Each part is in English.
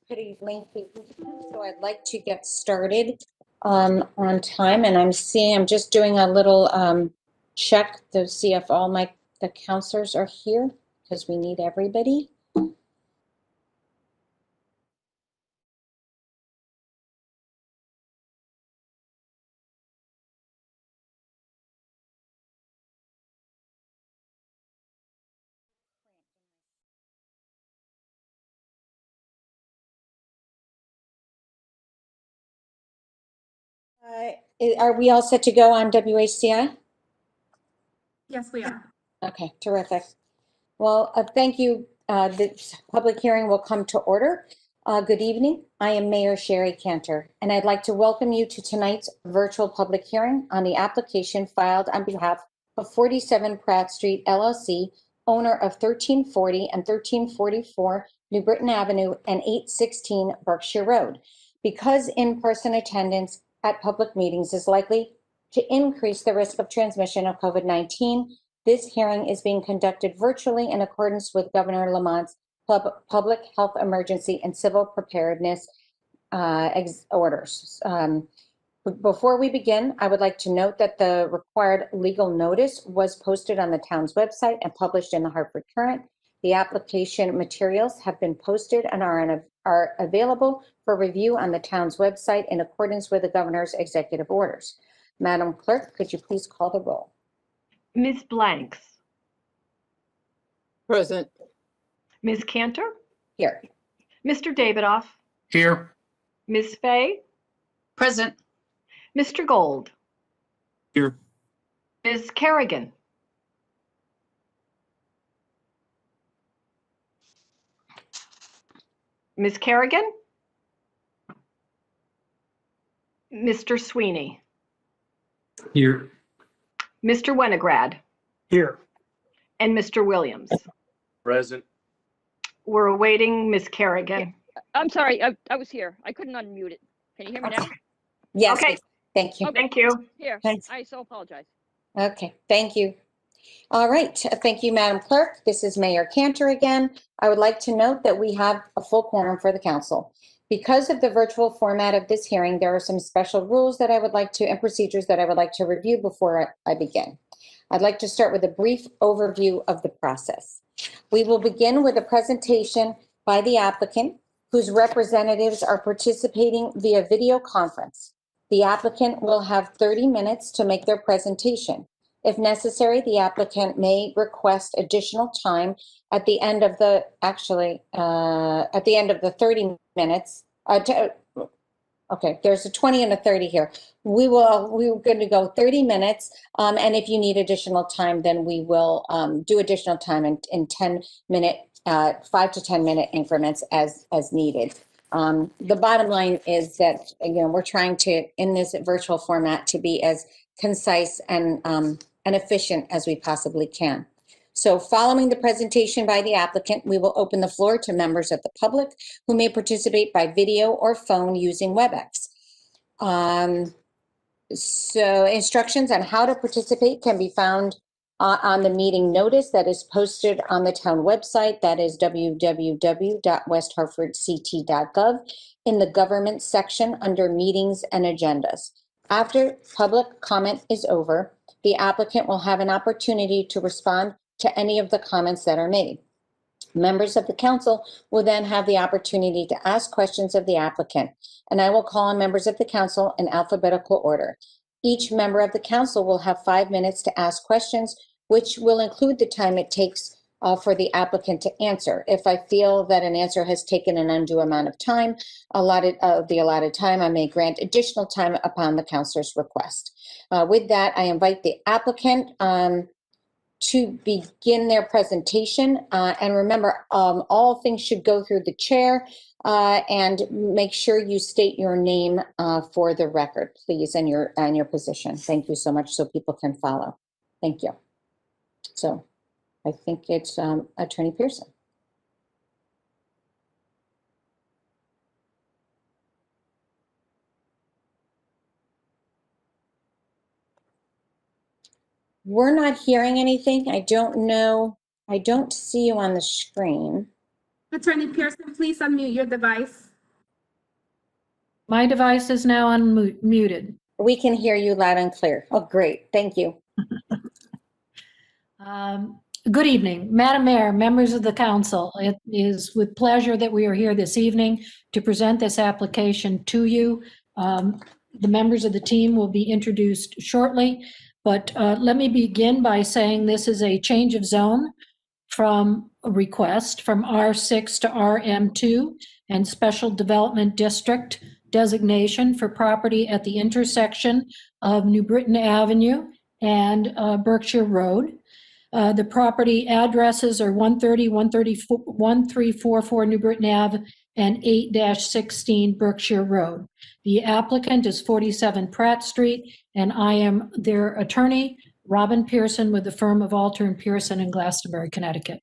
Pretty lengthy, so I'd like to get started on time. And I'm just doing a little check to see if all the counselors are here because we need everybody. Are we all set to go on WHCI? Yes, we are. Okay, terrific. Well, thank you. This public hearing will come to order. Good evening. I am Mayor Sherry Cantor, and I'd like to welcome you to tonight's virtual public hearing on the application filed on behalf of 47 Pratt Street LLC, owner of 1340 and 1344 New Britain Avenue and 816 Berkshire Road. Because in-person attendance at public meetings is likely to increase the risk of transmission of COVID-19, this hearing is being conducted virtually in accordance with Governor Lamont's public health emergency and civil preparedness orders. Before we begin, I would like to note that the required legal notice was posted on the town's website and published in the Hartford Courant. The application materials have been posted and are available for review on the town's website in accordance with the governor's executive orders. Madam Clerk, could you please call the roll? Ms. Blanks. Present. Ms. Cantor. Here. Mr. Davidoff. Here. Ms. Fay. Present. Mr. Gold. Here. Ms. Kerrigan. Ms. Kerrigan. Mr. Sweeney. Here. Mr. Winograd. Here. And Mr. Williams. Present. We're awaiting Ms. Kerrigan. I'm sorry, I was here. I couldn't unmute it. Can you hear me now? Yes. Okay. Thank you. Okay. Thank you. Here, Thanks. I so apologize. Okay, thank you. All right, thank you, Madam Clerk. This is Mayor Cantor again. I would like to note that we have a full quorum for the council. Because of the virtual format of this hearing, there are some special rules that I would like to, and procedures that I would like to review before I begin. I'd like to start with a brief overview of the process. We will begin with a presentation by the applicant, whose representatives are participating via video conference. The applicant will have 30 minutes to make their presentation. If necessary, the applicant may request additional time at the end of the, at the end of the 30 minutes. Okay, there's a 20 and a 30 here. We're going to go 30 minutes. And if you need additional time, then we will do additional time in 10-minute, 5 to 10 minute increments as needed. The bottom line is that, again, we're trying to, in this virtual format, to be as concise and efficient as we possibly can. So following the presentation by the applicant, we will open the floor to members of the public who may participate by video or phone using WebEx. So instructions on how to participate can be found on the meeting notice that is posted on the town website. That is www.westhartfordct.gov in the government section under meetings and agendas. After public comment is over, the applicant will have an opportunity to respond to any of the comments that are made. Members of the council will then have the opportunity to ask questions of the applicant, and I will call on members of the council in alphabetical order. Each member of the council will have 5 minutes to ask questions, which will include the time it takes for the applicant to answer. If I feel that an answer has taken an undue amount of time, the allotted time, I may grant additional time upon the councilor's request. With that, I invite the applicant to begin their presentation. And remember, all things should go through the chair, and make sure you state your name for the record, please, and your position. Thank you so much, so people can follow. Thank you. So I think it's Attorney Pearson. We're not hearing anything. I don't know. I don't see you on the screen. Attorney Pearson, please unmute your device. My device is now unmuted. We can hear you loud and clear. Oh, great. Thank you. Good evening, Madam Mayor, members of the council. It is with pleasure that we are here this evening to present this application to you. The members of the team will be introduced shortly, but let me begin by saying this is a change of zone from a request from R6 to RM2 and Special Development District designation for property at the intersection of New Britain Avenue and Berkshire Road. The property addresses are 130, 1344 New Britain Ave and 8-16 Berkshire Road. The applicant is 47 Pratt Street, and I am their attorney, Robin Pearson, with the firm of Alter and Pearson in Glastonbury, Connecticut.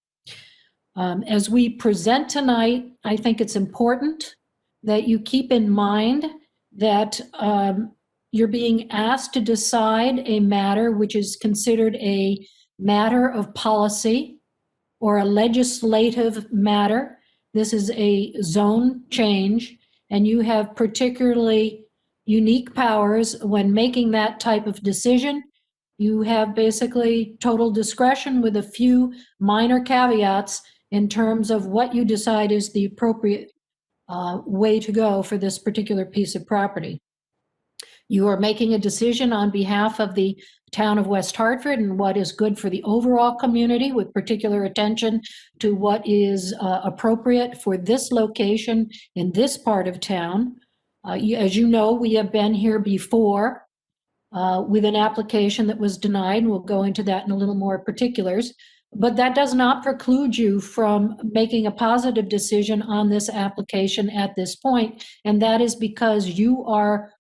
As we present tonight, I think it's important that you keep in mind that you're being asked to decide a matter which is considered a matter of policy or a legislative matter. This is a zone change, and you have particularly unique powers when making that type of decision. You have basically total discretion with a few minor caveats in terms of what you decide is the appropriate way to go for this particular piece of property. You are making a decision on behalf of the town of West Hartford and what is good for the overall community, with particular attention to what is appropriate for this location in this part of town. As you know, we have been here before with an application that was denied. We'll go into that in a little more particulars, but that does not preclude you from making a positive decision on this application at this point, and that is because you are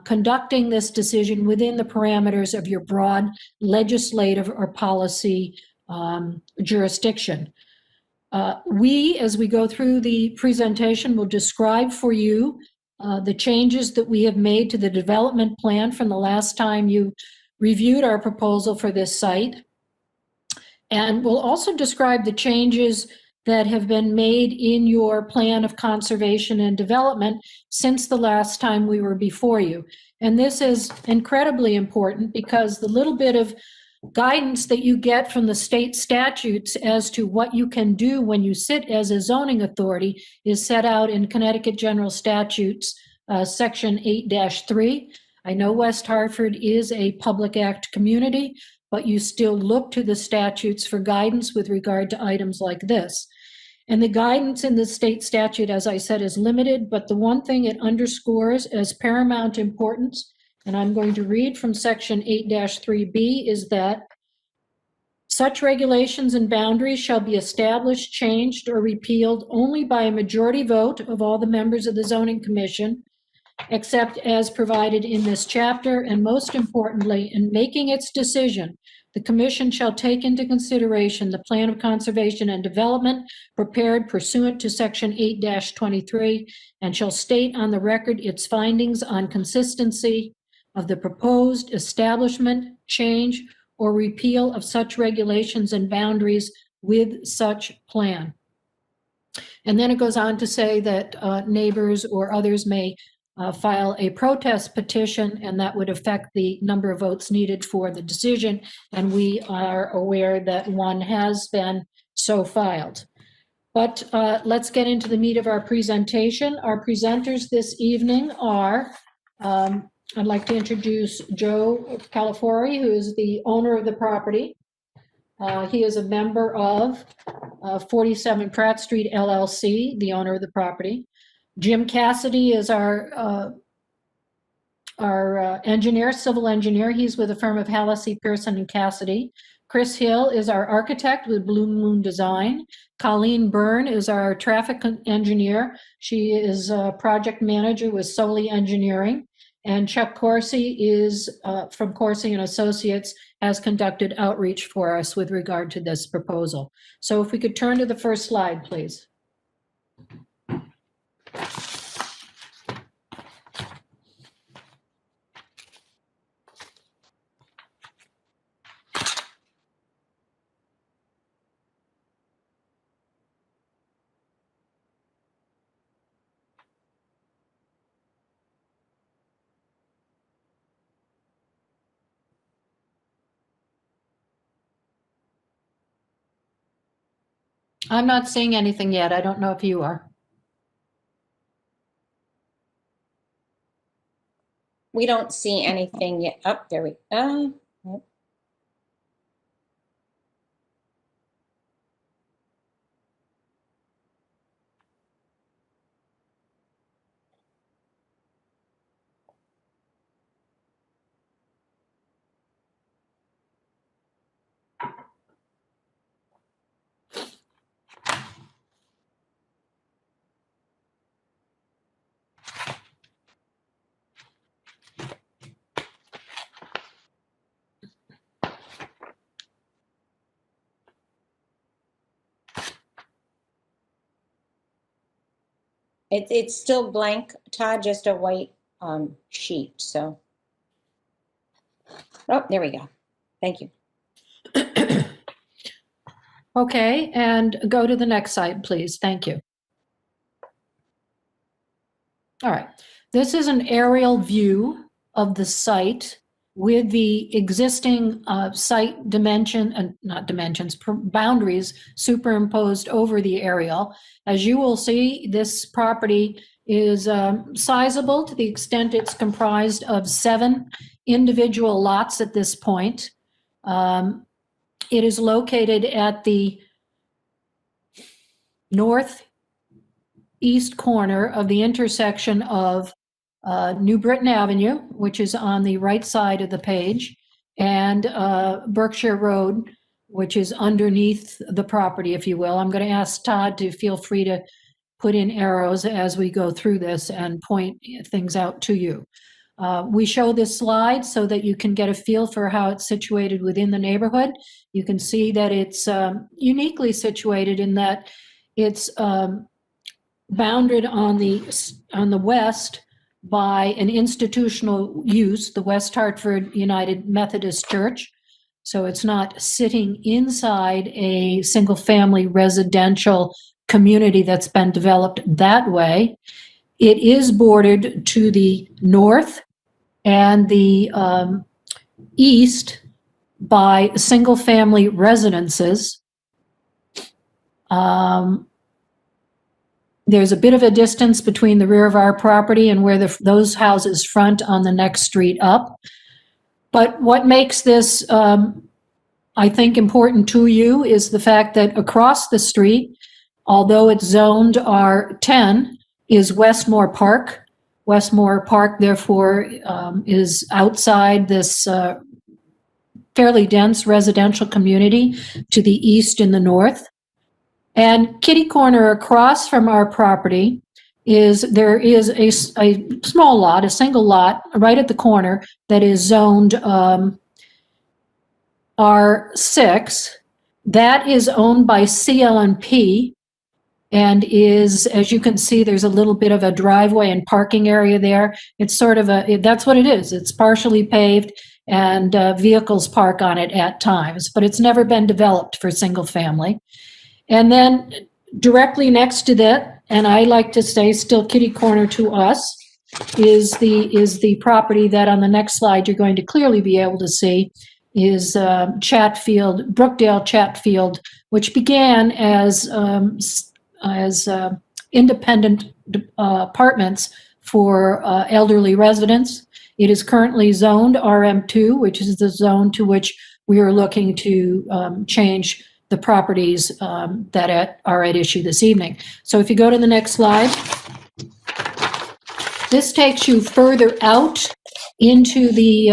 conducting this decision within the parameters of your broad legislative or policy jurisdiction. We, as we go through the presentation, will describe for you the changes that we have made to the development plan from the last time you reviewed our proposal for this site. And we'll also describe the changes that have been made in your plan of conservation and development since the last time we were before you. And this is incredibly important because the little bit of guidance that you get from the state statutes as to what you can do when you sit as a zoning authority is set out in Connecticut General Statutes, Section 8-3. I know West Hartford is a Public Act community, but you still look to the statutes for guidance with regard to items like this. And the guidance in the state statute, as I said, is limited, but the one thing it underscores as paramount importance, and I'm going to read from Section 8-3B, is that such regulations and boundaries shall be established, changed, or repealed only by a majority vote of all the members of the Zoning Commission, except as provided in this chapter, and most importantly, in making its decision, the Commission shall take into consideration the Plan of Conservation and Development prepared pursuant to Section 8-23 and shall state on the record its findings on consistency of the proposed establishment, change, or repeal of such regulations and boundaries with such plan. And then it goes on to say that neighbors or others may file a protest petition, and that would affect the number of votes needed for the decision. And we are aware that one has been so filed. But let's get into the meat of our presentation. Our presenters this evening are, I'd like to introduce Joe Calafori, who is the owner of the property. He is a member of 47 Pratt Street LLC, the owner of the property. Jim Cassidy is our engineer, civil engineer. He's with the firm of Hallisey, Pearson, and Cassidy. Chris Hill is our architect with Blue Moon Design. Colleen Byrne is our traffic engineer. She is a project manager with Solely Engineering. And Chuck Corsi is from Corsi and Associates, has conducted outreach for us with regard to this proposal. So if we could turn to the first slide, please. I'm not seeing anything yet. I don't know if you are. We don't see anything yet. Oh, there we go. It's still blank, Todd, just a white sheet, so. Oh, there we go. Thank you. Okay, and go to the next slide, please. Thank you. All right, this is an aerial view of the site with the existing site dimension, and not dimensions, boundaries superimposed over the aerial. As you will see, this property is sizable to the extent it's comprised of 7 individual lots at this point. It is located at the northeast corner of the intersection of New Britain Avenue, which is on the right side of the page, and Berkshire Road, which is underneath the property, if you will. I'm going to ask Todd to feel free to put in arrows as we go through this and point things out to you. We show this slide so that you can get a feel for how it's situated within the neighborhood. You can see that it's uniquely situated in that it's bounded on the west by an institutional use, the West Hartford United Methodist Church. So it's not sitting inside a single-family residential community that's been developed that way. It is bordered to the north and the east by single-family residences. There's a bit of a distance between the rear of our property and where those houses front on the next street up. But what makes this, I think, important to you is the fact that across the street, although it's zoned R10, is Westmore Park. Westmore Park, therefore, is outside this fairly dense residential community to the east and the north. And kitty corner across from our property there is a small lot, a single lot, right at the corner that is zoned R6. That is owned by CL&P and is, as you can see, there's a little bit of a driveway and parking area there. It's sort of that's what it is. It's partially paved and vehicles park on it at times, but it's never been developed for single family. And then directly next to that, and I like to say still kitty corner to us, is the property that on the next slide you're going to clearly be able to see is Chatfield, Brookdale Chatfield, which began as independent apartments for elderly residents. It is currently zoned RM2, which is the zone to which we are looking to change the properties that are at issue this evening. So if you go to the next slide, this takes you further out into the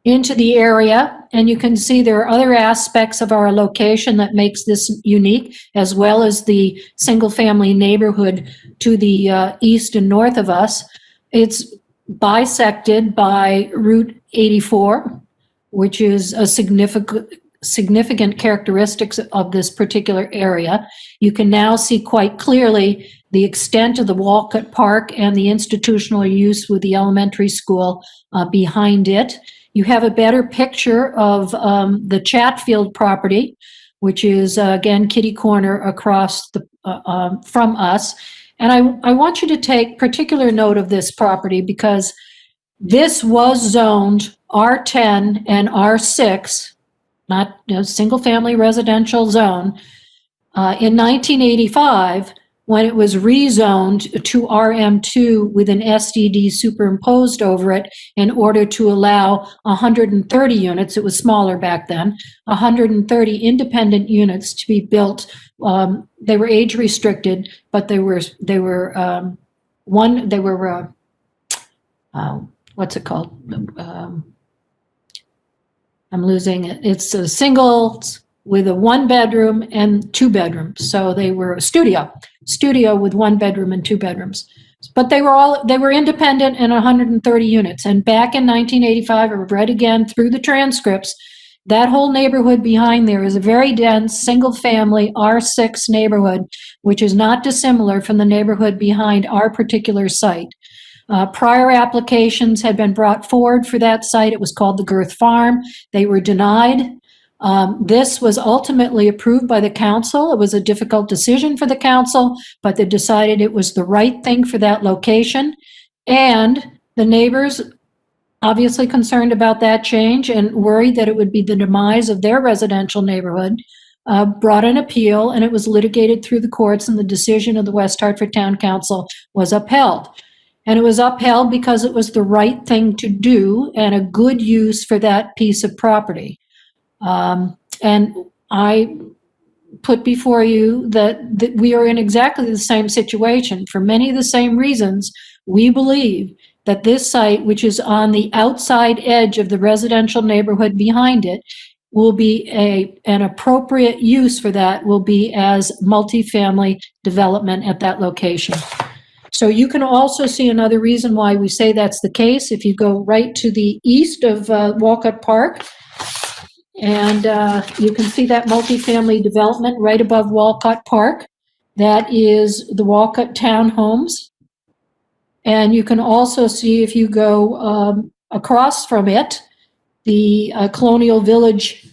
area, and you can see there are other aspects of our location that makes this unique, as well as the single-family neighborhood to the east and north of us. It's bisected by Route 84, which is a significant characteristics of this particular area. You can now see quite clearly the extent of the Walcott Park and the institutional use with the elementary school behind it. You have a better picture of the Chatfield property, which is again kitty corner across from us. And I want you to take particular note of this property because this was zoned R10 and R6, not a single family residential zone, In 1985, when it was rezoned to RM2 with an SDD superimposed over it in order to allow 130 units, it was smaller back then, 130 independent units to be built. They were age restricted, but what's it called? I'm losing it. It's a singles with a 1 bedroom and 2 bedrooms. So they were a studio with 1 bedroom and 2 bedrooms. But they were independent and 130 units. And back in 1985, I read again through the transcripts, that whole neighborhood behind there is a very dense, single-family R6 neighborhood, which is not dissimilar from the neighborhood behind our particular site. Prior applications had been brought forward for that site. It was called the Girth Farm. They were denied. This was ultimately approved by the council. It was a difficult decision for the council, but they decided it was the right thing for that location. And the neighbors, obviously concerned about that change and worried that it would be the demise of their residential neighborhood, brought an appeal, and it was litigated through the courts, and the decision of the West Hartford Town Council was upheld. And it was upheld because it was the right thing to do and a good use for that piece of property. And I put before you that we are in exactly the same situation. For many of the same reasons, we believe that this site, which is on the outside edge of the residential neighborhood behind it, will be an appropriate use for that will be as multifamily development at that location. So you can also see another reason why we say that's the case. If you go right to the east of Walcott Park, and you can see that multifamily development right above Walcott Park. That is the Walcott Townhomes. And you can also see, if you go across from it, the Colonial Village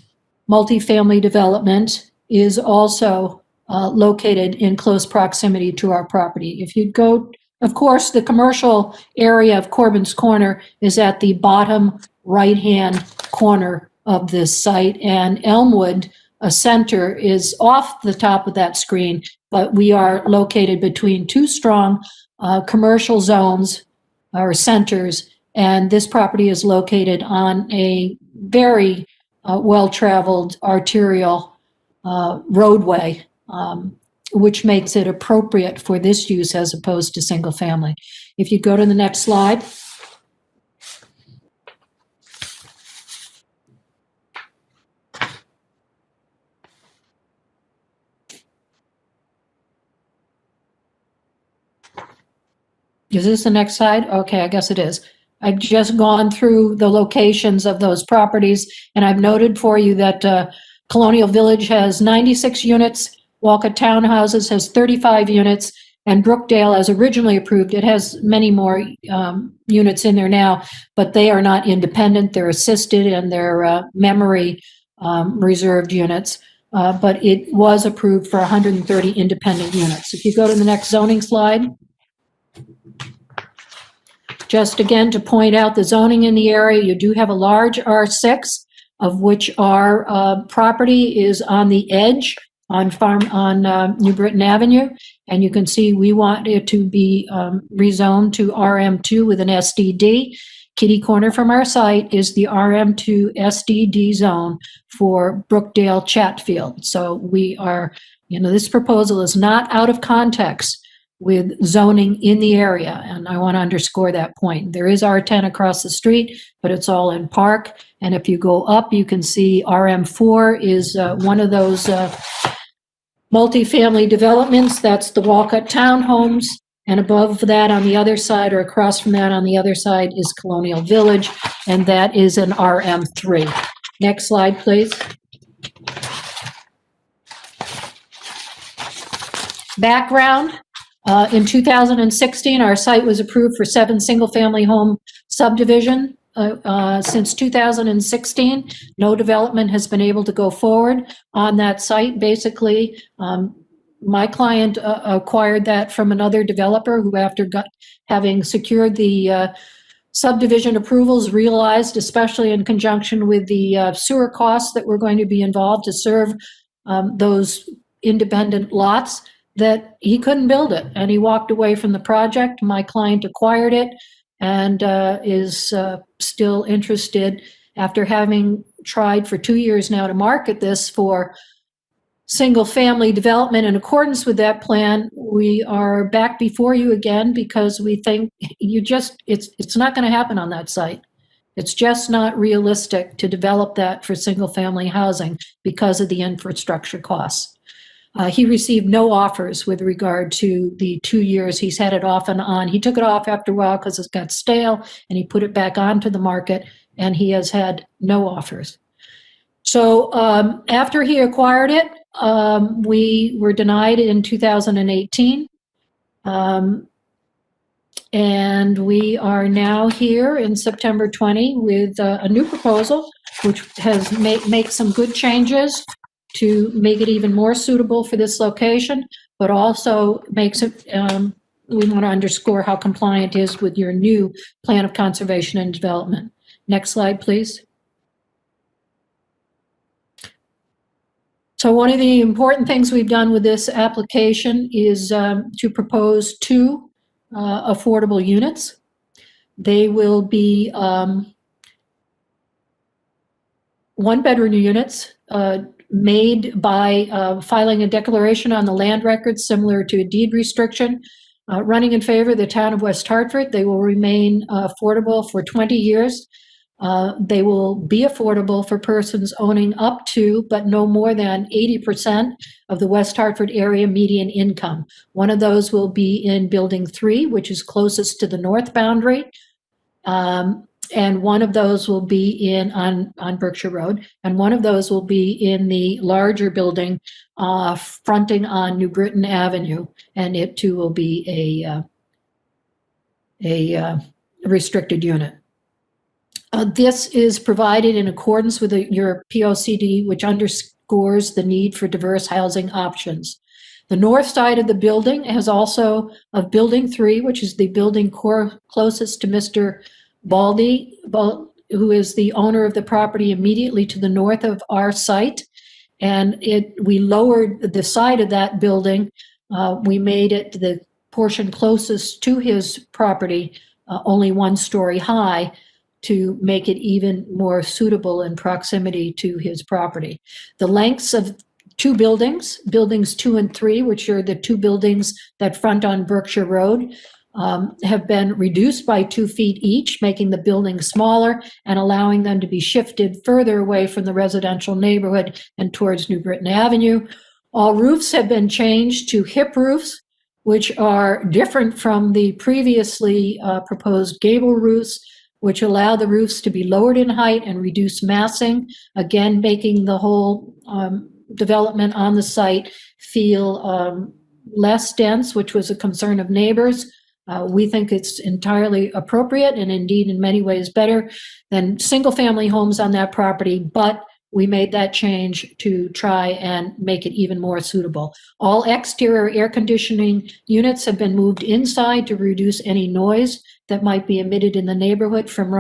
multifamily development is also located in close proximity to our property. If you go, of course, the commercial area of Corbin's Corner is at the bottom right-hand corner of this site, and Elmwood Center is off the top of that screen, but we are located between two strong commercial zones or centers, and this property is located on a very well-traveled arterial roadway, which makes it appropriate for this use as opposed to single family. If you go to the next slide. Is this the next slide? Okay, I guess it is. I've just gone through the locations of those properties, and I've noted for you that Colonial Village has 96 units, Walcott Townhouses has 35 units, and Brookdale, as originally approved, it has many more units in there now, but they are not independent. They're assisted and they're memory reserved units, but it was approved for 130 independent units. If you go to the next zoning slide. Just again to point out the zoning in the area, you do have a large R6, of which our property is on the edge on New Britain Avenue, and you can see we want it to be rezoned to RM2 with an SDD. Kitty corner from our site is the RM2 SDD zone for Brookdale Chatfield. So we are, this proposal is not out of context with zoning in the area, and I want to underscore that point. There is R10 across the street, but it's all in park, and if you go up, you can see RM4 is one of those multifamily developments. That's the Walcott Townhomes, and above that on the other side, or across from that on the other side, is Colonial Village, and that is an RM3. Next slide, please. Background. In 2016, our site was approved for 7 single-family home subdivision. Since 2016, no development has been able to go forward on that site. Basically, my client acquired that from another developer who, after having secured the subdivision approvals, realized, especially in conjunction with the sewer costs that were going to be involved to serve those independent lots that he couldn't build it, and he walked away from the project. My client acquired it and is still interested, after having tried for 2 years now to market this for single-family development in accordance with that plan. We are back before you again because we think it's not going to happen on that site. It's just not realistic to develop that for single-family housing because of the infrastructure costs. He received no offers with regard to the 2 years he's had it off and on. He took it off after a while because it got stale, and he put it back onto the market, and he has had no offers. So after he acquired it, we were denied in 2018. And we are now here in September 20 with a new proposal, which has make some good changes to make it even more suitable for this location, but also makes it, we want to underscore how compliant it is with your new plan of conservation and development. Next slide, please. So one of the important things we've done with this application is to propose 2 affordable units. They will be 1-bedroom units made by filing a declaration on the land records similar to a deed restriction, running in favor of the town of West Hartford. They will remain affordable for 20 years. They will be affordable for persons owning up to, but no more than 80% of the West Hartford area median income. One of those will be in Building 3, which is closest to the north boundary. And one of those will be on Berkshire Road. And one of those will be in the larger building fronting on New Britain Avenue. And it too will be a restricted unit. This is provided in accordance with your POCD, which underscores the need for diverse housing options. The north side of the building has also of Building 3, which is the building closest to Mr. Baldy, who is the owner of the property immediately to the north of our site. And we lowered the side of that building. We made it the portion closest to his property only 1 story high, to make it even more suitable in proximity to his property. The lengths of 2 buildings, Buildings 2 and 3, which are the 2 buildings that front on Berkshire Road, have been reduced by 2 feet each, making the building smaller and allowing them to be shifted further away from the residential neighborhood and towards New Britain Avenue. All roofs have been changed to hip roofs, which are different from the previously proposed gable roofs, which allow the roofs to be lowered in height and reduce massing, again, making the whole development on the site feel less dense, which was a concern of neighbors. We think it's entirely appropriate and indeed in many ways better than single-family homes on that property, but we made that change to try and make it even more suitable. All exterior air conditioning units have been moved inside to reduce any noise that might be emitted in the neighborhood from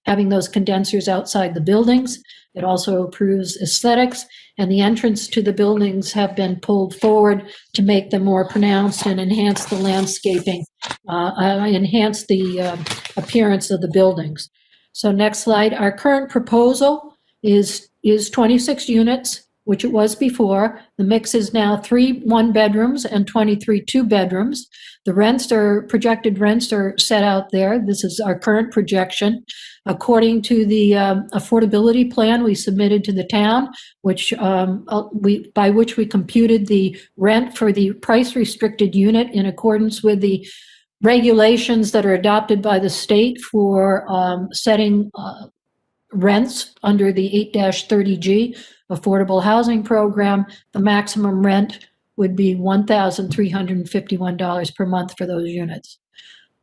having those condensers outside the buildings. It also improves aesthetics, and the entrance to the buildings have been pulled forward to make them more pronounced and enhance the landscaping, enhance the appearance of the buildings. So next slide. Our current proposal is 26 units, which it was before. The mix is now 3 1-bedrooms and 23 2-bedrooms. The projected rents are set out there. This is our current projection. According to the affordability plan we submitted to the town, by which we computed the rent for the price restricted unit in accordance with the regulations that are adopted by the state for setting rents under the 8-30G affordable housing program. The maximum rent would be $1,351 per month for those units.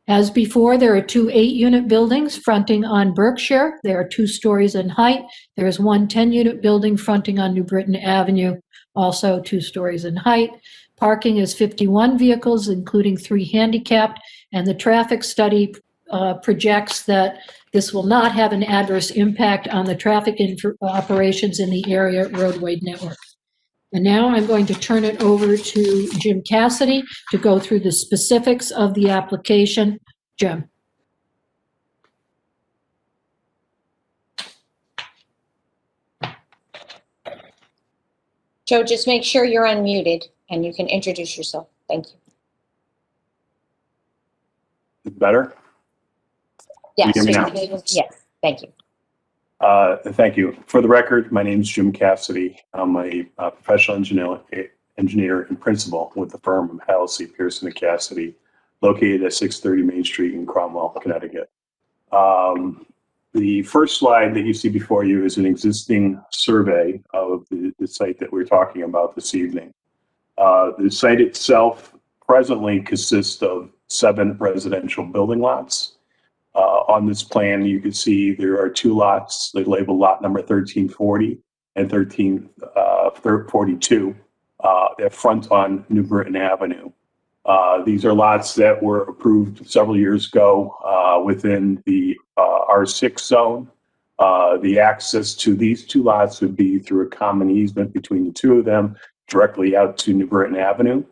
As before, there are 2 8-unit buildings fronting on Berkshire. They are 2 stories in height. There is 1 10-unit building fronting on New Britain Avenue, also 2 stories in height. Parking is 51 vehicles, including 3 handicapped, and the traffic study projects that this will not have an adverse impact on the traffic operations in the area roadway network. And now I'm going to turn it over to Jim Cassidy to go through the specifics of the application. Jim. Joe, just make sure you're unmuted and you can introduce yourself. Thank you. Better? Yes. Can you hear me now? Yes, thank you. Thank you. For the record, my name is Jim Cassidy. I'm a professional engineer and principal with the firm of Halsey, Pearson & Cassidy, located at 630 Main Street in Cromwell, Connecticut. The first slide that you see before you is an existing survey of the site that we're talking about this evening. The site itself presently consists of 7 residential building lots. On this plan, you can see there are 2 lots. They label lot number 1340 and 1342 that front on New Britain Avenue. These are lots that were approved several years ago within the R6 zone. The access to these 2 lots would be through a common easement between the 2 of them directly out to New Britain Avenue.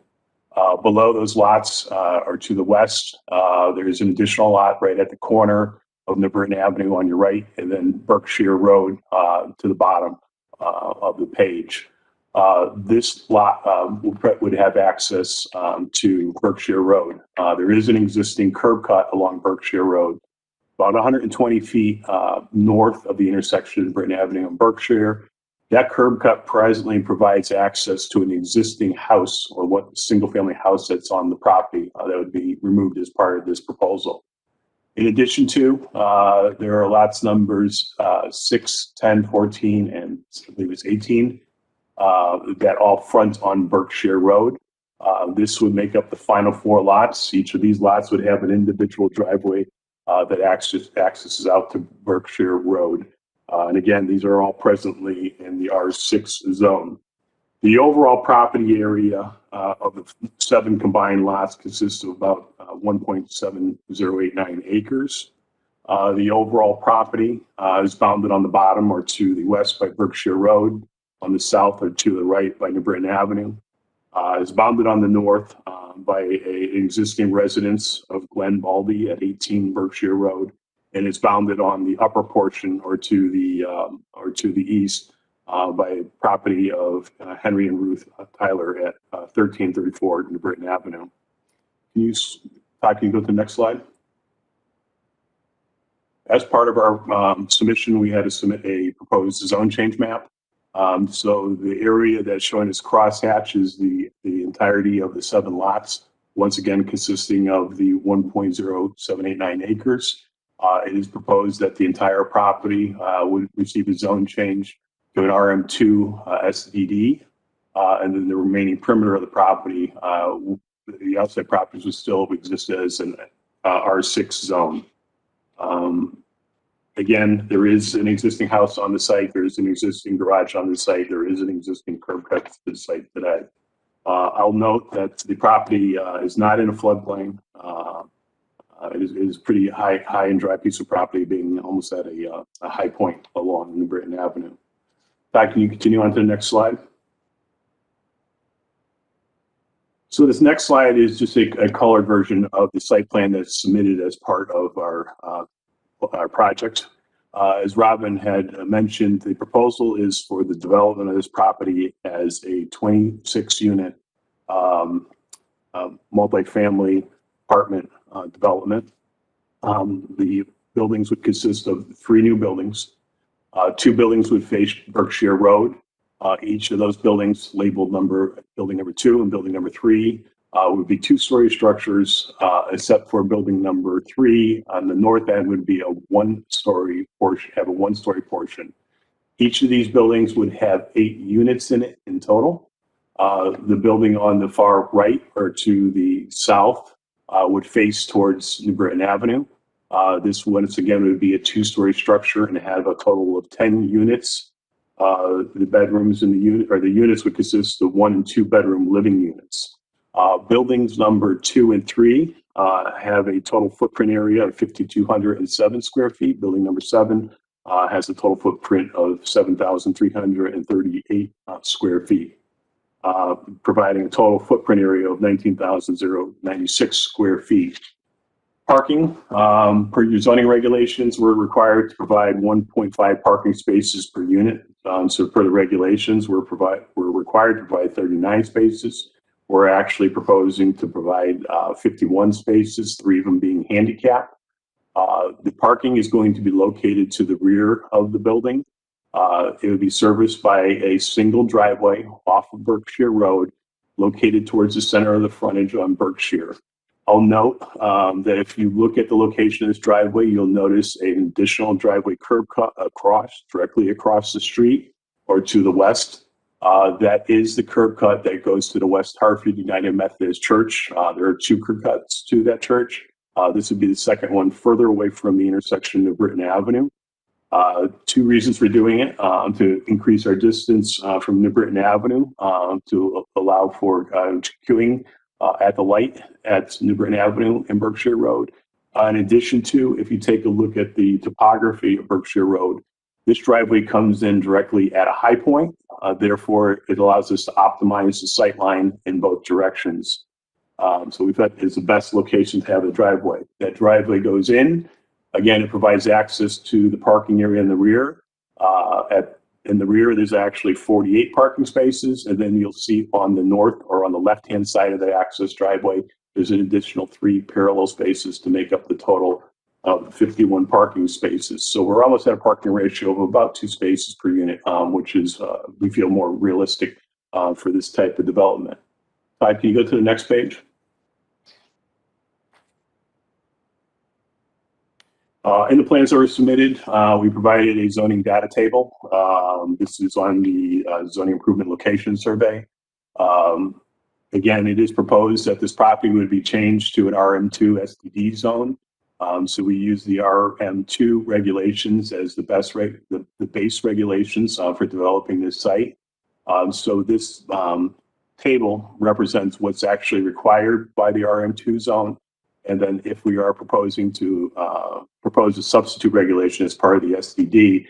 Below those lots, or to the west, there's an additional lot right at the corner of New Britain Avenue on your right, and then Berkshire Road to the bottom of the page. This lot would have access to Berkshire Road. There is an existing curb cut along Berkshire Road, about 120 feet north of the intersection of Britain Avenue and Berkshire. That curb cut presently provides access to an existing house or what single-family house that's on the property that would be removed as part of this proposal. In addition to, there are lots numbers 6, 10, 14, and I believe it's 18 that all front on Berkshire Road. This would make up the final 4 lots. Each of these lots would have an individual driveway that accesses out to Berkshire Road. And again, these are all presently in the R6 zone. The overall property area of the 7 combined lots consists of about 1.7089 acres. The overall property is bounded on the bottom or to the west by Berkshire Road, on the south or to the right by New Britain Avenue. Is bounded on the north by an existing residence of Glenn Baldy at 18 Berkshire Road, and it's bounded on the upper portion or to the east by property of Henry and Ruth Tyler at 1334 New Britain Avenue. Can you go to the next slide? As part of our submission, we had to submit a proposed zone change map. So the area that's shown as crosshatch is the entirety of the 7 lots, once again consisting of the 1.0789 acres. It is proposed that the entire property would receive a zone change to an RM2 SDD, and then the remaining perimeter of the property, the outside properties would still exist as an R6 zone. Again, there is an existing house on the site. There is an existing garage on the site. There is an existing curb cut to the site today. I'll note that the property is not in a floodplain. It is pretty high and dry piece of property, being almost at a high point along New Britain Avenue. In fact, can you continue on to the next slide? So this next slide is just a colored version of the site plan that's submitted as part of our project. As Robin had mentioned, the proposal is for the development of this property as a 26-unit multifamily apartment development. The buildings would consist of 3 new buildings. 2 buildings would face Berkshire Road. Each of those buildings labeled building number 2 and building number 3 would be 2-story structures, except for building number 3 on the north end would be a 1-story portion, Each of these buildings would have 8 units in it in total. The building on the far right or to the south would face towards New Britain Avenue. This once again would be a 2-story structure and have a total of 10 units. The bedrooms in the units would consist of 1 and 2 bedroom living units. Buildings number 2 and 3 have a total footprint area of 5,207 square feet. Building number 7 has a total footprint of 7,338 square feet. providing a total footprint area of 19,096 square feet. Parking, per your zoning regulations, we're required to provide 1.5 parking spaces per unit. So per the regulations, we're required to provide 39 spaces. We're actually proposing to provide 51 spaces, 3 of them being handicapped. The parking is going to be located to the rear of the building. It would be serviced by a single driveway off of Berkshire Road, located towards the center of the frontage on Berkshire. I'll note that if you look at the location of this driveway, you'll notice an additional driveway curb cut directly across the street or to the west. That is the curb cut that goes to the West Hartford United Methodist Church. There are 2 curb cuts to that church. This would be the second one further away from the intersection of Britain Avenue. 2 reasons for doing it: to increase our distance from New Britain Avenue, to allow for queuing at the light at New Britain Avenue and Berkshire Road. In addition to, if you take a look at the topography of Berkshire Road, this driveway comes in directly at a high point. Therefore, it allows us to optimize the sight line in both directions. So we thought it's the best location to have the driveway. That driveway goes in. Again, it provides access to the parking area in the rear. In the rear, there's actually 48 parking spaces, and then you'll see on the north or on the left-hand side of the access driveway, there's an additional 3 parallel spaces to make up the total of 51 parking spaces. So we're almost at a parking ratio of about 2 spaces per unit, which is, we feel, more realistic for this type of development. Can you go to the next page? In the plans that were submitted, we provided a zoning data table. This is on the zoning improvement location survey. Again, it is proposed that this property would be changed to an RM2 SDD zone. So we use the RM2 regulations as the base regulations for developing this site. So this table represents what's actually required by the RM2 zone. And then if we are proposing to propose a substitute regulation as part of the SDD,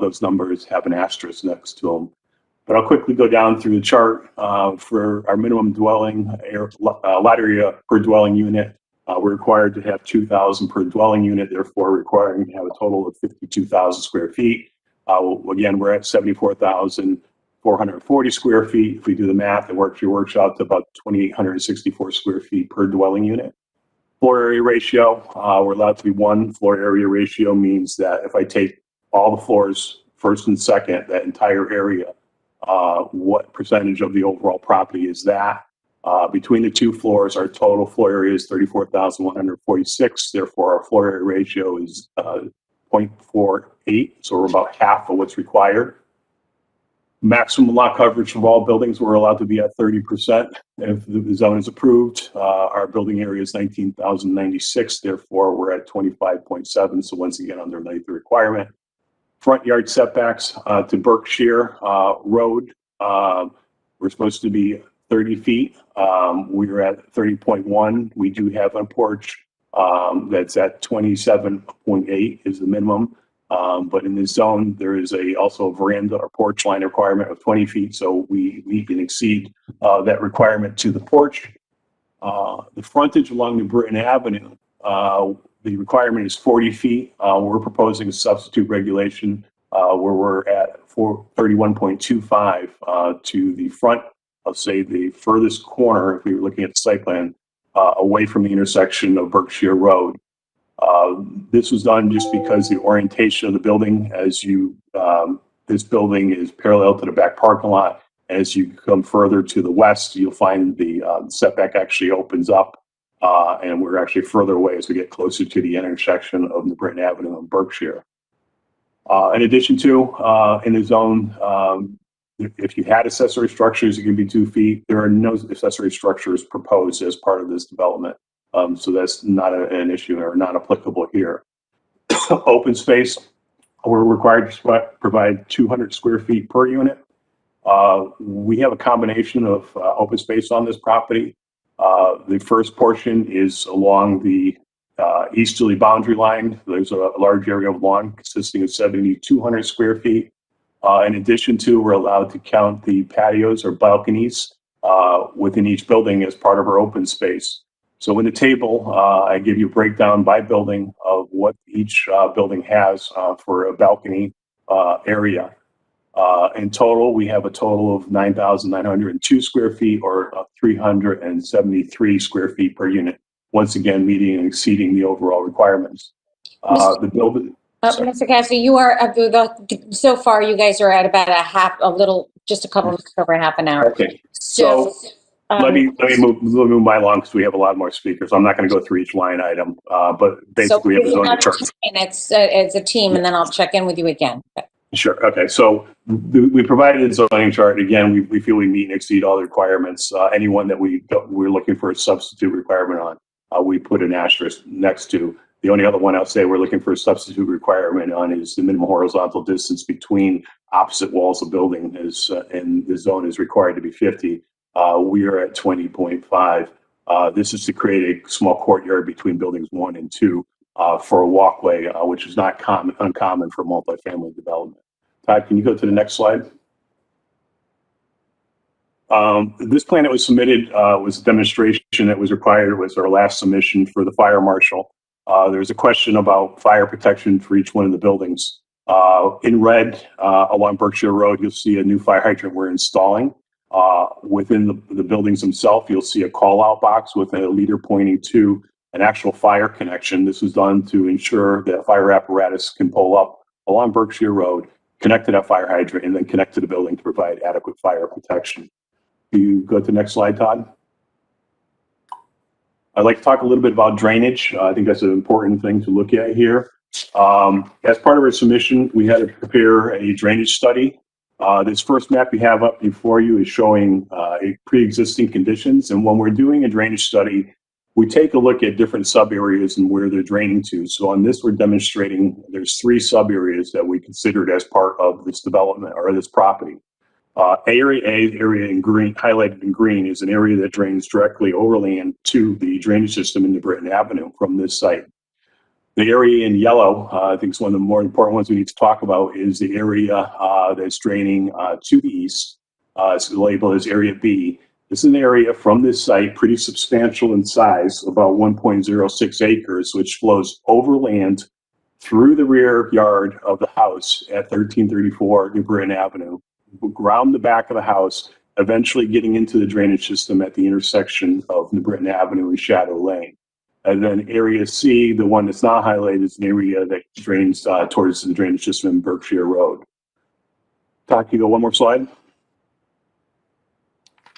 those numbers have an asterisk next to them. But I'll quickly go down through the chart. For our minimum dwelling lot area per dwelling unit, we're required to have 2,000 per dwelling unit, therefore requiring to have a total of 52,000 square feet. Again, we're at 74,440 square feet. If we do the math, it works out to about 2,864 square feet per dwelling unit. Floor area ratio, we're allowed to be 1. Floor area ratio means that if I take all the floors, first and second, that entire area, what percentage of the overall property is that? Between the 2 floors, our total floor area is 34,146. Therefore, our floor area ratio is 0.48. So we're about half of what's required. Maximum lot coverage of all buildings, we're allowed to be at 30%. If the zone is approved, our building area is 19,096. Therefore, we're at 25.7. So once again, underneath the requirement. Front yard setbacks to Berkshire Road, we're supposed to be 30 feet. We're at 30.1. We do have a porch that's at 27.8 is the minimum. But in this zone, there is also a veranda or porch line requirement of 20 feet. So we can exceed that requirement to the porch. The frontage along New Britain Avenue, the requirement is 40 feet. We're proposing a substitute regulation where we're at 31.25 to the front, I'll say the furthest corner, if we were looking at the site plan, away from the intersection of Berkshire Road. This was done just because the orientation of the building, this building is parallel to the back parking lot. As you come further to the west, you'll find the setback actually opens up, and we're actually further away as we get closer to the intersection of New Britain Avenue and Berkshire. In addition to, in the zone, if you had accessory structures, it can be 2 feet. There are no accessory structures proposed as part of this development. So that's not an issue or not applicable here. Open space, we're required to provide 200 square feet per unit. We have a combination of open space on this property. The first portion is along the easterly boundary line. There's a large area of lawn consisting of 7,200 square feet. In addition to, we're allowed to count the patios or balconies within each building as part of our open space. So in the table, I give you a breakdown by building of what each building has for a balcony area. In total, we have a total of 9,902 square feet or 373 square feet per unit. Once again, meeting and exceeding the overall requirements. The building. Mr. Cassidy, you are, so far, you guys are at about just a couple minutes over half an hour. Okay. So, Let me move my along because we have a lot more speakers. I'm not going to go through each line item, but basically, we have a zoning chart. Minutes as a team, and then I'll check in with you again. Sure. Okay. So we provided a zoning chart. Again, we feel we meet and exceed all the requirements. Anyone that we're looking for a substitute requirement on, we put an asterisk next to. The only other one I'll say we're looking for a substitute requirement on is the minimum horizontal distance between opposite walls of building and the zone is required to be 50. We are at 20.5. This is to create a small courtyard between buildings 1 and 2 for a walkway, which is not uncommon for multifamily development. Todd, can you go to the next slide? This plan that was submitted was a demonstration that was required. It was our last submission for the fire marshal. There's a question about fire protection for each one of the buildings. In red, along Berkshire Road, you'll see a new fire hydrant we're installing. Within the buildings themselves, you'll see a call-out box with a leader pointing to an actual fire connection. This was done to ensure that fire apparatus can pull up along Berkshire Road, connect to that fire hydrant, and then connect to the building to provide adequate fire protection. Can you go to the next slide, Todd? I'd like to talk a little bit about drainage. I think that's an important thing to look at here. As part of our submission, we had to prepare a drainage study. This first map you have up before you is showing pre-existing conditions. And when we're doing a drainage study, we take a look at different sub areas and where they're draining to. So on this, we're demonstrating there's 3 sub areas that we considered as part of this development or this property. Area in green, highlighted in green, is an area that drains directly overland to the drainage system into Britton Avenue from this site. The area in yellow, I think is one of the more important ones we need to talk about, is the area that's draining to the east. It's labeled as Area B. This is an area from this site, pretty substantial in size, about 1.06 acres, which flows overland through the rear yard of the house at 1334 New Britton Avenue, around the back of the house, eventually getting into the drainage system at the intersection of New Britton Avenue and Shadow Lane. And then Area C, the one that's not highlighted, is an area that drains towards the drainage system in Berkshire Road. Todd, can you go one more slide?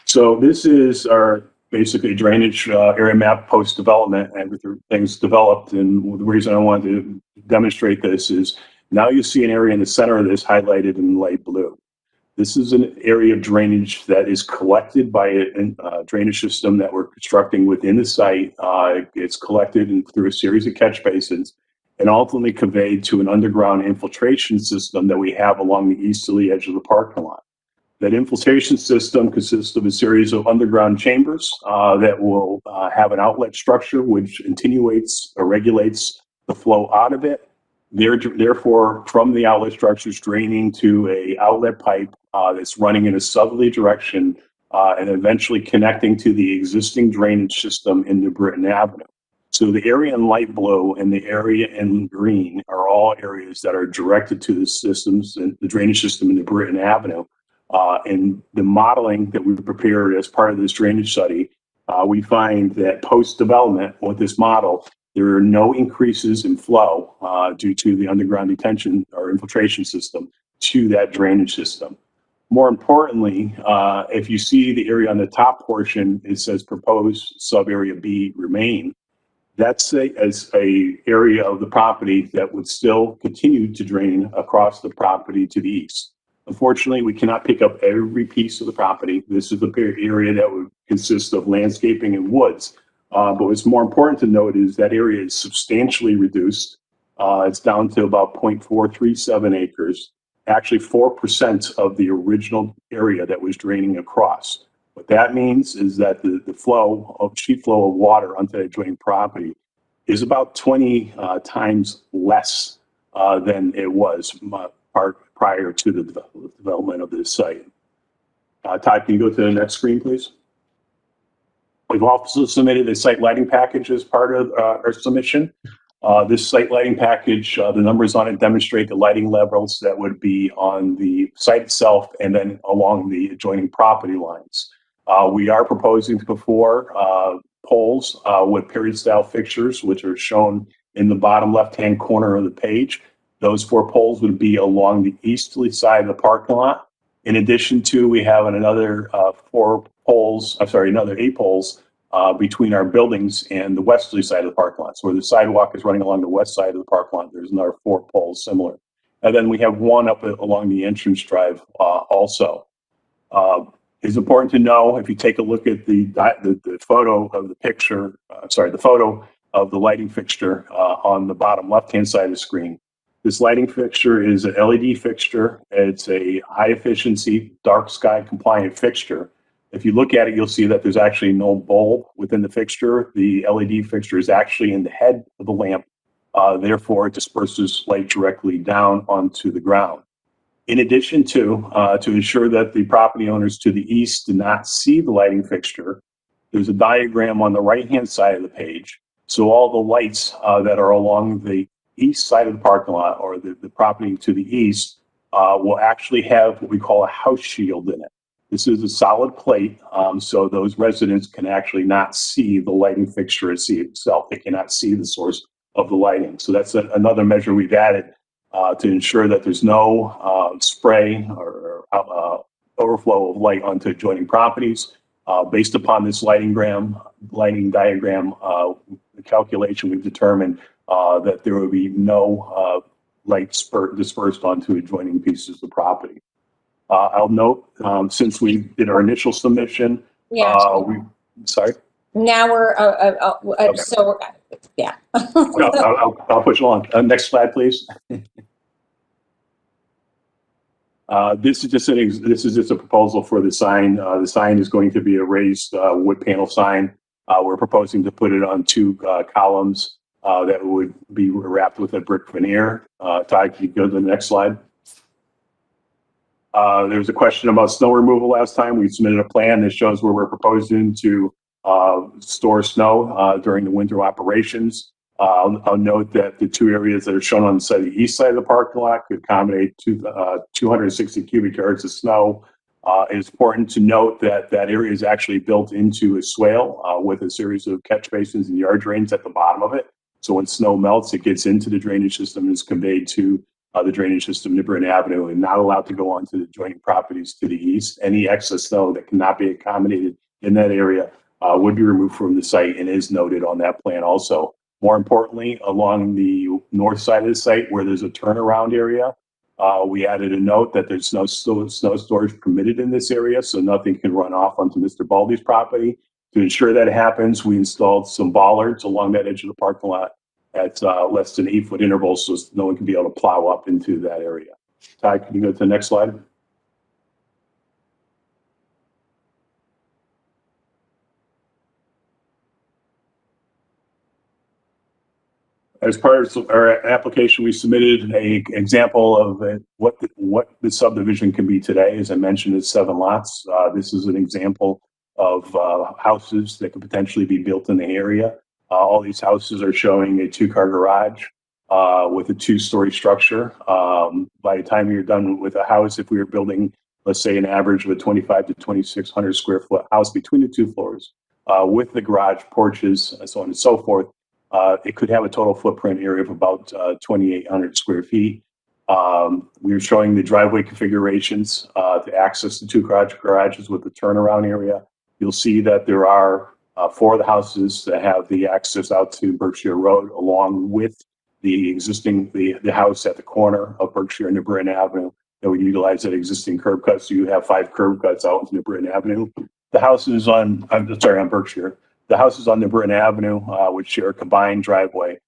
So this is our basically drainage area map post-development. Everything's developed, and the reason I wanted to demonstrate this is now you see an area in the center of this highlighted in light blue. This is an area of drainage that is collected by a drainage system that we're constructing within the site. It's collected through a series of catch basins and ultimately conveyed to an underground infiltration system that we have along the easterly edge of the parking lot. That infiltration system consists of a series of underground chambers that will have an outlet structure which attenuates or regulates the flow out of it. Therefore, from the outlet structures draining to a outlet pipe that's running in a southerly direction and eventually connecting to the existing drainage system in New Britton Avenue. So the area in light blue and the area in green are all areas that are directed to the systems and the drainage system in New Britton Avenue. And the modeling that we prepared as part of this drainage study, we find that post-development with this model, there are no increases in flow due to the underground detention or infiltration system to that drainage system. More importantly, if you see the area on the top portion, it says proposed sub-area B remain. That's as a area of the property that would still continue to drain across the property to the east. Unfortunately, we cannot pick up every piece of the property. This is the area that would consist of landscaping and woods. But what's more important to note is that area is substantially reduced. It's down to about 0.437 acres, actually 4% of the original area that was draining across. What that means is that the sheet flow of water onto that drained property is about 20 times less than it was prior to the development of this site. Todd, can you go to the next screen, please? We've also submitted a site lighting package as part of our submission. This site lighting package, the numbers on it demonstrate the lighting levels that would be on the site itself and then along the adjoining property lines. We are proposing to put 4 poles with period style fixtures, which are shown in the bottom left-hand corner of the page. Those 4 poles would be along the easterly side of the parking lot. In addition to, we have another 8 poles between our buildings and the westerly side of the parking lot. So where the sidewalk is running along the west side of the parking lot, there's another 4 poles similar. And then we have 1 up along the entrance drive also. It's important to know, if you take a look at the photo of the picture, the photo of the lighting fixture on the bottom left-hand side of the screen. This lighting fixture is an LED fixture. It's a high efficiency, dark sky compliant fixture. If you look at it, you'll see that there's actually no bulb within the fixture. The LED fixture is actually in the head of the lamp. Therefore, it disperses light directly down onto the ground. In addition to ensure that the property owners to the east do not see the lighting fixture, there's a diagram on the right-hand side of the page. So all the lights that are along the east side of the parking lot, or the property to the east, will actually have what we call a house shield in it. This is a solid plate, so those residents can actually not see the lighting fixture itself. They cannot see the source of the lighting. So that's another measure we've added to ensure that there's no spray or overflow of light onto adjoining properties. Based upon this lighting diagram calculation, we've determined that there will be no light dispersed onto adjoining pieces of property. I'll note, since we did our initial submission, Yeah. Sorry? Now we're, Okay. so, yeah. I'll push along. Next slide, please. This is just a proposal for the sign. The sign is going to be a raised wood panel sign. We're proposing to put it on 2 columns that would be wrapped with a brick veneer. Todd, can you go to the next slide? There was a question about snow removal last time. We submitted a plan that shows where we're proposing to store snow during the winter operations. I'll note that the 2 areas that are shown on the east side of the parking lot could accommodate 260 cubic yards of snow. It's important to note that that area is actually built into a swale with a series of catch basins and yard drains at the bottom of it. So when snow melts, it gets into the drainage system and is conveyed to the drainage system, Newbern Avenue, and not allowed to go onto the adjoining properties to the east. Any excess snow that cannot be accommodated in that area would be removed from the site and is noted on that plan also. More importantly, along the north side of the site where there's a turnaround area, we added a note that there's no snow storage permitted in this area, so nothing can run off onto Mr. Baldy's property. To ensure that happens, we installed some bollards along that edge of the parking lot at less than 8-foot intervals, so no one can be able to plow up into that area. Todd, can you go to the next slide? As part of our application, we submitted an example of what the subdivision can be today. As I mentioned, it's 7 lots. This is an example of houses that could potentially be built in the area. All these houses are showing a 2-car garage with a 2-story structure. By the time you're done with a house, if we were building, let's say, an average of a 2,500 to 2,600 square foot house between the 2 floors with the garage, porches, and so on and so forth, it could have a total footprint area of about 2,800 square feet. We were showing the driveway configurations to access the 2 garages with the turnaround area. You'll see that there are 4 of the houses that have the access out to Berkshire Road, along with the existing the house at the corner of Berkshire and Newbern Avenue that would utilize that existing curb cut. So you have 5 curb cuts out into Newbern Avenue. The houses on Berkshire. The houses on Newbern Avenue would share a combined driveway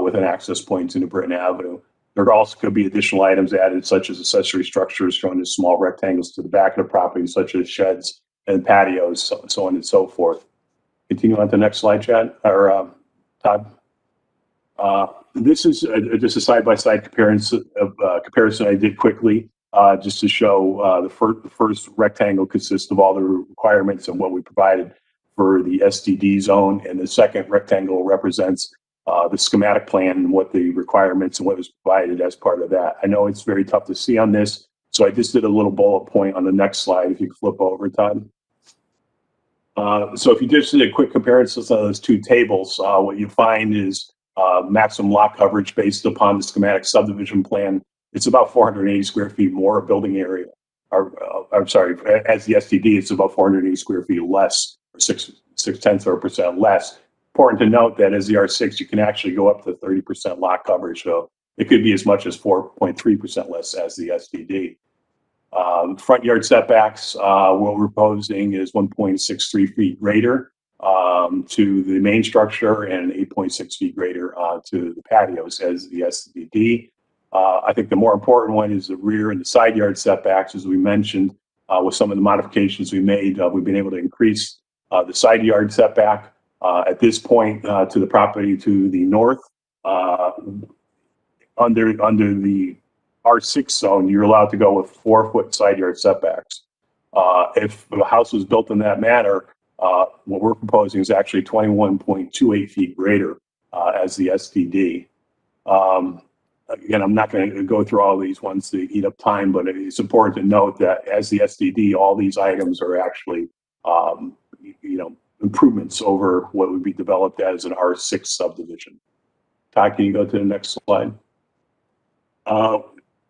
with an access point to Newbern Avenue. There also could be additional items added, such as accessory structures shown as small rectangles to the back of the property, such as sheds and patios, so on and so forth. Continue on to the next slide, Chad, or Todd. This is just a side-by-side comparison I did quickly just to show the first rectangle consists of all the requirements and what we provided for the SDD zone, and the second rectangle represents the schematic plan and what the requirements and what was provided as part of that. I know it's very tough to see on this, so I just did a little bullet point on the next slide. If you could flip over, Todd. So if you just did a quick comparison of those two tables, what you find is maximum lot coverage based upon the schematic subdivision plan. It's about 480 square feet more building area. I'm sorry, as the SDD, it's about 480 square feet less, or 0.6% less. Important to note that as the R6, you can actually go up to 30% lot coverage. So it could be as much as 4.3% less as the SDD. Front yard setbacks, what we're proposing is 1.63 feet greater to the main structure and 8.6 feet greater to the patios as the SDD. I think the more important one is the rear and the side yard setbacks. As we mentioned, with some of the modifications we made, we've been able to increase the side yard setback at this point to the property to the north. Under the R6 zone, you're allowed to go with 4-foot side yard setbacks. If the house was built in that manner, what we're proposing is actually 21.28 feet greater as the SDD. Again, I'm not going to go through all these ones to eat up time, but it's important to note that as the SDD, all these items are actually, improvements over what would be developed as an R6 subdivision. Todd, can you go to the next slide?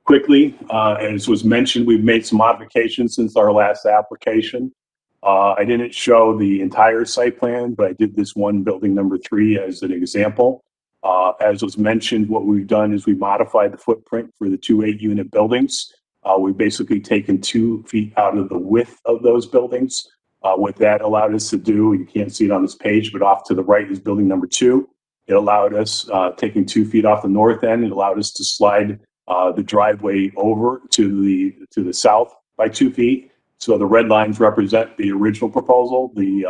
Quickly, as was mentioned, we've made some modifications since our last application. I didn't show the entire site plan, but I did this one building number 3 as an example. As was mentioned, what we've done is we modified the footprint for the 2 8-unit buildings. We've basically taken 2 feet out of the width of those buildings. What that allowed us to do, you can't see it on this page, but off to the right is building number 2. It allowed us, taking 2 feet off the north end, it allowed us to slide the driveway over to the south by 2 feet. So the red lines represent the original proposal. The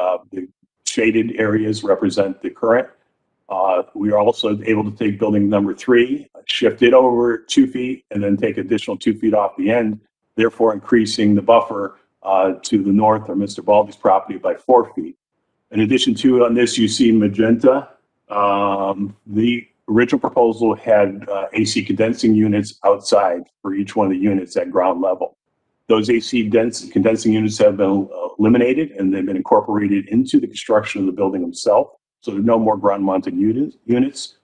shaded areas represent the current. We are also able to take building number 3, shift it over 2 feet, and then take additional 2 feet off the end, therefore increasing the buffer to the north of Mr. Baldy's property by 4 feet. In addition to on this, you see magenta. The original proposal had AC condensing units outside for each one of the units at ground level. Those AC condensing units have been eliminated, and they've been incorporated into the construction of the building itself. So there's no more ground mounted units.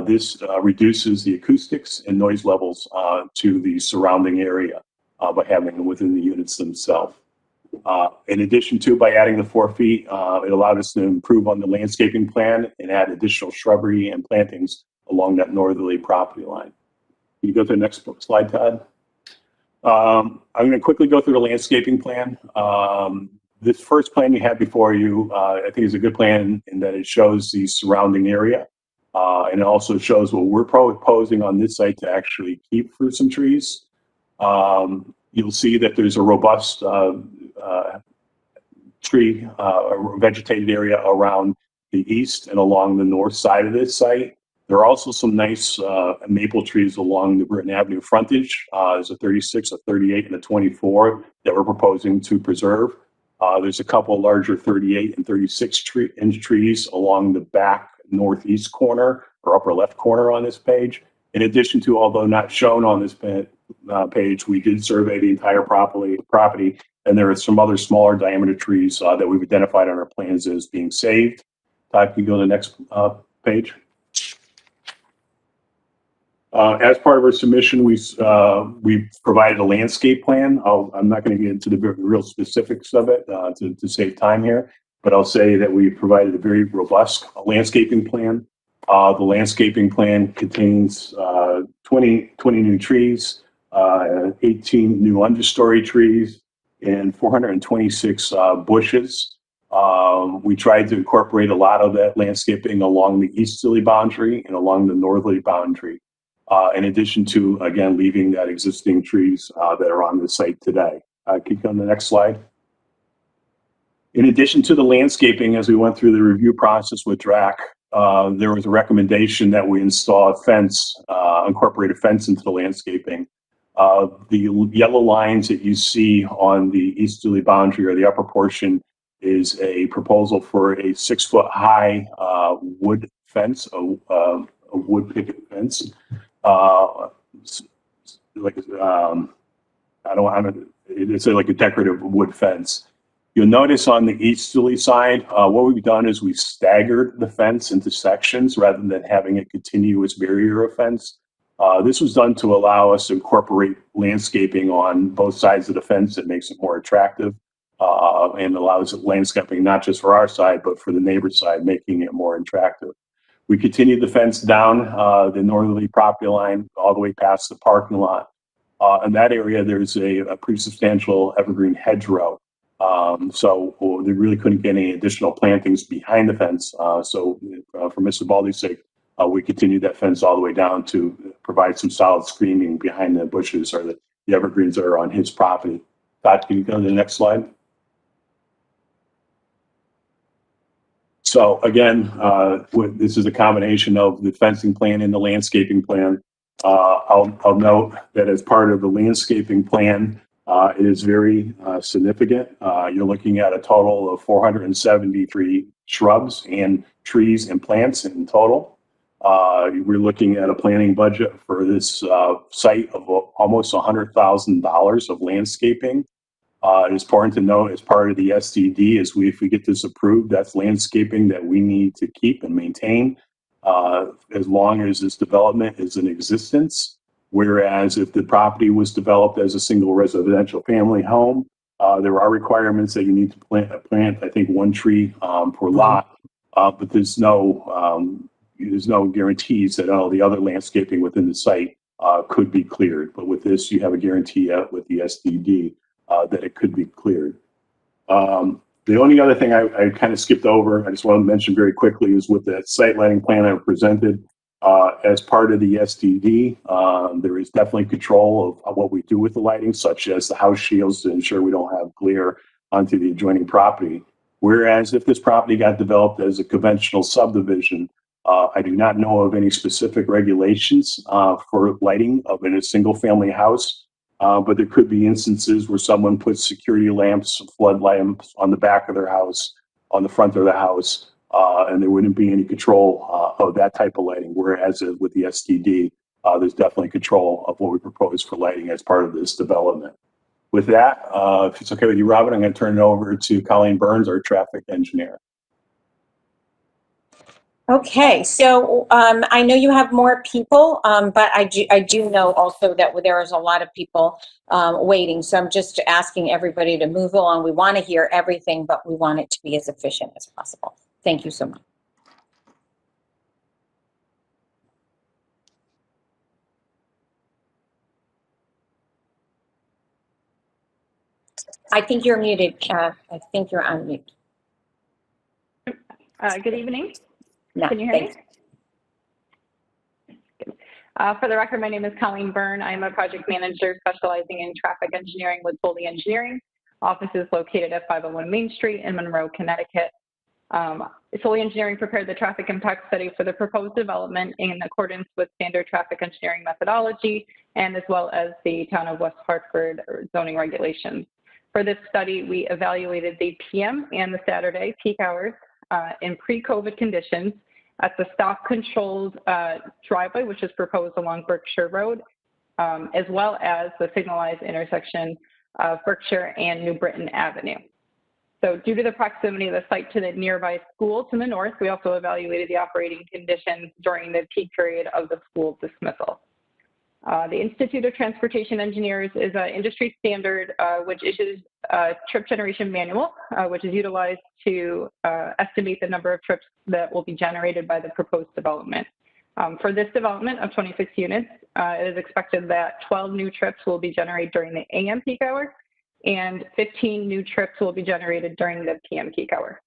This reduces the acoustics and noise levels to the surrounding area by having them within the units themselves. In addition to, by adding the 4 feet, it allowed us to improve on the landscaping plan and add additional shrubbery and plantings along that northerly property line. Can you go to the next slide, Todd? I'm going to quickly go through the landscaping plan. This first plan you have before you, I think is a good plan in that it shows the surrounding area. And it also shows what we're proposing on this site to actually keep fruits and trees. You'll see that there's a robust tree vegetated area around the east and along the north side of this site. There are also some nice maple trees along the Britain Avenue frontage. There's a 36, a 38, and a 24 that we're proposing to preserve. There's a couple larger 38 and 36-inch trees along the back northeast corner or upper left corner on this page. In addition to, although not shown on this page, we did survey the entire property, and there are some other smaller diameter trees that we've identified on our plans as being saved. Todd, can you go to the next page? As part of our submission, we provided a landscape plan. I'm not going to get into the real specifics of it to save time here, but I'll say that we provided a very robust landscaping plan. The landscaping plan contains 20 new trees, 18 new understory trees, and 426 bushes. We tried to incorporate a lot of that landscaping along the easterly boundary and along the northerly boundary. In addition to, again, leaving that existing trees that are on the site today. Keep on the next slide. In addition to the landscaping, as we went through the review process with DRAC, there was a recommendation that we install a fence, incorporate a fence into the landscaping. The yellow lines that you see on the easterly boundary or the upper portion is a proposal for a 6-foot high wood fence, a wood picket fence. It's like a decorative wood fence. You'll notice on the easterly side, what we've done is we've staggered the fence into sections rather than having a continuous barrier of fence. This was done to allow us to incorporate landscaping on both sides of the fence that makes it more attractive and allows landscaping not just for our side, but for the neighbor side, making it more attractive. We continued the fence down the northerly property line all the way past the parking lot. In that area, there's a pretty substantial evergreen hedgerow. So they really couldn't get any additional plantings behind the fence. So for Mr. Baldy's sake, we continued that fence all the way down to provide some solid screening behind the bushes or the evergreens that are on his property. Todd, can you go to the next slide? So again, this is a combination of the fencing plan and the landscaping plan. I'll note that as part of the landscaping plan, it is very significant. You're looking at a total of 473 shrubs and trees and plants in total. We're looking at a planning budget for this site of almost $100,000 of landscaping. It's important to note as part of the SDD is if we get this approved, that's landscaping that we need to keep and maintain as long as this development is in existence. Whereas if the property was developed as a single residential family home, there are requirements that you need to plant I think 1 tree per lot, but there's no guarantees that all the other landscaping within the site could be cleared. But with this, you have a guarantee with the SDD that it could be cleared. The only other thing I kind of skipped over, I just want to mention very quickly, is with that site lighting plan I presented as part of the SDD, there is definitely control of what we do with the lighting, such as the house shields to ensure we don't have glare onto the adjoining property. Whereas if this property got developed as a conventional subdivision, I do not know of any specific regulations for lighting in a single family house. But there could be instances where someone puts security lamps, flood lamps on the back of their house, on the front of the house, and there wouldn't be any control of that type of lighting. Whereas with the SDD, there's definitely control of what we propose for lighting as part of this development. With that, if it's okay with you, Robin, I'm going to turn it over to Colleen Burns, our traffic engineer. Okay, so I know you have more people, but I do know also that there is a lot of people waiting. So I'm just asking everybody to move along. We want to hear everything, but we want it to be as efficient as possible. Thank you so much. I think you're muted. I think you're on mute. Good evening. No, Can you hear thanks. me? For the record, my name is Colleen Byrne. I'm a project manager specializing in traffic engineering with Foley Engineering. Office is located at 501 Main Street in Monroe, Connecticut. Foley Engineering prepared the traffic impact study for the proposed development in accordance with standard traffic engineering methodology and as well as the Town of West Hartford zoning regulations. For this study, we evaluated the PM and the Saturday peak hours in pre-COVID conditions at the stop-controlled driveway, which is proposed along Berkshire Road, as well as the signalized intersection of Berkshire and New Britain Avenue. So due to the proximity of the site to the nearby school to the north, we also evaluated the operating conditions during the peak period of the school dismissal. The Institute of Transportation Engineers is an industry standard which issues a trip generation manual, which is utilized to estimate the number of trips that will be generated by the proposed development. For this development of 26 units, it is expected that 12 new trips will be generated during the AM peak hour and 15 new trips will be generated during the PM peak hour.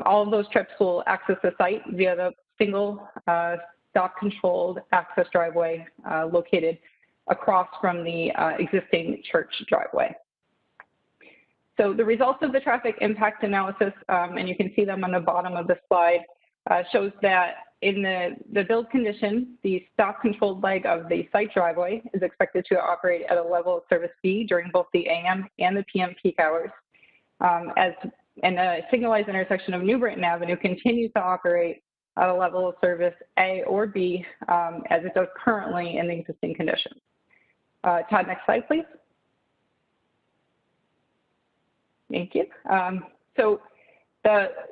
All of those trips will access the site via the single stop-controlled access driveway located across from the existing church driveway. So the results of the traffic impact analysis, and you can see them on the bottom of the slide, shows that in the build condition, the stock controlled leg of the site driveway is expected to operate at a level of service B during both the AM and the PM peak hours. And the signalized intersection of New Britain Avenue continues to operate at a level of service A or B as it does currently in the existing conditions. Todd, next slide, please. Thank you.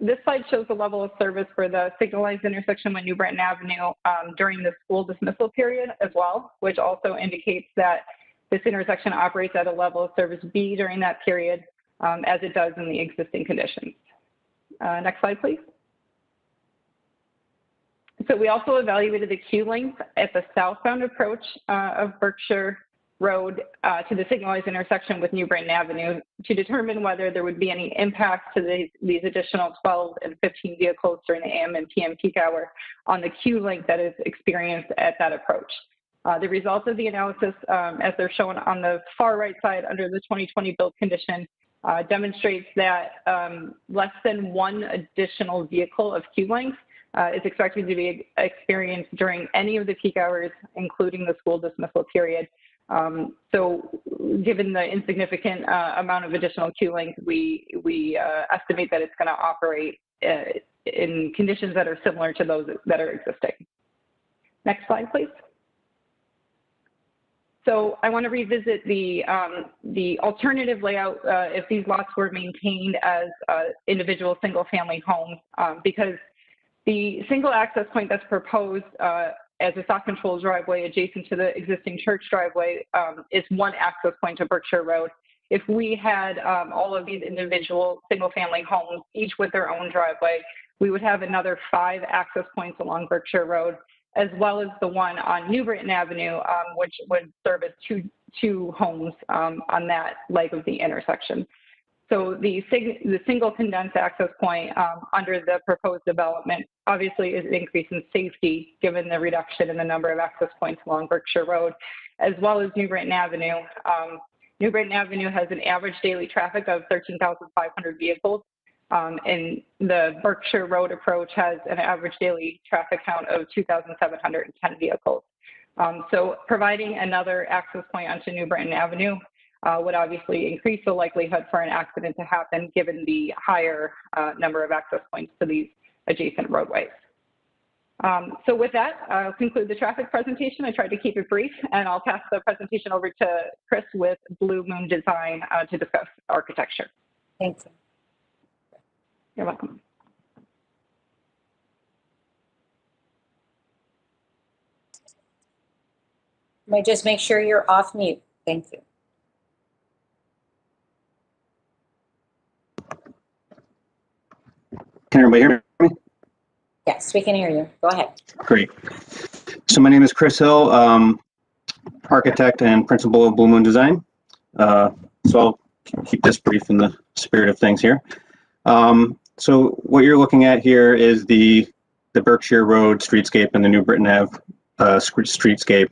This slide shows the level of service for the signalized intersection with New Britain Avenue during the school dismissal period as well, which also indicates that this intersection operates at a level of service B during that period, as it does in the existing conditions. Next slide, please. So we also evaluated the queue length at the southbound approach of Berkshire Road to the signalized intersection with New Britain Avenue to determine whether there would be any impact to these additional 12 and 15 vehicles during the AM and PM peak hour on the queue length that is experienced at that approach. The results of the analysis, as they're shown on the far right side under the 2020 build condition, demonstrates that less than one additional vehicle of queue length is expected to be experienced during any of the peak hours, including the school dismissal period. So given the insignificant amount of additional queue length, we estimate that it's going to operate in conditions that are similar to those that are existing. Next slide, please. So I want to revisit the alternative layout if these lots were maintained as individual single-family homes, because the single access point that's proposed as a stock control driveway adjacent to the existing church driveway is one access point to Berkshire Road. If we had all of these individual single-family homes, each with their own driveway, we would have another 5 access points along Berkshire Road, as well as the one on New Britain Avenue, which would service two homes on that leg of the intersection. So the single condensed access point under the proposed development obviously is an increase in safety given the reduction in the number of access points along Berkshire Road, as well as New Britain Avenue. New Britain Avenue has an average daily traffic of 13,500 vehicles, and the Berkshire Road approach has an average daily traffic count of 2,710 vehicles. So providing another access point onto New Britain Avenue would obviously increase the likelihood for an accident to happen given the higher number of access points to these adjacent roadways. So with that, I'll conclude the traffic presentation. I tried to keep it brief, and I'll pass the presentation over to Chris with Blue Moon Design to discuss architecture. Thanks. You're welcome. May I just make sure you're off mute? Thank you. Can everybody hear me? Yes, we can hear you. Go ahead. Great. So my name is Chris Hill, architect and principal of Blue Moon Design. So I'll keep this brief in the spirit of things here. So what you're looking at here is the Berkshire Road streetscape and the New Britain Ave streetscape.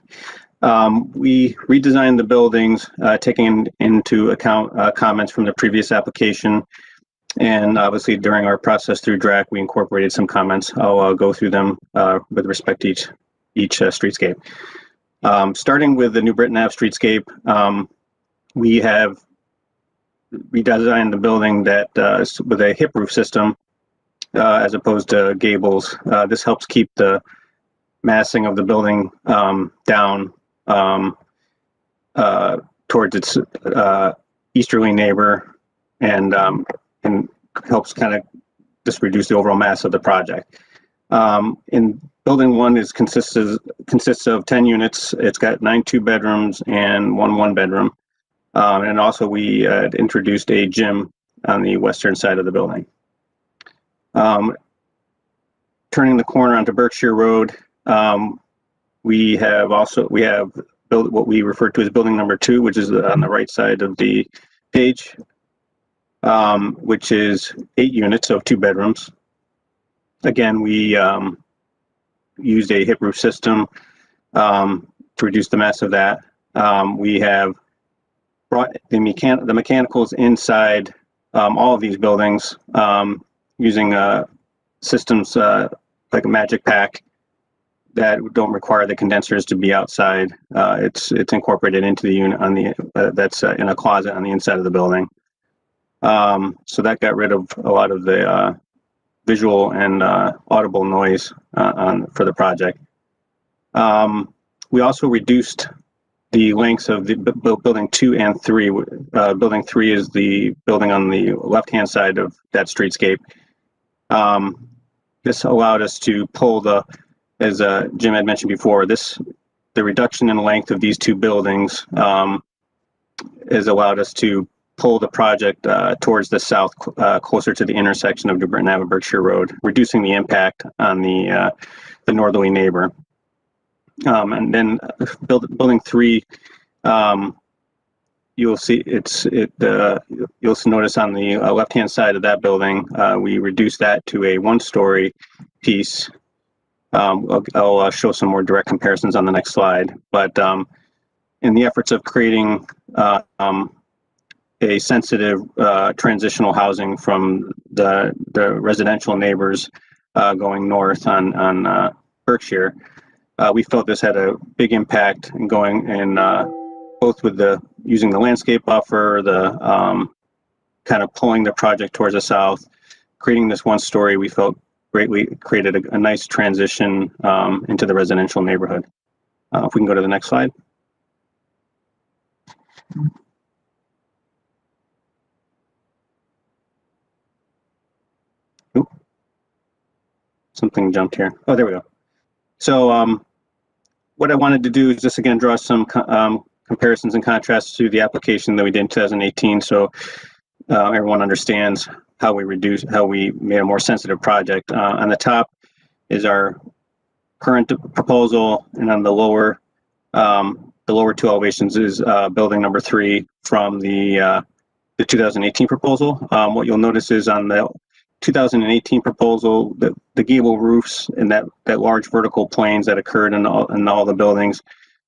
We redesigned the buildings, taking into account comments from the previous application. And obviously during our process through DRAC, we incorporated some comments. I'll go through them with respect to each streetscape. Starting with the New Britain Ave streetscape, we have redesigned the building that with a hip roof system as opposed to gables. This helps keep the massing of the building down towards its easterly neighbor, and helps kind of just reduce the overall mass of the project. In building one consists of 10 units. It's got 9 2-bedrooms and 1 1-bedroom. And also we introduced a gym on the western side of the building. Turning the corner onto Berkshire Road, we have built what we refer to as building number 2, which is on the right side of the page, which is 8 units, so 2 bedrooms. Again, we used a hip roof system to reduce the mass of that. We have brought the mechanicals inside all of these buildings using systems like a Magic Pack that don't require the condensers to be outside. It's incorporated into the unit on the that's in a closet on the inside of the building. So that got rid of a lot of the visual and audible noise for the project. We also reduced the lengths of the building 2 and 3. Building 3 is the building on the left-hand side of that streetscape. This allowed us to pull as Jim had mentioned before, the reduction in length of these two buildings has allowed us to pull the project towards the south, closer to the intersection of New Britain Ave and Berkshire Road, reducing the impact on the northerly neighbor. And then building 3, you'll see you'll notice on the left-hand side of that building, we reduced that to a 1-story piece. I'll show some more direct comparisons on the next slide, but in the efforts of creating a sensitive transitional housing from the residential neighbors going north on Berkshire, we felt this had a big impact in going in both with using the landscape buffer, the kind of pulling the project towards the south, creating this 1-story. We felt greatly created a nice transition into the residential neighborhood. If we can go to the next slide. Oop. Something jumped here. Oh, there we go. So what I wanted to do is just again draw some comparisons and contrasts to the application that we did in 2018, so everyone understands how we made a more sensitive project. On the top is our current proposal, and on the lower 2 elevations is building number 3 from the 2018 proposal. What you'll notice is on the 2018 proposal, the gable roofs and that large vertical planes that occurred in all the buildings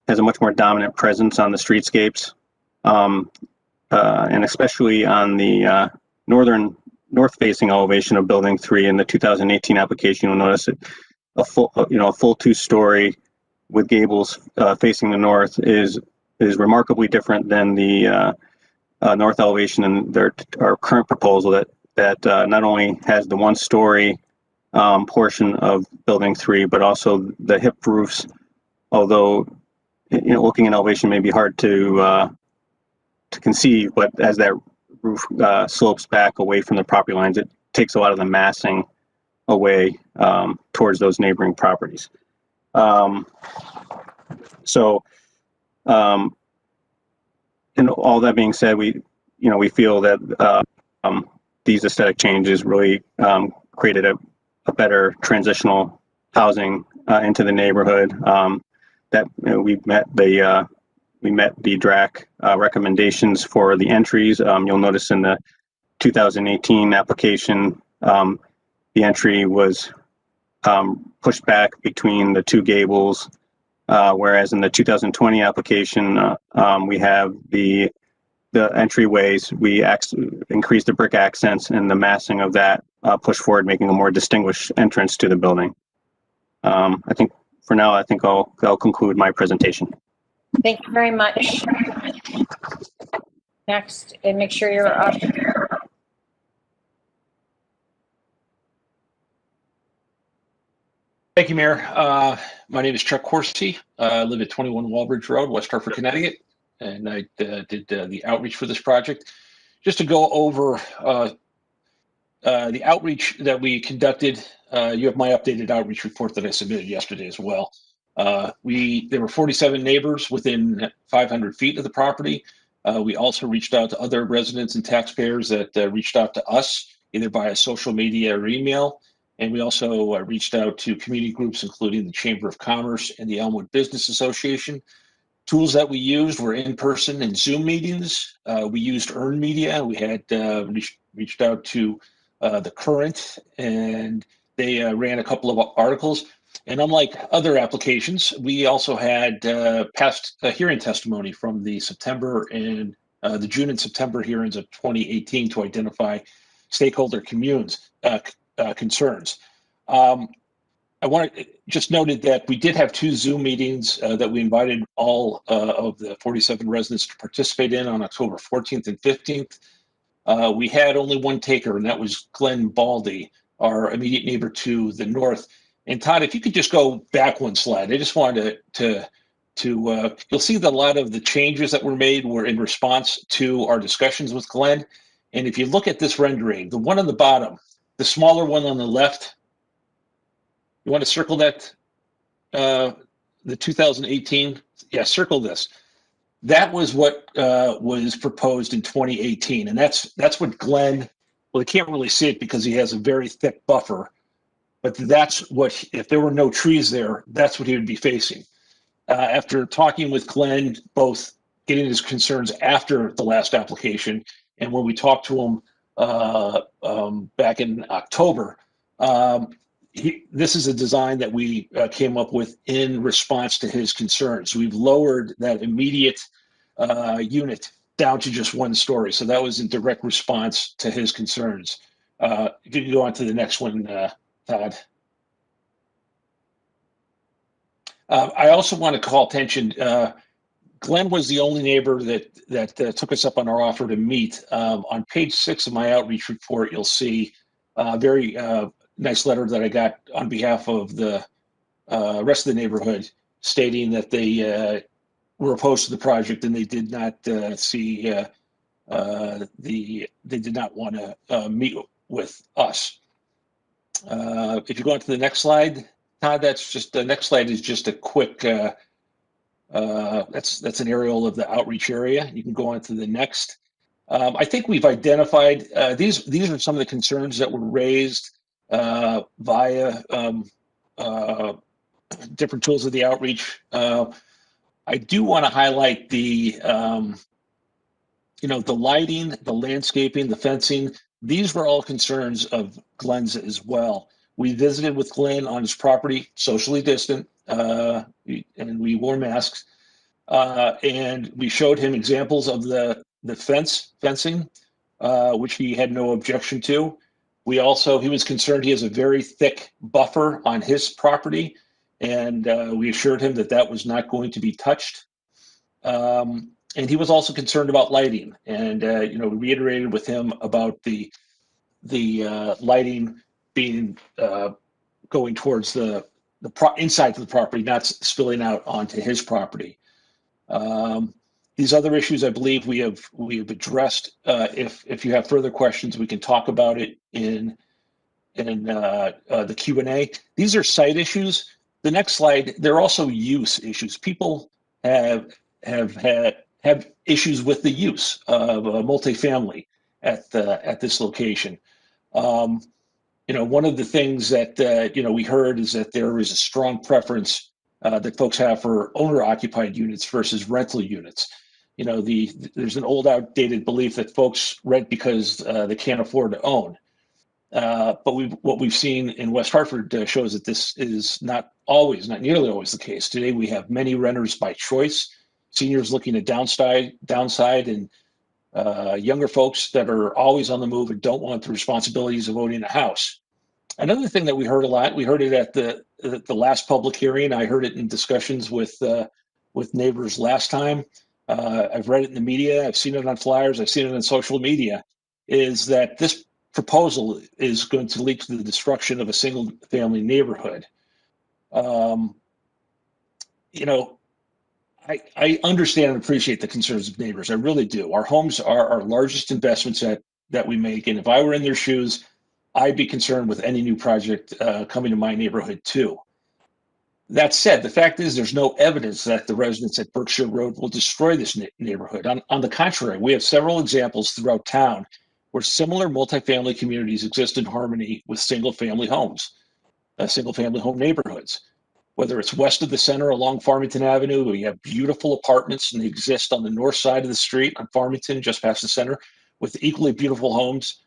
has a much more dominant presence on the streetscapes, and especially on the north-facing elevation of building 3 in the 2018 application. You'll notice a full 2-story with gables facing the north is remarkably different than the north elevation in our current proposal that not only has the 1-story portion of building 3, but also the hip roofs. Although, looking at elevation may be hard to conceive, but as that roof slopes back away from the property lines, it takes a lot of the massing away towards those neighboring properties. And all that being said, we feel that these aesthetic changes really created a better transitional housing into the neighborhood. That we met the DRAC recommendations for the entries. You'll notice in the 2018 application, the entry was pushed back between the 2 gables, whereas in the 2020 application, we have the entryways. We increased the brick accents and the massing of that pushed forward, making a more distinguished entrance to the building. I think for now, I'll conclude my presentation. Thank you very much. Next, and make sure you're up. Thank you, Mayor. My name is Chuck Horsey. I live at 21 Walbridge Road, West Hartford, Connecticut, and I did the outreach for this project. Just to go over the outreach that we conducted, you have my updated outreach report that I submitted yesterday as well. There were 47 neighbors within 500 feet of the property. We also reached out to other residents and taxpayers that reached out to us, either via social media or email. And we also reached out to community groups, including the Chamber of Commerce and the Elmwood Business Association. Tools that we used were in-person and Zoom meetings. We used earned media. We had reached out to the Current, and they ran a couple of articles. And unlike other applications, we also had past hearing testimony from the September and the June and September hearings of 2018 to identify stakeholder concerns. I want to just noted that we did have 2 Zoom meetings that we invited all of the 47 residents to participate in on October 14th and 15th. We had only one taker, and that was Glenn Baldy, our immediate neighbor to the north. And Todd, if you could just go back one slide, I just wanted to you'll see that a lot of the changes that were made were in response to our discussions with Glenn. And if you look at this rendering, the one on the bottom, the smaller one on the left, you want to circle that, the 2018? Yeah, circle this. That was what was proposed in 2018. And that's what Glenn, well, you can't really see it because he has a very thick buffer, but that's what, if there were no trees there, that's what he would be facing. After talking with Glenn, both getting his concerns after the last application and when we talked to him back in October, this is a design that we came up with in response to his concerns. We've lowered that immediate unit down to just 1 story. So that was in direct response to his concerns. If you can go on to the next one, Todd. I also want to call attention, Glenn was the only neighbor that took us up on our offer to meet. On page 6 of my outreach report, you'll see a very nice letter that I got on behalf of the rest of the neighborhood stating that they were opposed to the project and they did not they did not want to meet with us. If you go on to the next slide, Todd, that's just the next slide is just a quick that's an aerial of the outreach area. You can go on to the next. I think we've identified these are some of the concerns that were raised via different tools of the outreach. I do want to highlight the the lighting, the landscaping, the fencing. These were all concerns of Glenn's as well. We visited with Glenn on his property, socially distant, and we wore masks. And we showed him examples of the fencing, which he had no objection to. He was concerned he has a very thick buffer on his property, and we assured him that that was not going to be touched. And he was also concerned about lighting, and we reiterated with him about the lighting being going towards the inside of the property, not spilling out onto his property. These other issues, I believe we have addressed. If you have further questions, we can talk about it in the Q&A. These are site issues. The next slide, they're also use issues. People have issues with the use of a multifamily at this location. One of the things that we heard is that there is a strong preference that folks have for owner-occupied units versus rental units. There's an old, outdated belief that folks rent because they can't afford to own. But what we've seen in West Hartford shows that this is not nearly always the case. Today we have many renters by choice, seniors looking to downside, and younger folks that are always on the move and don't want the responsibilities of owning a house. Another thing that we heard a lot, we heard it at the last public hearing. I heard it in discussions with neighbors last time. I've read it in the media. I've seen it on flyers. I've seen it on social media, is that this proposal is going to lead to the destruction of a single family neighborhood. I understand and appreciate the concerns of neighbors. I really do. Our homes are our largest investments that we make. And if I were in their shoes, I'd be concerned with any new project coming to my neighborhood too. That said, the fact is there's no evidence that the residents at Berkshire Road will destroy this neighborhood. On the contrary, we have several examples throughout town where similar multifamily communities exist in harmony with single-family homes, single-family home neighborhoods. Whether it's west of the center along Farmington Avenue, where you have beautiful apartments and they exist on the north side of the street on Farmington, just past the center, with equally beautiful homes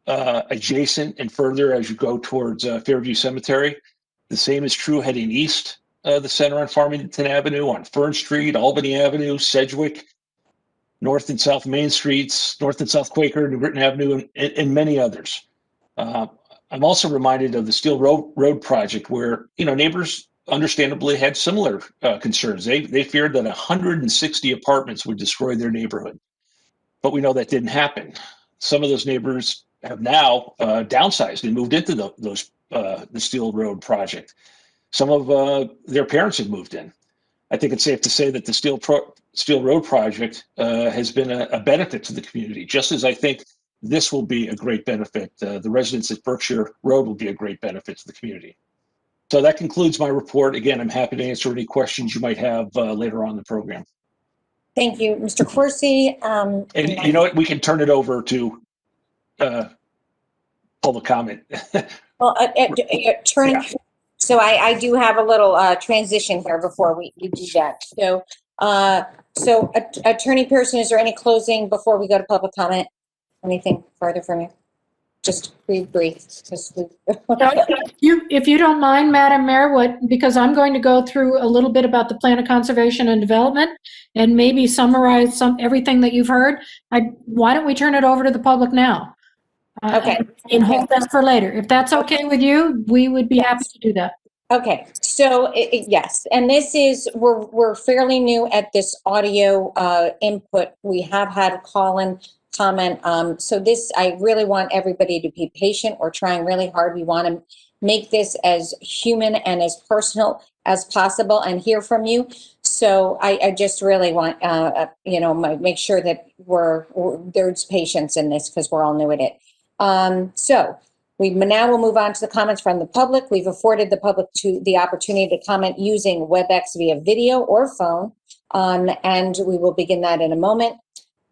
adjacent and further as you go towards Fairview Cemetery. The same is true heading east the center on Farmington Avenue, on Fern Street, Albany Avenue, Sedgwick, North and South Main Streets, North and South Quaker, New Britain Avenue, and many others. I'm also reminded of the Steel Road project where, neighbors understandably had similar concerns. They feared that 160 apartments would destroy their neighborhood. But we know that didn't happen. Some of those neighbors have now downsized and moved into the Steel Road project. Some of their parents have moved in. I think it's safe to say that the Steel Road project has been a benefit to the community, just as I think this will be a great benefit. The residents at Berkshire Road will be a great benefit to the community. So that concludes my report. Again, I'm happy to answer any questions you might have later on in the program. Thank you, Mr. Corsi. And you know what? We can turn it over to public comment. Well, Attorney, Yeah. so I do have a little transition here before we do that. So Attorney Pearson, is there any closing before we go to public comment? Anything further from you? Just brief. If you don't mind, Madam Mayor, because I'm going to go through a little bit about the plan of conservation and development and maybe summarize everything that you've heard. Why don't we turn it over to the public now? Okay. And hold that for later. If that's okay with you, we would be happy to do that. Okay, so yes, and this is, we're fairly new at this audio input. We have had a call-in comment. So this, I really want everybody to be patient. We're trying really hard. We want to make this as human and as personal as possible and hear from you. So I just really want, make sure that there's patience in this because we're all new at it. So we now will move on to the comments from the public. We've afforded the public the opportunity to comment using WebEx via video or phone, and we will begin that in a moment.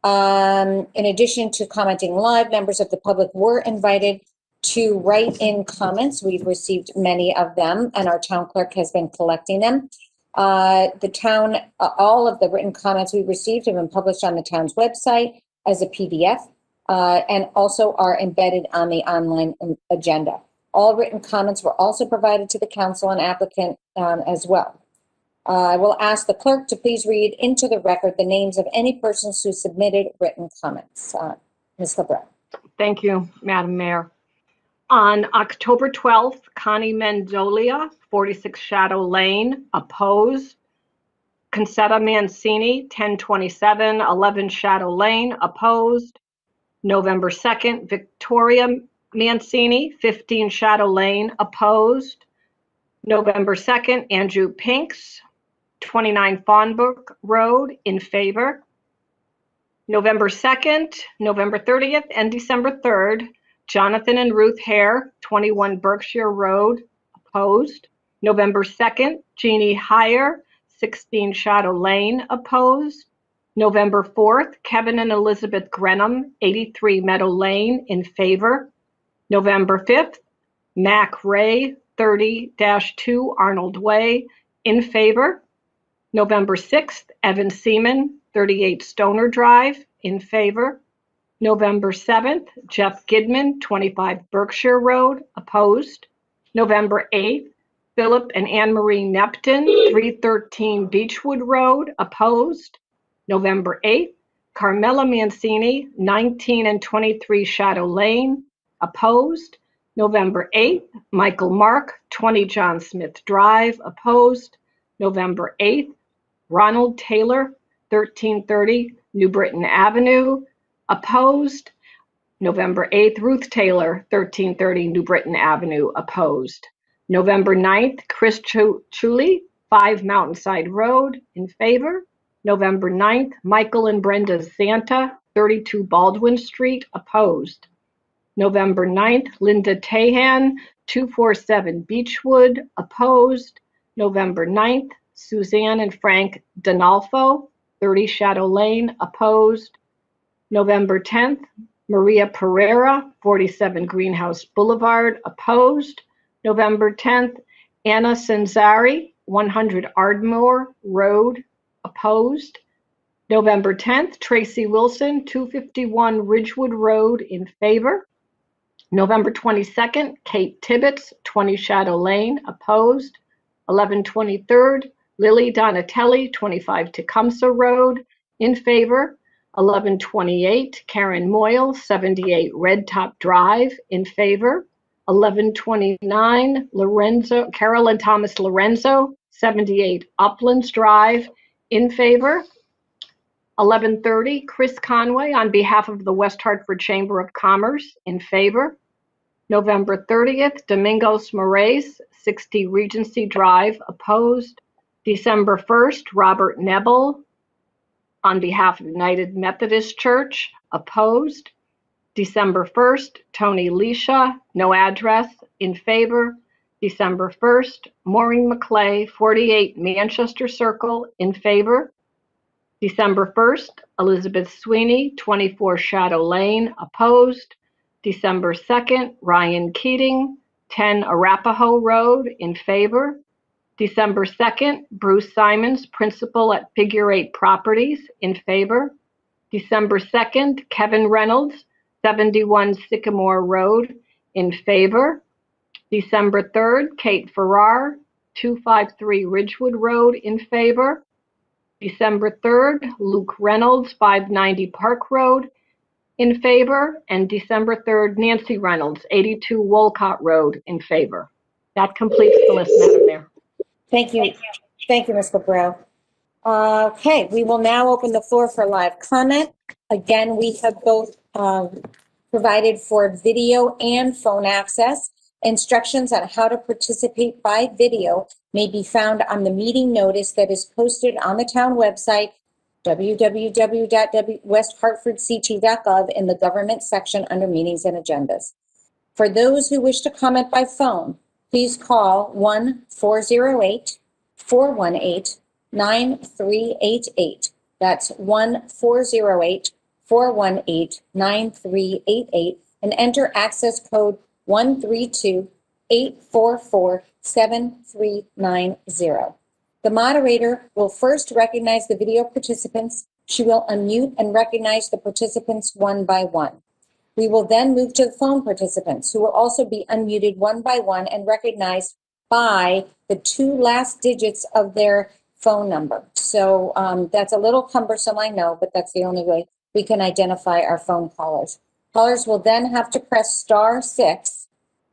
In addition to commenting live, members of the public were invited to write in comments. We've received many of them, and our town clerk has been collecting them. All of the written comments we received have been published on the town's website as a PDF. And also are embedded on the online agenda. All written comments were also provided to the council and applicant as well. I will ask the clerk to please read into the record the names of any persons who submitted written comments. Ms. LeBron. Thank you, Madam Mayor. On October 12th, Connie Mendolia, 46 Shadow Lane, opposed. Concetta Mancini, 1027, 11 Shadow Lane, opposed. November 2nd, Victoria Mancini, 15 Shadow Lane, opposed. November 2nd, Andrew Pinks, 29 Fawnbrook Road, in favor. November 2nd, November 30th, and December 3rd, Jonathan and Ruth Hare, 21 Berkshire Road, opposed. November 2nd, Jeannie Heyer, 16 Shadow Lane, opposed. November 4th, Kevin and Elizabeth Grenham, 83 Meadow Lane, in favor. November 5th, Mac Ray, 30-2 Arnold Way, in favor. November 6th, Evan Seaman, 38 Stoner Drive, in favor. November 7th, Jeff Gidman, 25 Berkshire Road, opposed. November 8th, Philip and Anne Marie Neptune, 313 Beechwood Road, opposed. November 8th, Carmela Mancini, 19 and 23 Shadow Lane, opposed. November 8th, Michael Mark, 20 John Smith Drive, opposed. November 8th, Ronald Taylor, 1330 New Britain Avenue, opposed. November 8th, Ruth Taylor, 1330 New Britain Avenue, opposed. November 9th, Chris Chuli, 5 Mountainside Road, in favor. November 9th, Michael and Brenda Zanta, 32 Baldwin Street, opposed. November 9th, Linda Tahan, 247 Beechwood, opposed. November 9th, Suzanne and Frank Donalfo, 30 Shadow Lane, opposed. November 10th, Maria Pereira, 47 Greenhouse Boulevard, opposed. November 10th, Anna Sanzari, 100 Ardmore Road, opposed. November 10th, Tracy Wilson, 251 Ridgewood Road, in favor. November 22nd, Kate Tibbetts, 20 Shadow Lane, opposed. 11/23rd, Lily Donatelli, 25 Tecumseh Road, in favor. 11/28, Karen Moyle, 78 Red Top Drive, in favor. 1129 Carolyn Thomas Lorenzo, 78 Uplands Drive, in favor. 1130 Chris Conway on behalf of the West Hartford Chamber of Commerce, in favor. November 30th, Domingos Moraes, 60 Regency Drive, opposed. December 1st, Robert Nebel on behalf of United Methodist Church, opposed. December 1st, Tony Leisha, no address, in favor. December 1st, Maureen McClay, 48 Manchester Circle, in favor. December 1st, Elizabeth Sweeney, 24 Shadow Lane, opposed. December 2nd, Ryan Keating, 10 Arapahoe Road, in favor. December 2nd, Bruce Simons, principal at Figure 8 Properties, in favor. December 2nd, Kevin Reynolds, 71 Sycamore Road, in favor. December 3rd, Kate Farrar, 253 Ridgewood Road, in favor. December 3rd, Luke Reynolds, 590 Park Road, in favor. And December 3rd, Nancy Reynolds, 82 Wolcott Road, in favor. That completes the list, Madam Mayor. Thank you. Thank you, Ms. Cabral. Okay, we will now open the floor for live comment. Again, we have both provided for video and phone access. Instructions on how to participate by video may be found on the meeting notice that is posted on the town website, www.westhartfordct.gov, in the government section under meetings and agendas. For those who wish to comment by phone, please call 1-408-418-9388. That's 1-408-418-9388 and enter access code 132-844-7390. The moderator will first recognize the video participants. She will unmute and recognize the participants one by one. We will then move to the phone participants, who will also be unmuted one by one and recognized by the two last digits of their phone number. So that's a little cumbersome, I know, but that's the only way we can identify our phone callers. Callers will then have to press *6.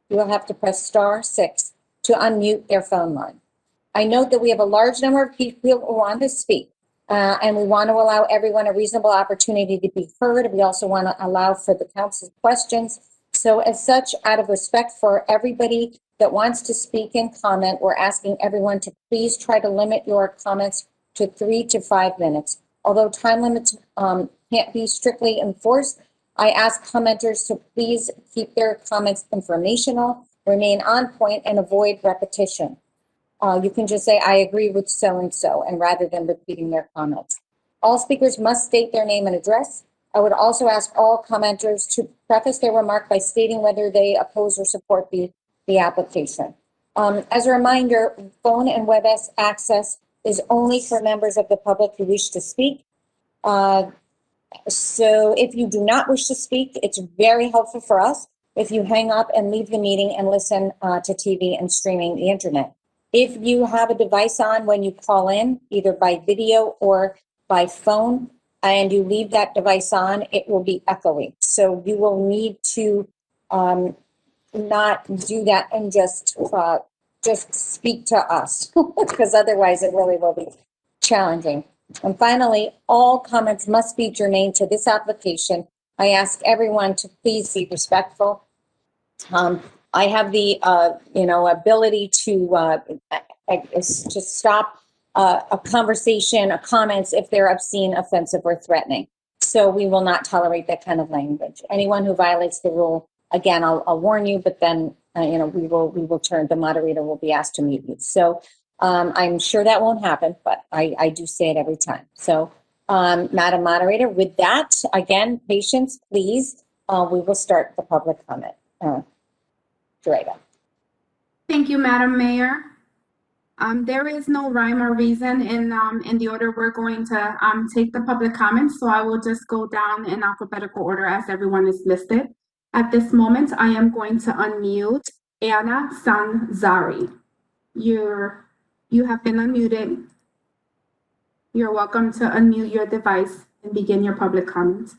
You will have to press *6 to unmute their phone line. I note that we have a large number of people who want to speak, and we want to allow everyone a reasonable opportunity to be heard. We also want to allow for the council's questions. So as such, out of respect for everybody that wants to speak and comment, we're asking everyone to please try to limit your comments to 3 to 5 minutes. Although time limits can't be strictly enforced, I ask commenters to please keep their comments informational, remain on point, and avoid repetition. You can just say, I agree with so-and-so, and rather than repeating their comments. All speakers must state their name and address. I would also ask all commenters to preface their remark by stating whether they oppose or support the application. As a reminder, phone and WebEx access is only for members of the public who wish to speak. So if you do not wish to speak, it's very helpful for us if you hang up and leave the meeting and listen to TV and streaming the internet. If you have a device on when you call in, either by video or by phone, and you leave that device on, it will be echoing. So you will need to not do that and just speak to us, because otherwise it really will be challenging. And finally, all comments must be germane to this application. I ask everyone to please be respectful. I have the ability to stop a conversation, comments, if they're obscene, offensive, or threatening. So we will not tolerate that kind of language. Anyone who violates the rule, again, I'll warn you, but then we will turn. The moderator will be asked to mute you. So I'm sure that won't happen, but I do say it every time. So, Madam Moderator, with that, again, patience, please. We will start the public comment. Dorega. Thank you, Madam Mayor. There is no rhyme or reason in the order we're going to take the public comments, so I will just go down in alphabetical order as everyone is listed. At this moment, I am going to unmute Anna Sanzari. You have been unmuted. You're welcome to unmute your device and begin your public comments.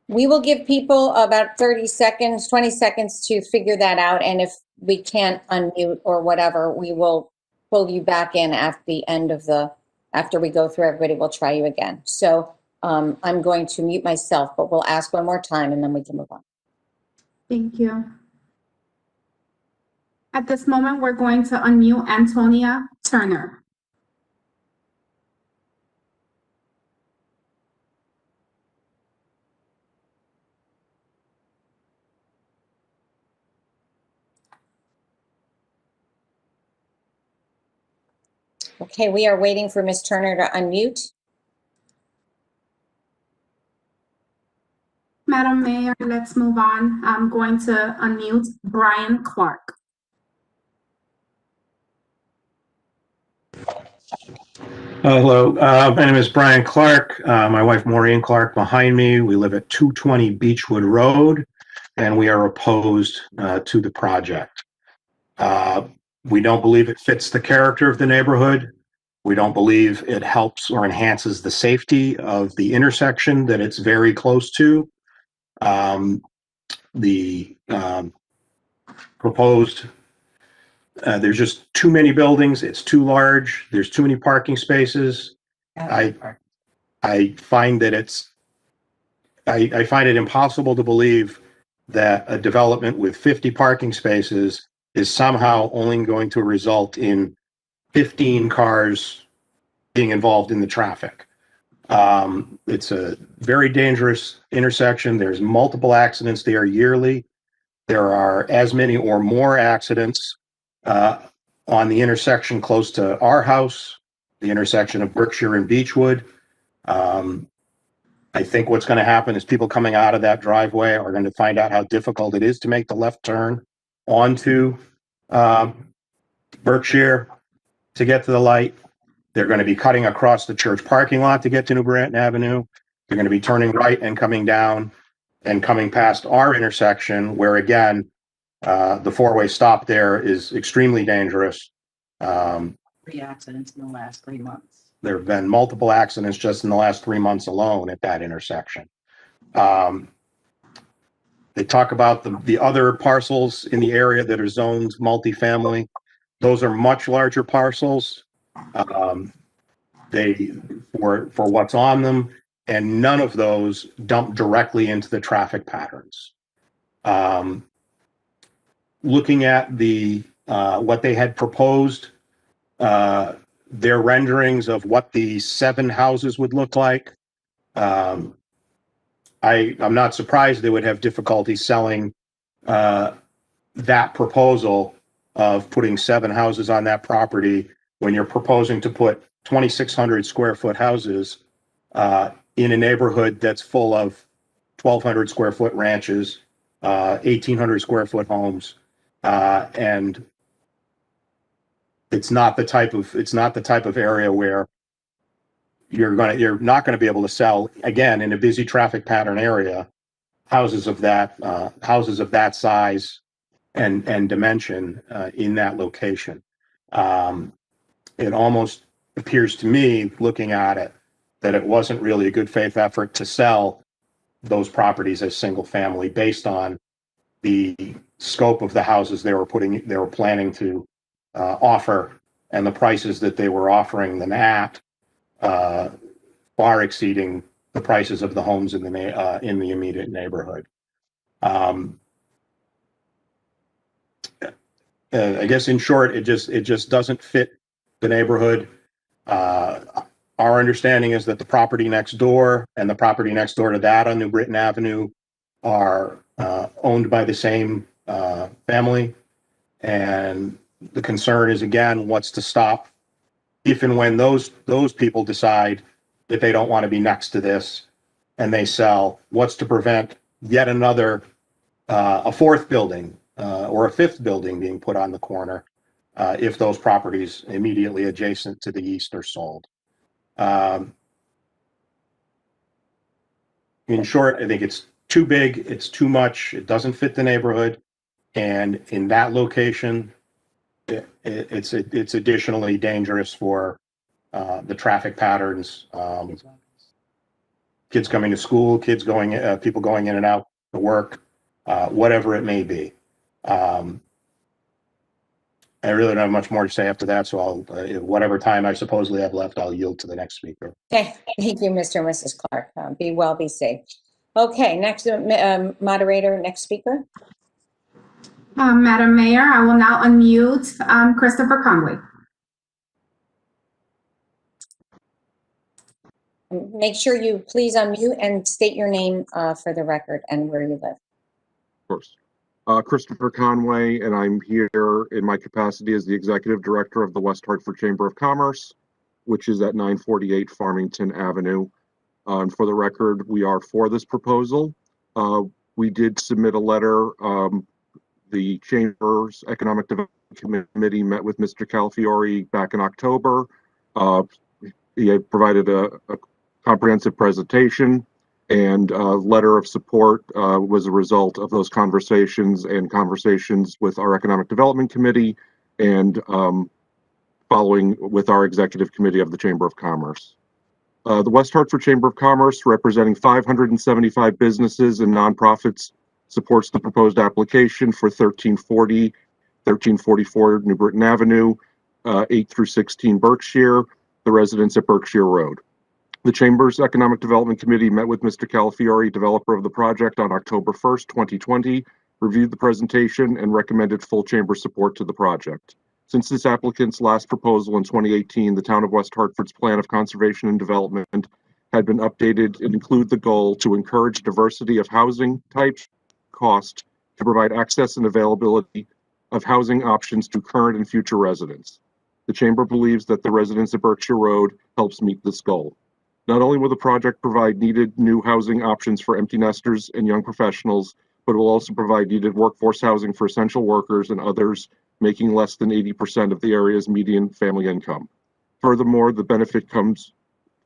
We will give people about 30 seconds, 20 seconds to figure that out. And if we can't unmute or whatever, we will pull you back in at the end of after we go through everybody, we'll try you again. So I'm going to mute myself, but we'll ask one more time and then we can move on. Thank you. At this moment, we're going to unmute Antonia Turner. Okay, we are waiting for Ms. Turner to unmute. Madam Mayor, let's move on. I'm going to unmute Brian Clark. Hello, my name is Brian Clark. My wife Maureen Clark behind me. We live at 220 Beechwood Road, and we are opposed to the project. We don't believe it fits the character of the neighborhood. We don't believe it helps or enhances the safety of the intersection that it's very close to. The proposed, there's just too many buildings. It's too large. There's too many parking spaces. I find that I find it impossible to believe that a development with 50 parking spaces is somehow only going to result in 15 cars being involved in the traffic. It's a very dangerous intersection. There's multiple accidents there yearly. There are as many or more accidents on the intersection close to our house, the intersection of Berkshire and Beechwood. I think what's going to happen is people coming out of that driveway are going to find out how difficult it is to make the left turn onto Berkshire to get to the light. They're going to be cutting across the church parking lot to get to New Britain Avenue. They're going to be turning right and coming down and coming past our intersection, where again, the four-way stop there is extremely dangerous. 3 accidents in the last 3 months. There have been multiple accidents just in the last 3 months alone at that intersection. They talk about the other parcels in the area that are zoned multifamily. Those are much larger parcels. For what's on them, and none of those dump directly into the traffic patterns. Looking at what they had proposed, their renderings of what the 7 houses would look like, I'm not surprised they would have difficulty selling that proposal of putting 7 houses on that property when you're proposing to put 2,600 square foot houses in a neighborhood that's full of 1,200 square foot ranches, 1,800 square foot homes, and it's not the type of area where you're not going to be able to sell, again, in a busy traffic pattern area, houses of that size and dimension in that location. It almost appears to me, looking at it, that it wasn't really a good faith effort to sell those properties as single family based on the scope of the houses they were planning to offer, and the prices that they were offering them at, far exceeding the prices of the homes in the immediate neighborhood. I guess in short, it just doesn't fit the neighborhood. Our understanding is that the property next door and the property next door to that on New Britain Avenue are owned by the same family. And the concern is, again, what's to stop if and when those people decide that they don't want to be next to this and they sell, what's to prevent yet another, a 4th building or a 5th building being put on the corner if those properties immediately adjacent to the east are sold. In short, I think it's too big, it's too much, it doesn't fit the neighborhood, and in that location, it's additionally dangerous for the traffic patterns kids coming to school, people going in and out to work, whatever it may be. I really don't have much more to say after that, so I'll, whatever time I supposedly have left, I'll yield to the next speaker. Okay, thank you, Mr. and Mrs. Clark. Be well, be safe. Okay, next, moderator, next speaker. Madam Mayor, I will now unmute Christopher Conway. Make sure you please unmute and state your name for the record and where you live. Of course. Christopher Conway, and I'm here in my capacity as the Executive Director of the West Hartford Chamber of Commerce, which is at 948 Farmington Avenue. And for the record, we are for this proposal. We did submit a letter. The Chamber's Economic Development Committee met with Mr. Calafiore back in October. He had provided a comprehensive presentation, and a letter of support was a result of those conversations with our Economic Development Committee and following with our Executive Committee of the Chamber of Commerce. The West Hartford Chamber of Commerce, representing 575 businesses and nonprofits, supports the proposed application for 1344 New Britain Avenue, 8 through 16 Berkshire, the residents at Berkshire Road. The Chamber's Economic Development Committee met with Mr. Calafiore, developer of the project, on October 1st, 2020, reviewed the presentation, and recommended full Chamber support to the project. Since this applicant's last proposal in 2018, the Town of West Hartford's Plan of Conservation and Development had been updated and include the goal to encourage diversity of housing types, cost, to provide access and availability of housing options to current and future residents. The Chamber believes that the residents at Berkshire Road helps meet this goal. Not only will the project provide needed new housing options for empty nesters and young professionals, but it will also provide needed workforce housing for essential workers and others making less than 80% of the area's median family income. Furthermore, this benefit comes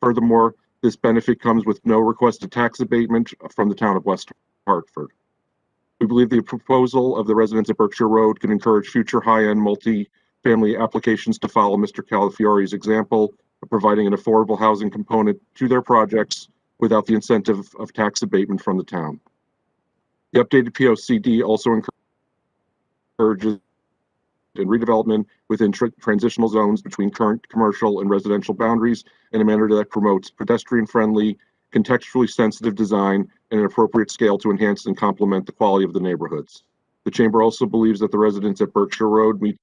with no requested tax abatement from the Town of West Hartford. We believe the proposal of the residents at Berkshire Road can encourage future high-end multi-family applications to follow Mr. Calafiore's example of providing an affordable housing component to their projects without the incentive of tax abatement from the town. The updated POCD also encourages redevelopment within transitional zones between current commercial and residential boundaries in a manner that promotes pedestrian-friendly, contextually sensitive design and an appropriate scale to enhance and complement the quality of the neighborhoods. The Chamber also believes that the residents at Berkshire Road meet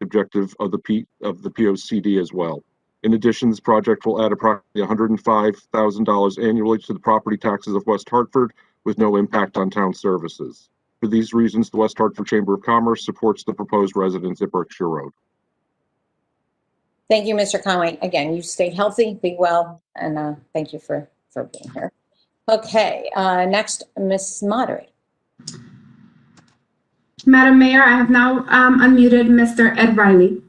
the objective of the POCD as well. In addition, this project will add approximately $105,000 annually to the property taxes of West Hartford with no impact on town services. For these reasons, the West Hartford Chamber of Commerce supports the proposed residents at Berkshire Road. Thank you, Mr. Conway. Again, you stay healthy, be well, and thank you for being here. Okay, next, Ms. Moderator. Madam Mayor, I have now unmuted Mr. Ed Riley.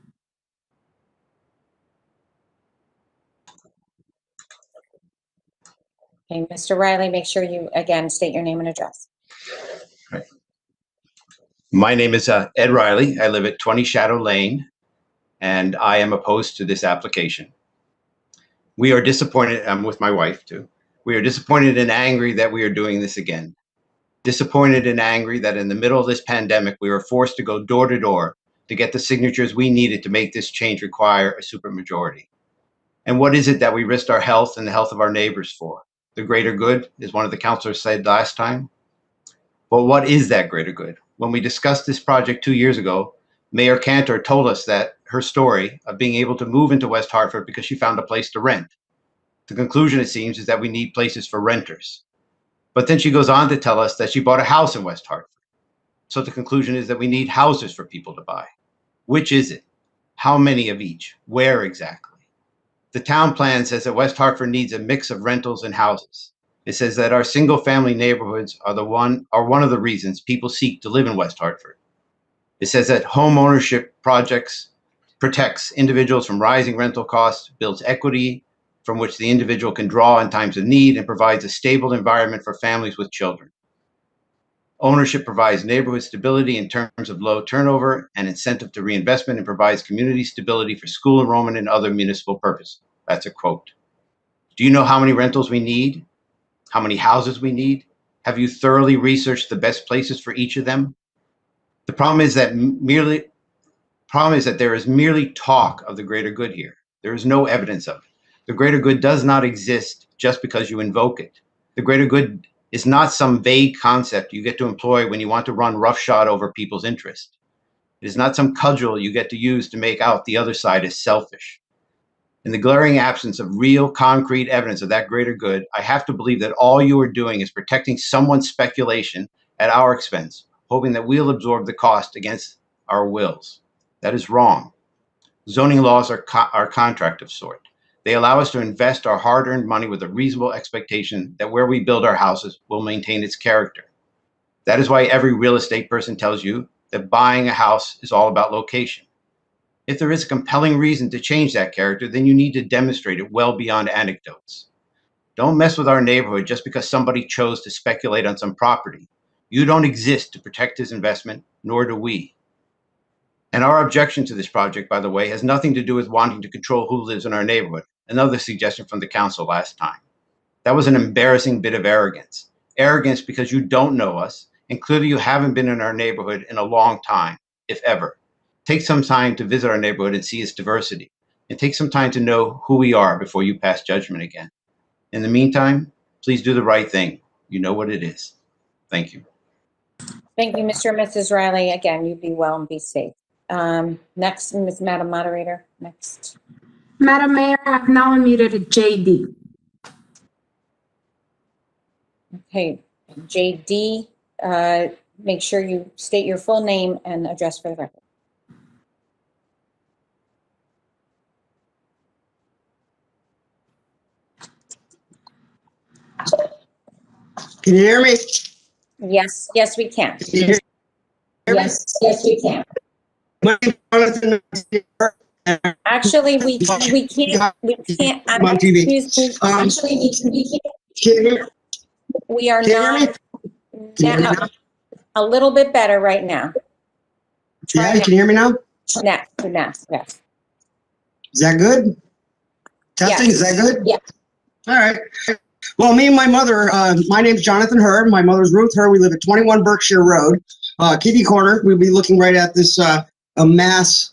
Okay, Mr. Riley, make sure you, again, state your name and address. Right. My name is Ed Riley. I live at 20 Shadow Lane, and I am opposed to this application. We are disappointed, I'm with my wife too. We are disappointed and angry that we are doing this again. Disappointed and angry that in the middle of this pandemic, we were forced to go door to door to get the signatures we needed to make this change require a supermajority. And what is it that we risked our health and the health of our neighbors for? The greater good, as one of the councilors said last time. But what is that greater good? When we discussed this project 2 years ago, Mayor Cantor told us that her story of being able to move into West Hartford because she found a place to rent. The conclusion, it seems, is that we need places for renters. But then she goes on to tell us that she bought a house in West Hartford. So the conclusion is that we need houses for people to buy. Which is it? How many of each? Where exactly? The town plan says that West Hartford needs a mix of rentals and houses. It says that our single-family neighborhoods are one of the reasons people seek to live in West Hartford. It says that home ownership projects protects individuals from rising rental costs, builds equity from which the individual can draw in times of need, and provides a stable environment for families with children. Ownership provides neighborhood stability in terms of low turnover and incentive to reinvestment, and provides community stability for school enrollment and other municipal purposes. That's a quote. Do you know how many rentals we need? how many houses we need? Have you thoroughly researched the best places for each of them? The problem is that there is merely talk of the greater good here. There is no evidence of it. The greater good does not exist just because you invoke it. The greater good is not some vague concept you get to employ when you want to run roughshod over people's interest. It is not some cudgel you get to use to make out the other side is selfish. In the glaring absence of real concrete evidence of that greater good, I have to believe that all you are doing is protecting someone's speculation at our expense, hoping that we'll absorb the cost against our wills. That is wrong. Zoning laws are contract of sort. They allow us to invest our hard-earned money with a reasonable expectation that where we build our houses will maintain its character. That is why every real estate person tells you that buying a house is all about location. If there is a compelling reason to change that character, then you need to demonstrate it well beyond anecdotes. Don't mess with our neighborhood just because somebody chose to speculate on some property. You don't exist to protect his investment, nor do we. And our objection to this project, by the way, has nothing to do with wanting to control who lives in our neighborhood. Another suggestion from the council last time. That was an embarrassing bit of arrogance. Arrogance because you don't know us, and clearly you haven't been in our neighborhood in a long time, if ever. Take some time to visit our neighborhood and see its diversity, and take some time to know who we are before you pass judgment again. In the meantime, please do the right thing. You know what it is. Thank you. Thank you, Mr. and Mrs. Riley. Again, you be well and be safe. Next, Madam Moderator, next. Madam Mayor, I've now unmuted JD. Okay, JD, make sure you state your full name and address for the record. Can you hear me? Yes, yes, we can. Can you hear me? Yes, we can. My name is Jonathan. Actually, we can't, I'm on TV. excuse me. Actually, we can't. Can you hear me? We are Can you hear not, me? Can you hear me now? a little bit better right now. Yeah, can you hear me now? Next, yes. Is that good? Testing, Yes. is that good? Yeah. All right. Well, me and my mother, my name's Jonathan Hurd. My mother's Ruth Hurd. We live at 21 Berkshire Road, kitty corner. We'll be looking right at this mass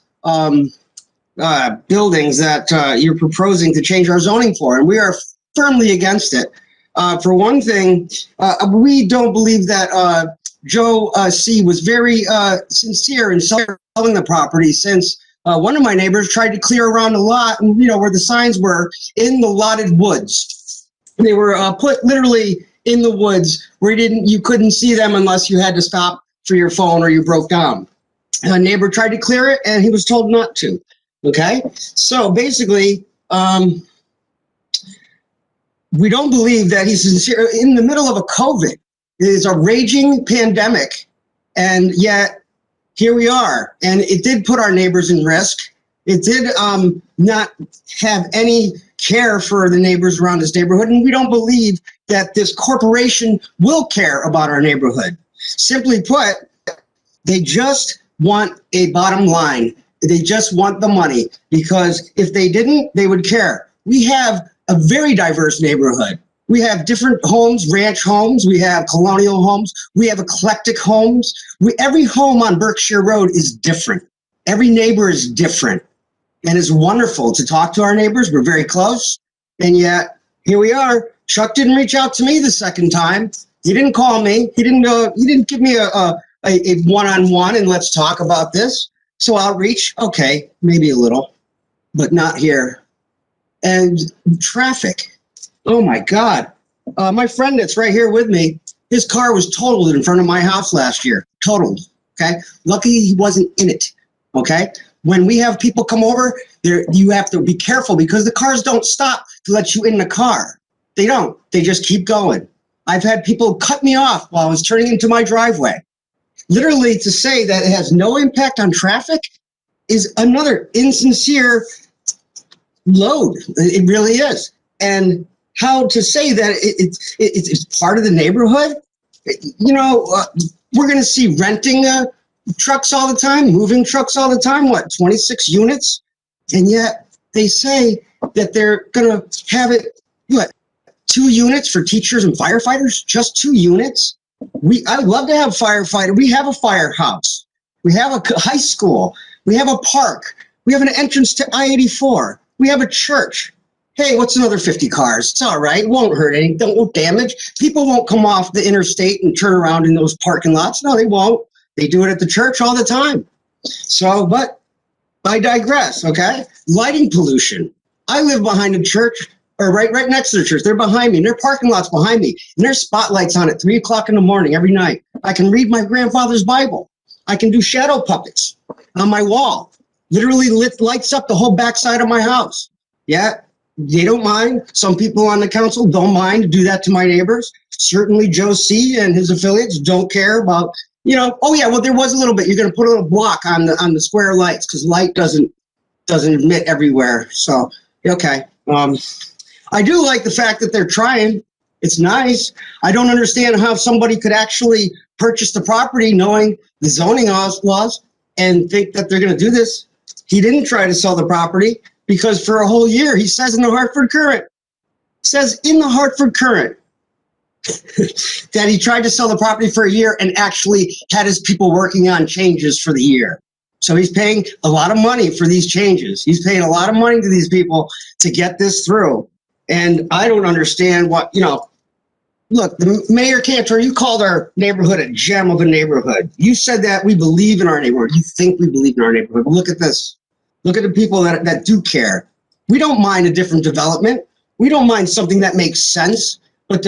buildings that you're proposing to change our zoning for, and we are firmly against it. For one thing, we don't believe that Joe C. was very sincere in selling the property, since one of my neighbors tried to clear around the lot, and where the signs were in the lotted woods. They were put literally in the woods where you couldn't see them unless you had to stop for your phone or you broke down. A neighbor tried to clear it and he was told not to. Okay, so basically, we don't believe that he's sincere. In the middle of a COVID, it is a raging pandemic, and yet here we are. And it did put our neighbors in risk. It did not have any care for the neighbors around this neighborhood, and we don't believe that this corporation will care about our neighborhood. Simply put, they just want a bottom line. They just want the money, because if they didn't, they would care. We have a very diverse neighborhood. We have different homes, ranch homes, we have colonial homes, we have eclectic homes. Every home on Berkshire Road is different. Every neighbor is different. And it's wonderful to talk to our neighbors. We're very close. And yet, here we are. Chuck didn't reach out to me the second time. He didn't call me. He didn't give me a one-on-one and let's talk about this. So outreach, okay, maybe a little, but not here. And traffic. Oh my God. My friend that's right here with me, his car was totaled in front of my house last year. Totaled. Okay. Lucky he wasn't in it. Okay. When we have people come over, you have to be careful, because the cars don't stop to let you in the car. They don't. They just keep going. I've had people cut me off while I was turning into my driveway. Literally, to say that it has no impact on traffic is another insincere load. It really is. And how to say that it's part of the neighborhood? We're going to see renting trucks all the time, moving trucks all the time, 26 units? And yet they say that they're going to have it, 2 units for teachers and firefighters? Just 2 units? I'd love to have firefighter. We have a firehouse. We have a high school. We have a park. We have an entrance to I-84. We have a church. Hey, what's another 50 cars? It's all right. It won't hurt anything. Won't damage. People won't come off the interstate and turn around in those parking lots. No, they won't. They do it at the church all the time. So, but I digress, okay? Lighting pollution. I live behind a church, or right next to the church. They're behind me, and their parking lot's behind me, and there's spotlights on at 3 o'clock in the morning every night. I can read my grandfather's Bible. I can do shadow puppets on my wall. Literally lights up the whole backside of my house. Yeah, they don't mind. Some people on the council don't mind to do that to my neighbors. Certainly Joe C. and his affiliates don't care about, oh yeah, well there was a little bit. You're going to put a little block on the square lights because light doesn't emit everywhere. So, okay. I do like the fact that they're trying. It's nice. I don't understand how somebody could actually purchase the property knowing the zoning laws and think that they're going to do this. He didn't try to sell the property because for a whole year, he says in the Hartford Courant, that he tried to sell the property for a year and actually had his people working on changes for the year. So he's paying a lot of money for these changes. He's paying a lot of money to these people to get this through. And I don't understand what, look, the Mayor Cantor, you called our neighborhood a gem of a neighborhood. You said that we believe in our neighborhood. You think we believe in our neighborhood. But look at this. Look at the people that do care. We don't mind a different development. We don't mind something that makes sense. But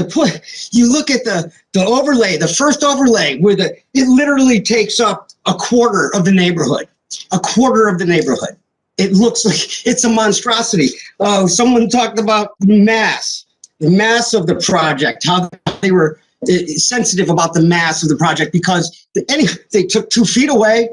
you look at the overlay, the first overlay, where it literally takes up a quarter of the neighborhood. A quarter of the neighborhood. It looks like it's a monstrosity. Oh, someone talked about the mass of the project, how they were sensitive about the mass of the project because they took 2 feet away.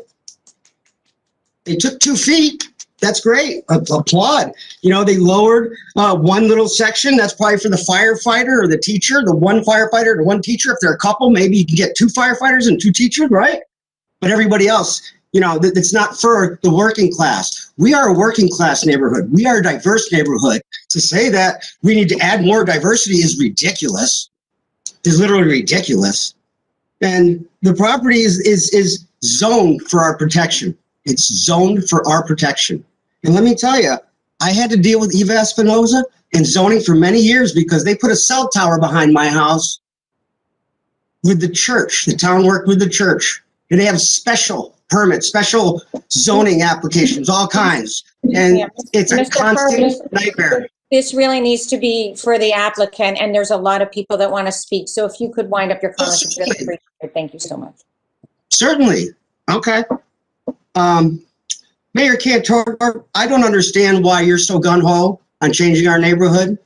They took 2 feet. That's great. Applaud. They lowered one little section. That's probably for the firefighter or the teacher, the one firefighter or one teacher. If they're a couple, maybe you can get 2 firefighters and 2 teachers, right? But everybody else, it's not for the working class. We are a working class neighborhood. We are a diverse neighborhood. To say that we need to add more diversity is ridiculous. It's literally ridiculous. And the property is zoned for our protection. It's zoned for our protection. And let me tell you, I had to deal with Eva Espinoza and zoning for many years because they put a cell tower behind my house with the church. The town worked with the church. And they have special permits, special zoning applications, all kinds. And it's a constant nightmare. This really needs to be for the applicant, and there's a lot of people that want to speak. So if you could wind up your comments, it's really appreciated. Thank you so much. Certainly. Okay. Mayor Cantor, I don't understand why you're so gung-ho on changing our neighborhood.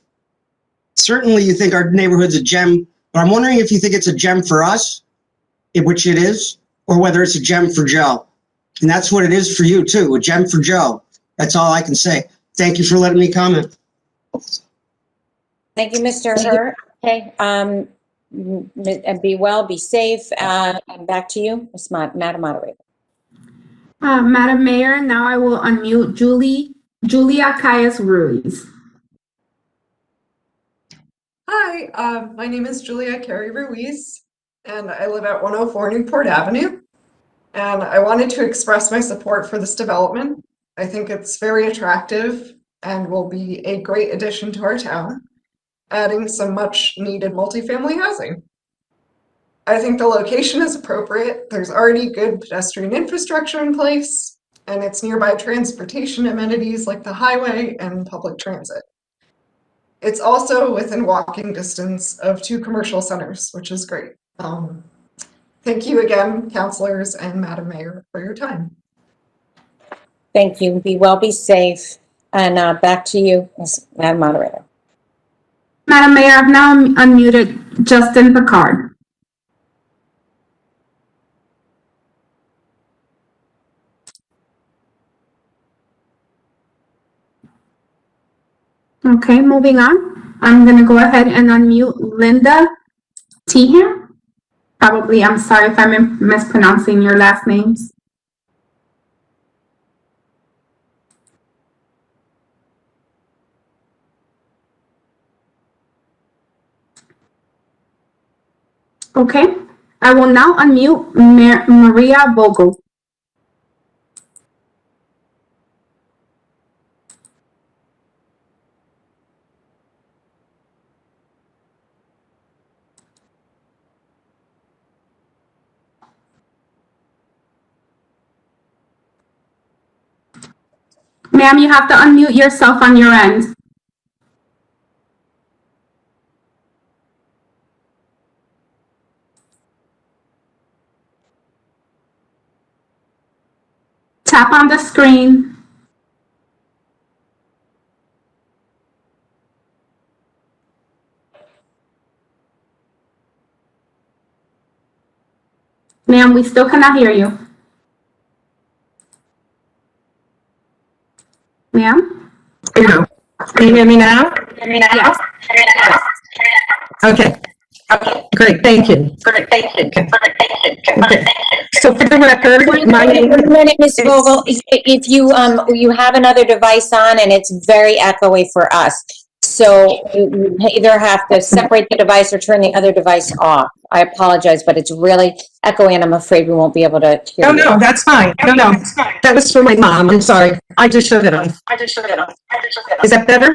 Certainly you think our neighborhood's a gem, but I'm wondering if you think it's a gem for us, which it is, or whether it's a gem for Joe. And that's what it is for you too, a gem for Joe. That's all I can say. Thank you for letting me comment. Thank you, Mr. Hurt. Okay, and be well, be safe, and back to you, Madam Moderator. Madam Mayor, now I will unmute Julia Caius Ruiz. Hi, my name is Julia Carey Ruiz, and I live at 104 Newport Avenue. And I wanted to express my support for this development. I think it's very attractive and will be a great addition to our town, adding some much needed multifamily housing. I think the location is appropriate. There's already good pedestrian infrastructure in place, and it's nearby transportation amenities like the highway and public transit. It's also within walking distance of 2 commercial centers, which is great. Thank you again, councilors and Madam Mayor, for your time. Thank you. Be well, be safe. And back to you, Madam Moderator. Madam Mayor, I've now unmuted Justin Picard. Okay, moving on. I'm going to go ahead and unmute Linda Tehan. Probably, I'm sorry if I'm mispronouncing your last names. Okay, I will now unmute Maria Vogel. Ma'am, you have to unmute yourself on your end. Tap on the screen. Ma'am, we still cannot hear you. Ma'am? Hello. Can you hear me now? Yes. Okay. Great, thank you. Okay. So for the record, my name Wait a minute, Ms. Vogel, if you have another device on and it's very echoey for us. So you either have to separate the device or turn the other device off. I apologize, but it's really echoey and I'm afraid we won't be able to hear you. No, that's fine. No, that was for my mom. I'm sorry. I just shut it off. Is that better?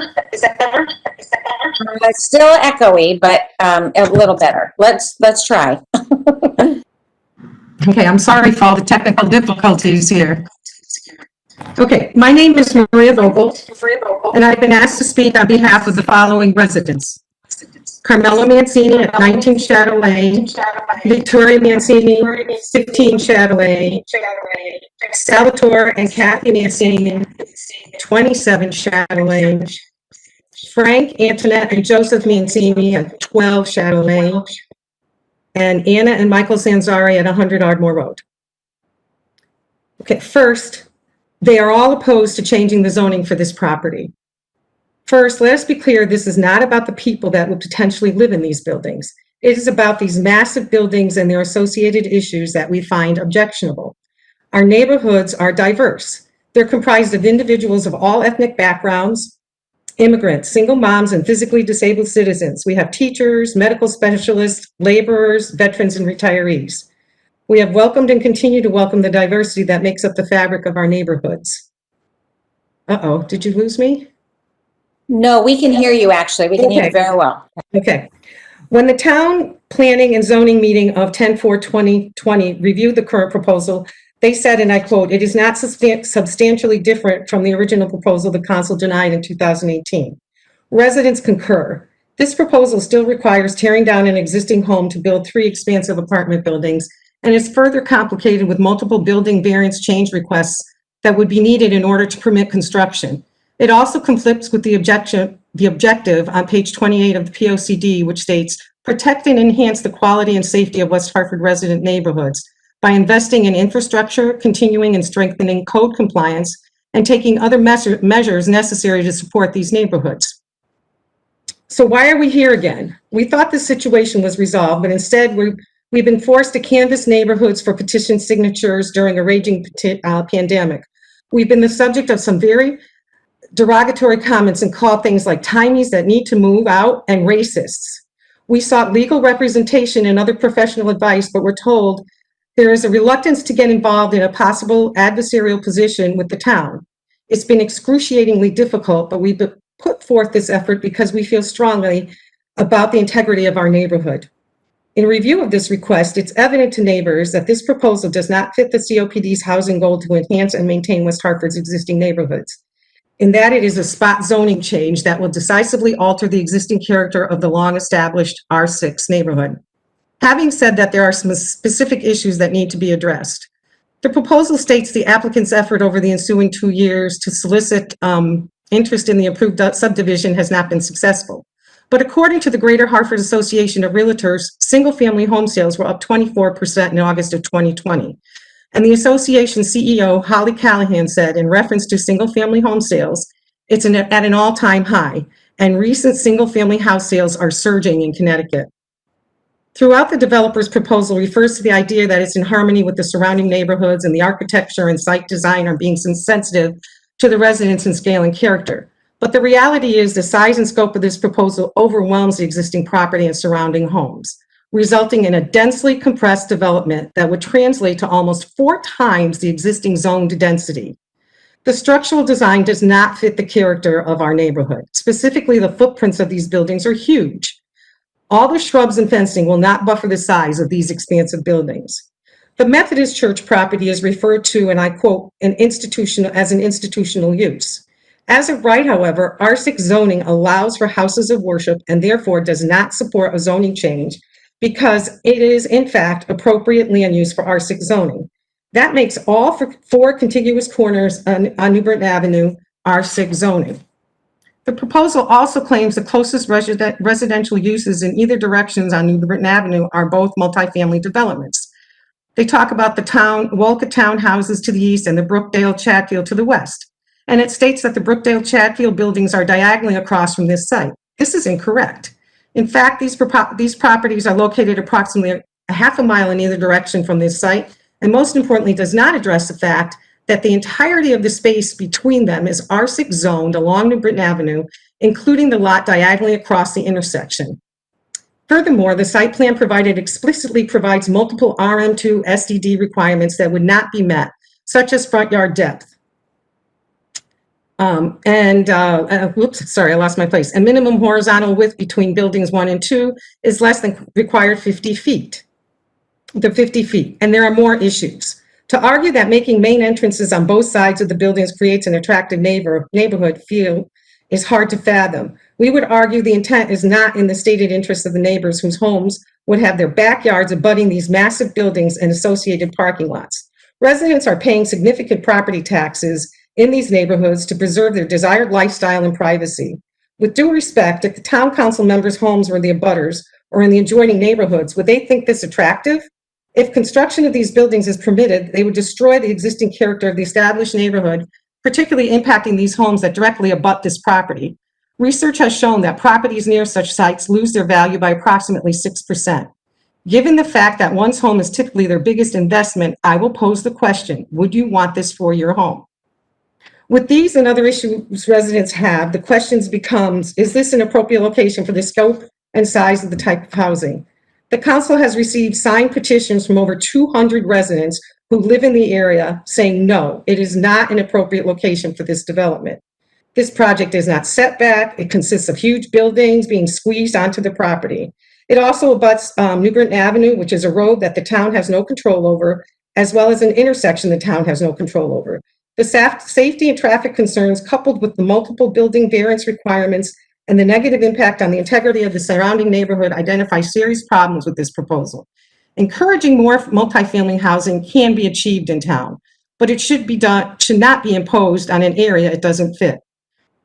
It's still echoey, but a little better. Let's try. Okay, I'm sorry for all the technical difficulties here. Okay, my name is Maria Vogel, and I've been asked to speak on behalf of the following residents. Carmelo Mancini at 19 Shadow Lane, Victoria Mancini, 15 Shadow Lane, Salvatore and Kathy Mancini, 27 Shadow Lane, Frank, Antoinette, and Joseph Mancini at 12 Shadow Lane, and Anna and Michael Sanzari at 100 Ardmore Road. Okay, first, they are all opposed to changing the zoning for this property. First, let us be clear, this is not about the people that would potentially live in these buildings. It is about these massive buildings and their associated issues that we find objectionable. Our neighborhoods are diverse. They're comprised of individuals of all ethnic backgrounds, immigrants, single moms, and physically disabled citizens. We have teachers, medical specialists, laborers, veterans, and retirees. We have welcomed and continue to welcome the diversity that makes up the fabric of our neighborhoods. Uh-oh, did you lose me? No, we can hear you actually. We can hear you very well. Okay. When the town planning and zoning meeting of 10/4/2020 reviewed the current proposal, they said, and I quote, "It is not substantially different from the original proposal the council denied in 2018. Residents concur. This proposal still requires tearing down an existing home to build 3 expansive apartment buildings and is further complicated with multiple building variance change requests that would be needed in order to permit construction. It also conflicts with the objective on page 28 of the POCD, which states, protect and enhance the quality and safety of West Hartford resident neighborhoods by investing in infrastructure, continuing and strengthening code compliance, and taking other measures necessary to support these neighborhoods." So why are we here again? We thought the situation was resolved, but instead we've been forced to canvass neighborhoods for petition signatures during a raging pandemic. We've been the subject of some very derogatory comments and called things like timies that need to move out and racists. We sought legal representation and other professional advice, but we're told there is a reluctance to get involved in a possible adversarial position with the town. It's been excruciatingly difficult, but we've put forth this effort because we feel strongly about the integrity of our neighborhood. In review of this request, it's evident to neighbors that this proposal does not fit the COPD's housing goal to enhance and maintain West Hartford's existing neighborhoods, in that it is a spot zoning change that will decisively alter the existing character of the long-established R6 neighborhood. Having said that, there are some specific issues that need to be addressed. The proposal states the applicant's effort over the ensuing 2 years to solicit interest in the approved subdivision has not been successful. But according to the Greater Hartford Association of Realtors, single-family home sales were up 24% in August of 2020. And the association CEO, Holly Callahan, said in reference to single-family home sales, it's at an all-time high, and recent single-family house sales are surging in Connecticut. Throughout, the developer's proposal refers to the idea that it's in harmony with the surrounding neighborhoods and the architecture and site design are being sensitive to the residents in scale and character. But the reality is the size and scope of this proposal overwhelms the existing property and surrounding homes. resulting in a densely compressed development that would translate to almost 4 times the existing zoned density. The structural design does not fit the character of our neighborhood. Specifically, the footprints of these buildings are huge. All the shrubs and fencing will not buffer the size of these expansive buildings. The Methodist Church property is referred to, and I quote, as an institutional use. As of right, however, R6 zoning allows for houses of worship and therefore does not support a zoning change because it is, in fact, appropriate land use for R6 zoning. That makes all 4 contiguous corners on New Britain Avenue R6 zoning. The proposal also claims the closest residential uses in either directions on New Britain Avenue are both multifamily developments. They talk about the Wolcott townhouses to the east and the Brookdale Chatfield to the west. And it states that the Brookdale Chatfield buildings are diagonally across from this site. This is incorrect. In fact, these properties are located approximately a half a mile in either direction from this site, and most importantly, does not address the fact that the entirety of the space between them is R6 zoned along New Britain Avenue, including the lot diagonally across the intersection. Furthermore, the site plan provided explicitly provides multiple RM2 SDD requirements that would not be met, such as front yard depth. Whoops, sorry, I lost my place. A minimum horizontal width between buildings 1 and 2 is less than required 50 feet. And there are more issues. To argue that making main entrances on both sides of the buildings creates an attractive neighborhood feel is hard to fathom. We would argue the intent is not in the stated interest of the neighbors whose homes would have their backyards abutting these massive buildings and associated parking lots. Residents are paying significant property taxes in these neighborhoods to preserve their desired lifestyle and privacy. With due respect, if the town council members' homes were the abutters or in the adjoining neighborhoods, would they think this attractive? If construction of these buildings is permitted, they would destroy the existing character of the established neighborhood, particularly impacting these homes that directly abut this property. Research has shown that properties near such sites lose their value by approximately 6%. Given the fact that one's home is typically their biggest investment, I will pose the question, would you want this for your home? With these and other issues residents have, the questions becomes, is this an appropriate location for the scope and size of the type of housing? The council has received signed petitions from over 200 residents who live in the area saying, no, it is not an appropriate location for this development. This project is not set back. It consists of huge buildings being squeezed onto the property. It also abuts New Britain Avenue, which is a road that the town has no control over, as well as an intersection the town has no control over. The safety and traffic concerns, coupled with the multiple building variance requirements and the negative impact on the integrity of the surrounding neighborhood, identify serious problems with this proposal. Encouraging more multifamily housing can be achieved in town, but it should not be imposed on an area it doesn't fit.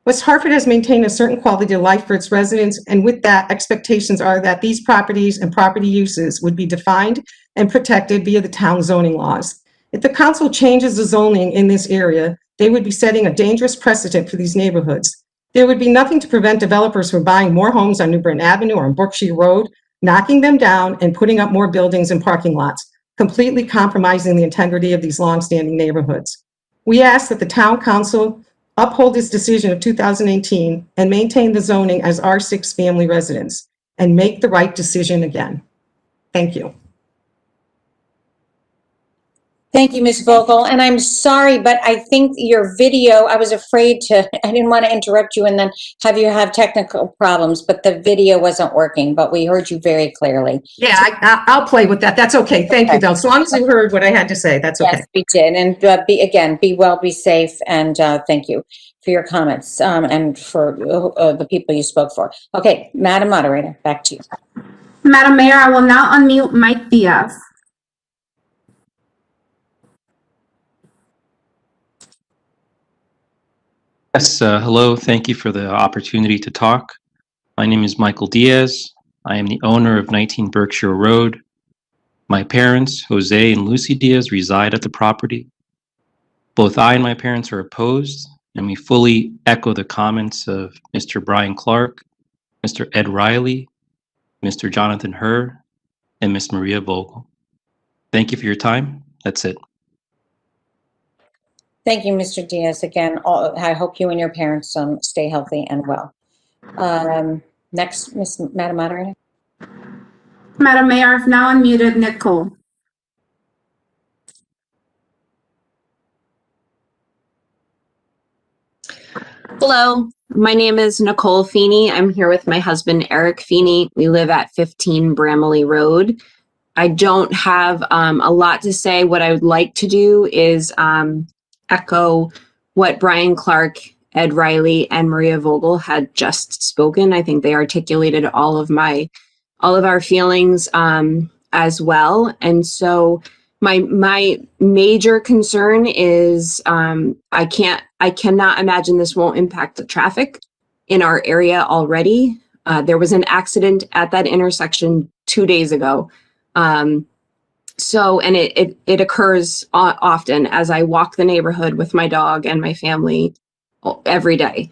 West Hartford has maintained a certain quality of life for its residents, and with that, expectations are that these properties and property uses would be defined and protected via the town zoning laws. If the council changes the zoning in this area, they would be setting a dangerous precedent for these neighborhoods. There would be nothing to prevent developers from buying more homes on New Britain Avenue or on Berkshire Road, knocking them down and putting up more buildings and parking lots, completely compromising the integrity of these longstanding neighborhoods. We ask that the town council uphold its decision of 2018 and maintain the zoning as R6 family residence and make the right decision again. Thank you. Thank you, Ms. Vogel. And I'm sorry, but I think your video, I was afraid to, I didn't want to interrupt you and then have you have technical problems, but the video wasn't working, but we heard you very clearly. Yeah, I'll play with that. That's okay. Thank you, though. As long as you heard what I had to say, that's okay. Yes, we did. And be well, be safe, and thank you for your comments and for the people you spoke for. Okay, Madam Moderator, back to you. Madam Mayor, I will now unmute Mike Diaz. Yes, hello. Thank you for the opportunity to talk. My name is Michael Diaz. I am the owner of 19 Berkshire Road. My parents, Jose and Lucy Diaz, reside at the property. Both I and my parents are opposed, and we fully echo the comments of Mr. Brian Clark, Mr. Ed Riley, Mr. Jonathan Herr, and Ms. Maria Vogel. Thank you for your time. That's it. Thank you, Mr. Diaz. Again, I hope you and your parents stay healthy and well. Next, Madam Moderator. Madam Mayor, I've now unmuted Nicole. Hello, my name is Nicole Feeney. I'm here with my husband, Eric Feeney. We live at 15 Bramley Road. I don't have a lot to say. What I would like to do is echo what Brian Clark, Ed Riley, and Maria Vogel had just spoken. I think they articulated all of our feelings as well. And so my major concern is I cannot imagine this won't impact the traffic in our area already. There was an accident at that intersection 2 days ago. And it occurs often as I walk the neighborhood with my dog and my family every day.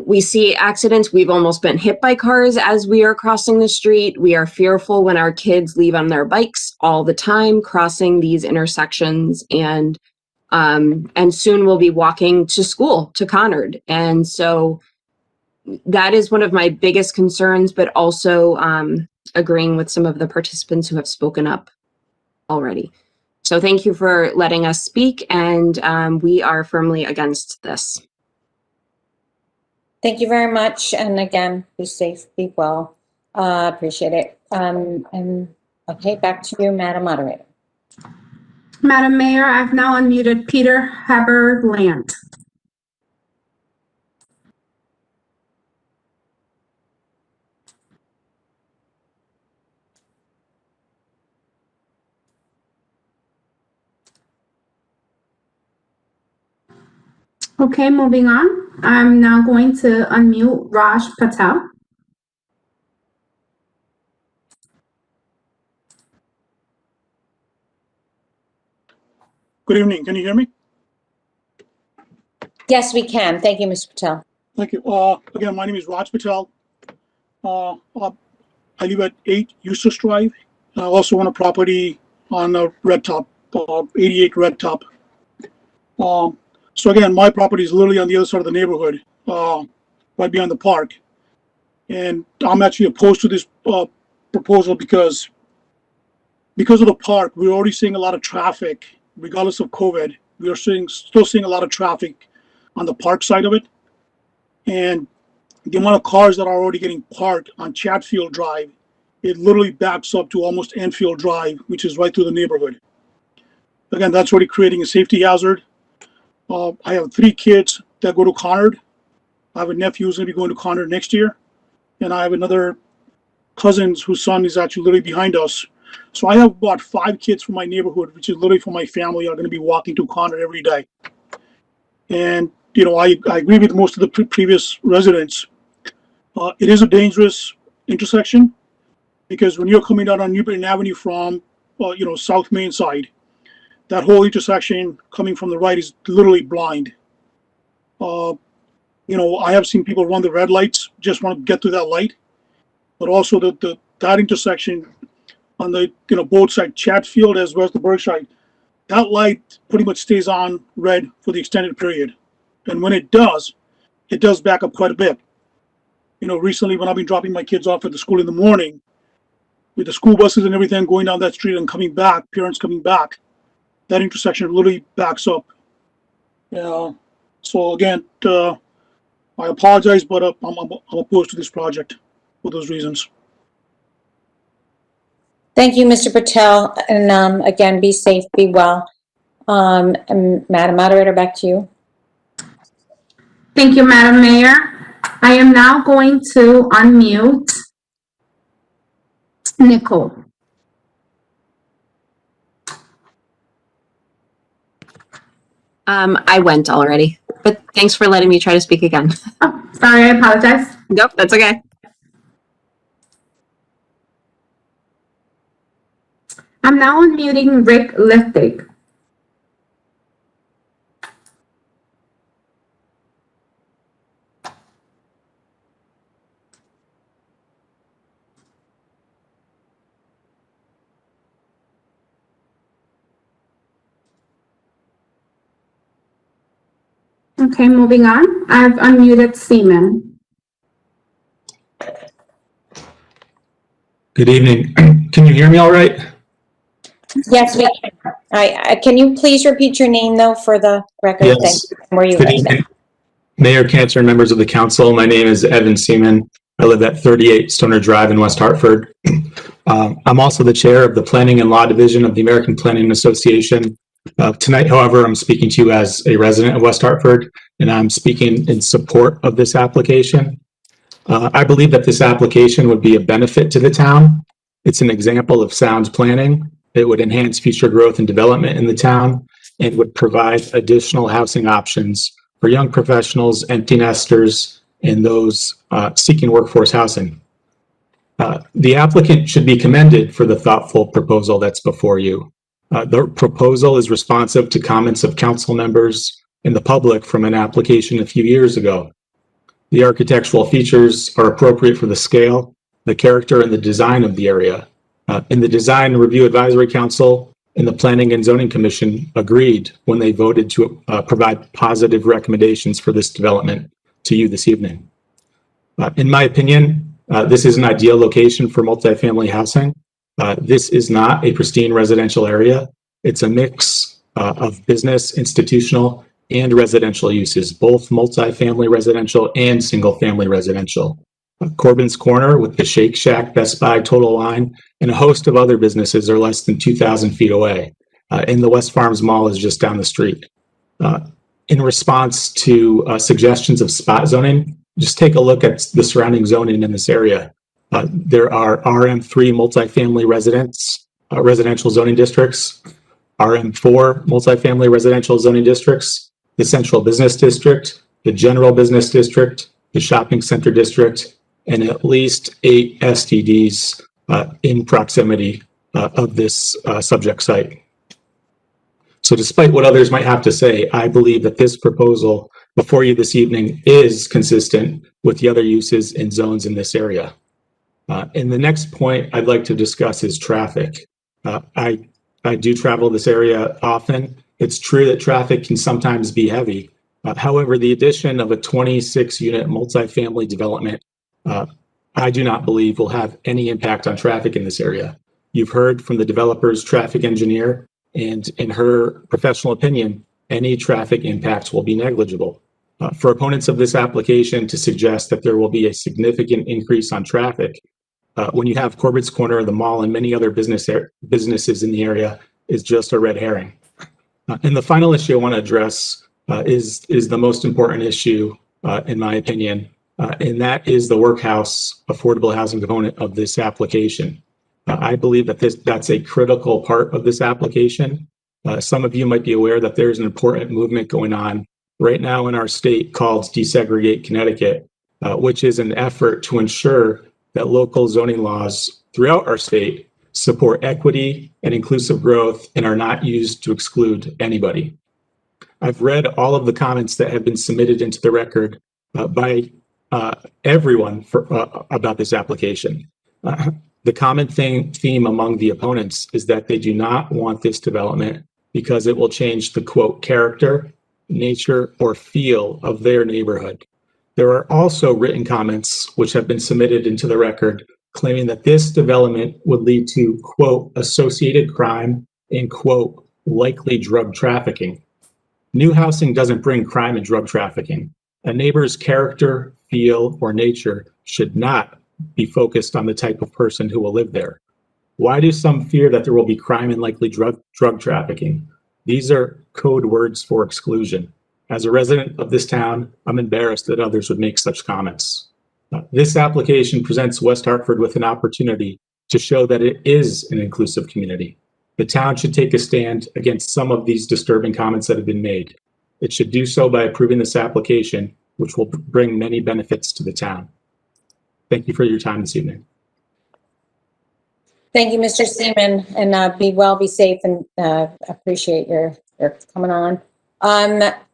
We see accidents. We've almost been hit by cars as we are crossing the street. We are fearful when our kids leave on their bikes all the time, crossing these intersections, and soon we'll be walking to school, to Conard. And so that is one of my biggest concerns, but also agreeing with some of the participants who have spoken up already. So thank you for letting us speak, and we are firmly against this. Thank you very much. And again, be safe, be well. Appreciate it. And okay, back to you, Madam Moderator. Madam Mayor, I've now unmuted Peter Haberland. Okay, moving on. I'm now going to unmute Raj Patel. Good evening. Can you hear me? Yes, we can. Thank you, Mr. Patel. Thank you. Again, my name is Raj Patel. I live at 8 Eustace Drive. I also own a property on Red Top, 88 Red Top. So again, my property is literally on the other side of the neighborhood, right behind the park. And I'm actually opposed to this proposal because of the park. We're already seeing a lot of traffic, regardless of COVID. We are still seeing a lot of traffic on the park side of it. And the amount of cars that are already getting parked on Chatfield Drive, it literally backs up to almost Enfield Drive, which is right through the neighborhood. Again, that's already creating a safety hazard. I have 3 kids that go to Conard. I have a nephew who's going to be going to Conard next year. And I have another cousin whose son is actually literally behind us. So I have about 5 kids from my neighborhood, which is literally from my family, are going to be walking to Conard every day. And, you know, I agree with most of the previous residents. It is a dangerous intersection because when you're coming out on New Britain Avenue from, you know, South Main side, that whole intersection coming from the right is literally blind. You know, I have seen people run the red lights, just want to get through that light. But also that intersection on the, you know, both sides, Chatfield as well as the Berkshire, that light pretty much stays on red for the extended period. And when it does back up quite a bit. You know, recently when I've been dropping my kids off at the school in the morning, with the school buses and everything going down that street and coming back, parents coming back, that intersection literally backs up. So again, I apologize, but I'm opposed to this project for those reasons. Thank you, Mr. Patel. And again, be safe, be well. And Madam Moderator, back to you. Thank you, Madam Mayor. I am now going to unmute Nicole. I went already, but thanks for letting me try to speak again. Oh, sorry, I apologize. Nope, that's okay. I'm now unmuting Rick Liftig. Okay, moving on. I've unmuted Seaman. Good Good evening. Can you hear me all right? Yes, we can. Can you please repeat your name, though, for the record? Yes. Thank you. Where you Good live. evening, Mayor Cantor and members of the council. My name is Evan Seaman. I live at 38 Stoner Drive in West Hartford. I'm also the chair of the Planning and Law Division of the American Planning Association. Tonight, however, I'm speaking to you as a resident of West Hartford, and I'm speaking in support of this application. I believe that this application would be a benefit to the town. It's an example of sound planning. It would enhance future growth and development in the town and would provide additional housing options for young professionals, empty nesters, and those seeking workforce housing. The applicant should be commended for the thoughtful proposal that's before you. The proposal is responsive to comments of council members and the public from an application a few years ago. The architectural features are appropriate for the scale, the character, and the design of the area. And the Design Review Advisory Council and the Planning and Zoning Commission agreed when they voted to provide positive recommendations for this development to you this evening. In my opinion, this is an ideal location for multifamily housing. This is not a pristine residential area. It's a mix of business, institutional, and residential uses, both multifamily residential and single-family residential. Corbin's Corner with the Shake Shack, Best Buy, Total Line, and a host of other businesses are less than 2,000 feet away. And the West Farms Mall is just down the street. In response to suggestions of spot zoning, just take a look at the surrounding zoning in this area. There are RM3 multifamily residential zoning districts, RM4 multifamily residential zoning districts, the Central Business District, the General Business District, the Shopping Center District, and at least 8 STDs in proximity of this subject site. So despite what others might have to say, I believe that this proposal before you this evening is consistent with the other uses and zones in this area. And the next point I'd like to discuss is traffic. I do travel this area often. It's true that traffic can sometimes be heavy. However, the addition of a 26-unit multifamily development, I do not believe will have any impact on traffic in this area. You've heard from the developer's traffic engineer, and in her professional opinion, any traffic impacts will be negligible. For opponents of this application to suggest that there will be a significant increase on traffic when you have Corbett's Corner, the mall, and many other businesses in the area is just a red herring. And the final issue I want to address is the most important issue, in my opinion, and that is the workhouse affordable housing component of this application. I believe that that's a critical part of this application. Some of you might be aware that there's an important movement going on right now in our state called Desegregate Connecticut, which is an effort to ensure that local zoning laws throughout our state support equity and inclusive growth and are not used to exclude anybody. I've read all of the comments that have been submitted into the record by everyone about this application. The common theme among the opponents is that they do not want this development because it will change the, quote, character, nature, or feel of their neighborhood. There are also written comments which have been submitted into the record claiming that this development would lead to, quote, associated crime and, quote, likely drug trafficking. New housing doesn't bring crime and drug trafficking. A neighbor's character, feel, or nature should not be focused on the type of person who will live there. Why do some fear that there will be crime and likely drug trafficking? These are code words for exclusion. As a resident of this town, I'm embarrassed that others would make such comments. This application presents West Hartford with an opportunity to show that it is an inclusive community. The town should take a stand against some of these disturbing comments that have been made. It should do so by approving this application, which will bring many benefits to the town. Thank you for your time this evening. Thank you, Mr. Seaman, and be well, be safe, and appreciate your coming on. Back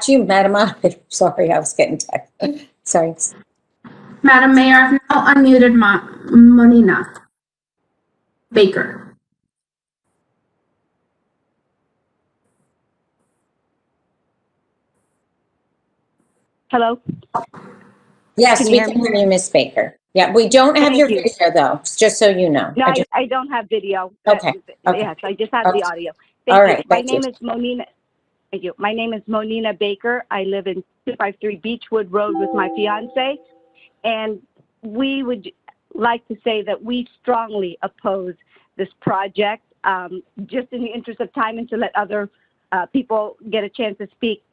to you, Madam Moderator. Sorry, I was getting tired. Sorry. Madam Mayor, I've now unmuted Monina Baker. Hello. Yes, Can you we hear can me? hear you, Miss Baker. Yeah, we don't have Thank your you. video though, just so you know. No, I don't have video. Okay, okay. Yes, I just have Okay. the audio. All Thank you. right, My thank you. name is Monina. Thank you. My name is Monina Baker. I live in 253 Beechwood Road with my fiance, and we would like to say that we strongly oppose this project. Just in the interest of time and to let other people get a chance to speak,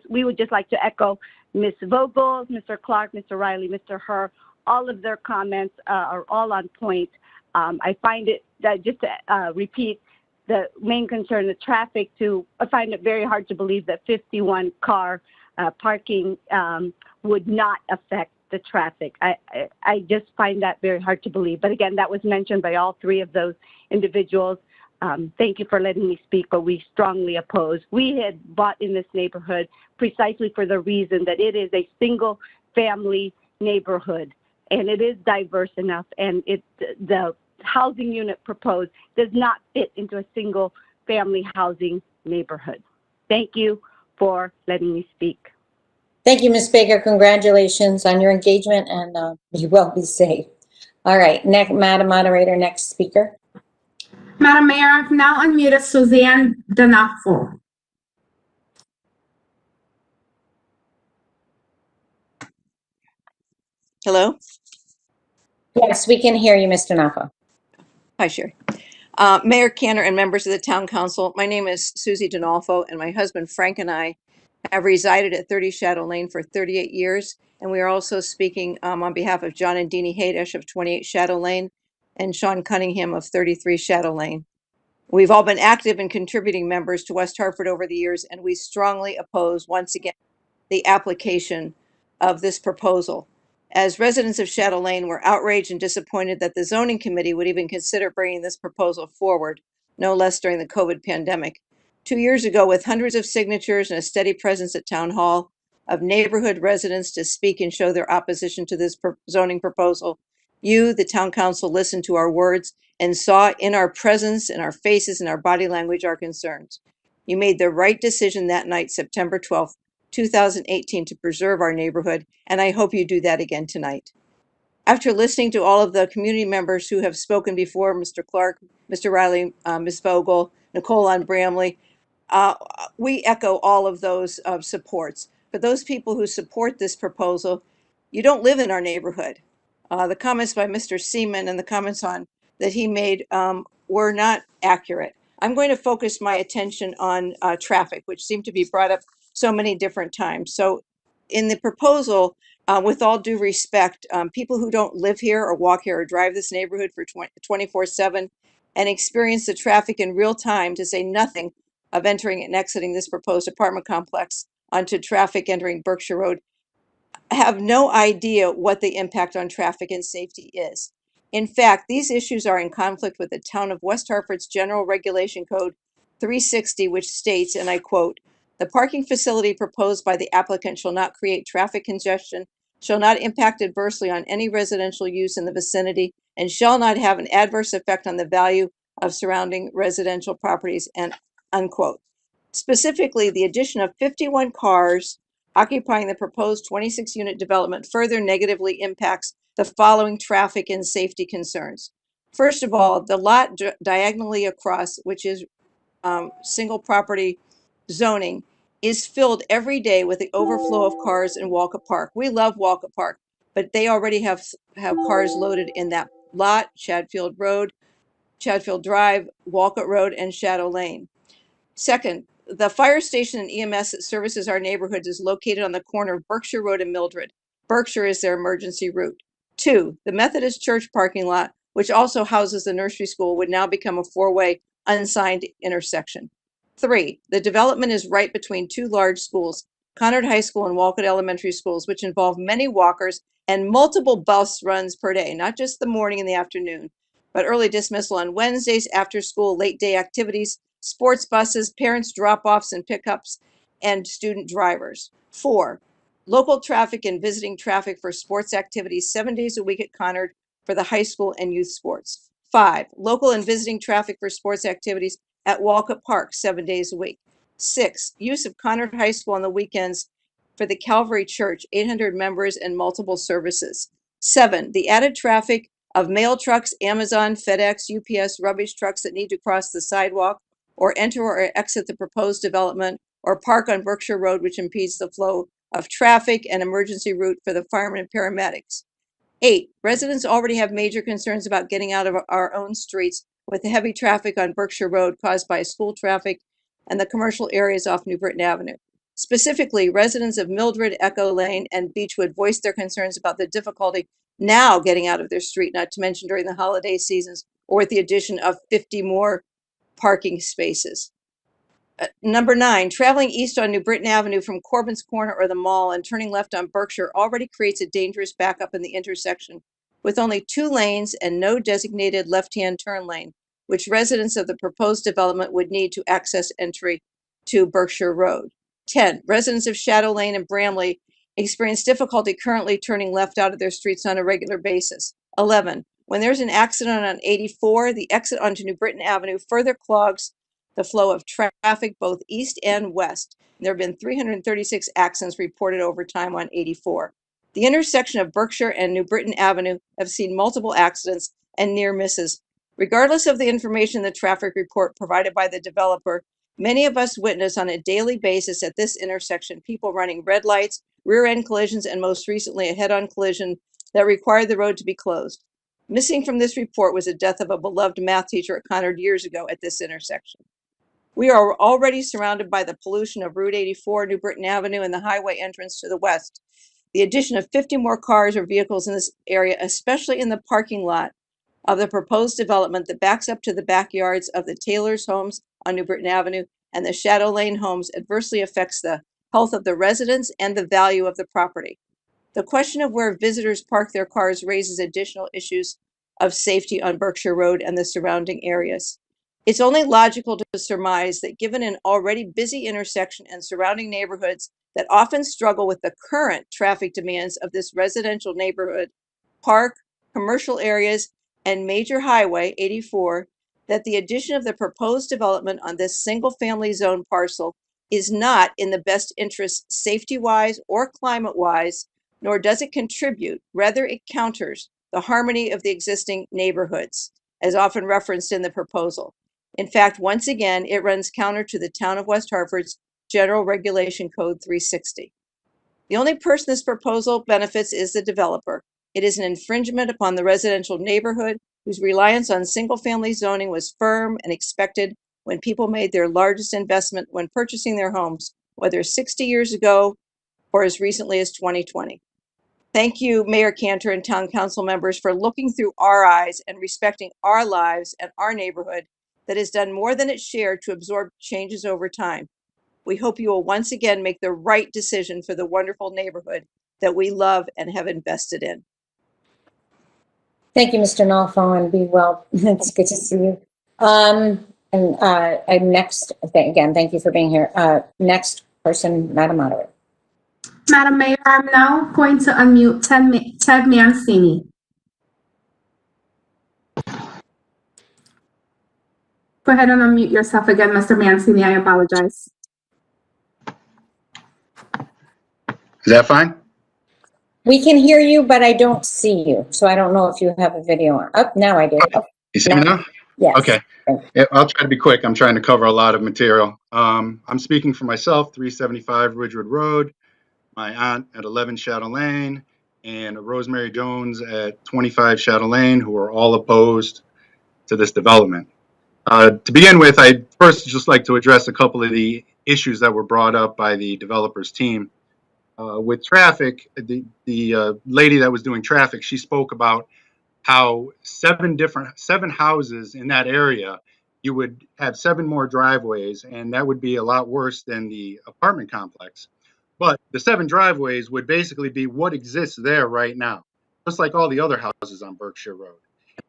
we would just like to echo Ms. Vogel, Mr. Clark, Mr. Riley, Mr. Herr. All of their comments are all on point. I find it that just to repeat the main concern, the traffic. I find it very hard to believe that 51 car parking would not affect the traffic. I just find that very hard to believe. But again, that was mentioned by all three of those individuals. Thank you for letting me speak, but we strongly oppose. We had bought in this neighborhood precisely for the reason that it is a single family neighborhood, and it is diverse enough, and the housing unit proposed does not fit into a single family housing neighborhood. Thank you for letting me speak. Thank you, Ms. Baker. Congratulations on your engagement, and you will be safe. All right, next, Madam Moderator, next speaker. Madam Mayor, I've now unmuted Suzanne Denafo. Hello? Yes, we can hear you, Mr. Nafa. Hi, Sherry. Mayor Cantor and members of the Town Council, my name is Susie Donalfo, and my husband Frank and I have resided at 30 Shadow Lane for 38 years, and we are also speaking on behalf of John and Deanie Haydish of 28 Shadow Lane and Sean Cunningham of 33 Shadow Lane. We've all been active and contributing members to West Hartford over the years, and we strongly oppose, once again, the application of this proposal. As residents of Shadow Lane, we're outraged and disappointed that the zoning committee would even consider bringing this proposal forward, no less during the COVID pandemic. 2 years ago, with hundreds of signatures and a steady presence at Town Hall of neighborhood residents to speak and show their opposition to this zoning proposal, you, the Town Council, listened to our words and saw in our presence, in our faces, and our body language our concerns. You made the right decision that night, September 12th, 2018, to preserve our neighborhood, and I hope you do that again tonight. After listening to all of the community members who have spoken before, Mr. Clark, Mr. Riley, Ms. Vogel, Nicole on Bramley, we echo all of those supports. For those people who support this proposal, you don't live in our neighborhood. The comments by Mr. Seaman and the comments that he made were not accurate. I'm going to focus my attention on traffic, which seemed to be brought up so many different times. So in the proposal, with all due respect, people who don't live here or walk here or drive this neighborhood for 24/7 and experience the traffic in real time, to say nothing of entering and exiting this proposed apartment complex onto traffic entering Berkshire Road, have no idea what the impact on traffic and safety is. In fact, these issues are in conflict with the Town of West Hartford's General Regulation Code 360, which states, and I quote, "The parking facility proposed by the applicant shall not create traffic congestion, shall not impact adversely on any residential use in the vicinity, and shall not have an adverse effect on the value of surrounding residential properties," and unquote. Specifically, the addition of 51 cars occupying the proposed 26-unit development further negatively impacts the following traffic and safety concerns. First of all, the lot diagonally across, which is single property zoning, is filled every day with the overflow of cars in Walcott Park. We love Walcott Park, but they already have cars loaded in that lot, Chadfield Road, Chadfield Drive, Walcott Road, and Shadow Lane. Second, the fire station and EMS that services our neighborhoods is located on the corner of Berkshire Road and Mildred. Berkshire is their emergency route. 2, the Methodist Church parking lot, which also houses the nursery school, would now become a 4-way unsigned intersection. 3, the development is right between 2 large schools, Conard High School and Walcott Elementary Schools, which involve many walkers and multiple bus runs per day, not just the morning and the afternoon, but early dismissal on Wednesdays, after school, late day activities, sports buses, parents drop-offs and pickups, and student drivers. 4, local traffic and visiting traffic for sports activities 7 days a week at Conard for the high school and youth sports. 5, local and visiting traffic for sports activities at Walcott Park 7 days a week. 6, use of Conard High School on the weekends for the Calvary Church, 800 members and multiple services. 7, the added traffic of mail trucks, Amazon, FedEx, UPS, rubbish trucks that need to cross the sidewalk or enter or exit the proposed development or park on Berkshire Road, which impedes the flow of traffic and emergency route for the firemen and paramedics. 8, residents already have major concerns about getting out of our own streets with the heavy traffic on Berkshire Road caused by school traffic and the commercial areas off New Britain Avenue. Specifically, residents of Mildred, Echo Lane, and Beechwood voiced their concerns about the difficulty now getting out of their street, not to mention during the holiday seasons or with the addition of 50 more parking spaces. Number 9, traveling east on New Britain Avenue from Corbin's Corner or the mall and turning left on Berkshire already creates a dangerous backup in the intersection with only 2 lanes and no designated left-hand turn lane, which residents of the proposed development would need to access entry to Berkshire Road. 10, residents of Shadow Lane and Bramley experience difficulty currently turning left out of their streets on a regular basis. 11, when there's an accident on 84, the exit onto New Britain Avenue further clogs the flow of traffic both east and west. There have been 336 accidents reported over time on 84. The intersection of Berkshire and New Britain Avenue have seen multiple accidents and near misses. Regardless of the information in the traffic report provided by the developer, many of us witness on a daily basis at this intersection people running red lights, rear-end collisions, and most recently a head-on collision that required the road to be closed. Missing from this report was the death of a beloved math teacher at Conard years ago at this intersection. We are already surrounded by the pollution of Route 84, New Britain Avenue, and the highway entrance to the west. The addition of 50 more cars or vehicles in this area, especially in the parking lot of the proposed development that backs up to the backyards of the Taylor's homes on New Britain Avenue and the Shadow Lane homes, adversely affects the health of the residents and the value of the property. The question of where visitors park their cars raises additional issues of safety on Berkshire Road and the surrounding areas. It's only logical to surmise that given an already busy intersection and surrounding neighborhoods that often struggle with the current traffic demands of this residential neighborhood, park, commercial areas, and major highway 84, that the addition of the proposed development on this single-family zone parcel is not in the best interest safety-wise or climate-wise, nor does it contribute, rather it counters the harmony of the existing neighborhoods, as often referenced in the proposal. In fact, once again, it runs counter to the Town of West Hartford's General Regulation Code 360. The only person this proposal benefits is the developer. It is an infringement upon the residential neighborhood whose reliance on single-family zoning was firm and expected when people made their largest investment when purchasing their homes, whether 60 years ago or as recently as 2020. Thank you, Mayor Cantor and Town Council members, for looking through our eyes and respecting our lives and our neighborhood that has done more than its share to absorb changes over time. We hope you will once again make the right decision for the wonderful neighborhood that we love and have invested in. Thank you, Mr. Nalfo, and be well. It's good to see you. Next, again, thank you for being here. Next person, Madam Moderator. Madam Mayor, I'm now going to unmute Ted Mancini. Go ahead and unmute yourself again, Mr. Mancini. I apologize. Is that fine? We can hear you, but I don't see you. So I don't know if you have a video on. Oh, now I do. Oh, You see me now? yes. Okay. Yeah, I'll try to be quick. I'm trying to cover a lot of material. I'm speaking for myself, 375 Ridgewood Road, my aunt at 11 Shadow Lane, and Rosemary Jones at 25 Shadow Lane, who are all opposed to this development. To begin with, I'd first just like to address a couple of the issues that were brought up by the developers team. With traffic, the lady that was doing traffic, she spoke about how 7 houses in that area, you would have 7 more driveways, and that would be a lot worse than the apartment complex. But the 7 driveways would basically be what exists there right now, just like all the other houses on Berkshire Road.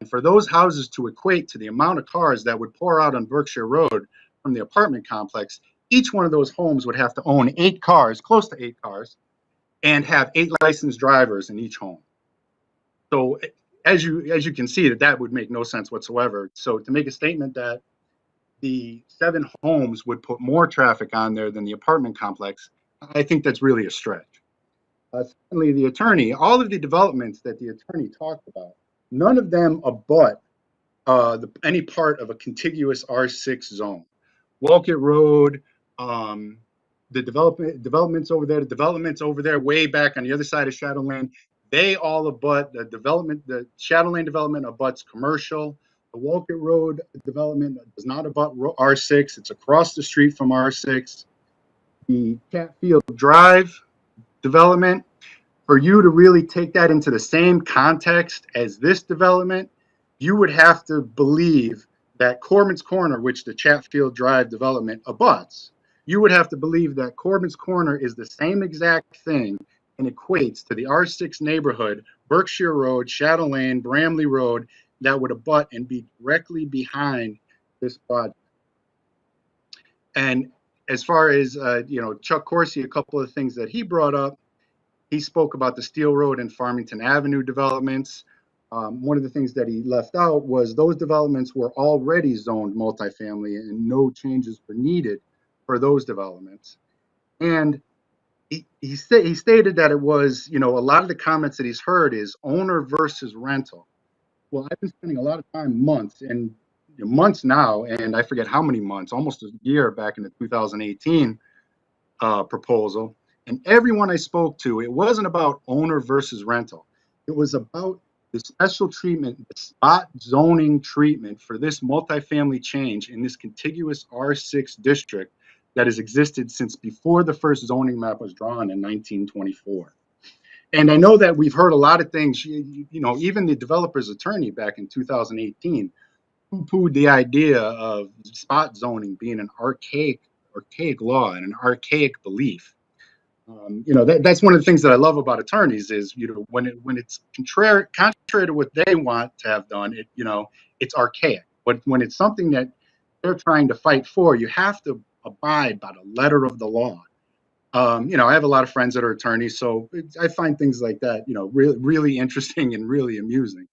And for those houses to equate to the amount of cars that would pour out on Berkshire Road from the apartment complex, each one of those homes would have to own 8 cars, close to 8 cars, and have 8 licensed drivers in each home. So as you can see, that would make no sense whatsoever. So to make a statement that the 7 homes would put more traffic on there than the apartment complex, I think that's really a stretch. Secondly, the attorney, all of the developments that the attorney talked about, none of them abut any part of a contiguous R6 zone. Walcott Road, the developments over there, way back on the other side of Shadow Lane, they all abut the development. The Shadow Lane development abuts commercial. The Walcott Road development does not abut R6. It's across the street from R6. The Catfield Drive development, for you to really take that into the same context as this development, you would have to believe that Corbin's Corner, which the Chatfield Drive development abuts, you would have to believe that Corbin's Corner is the same exact thing and equates to the R6 neighborhood, Berkshire Road, Shadow Lane, Bramley Road, that would abut and be directly behind this project. And as far as, Chuck Corsi, a couple of things that he brought up, he spoke about the Steel Road and Farmington Avenue developments. One of the things that he left out was those developments were already zoned multifamily and no changes were needed for those developments. And he stated that it was, a lot of the comments that he's heard is owner versus rental. Well, I've been spending a lot of time, months now, and I forget how many months, almost a year back in the 2018 proposal. And everyone I spoke to, it wasn't about owner versus rental. It was about the special treatment, the spot zoning treatment for this multifamily change in this contiguous R6 district that has existed since before the first zoning map was drawn in 1924. And I know that we've heard a lot of things, even the developer's attorney back in 2018 poo-pooed the idea of spot zoning being an archaic law and an archaic belief. That's one of the things that I love about attorneys is, when it's contrary to what they want to have done, it's archaic. But when it's something that they're trying to fight for, you have to abide by the letter of the law. I have a lot of friends that are attorneys, so I find things like that, really, really interesting and really amusing.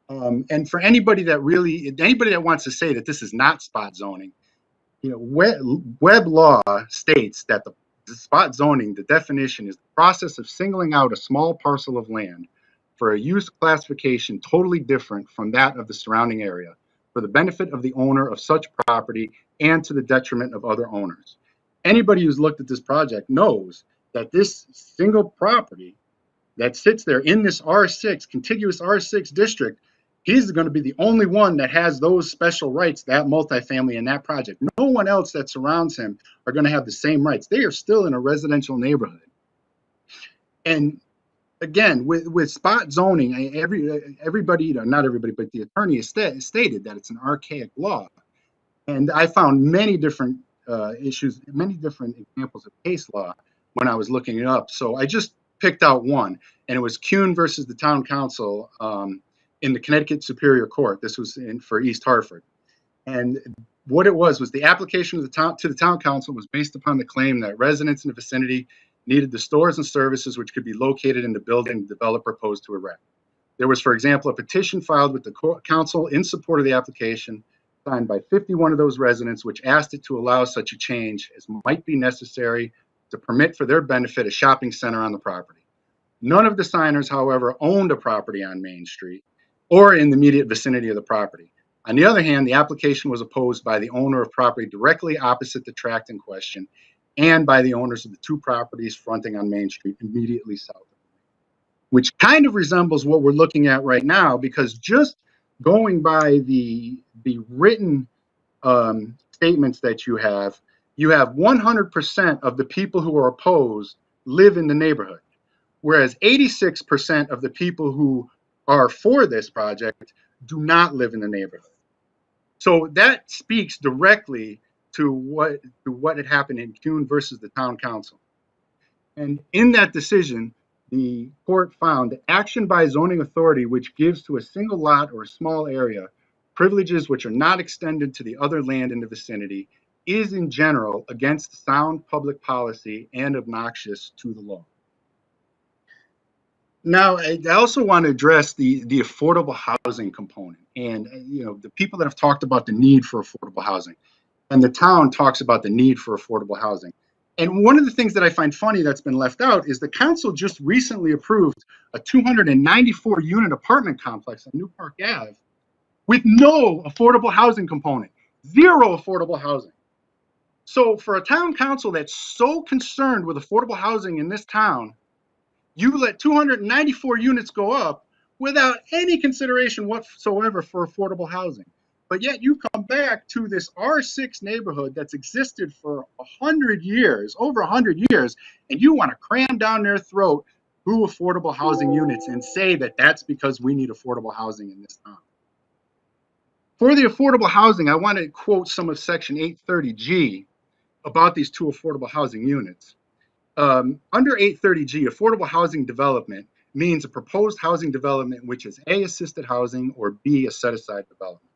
And for anybody that wants to say that this is not spot zoning, Webb law states that the spot zoning, the definition is the process of singling out a small parcel of land for a use classification totally different from that of the surrounding area for the benefit of the owner of such property and to the detriment of other owners. Anybody who's looked at this project knows that this single property that sits there in this R6, contiguous R6 district, he's going to be the only one that has those special rights, that multifamily in that project. No one else that surrounds him are going to have the same rights. They are still in a residential neighborhood. And again, with spot zoning, everybody, not everybody, but the attorney has stated that it's an archaic law. And I found many different issues, many different examples of case law when I was looking it up. So I just picked out one, and it was Kuhn versus the town council in the Connecticut Superior Court. This was for East Hartford. And what it was the application of to the town council was based upon the claim that residents in the vicinity needed the stores and services which could be located in the building the developer proposed to erect. There was, for example, a petition filed with the council in support of the application, signed by 51 of those residents, which asked it to allow such a change as might be necessary to permit for their benefit a shopping center on the property. None of the signers, however, owned a property on Main Street or in the immediate vicinity of the property. On the other hand, the application was opposed by the owner of property directly opposite the tract in question and by the owners of the two properties fronting on Main Street immediately south of it, which kind of resembles what we're looking at right now, because just going by the written statements that you have 100% of the people who are opposed live in the neighborhood, whereas 86% of the people who are for this project do not live in the neighborhood. So that speaks directly to what had happened in Kuhn versus the town council. And in that decision, the court found that action by a zoning authority which gives to a single lot or a small area privileges which are not extended to the other land in the vicinity is in general against sound public policy and obnoxious to the law. Now, I also want to address the affordable housing component, and the people that have talked about the need for affordable housing, and the town talks about the need for affordable housing. And one of the things that I find funny that's been left out is the council just recently approved a 294 unit apartment complex on New Park Ave with no affordable housing component, zero affordable housing. So for a town council that's so concerned with affordable housing in this town, you let 294 units go up without any consideration whatsoever for affordable housing. But yet you come back to this R6 neighborhood that's existed for 100 years, over 100 years, and you want to cram down their throat through affordable housing units and say that that's because we need affordable housing in this town. For the affordable housing, I want to quote some of Section 830G about these two affordable housing units. Under 830G, affordable housing development means a proposed housing development which is A, assisted housing, or B, a set-aside development.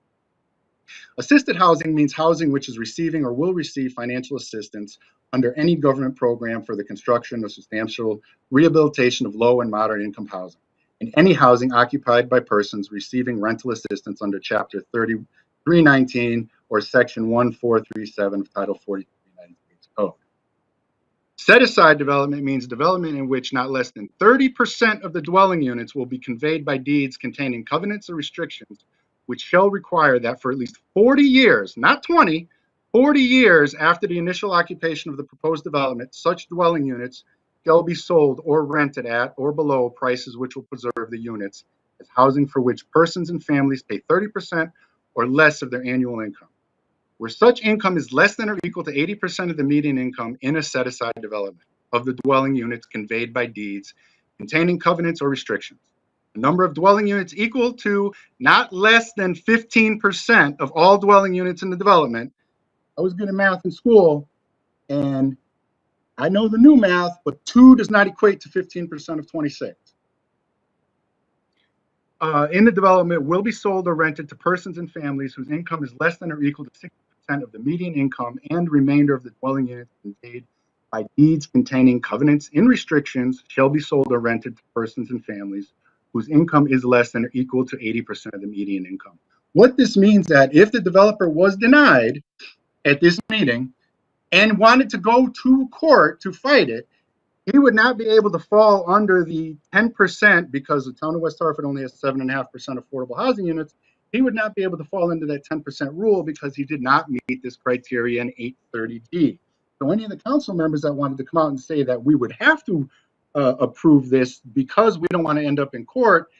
Assisted housing means housing which is receiving or will receive financial assistance under any government program for the construction or substantial rehabilitation of low and moderate income housing, and any housing occupied by persons receiving rental assistance under Chapter 3319 or Section 1437 of Title 43 United States Code. Set-aside development means development in which not less than 30% of the dwelling units will be conveyed by deeds containing covenants or restrictions, which shall require that for at least 40 years, not 20, 40 years after the initial occupation of the proposed development, such dwelling units shall be sold or rented at or below prices which will preserve the units as housing for which persons and families pay 30% or less of their annual income, where such income is less than or equal to 80% of the median income in a set-aside development of the dwelling units conveyed by deeds containing covenants or restrictions. The number of dwelling units equal to not less than 15% of all dwelling units in the development. I was good at math in school, and I know the new math, but 2 does not equate to 15% of 26. In the development will be sold or rented to persons and families whose income is less than or equal to 60% of the median income and remainder of the dwelling units conveyed by deeds containing covenants and restrictions shall be sold or rented to persons and families whose income is less than or equal to 80% of the median income. What this means that if the developer was denied at this meeting and wanted to go to court to fight it, he would not be able to fall under the 10% because the town of West Hartford only has 7.5% affordable housing units. He would not be able to fall into that 10% rule because he did not meet this criteria in 830G. So any of the council members that wanted to come out and say that we would have to approve this because we don't want to end up in court,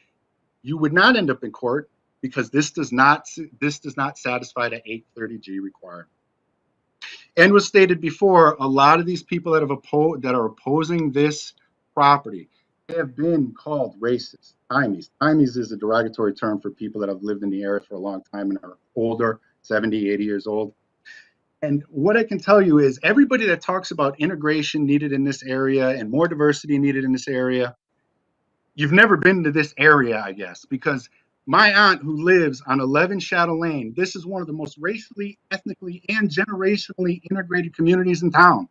you would not end up in court because this does not satisfy the 830G requirement. And was stated before, a lot of these people that are opposing this property have been called racist. Timies. Timies is a derogatory term for people that have lived in the area for a long time and are older, 70, 80 years old. And what I can tell you is everybody that talks about integration needed in this area and more diversity needed in this area, you've never been to this area, I guess, because my aunt who lives on 11 Shadow Lane, this is one of the most racially, ethnically, and generationally integrated communities in town.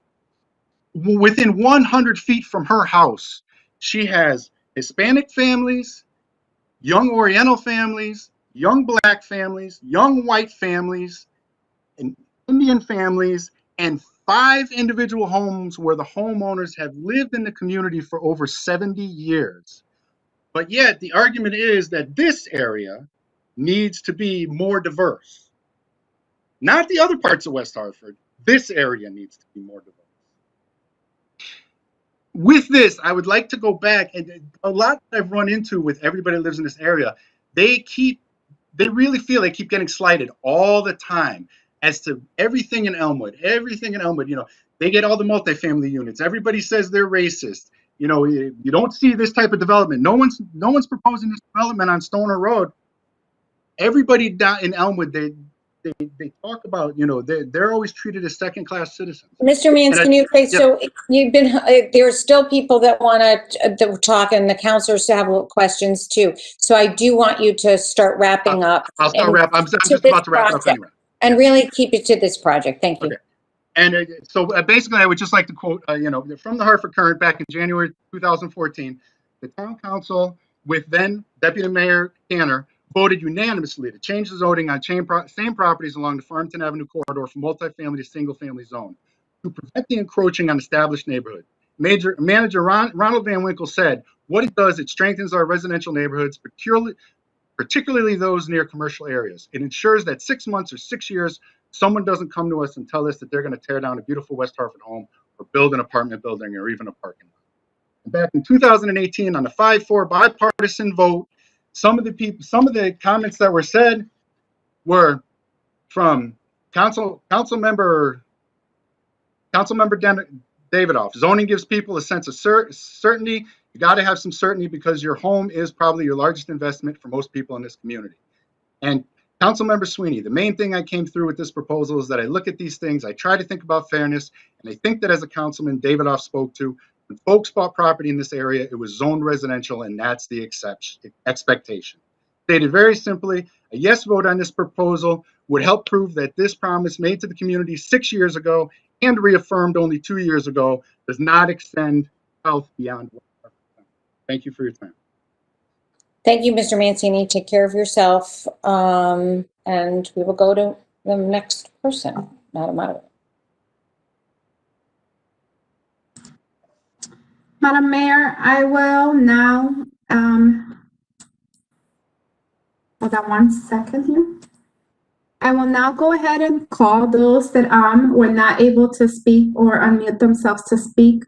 Within 100 feet from her house, she has Hispanic families, young Oriental families, young Black families, young white families, and Indian families, and 5 individual homes where the homeowners have lived in the community for over 70 years. But yet the argument is that this area needs to be more diverse. Not the other parts of West Hartford. This area needs to be more diverse. With this, I would like to go back, and a lot that I've run into with everybody that lives in this area, they really feel they keep getting slighted all the time as to everything in Elmwood, you know, they get all the multifamily units. Everybody says they're racist. You know, you don't see this type of development. No one's proposing this development on Stoner Road. Everybody down in Elmwood, they talk about, you know, they're always treated as second-class citizens. Mr. Mancini, so you've been, there are still people that want to talk, and the counselors have questions too. So I do want you to start wrapping up. I'll start wrapping. I'm just about to wrap up anyway. And really keep it to this project. Thank you. Okay. And so basically, I would just like to quote, you know, from the Hartford Current back in January 2014, the town council with then Deputy Mayor Cantor voted unanimously to change the zoning on same properties along the Farmington Avenue corridor from multifamily to single-family zone. to prevent the encroaching on established neighborhood. Manager Ronald Van Winkle said, what it does, it strengthens our residential neighborhoods, particularly those near commercial areas. It ensures that 6 months or 6 years, someone doesn't come to us and tell us that they're going to tear down a beautiful West Hartford home or build an apartment building or even a parking lot. And back in 2018, on a 5-4 bipartisan vote, some of the comments that were said were from Councilmember Davidoff. Zoning gives people a sense of certainty. You got to have some certainty because your home is probably your largest investment for most people in this community. And Councilmember Sweeney, the main thing I came through with this proposal is that I look at these things, I try to think about fairness, and I think that as a councilman Davidoff spoke to, when folks bought property in this area, it was zoned residential, and that's the expectation. Stated very simply, a yes vote on this proposal would help prove that this promise made to the community 6 years ago and reaffirmed only 2 years ago does not extend south beyond. Thank you for your time. Thank you, Mr. Mancini. Take care of yourself. And we will go to the next person, Madam Moderator. Madam Mayor, I will now, hold on 1 second here. I will now go ahead and call those that were not able to speak or unmute themselves to speak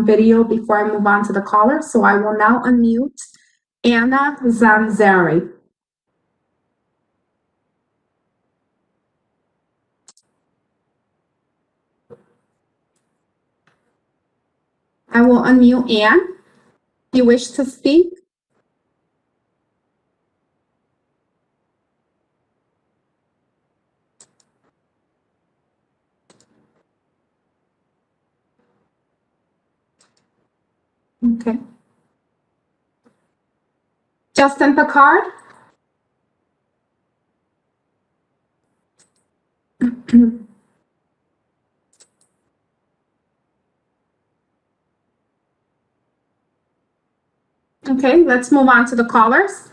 video before I move on to the caller. So I will now unmute Anna Zanzari. I will unmute Ann. Do you wish to speak? Okay. Justin Picard? Okay, let's move on to the callers.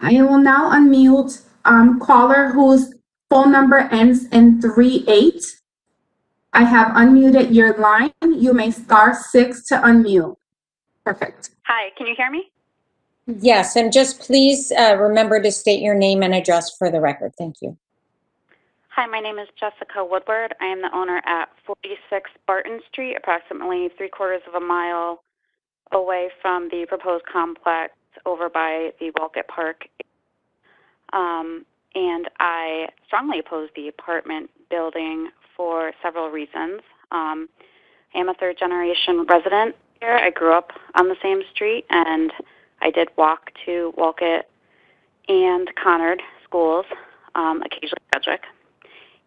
I will now unmute caller whose phone number ends in 38. I have unmuted your line. You may *6 to unmute. Perfect. Hi, can you hear me? Yes, and just please remember to state your name and address for the record. Thank you. Hi, my name is Jessica Woodward. I am the owner at 46 Barton Street, approximately 3/4 of a mile away from the proposed complex over by the Walcott Park. And I strongly oppose the apartment building for several reasons. I am a third-generation resident here. I grew up on the same street, and I did walk to Walcott and Conard schools, occasionally Frederick.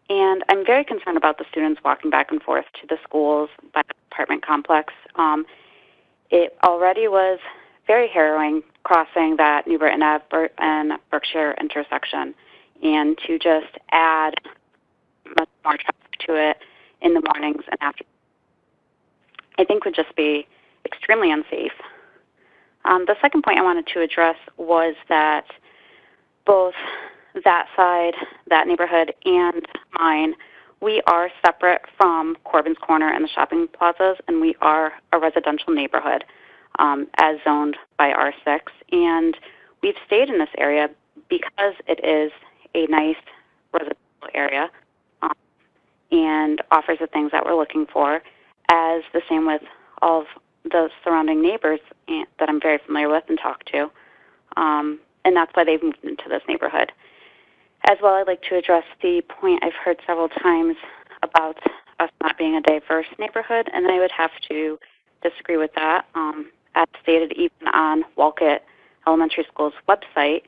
And I'm very concerned about the students walking back and forth to the schools by the apartment complex. It already was very harrowing crossing that New Britain Ave and Berkshire intersection, and to just add much more traffic to it in the mornings and after, I think would just be extremely unsafe. The second point I wanted to address was that both that side, that neighborhood, and mine, we are separate from Corbin's Corner and the shopping plazas, and we are a residential neighborhood as zoned by R6. And we've stayed in this area because it is a nice residential area and offers the things that we're looking for, as the same with all of the surrounding neighbors that I'm very familiar with and talk to. And that's why they've moved into this neighborhood. As well, I'd like to address the point I've heard several times about us not being a diverse neighborhood, and I would have to disagree with that. As stated even on Walcott Elementary School's website,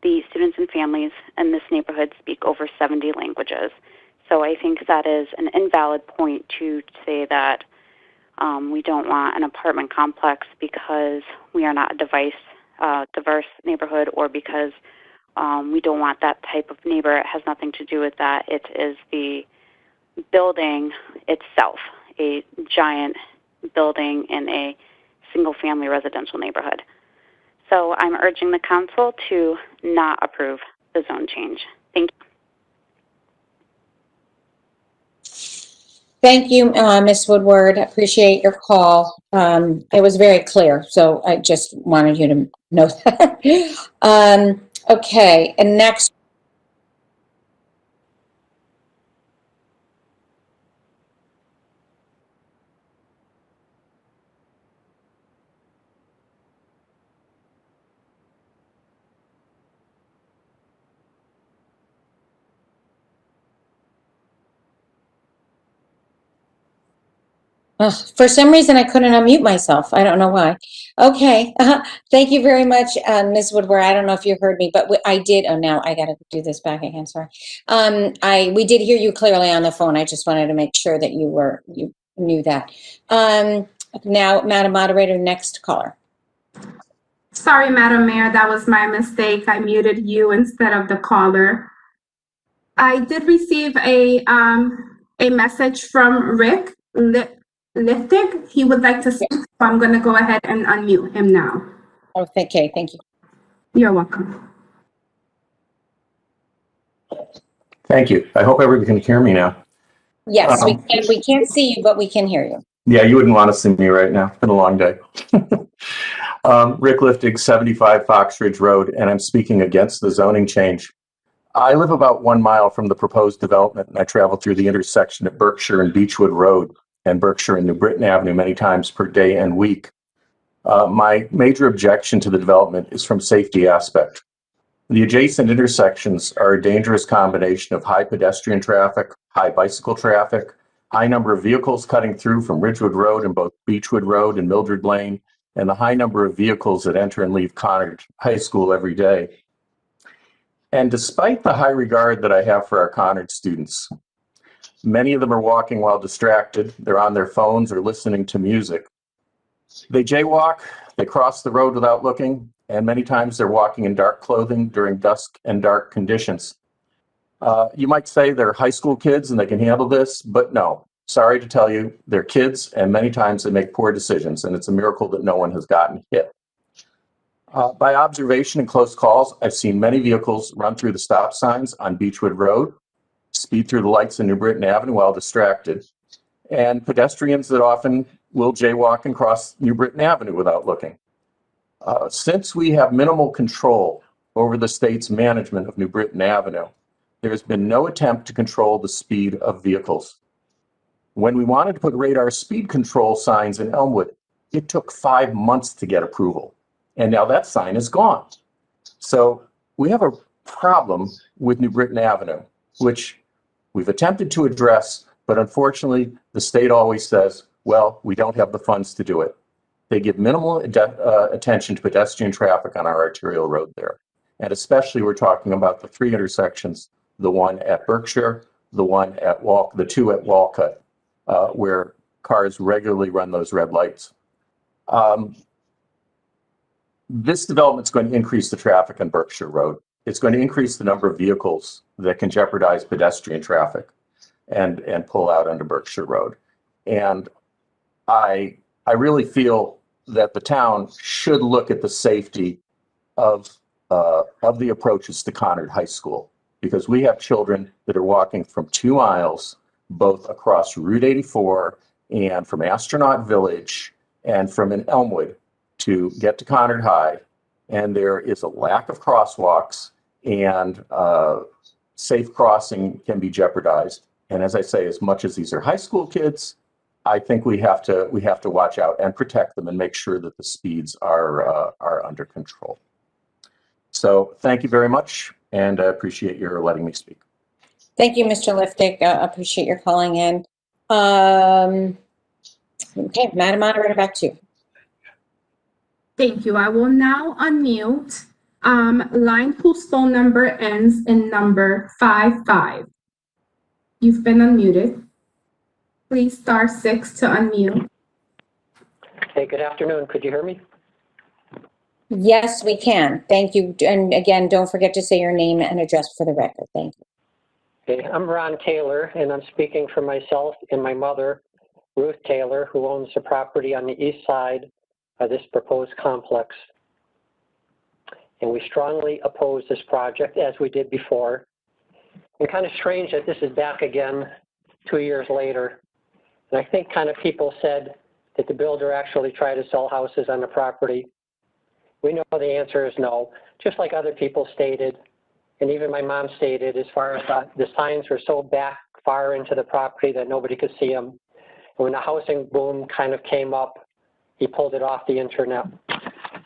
the students and families in this neighborhood speak over 70 languages. So I think that is an invalid point to say that we don't want an apartment complex because we are not a diverse neighborhood, or because we don't want that type of neighbor. It has nothing to do with that. It is the building itself, a giant building in a single-family residential neighborhood. So I'm urging the council to not approve the zone change. Thank you. Thank you, Ms. Woodward. Appreciate your call. It was very clear, so I just wanted you to know that. Okay, and next. Ugh, for some reason, I couldn't unmute myself. I don't know why. Okay. Thank you very much, Ms. Woodward. I don't know if you heard me, but I did. Oh, now I got to do this back again. Sorry. We did hear you clearly on the phone. I just wanted to make sure that you knew that. Now, Madam Moderator, next caller. Sorry, Madam Mayor, that was my mistake. I muted you instead of the caller. I did receive a message from Rick Liftig. He would like to speak, so I'm going to go ahead and unmute him now. Okay, thank you. You're welcome. Thank you. I hope everybody can hear me now. Yes, we can't see you, but we can hear you. Yeah, you wouldn't want to see me right now. It's been a long day. Rick Liftig, 75 Fox Ridge Road, and I'm speaking against the zoning change. I live about 1 mile from the proposed development, and I travel through the intersection at Berkshire and Beechwood Road and Berkshire and New Britain Avenue many times per day and week. My major objection to the development is from safety aspect. The adjacent intersections are a dangerous combination of high pedestrian traffic, high bicycle traffic, high number of vehicles cutting through from Ridgewood Road and both Beechwood Road and Mildred Lane, and the high number of vehicles that enter and leave Conard High School every day. And despite the high regard that I have for our Conard students, many of them are walking while distracted. They're on their phones or listening to music. They jaywalk, they cross the road without looking, and many times they're walking in dark clothing during dusk and dark conditions. You might say they're high school kids and they can handle this, but no. Sorry to tell you, they're kids, and many times they make poor decisions, and it's a miracle that no one has gotten hit. By observation and close calls, I've seen many vehicles run through the stop signs on Beechwood Road, speed through the lights in New Britain Avenue while distracted, and pedestrians that often will jaywalk and cross New Britain Avenue without looking. Since we have minimal control over the state's management of New Britain Avenue, there has been no attempt to control the speed of vehicles. When we wanted to put radar speed control signs in Elmwood, it took 5 months to get approval. And now that sign is gone. So we have a problem with New Britain Avenue, which we've attempted to address, but unfortunately, the state always says, well, we don't have the funds to do it. They give minimal attention to pedestrian traffic on our arterial road there. And especially we're talking about the 3 intersections, the one at Berkshire, the one at the 2 at Walcott, where cars regularly run those red lights. This development is going to increase the traffic on Berkshire Road. It's going to increase the number of vehicles that can jeopardize pedestrian traffic and pull out onto Berkshire Road. And I really feel that the town should look at the safety of the approaches to Conard High School, because we have children that are walking from 2 miles, both across Route 84 and from Astronaut Village and from in Elmwood to get to Conard High. And there is a lack of crosswalks, and safe crossing can be jeopardized. And as I say, as much as these are high school kids, I think we have to watch out and protect them and make sure that the speeds are under control. So thank you very much, and I appreciate your letting me speak. Thank you, Mr. Liftig. Appreciate your calling in. Okay, Madam Moderator, back to you. Thank you. I will now unmute line whose phone number ends in number 55. You've been unmuted. Please *6 to unmute. Hey, good afternoon. Could you hear me? Yes, we can. Thank you. And again, don't forget to say your name and address for the record. Thank you. Okay, I'm Ron Taylor, and I'm speaking for myself and my mother, Ruth Taylor, who owns the property on the east side of this proposed complex. And we strongly oppose this project, as we did before. And kind of strange that this is back again 2 years later. And I think kind of people said that the builder actually tried to sell houses on the property. We know the answer is no, just like other people stated, and even my mom stated, as far as the signs were so back far into the property that nobody could see them. And when the housing boom kind of came up, he pulled it off the internet.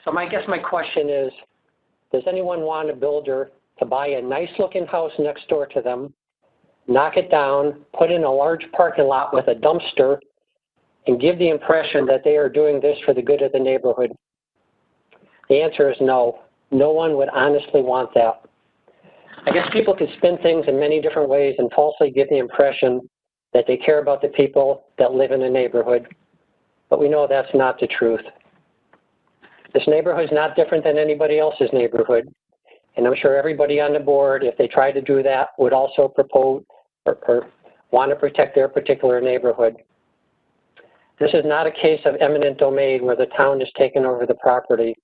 So I guess my question is, does anyone want a builder to buy a nice looking house next door to them, knock it down, put in a large parking lot with a dumpster, and give the impression that they are doing this for the good of the neighborhood? The answer is no. No one would honestly want that. I guess people could spin things in many different ways and falsely give the impression that they care about the people that live in the neighborhood, but we know that's not the truth. This neighborhood is not different than anybody else's neighborhood, and I'm sure everybody on the board, if they tried to do that, would also propose or want to protect their particular neighborhood. This is not a case of eminent domain where the town is taking over the property,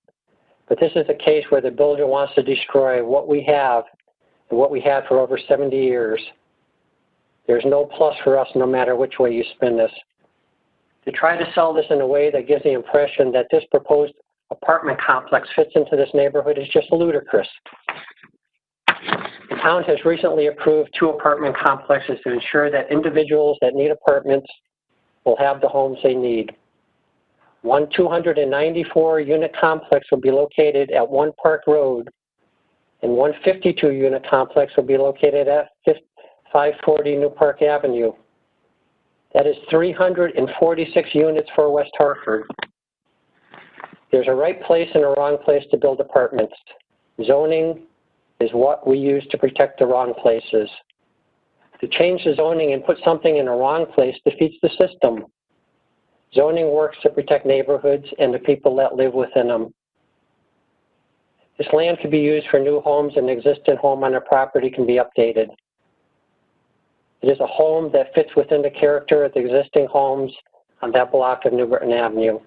but this is a case where the builder wants to destroy what we have and what we had for over 70 years. There's no plus for us no matter which way you spin this. To try to sell this in a way that gives the impression that this proposed apartment complex fits into this neighborhood is just ludicrous. The town has recently approved 2 apartment complexes to ensure that individuals that need apartments will have the homes they need. One 294-unit complex will be located at 1 Park Road, and one 52-unit complex will be located at 540 New Park Avenue. That is 346 units for West Hartford. There's a right place and a wrong place to build apartments. Zoning is what we use to protect the wrong places. To change the zoning and put something in a wrong place defeats the system. Zoning works to protect neighborhoods and the people that live within them. This land can be used for new homes, and the existing home on the property can be updated. It is a home that fits within the character of the existing homes on that block of New Britain Avenue.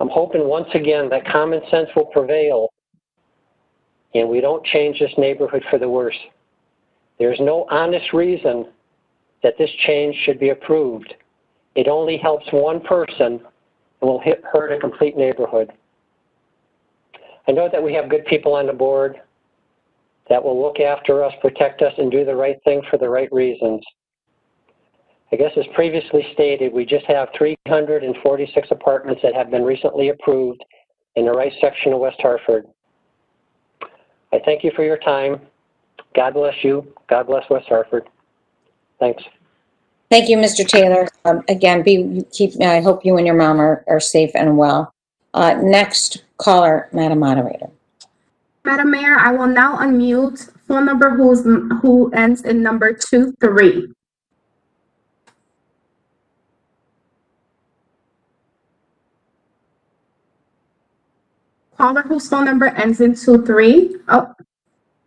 I'm hoping once again that common sense will prevail and we don't change this neighborhood for the worse. There's no honest reason that this change should be approved. It only helps one person and will hurt a complete neighborhood. I know that we have good people on the board that will look after us, protect us, and do the right thing for the right reasons. I guess as previously stated, we just have 346 apartments that have been recently approved in the right section of West Hartford. I thank you for your time. God bless you. God bless West Hartford. Thanks. Thank you, Mr. Taylor. Again, I hope you and your mom are safe and well. Next caller, Madam Moderator. Madam Mayor, I will now unmute phone number who ends in number 23. Caller whose phone number ends in 23. Oh,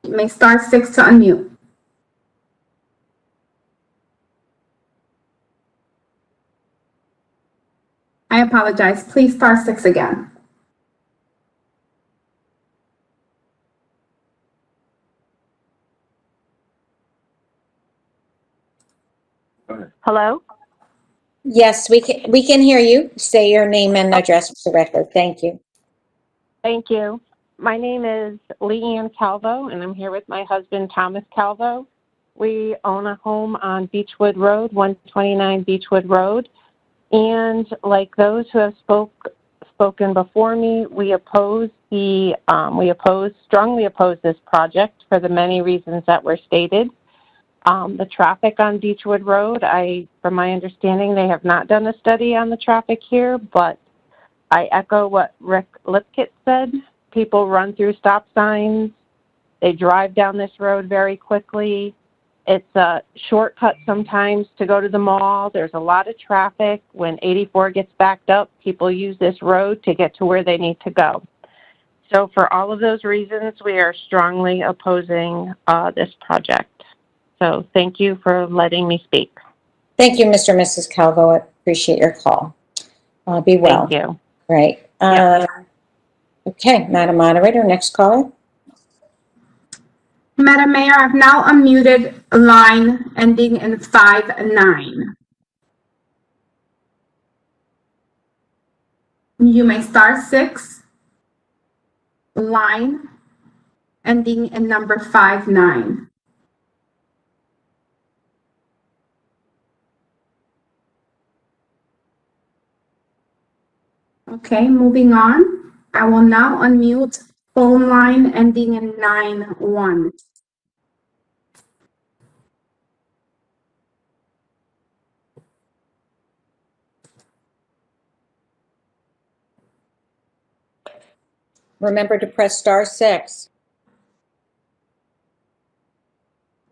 you may star 6 to unmute. I apologize. Please star 6 again. Hello? Yes, we can hear you. Say your name and address for the record. Thank you. Thank you. My name is Leanne Calvo, and I'm here with my husband, Thomas Calvo. We own a home on Beechwood Road, 129 Beechwood Road. And like those who have spoken before me, we strongly oppose this project for the many reasons that were stated. The traffic on Beechwood Road, from my understanding, they have not done a study on the traffic here, but I echo what Rick Lipkett said. People run through stop signs. They drive down this road very quickly. It's a shortcut sometimes to go to the mall. There's a lot of traffic. When 84 gets backed up, people use this road to get to where they need to go. So for all of those reasons, we are strongly opposing this project. So thank you for letting me speak. Thank you, Mr. and Mrs. Calvo. I appreciate your call. Be well. Thank you. Right. Okay, Madam Moderator, next caller. Madam Mayor, I've now unmuted a line ending in 59. You may star 6, line ending in number 59. Okay, moving on. I will now unmute phone line ending in 91. Remember to press star 6.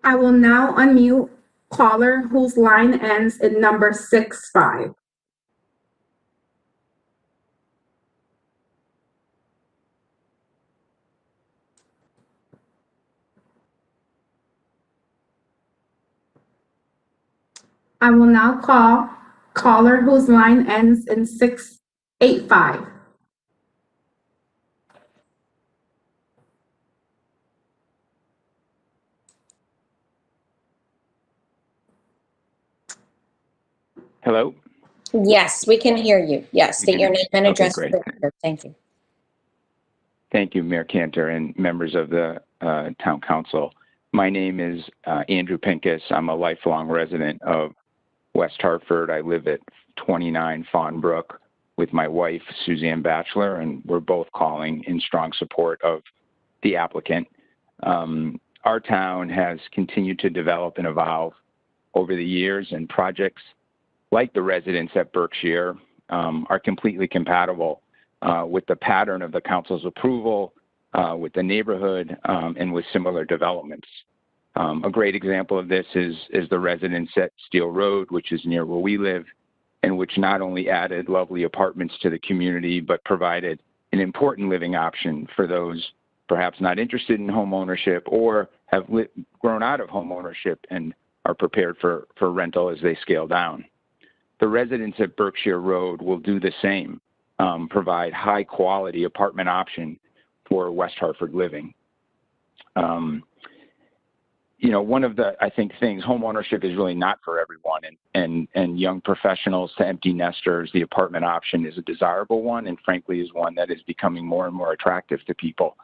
I will now unmute caller whose line ends in number 65. I will now call caller whose line ends in 685. Hello? Yes, we can hear you. Yes, state your name and Okay, address. great. For the record. Thank you. Thank you, Mayor Cantor and members of the Town Council. My name is Andrew Pincus. I'm a lifelong resident of West Hartford. I live at 29 Fawn Brook with my wife, Suzanne Batchelor, and we're both calling in strong support of the applicant. Our town has continued to develop and evolve over the years, and projects like the residents at Berkshire are completely compatible with the pattern of the council's approval, with the neighborhood, and with similar developments. A great example of this is the residence at Steel Road, which is near where we live, and which not only added lovely apartments to the community, but provided an important living option for those perhaps not interested in home ownership or have grown out of home ownership and are prepared for rental as they scale down. The residents at Berkshire Road will do the same, provide high quality apartment option for West Hartford living. You know, one of the, I think, things, home ownership is really not for everyone, and young professionals to empty nesters, the apartment option is a desirable one, and frankly is one that is becoming more and more attractive to people.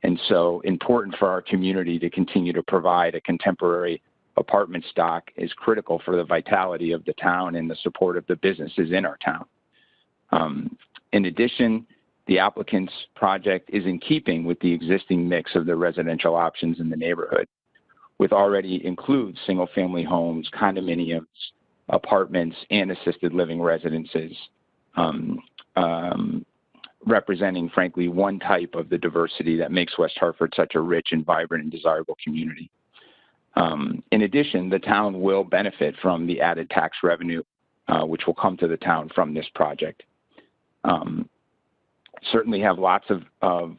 And so important for our community to continue to provide a contemporary apartment stock is critical for the vitality of the town and the support of the businesses in our town. In addition, the applicant's project is in keeping with the existing mix of the residential options in the neighborhood, which already includes single-family homes, condominiums, apartments, and assisted living residences, representing, frankly, one type of the diversity that makes West Hartford such a rich and vibrant and desirable community. In addition, the town will benefit from the added tax revenue, which will come to the town from this project. Certainly have lots of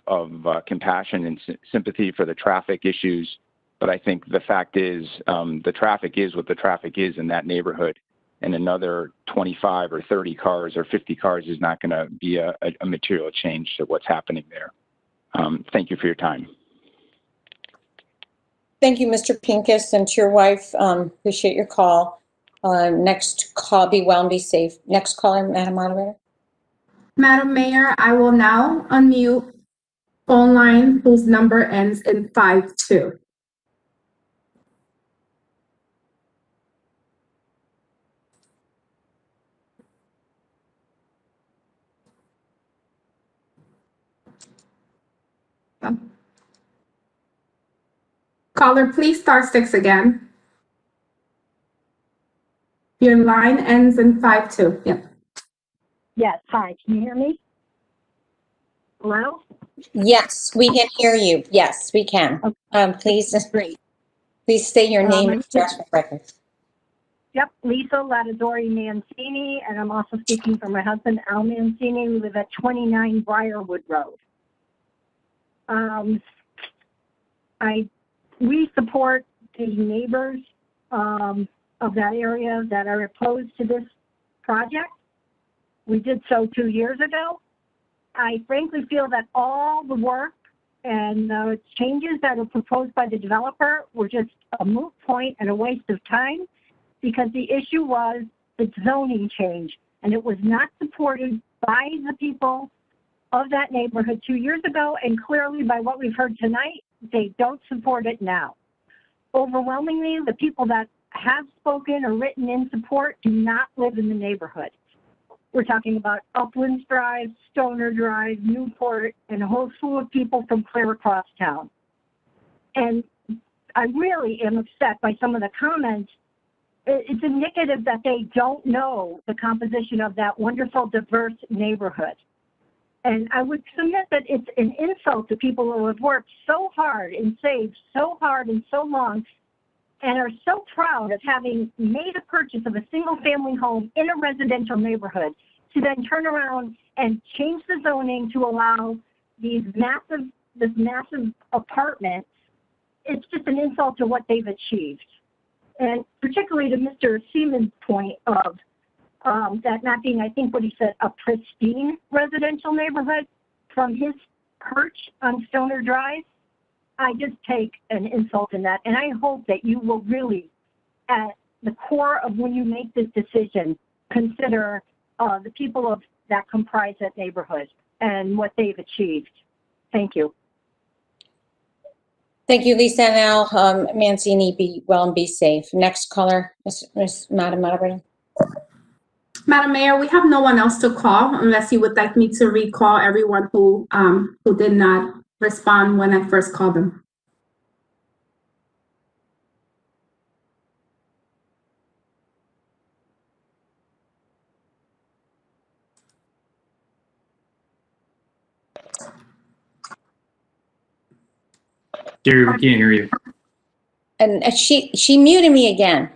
compassion and sympathy for the traffic issues, but I think the fact is the traffic is what the traffic is in that neighborhood, and another 25 or 30 cars or 50 cars is not going to be a material change to what's happening there. Thank you for your time. Thank you, Mr. Pincus, and to your wife. Appreciate your call. Next call, be well and be safe. Next caller, Madam Moderator. Madam Mayor, I will now unmute phone line whose number ends in 52. Caller, please star 6 again. Your line ends in 52. Yep. Yes, hi, can you hear me? Hello? Yes, we can hear you. Yes, we can. Please state your name and address for record. Yep, Lisa Latadori Mancini, and I'm also speaking for my husband, Al Mancini. We live at 29 Briarwood Road. We support the neighbors of that area that are opposed to this project. We did so 2 years ago. I frankly feel that all the work And the changes that are proposed by the developer were just a moot point and a waste of time because the issue was the zoning change, and it was not supported by the people of that neighborhood 2 years ago, and clearly by what we've heard tonight, they don't support it now. Overwhelmingly, the people that have spoken or written in support do not live in the neighborhood. We're talking about Uplands Drive, Stoner Drive, Newport, and a whole slew of people from clear across town. And I really am upset by some of the comments. It's indicative that they don't know the composition of that wonderful, diverse neighborhood. And I would submit that it's an insult to people who have worked so hard and saved so hard and so long and are so proud of having made a purchase of a single-family home in a residential neighborhood to then turn around and change the zoning to allow this massive apartment. It's just an insult to what they've achieved. And particularly to Mr. Seaman's point of that not being, I think what he said, a pristine residential neighborhood from his perch on Stoner Drive. I just take an insult in that. And I hope that you will really, at the core of when you make this decision, consider the people that comprise that neighborhood and what they've achieved. Thank you. Thank you, Lisa. Now, Mancini, be well and be safe. Next caller, Madam Moderator. Madam Mayor, we have no one else to call unless you would like me to recall everyone who did not respond when I first called them. Gary, we can't hear you. And she muted me again.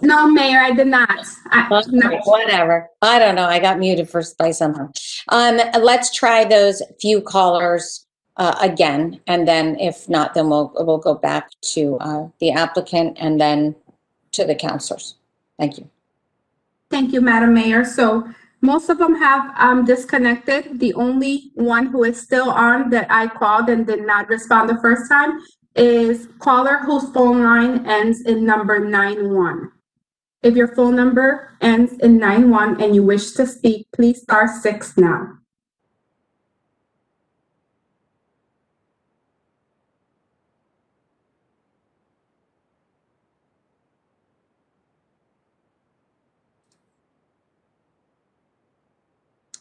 No, Mayor, I did not. Okay, whatever. I don't know. I got muted by somehow. Let's try those few callers again, and then if not, then we'll go back to the applicant and then to the counselors. Thank you. Thank you, Madam Mayor. So most of them have disconnected. The only one who is still on that I called and did not respond the first time is caller whose phone line ends in number 91. If your phone number ends in 91 and you wish to speak, please star 6 now.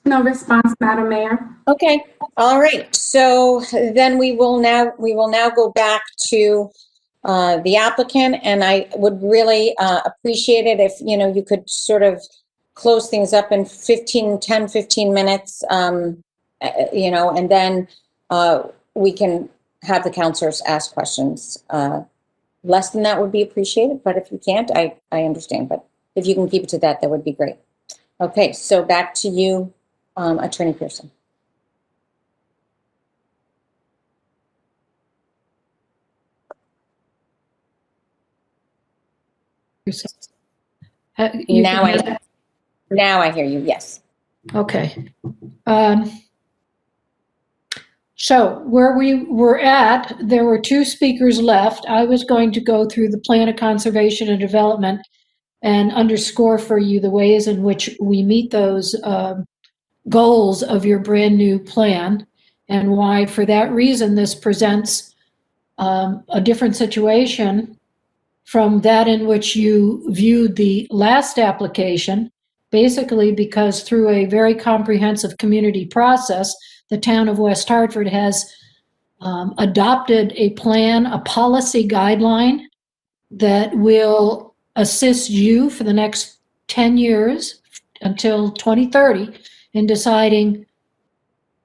No response, Madam Mayor. Okay. All right. So then we will now go back to the applicant, and I would really appreciate it if you could sort of close things up in 10, 15 minutes, and then we can have the counselors ask questions. Less than that would be appreciated, but if you can't, I understand. But if you can keep it to that, that would be great. Okay, so back to you, Attorney Pearson. Now I hear you. Yes. Okay. So where we were at, there were 2 speakers left. I was going to go through the plan of conservation and development and underscore for you the ways in which we meet those goals of your brand new plan, and why, for that reason, this presents a different situation from that in which you viewed the last application, basically because through a very comprehensive community process, the town of West Hartford has adopted a plan, a policy guideline that will assist you for the next 10 years until 2030 in deciding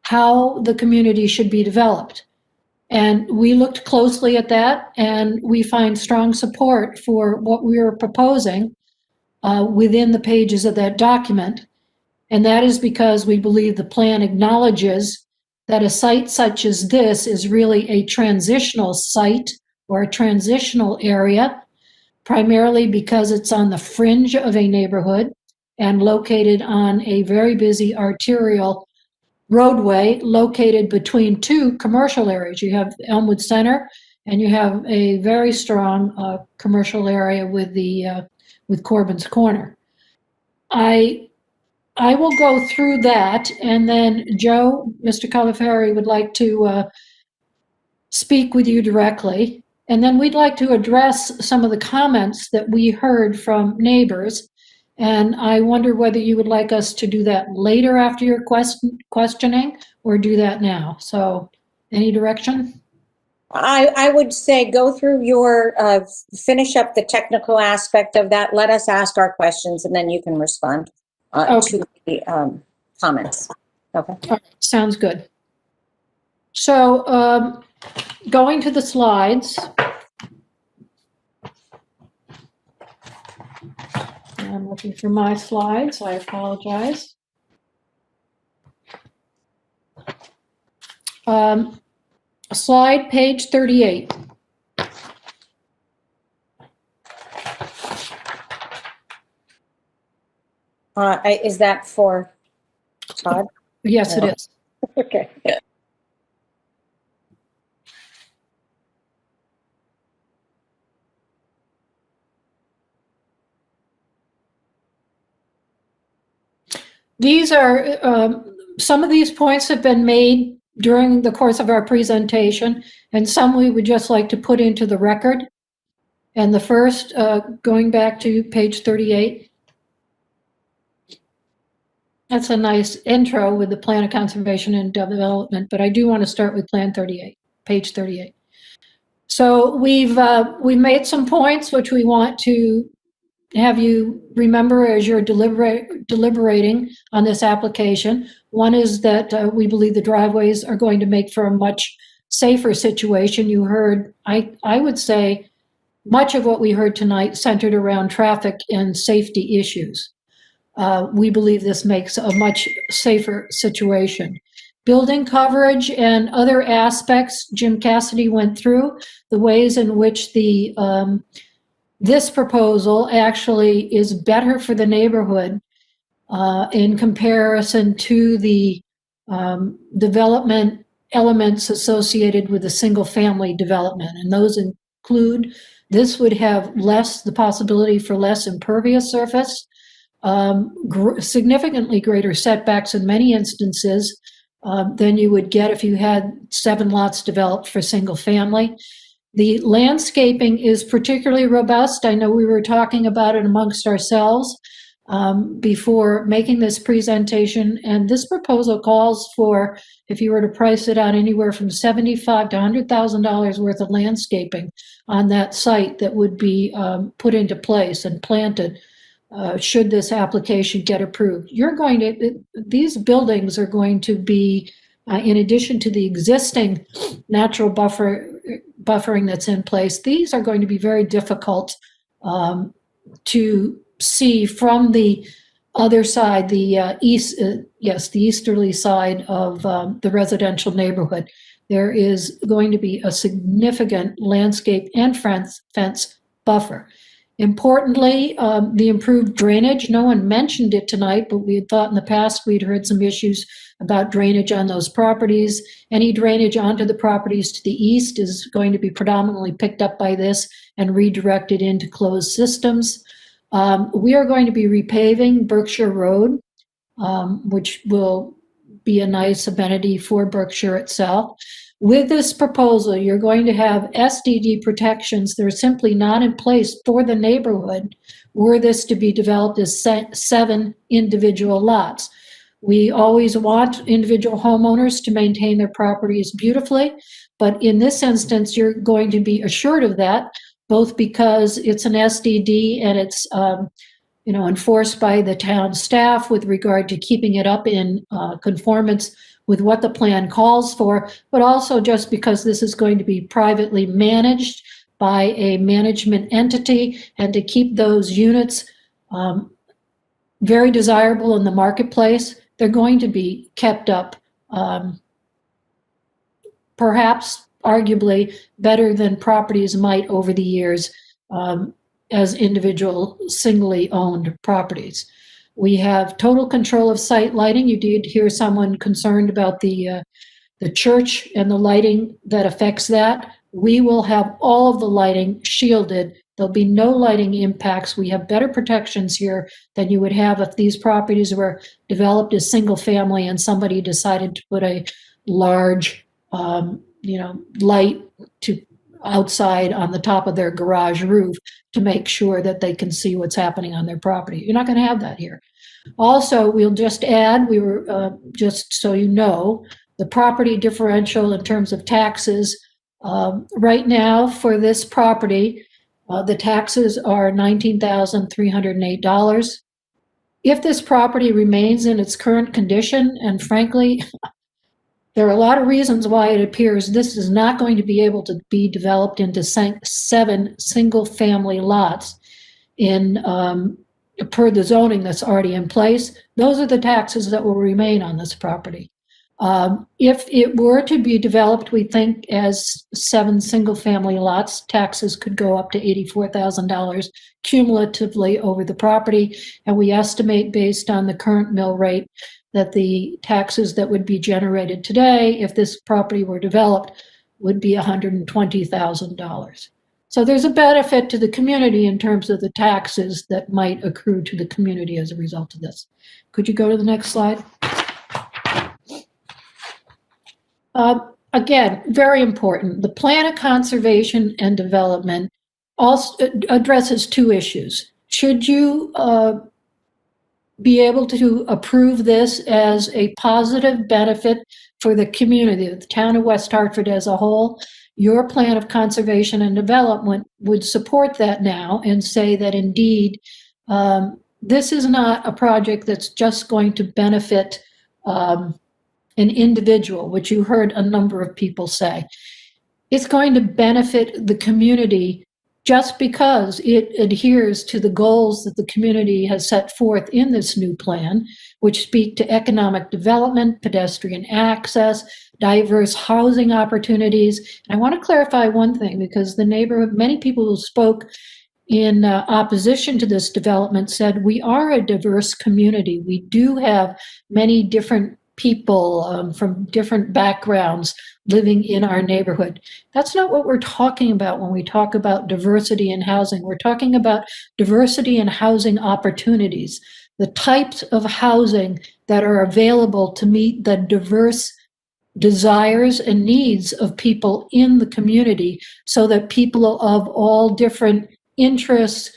how the community should be developed. And we looked closely at that, and we find strong support for what we are proposing within the pages of that document. And that is because we believe the plan acknowledges that a site such as this is really a transitional site or a transitional area, primarily because it's on the fringe of a neighborhood and located on a very busy arterial roadway located between two commercial areas. You have Elmwood Center, and you have a very strong commercial area with the with Corbin's Corner. I will go through that, and then Joe, Mr. Calafieri would like to speak with you directly. And then we'd like to address some of the comments that we heard from neighbors. And I wonder whether you would like us to do that later after your questioning, or do that now. So any direction? I would say go through your, finish up the technical aspect of that. Let us ask our questions, and then you can respond to the comments. Okay. All right, sounds good. So going to the slides. I'm looking for my slides. I apologize. Slide page 38. Is that for Todd? Yes, No. it is. Okay. These are, some of these points have been made during the course of our presentation, and some we would just like to put into the record. And the first, going back to page 38. That's a nice intro with the plan of conservation and development, but I do want to start with plan 38, page 38. So we've made some points which we want to have you remember as you're deliberating on this application. One is that we believe the driveways are going to make for a much safer situation. You heard, I would say, much of what we heard tonight centered around traffic and safety issues. We believe this makes a much safer situation. Building coverage and other aspects, Jim Cassidy went through the ways in which the this proposal actually is better for the neighborhood in comparison to the development elements associated with a single family development. And those include, this would have the possibility for less impervious surface, significantly greater setbacks in many instances than you would get if you had 7 lots developed for single family. The landscaping is particularly robust. I know we were talking about it amongst ourselves before making this presentation, and this proposal calls for, if you were to price it out, anywhere from $75,000 to $100,000 worth of landscaping on that site that would be put into place and planted should this application get approved. These buildings are going to be, in addition to the existing natural buffering that's in place, these are going to be very difficult to see from the other side, the easterly side of the residential neighborhood. There is going to be a significant landscape and fence buffer. Importantly, the improved drainage. No one mentioned it tonight, but we had thought in the past we'd heard some issues about drainage on those properties. Any drainage onto the properties to the east is going to be predominantly picked up by this and redirected into closed systems. We are going to be repaving Berkshire Road, which will be a nice amenity for Berkshire itself. With this proposal, you're going to have SDD protections that are simply not in place for the neighborhood were this to be developed as 7 individual lots. We always want individual homeowners to maintain their properties beautifully, but in this instance, you're going to be assured of that, both because it's an SDD and it's enforced by the town staff with regard to keeping it up in conformance with what the plan calls for, but also just because this is going to be privately managed by a management entity, and to keep those units very desirable in the marketplace, they're going to be kept up perhaps arguably better than properties might over the years as individual singly owned properties. We have total control of site lighting. You did hear someone concerned about the church and the lighting that affects that. We will have all of the lighting shielded. There'll be no lighting impacts. We have better protections here than you would have if these properties were developed as single family and somebody decided to put a large, light to outside on the top of their garage roof to make sure that they can see what's happening on their property. You're not going to have that here. Also, we'll just add, just so you know, the property differential in terms of taxes. Right now for this property, the taxes are $19,308. If this property remains in its current condition, and frankly, there are a lot of reasons why it appears this is not going to be able to be developed into 7 single-family lots per the zoning that's already in place. Those are the taxes that will remain on this property. If it were to be developed, we think as 7 single-family lots, taxes could go up to $84,000 cumulatively over the property. And we estimate, based on the current mill rate, that the taxes that would be generated today, if this property were developed, would be $120,000. So there's a benefit to the community in terms of the taxes that might accrue to the community as a result of this. Could you go to the next slide? Again, very important. The Plan of Conservation and Development also addresses 2 issues. Should you be able to approve this as a positive benefit for the community, the town of West Hartford as a whole? Your Plan of Conservation and Development would support that now and say that indeed this is not a project that's just going to benefit an individual, which you heard a number of people say. It's going to benefit the community just because it adheres to the goals that the community has set forth in this new plan, which speak to economic development, pedestrian access, diverse housing opportunities. And I want to clarify one thing, because the neighborhood, many people who spoke in opposition to this development said, we are a diverse community. We do have many different people from different backgrounds living in our neighborhood. That's not what we're talking about when we talk about diversity in housing. We're talking about diversity in housing opportunities, the types of housing that are available to meet the diverse desires and needs of people in the community, so that people of all different interests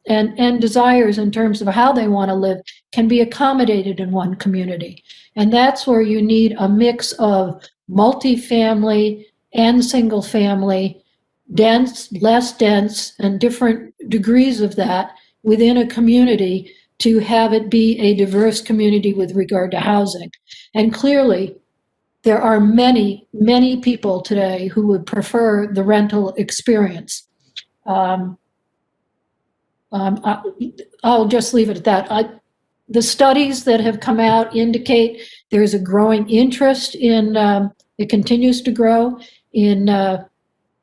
and desires in terms of how they want to live can be accommodated in one community. And that's where you need a mix of multifamily and single family, dense, less dense, and different degrees of that within a community to have it be a diverse community with regard to housing. And clearly, there are many, many people today who would prefer the rental experience. I'll just leave it at that. The studies that have come out indicate there's a growing interest in, it continues to grow in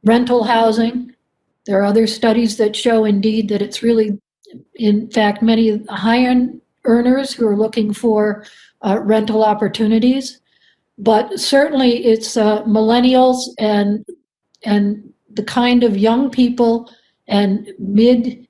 rental housing. There are other studies that show indeed that it's really, in fact, many high-end earners who are looking for rental opportunities. But certainly it's millennials and the kind of young people and mid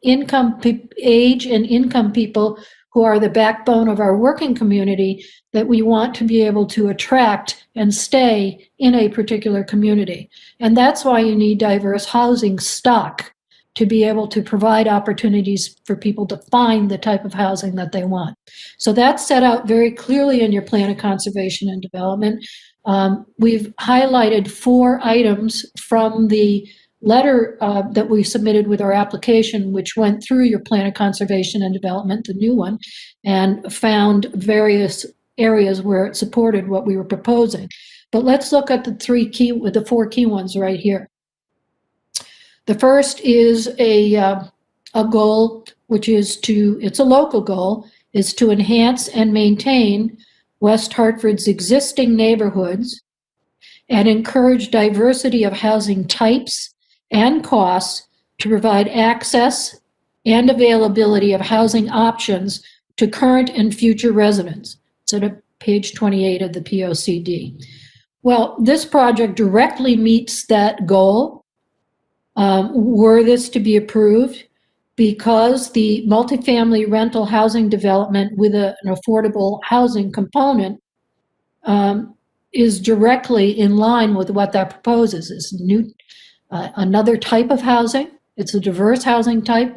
income age and income people who are the backbone of our working community that we want to be able to attract and stay in a particular community. And that's why you need diverse housing stock to be able to provide opportunities for people to find the type of housing that they want. So that's set out very clearly in your Plan of Conservation and Development. We've highlighted 4 items from the letter that we submitted with our application, which went through your Plan of Conservation and Development, the new one, and found various areas where it supported what we were proposing. But let's look at the 4 key ones right here. The first is a goal, which is it's a local goal, is to enhance and maintain West Hartford's existing neighborhoods and encourage diversity of housing types and costs to provide access and availability of housing options to current and future residents. It's at page 28 of the POCD. Well, this project directly meets that goal, were this to be approved, because the multifamily rental housing development with an affordable housing component is directly in line with what that proposes. It's another type of housing. It's a diverse housing type.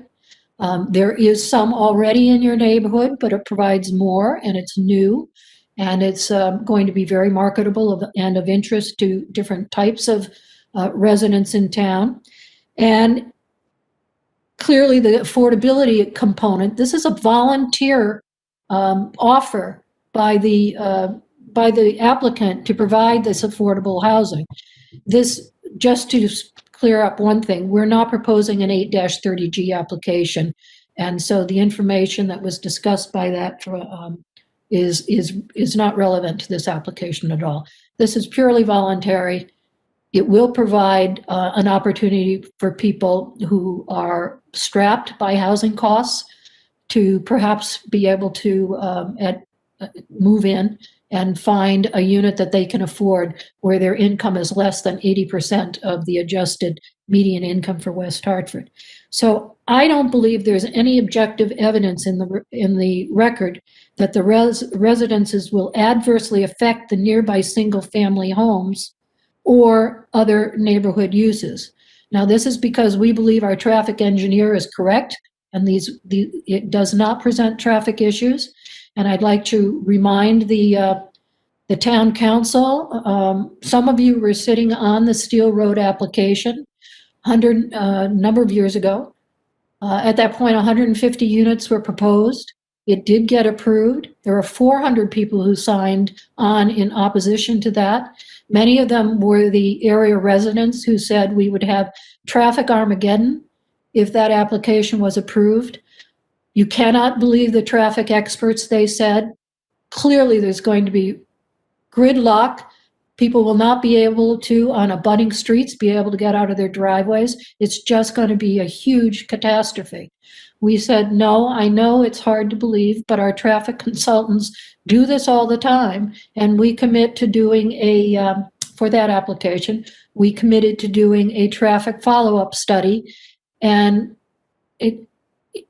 There is some already in your neighborhood, but it provides more, and it's new, and it's going to be very marketable and of interest to different types of residents in town. And clearly the affordability component, this is a volunteer offer by the applicant to provide this affordable housing. This, just to clear up one thing, we're not proposing an 8-30G application. And so the information that was discussed by that is not relevant to this application at all. This is purely voluntary. It will provide an opportunity for people who are strapped by housing costs to perhaps be able to move in and find a unit that they can afford where their income is less than 80% of the adjusted median income for West Hartford. So I don't believe there's any objective evidence in the record that the residences will adversely affect the nearby single-family homes or other neighborhood uses. Now, this is because we believe our traffic engineer is correct, and it does not present traffic issues. And I'd like to remind the town council, some of you were sitting on the Steel Road application a number of years ago. At that point, 150 units were proposed. It did get approved. There were 400 people who signed on in opposition to that. Many of them were the area residents who said we would have traffic Armageddon if that application was approved. You cannot believe the traffic experts, they said. Clearly, there's going to be gridlock. People will not be able to, on abutting streets, be able to get out of their driveways. It's just going to be a huge catastrophe. We said, no, I know it's hard to believe, but our traffic consultants do this all the time, and we commit to doing for that application, we committed to doing a traffic follow-up study, and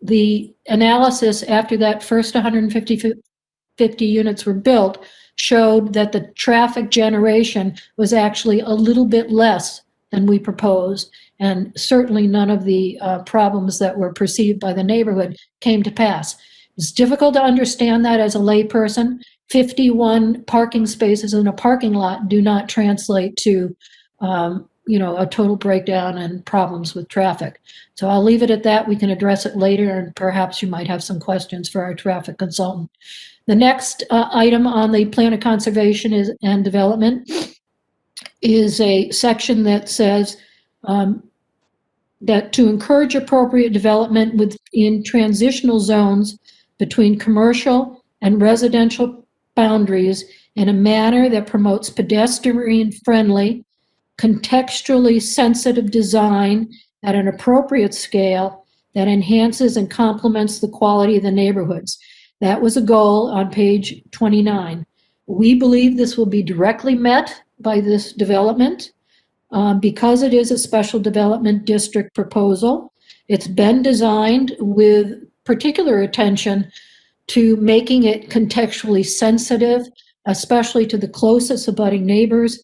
the analysis after that first 150 units were built showed that the traffic generation was actually a little bit less than we proposed, and certainly none of the problems that were perceived by the neighborhood came to pass. It's difficult to understand that as a layperson. 51 parking spaces in a parking lot do not translate to a total breakdown and problems with traffic. So I'll leave it at that. We can address it later, and perhaps you might have some questions for our traffic consultant. The next item on the plan of conservation and development is a section that says that to encourage appropriate development within transitional zones between commercial and residential boundaries in a manner that promotes pedestrian-friendly, contextually sensitive design at an appropriate scale that enhances and complements the quality of the neighborhoods. That was a goal on page 29. We believe this will be directly met by this development because it is a special development district proposal. It's been designed with particular attention to making it contextually sensitive, especially to the closest abutting neighbors,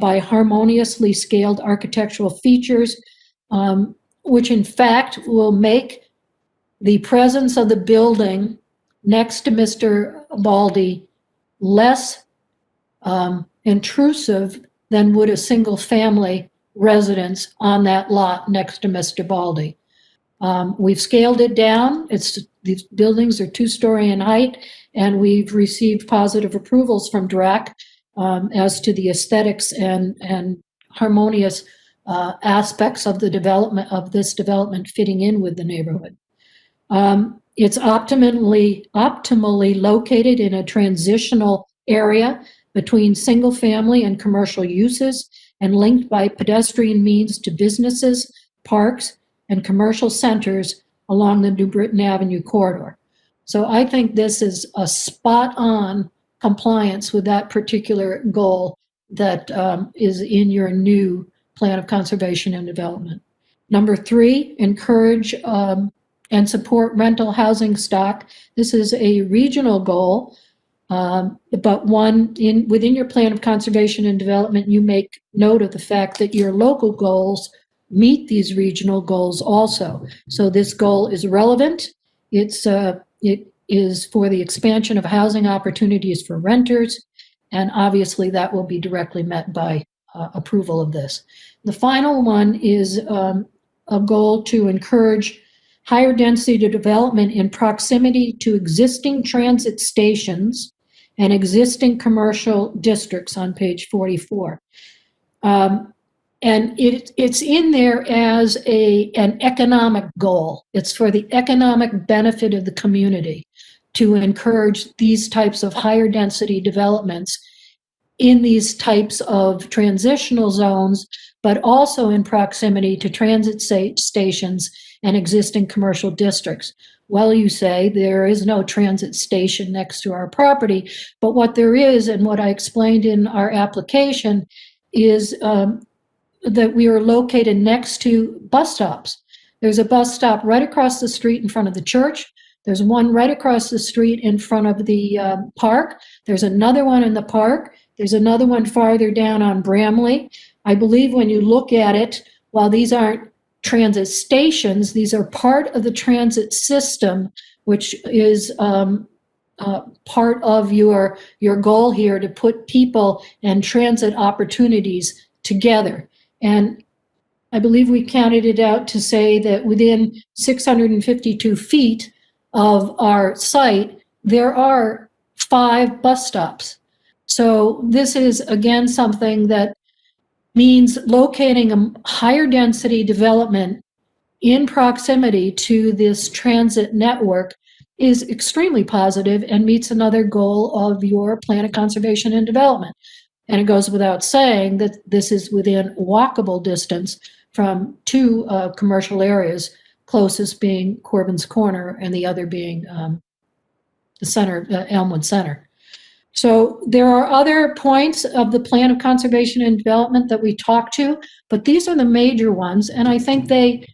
by harmoniously scaled architectural features, which in fact will make the presence of the building next to Mr. Baldi less intrusive than would a single family residence on that lot next to Mr. Baldi. We've scaled it down. These buildings are 2-story in height, and we've received positive approvals from DRAC as to the aesthetics and harmonious aspects of the development of this development fitting in with the neighborhood. It's optimally located in a transitional area between single family and commercial uses and linked by pedestrian means to businesses, parks, and commercial centers along the New Britain Avenue corridor. So I think this is a spot-on compliance with that particular goal that is in your new plan of conservation and development. Number 3, encourage and support rental housing stock. This is a regional goal, but one within your plan of conservation and development, you make note of the fact that your local goals meet these regional goals also. So this goal is relevant. It is for the expansion of housing opportunities for renters, and obviously that will be directly met by approval of this. The final one is a goal to encourage higher density development in proximity to existing transit stations and existing commercial districts on page 44. And it's in there as an economic goal. It's for the economic benefit of the community to encourage these types of higher density developments in these types of transitional zones, but also in proximity to transit stations and existing commercial districts. Well, you say there is no transit station next to our property, but what there is, and what I explained in our application, is that we are located next to bus stops. There's a bus stop right across the street in front of the church. There's one right across the street in front of the park. There's another one in the park. There's another one farther down on Bramley. I believe when you look at it, while these aren't transit stations, these are part of the transit system, which is part of your goal here to put people and transit opportunities together. And I believe we counted it out to say that within 652 feet of our site, there are 5 bus stops. So this is, again, something that means locating a higher density development in proximity to this transit network is extremely positive and meets another goal of your plan of conservation and development. And it goes without saying that this is within walkable distance from 2 commercial areas, closest being Corbin's Corner and the other being the center, Elmwood Center. So there are other points of the plan of conservation and development that we talked to, but these are the major ones, and I think they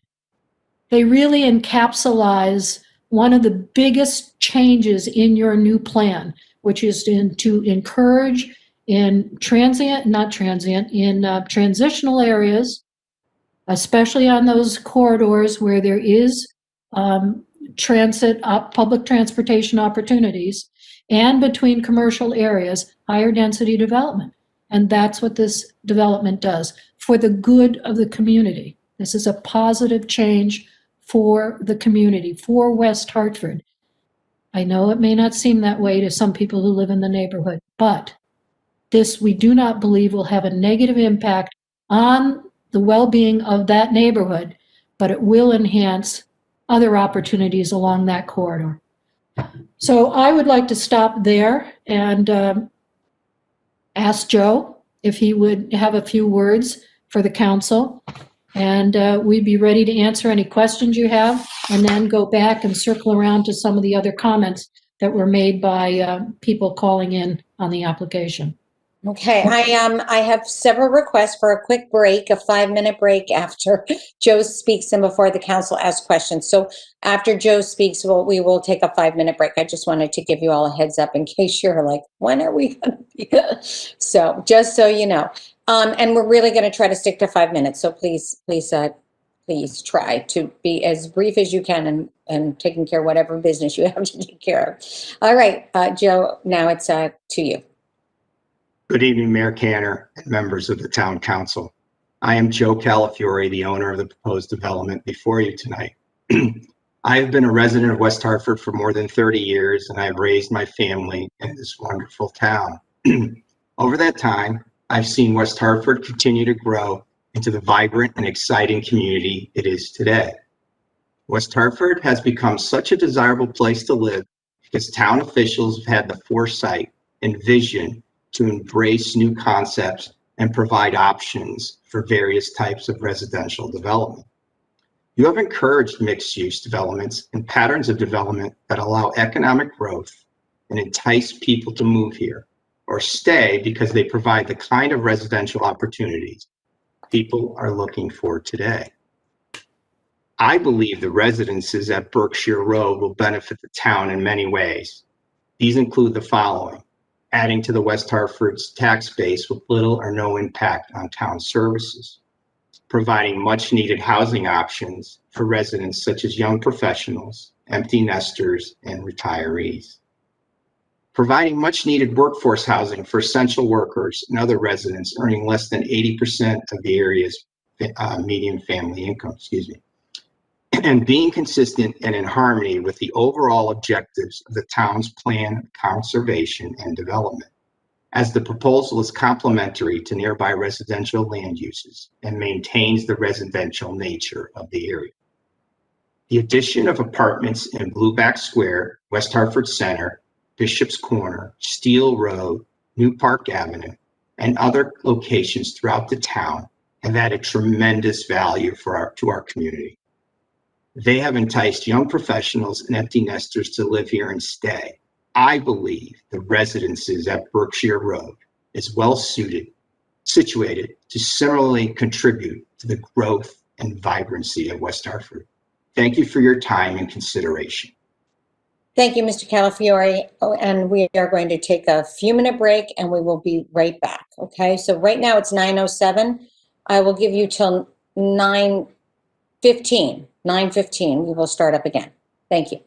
really encapsulize one of the biggest changes in your new plan, which is to encourage in transitional areas, especially on those corridors where there is public transportation opportunities, and between commercial areas, higher density development. And that's what this development does for the good of the community. This is a positive change for the community, for West Hartford. I know it may not seem that way to some people who live in the neighborhood, but this we do not believe will have a negative impact on the well-being of that neighborhood, but it will enhance other opportunities along that corridor. So I would like to stop there and ask Joe if he would have a few words for the council. And we'd be ready to answer any questions you have, and then go back and circle around to some of the other comments that were made by people calling in on the application. Okay, I have several requests for a quick break, a 5-minute break after Joe speaks and before the council asks questions. So after Joe speaks, we will take a 5-minute break. I just wanted to give you all a heads up in case you're like, when are we going to be? So just so you know. And we're really going to try to stick to 5 minutes. So please try to be as brief as you can and taking care of whatever business you have to take care of. All right, Joe, now it's to you. Good evening, Mayor Cantor and members of the Town Council. I am Joe Calafiore, the owner of the proposed development before you tonight. I have been a resident of West Hartford for more than 30 years, and I've raised my family in this wonderful town. Over that time, I've seen West Hartford continue to grow into the vibrant and exciting community it is today. West Hartford has become such a desirable place to live because town officials have had the foresight and vision to embrace new concepts and provide options for various types of residential development. You have encouraged mixed-use developments and patterns of development that allow economic growth and entice people to move here or stay because they provide the kind of residential opportunities people are looking for today. I believe the residences at Berkshire Road will benefit the town in many ways. These include the following: adding to the West Hartford's tax base with little or no impact on town services, providing much needed housing options for residents such as young professionals, empty nesters, and retirees, providing much needed workforce housing for essential workers and other residents earning less than 80% of the area's median family income, and being consistent and in harmony with the overall objectives of the town's plan of conservation and development, as the proposal is complementary to nearby residential land uses and maintains the residential nature of the area. The addition of apartments in Blueback Square, West Hartford Center, Bishop's Corner, Steel Road, New Park Avenue, and other locations throughout the town have added tremendous value to our community. They have enticed young professionals and empty nesters to live here and stay. I believe the residences at Berkshire Road is well situated to similarly contribute to the growth and vibrancy of West Hartford. Thank you for your time and consideration. Thank you, Mr. Calafiore. Oh, and we are going to take a few-minute break and we will be right back. Okay, so right now it's 9:07. I will give you till 9:15. 9:15, we will start up again. Thank you.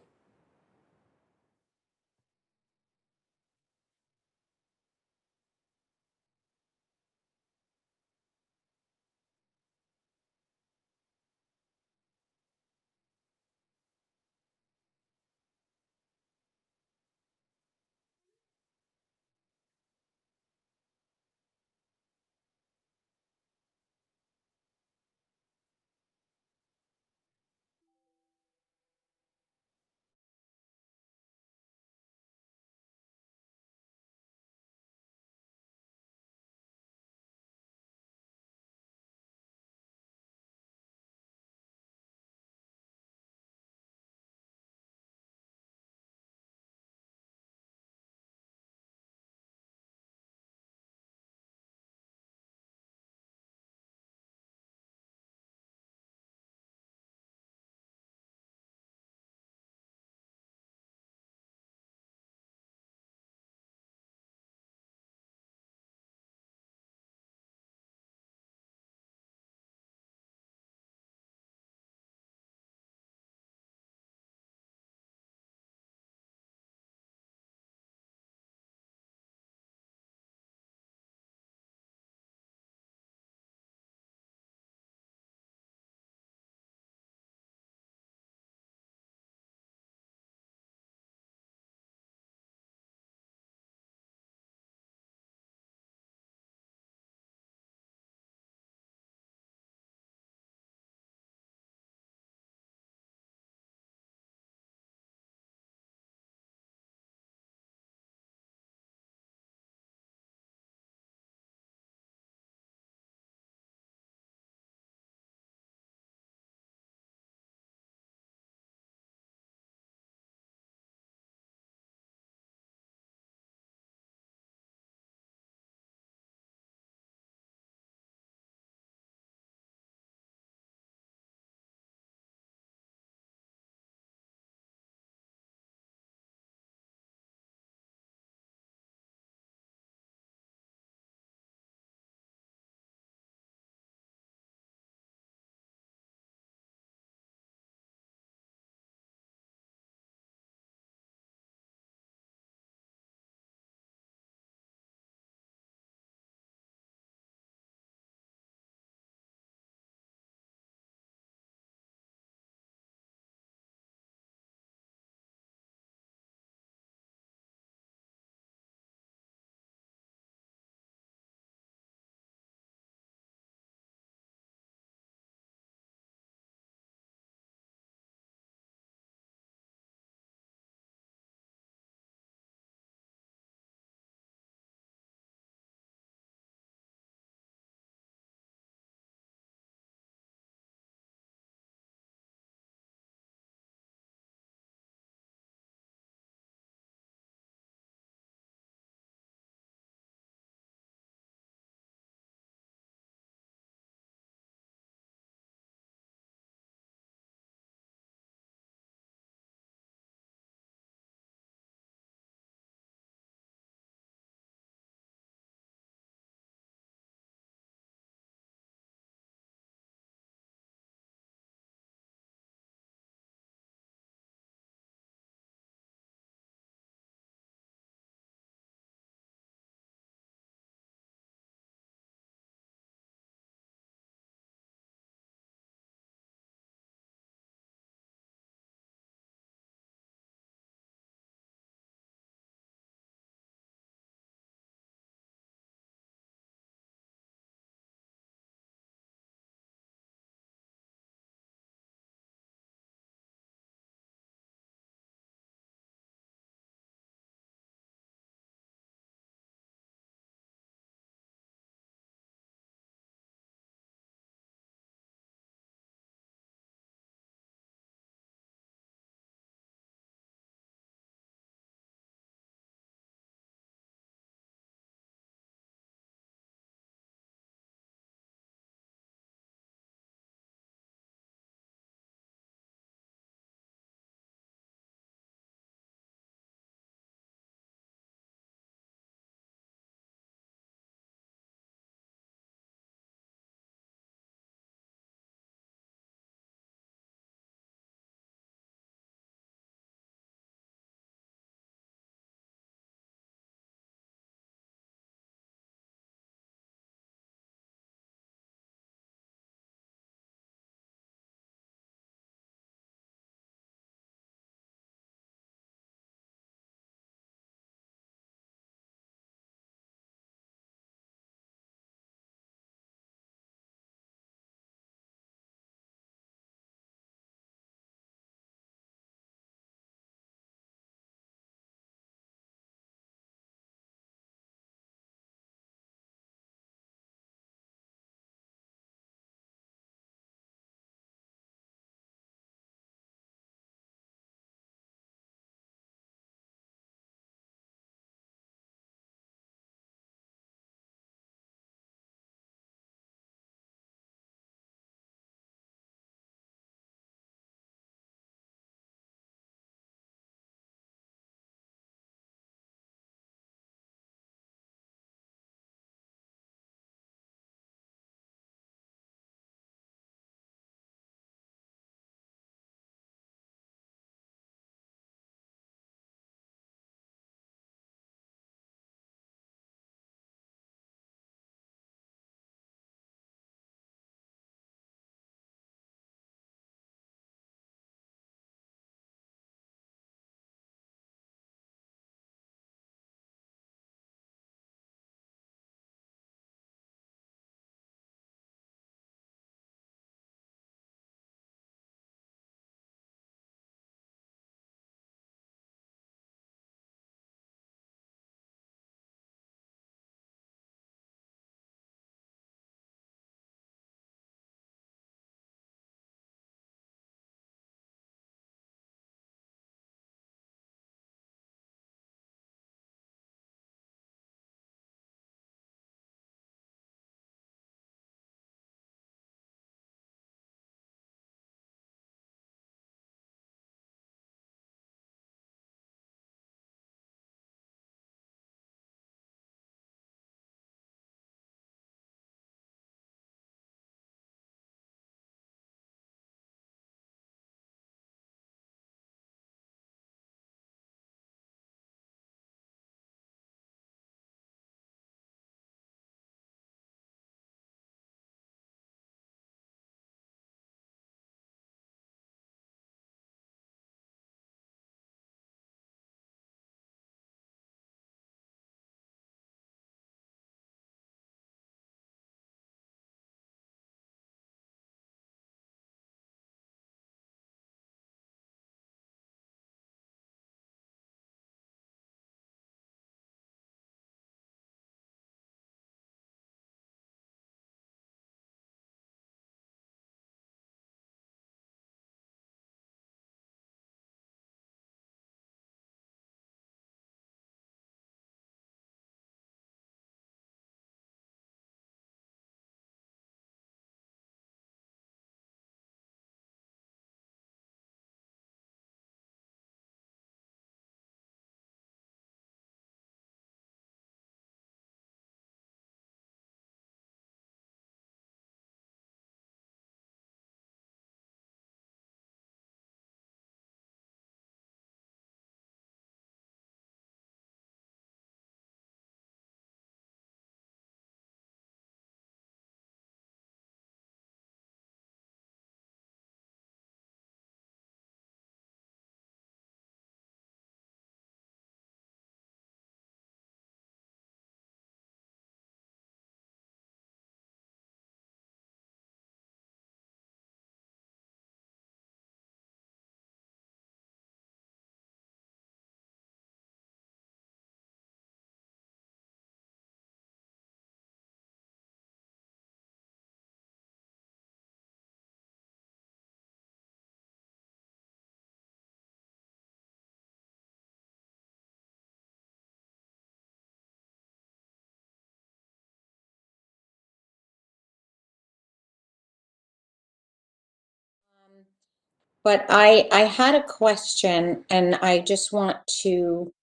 But I had a question, and I just want to,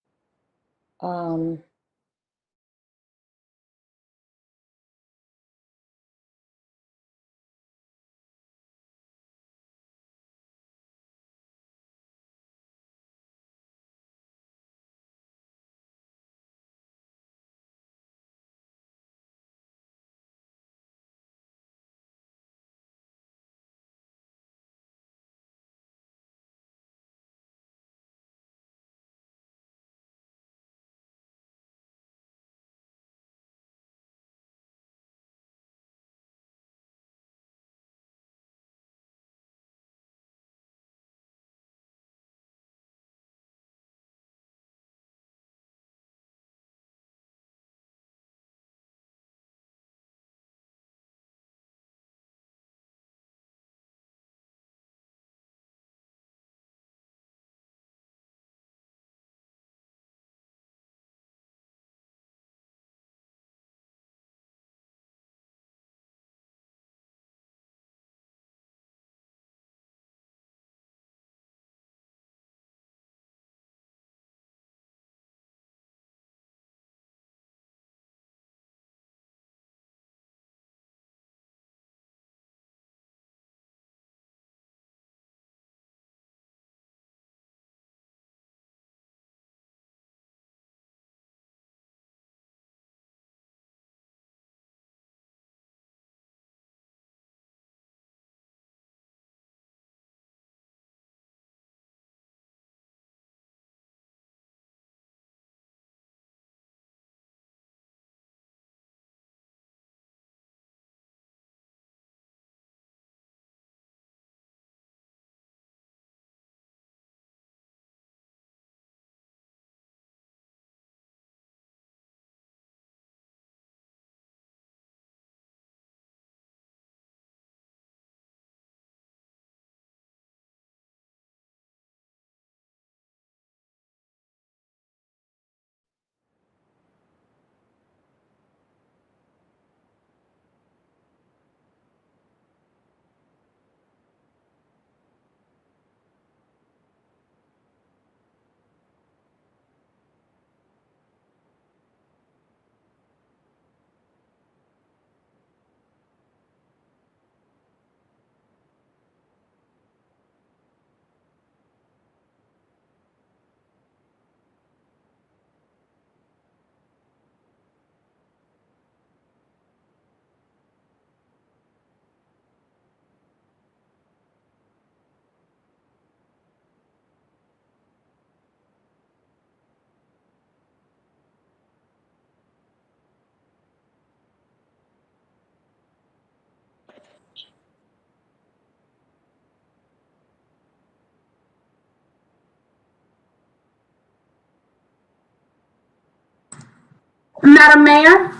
Madam Mayor?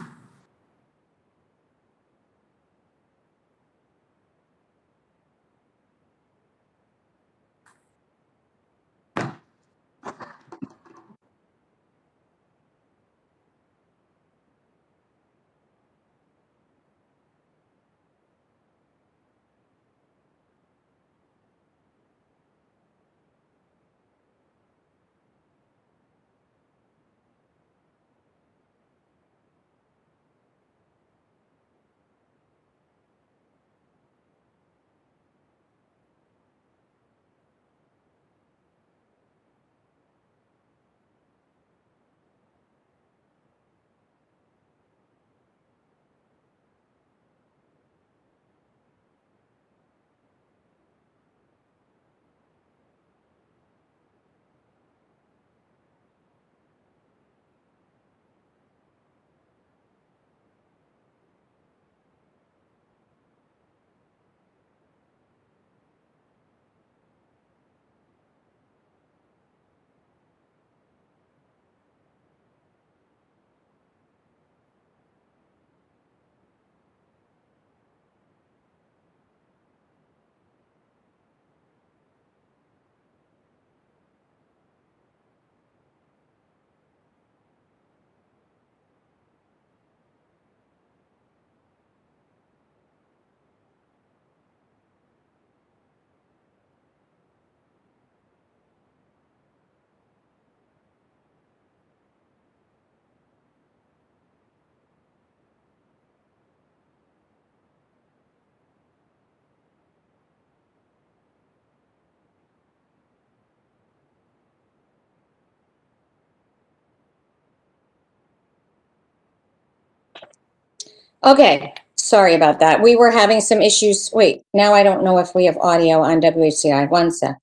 Okay, sorry about that. We were having some issues. Wait, now I don't know if we have audio on WHCI. One sec.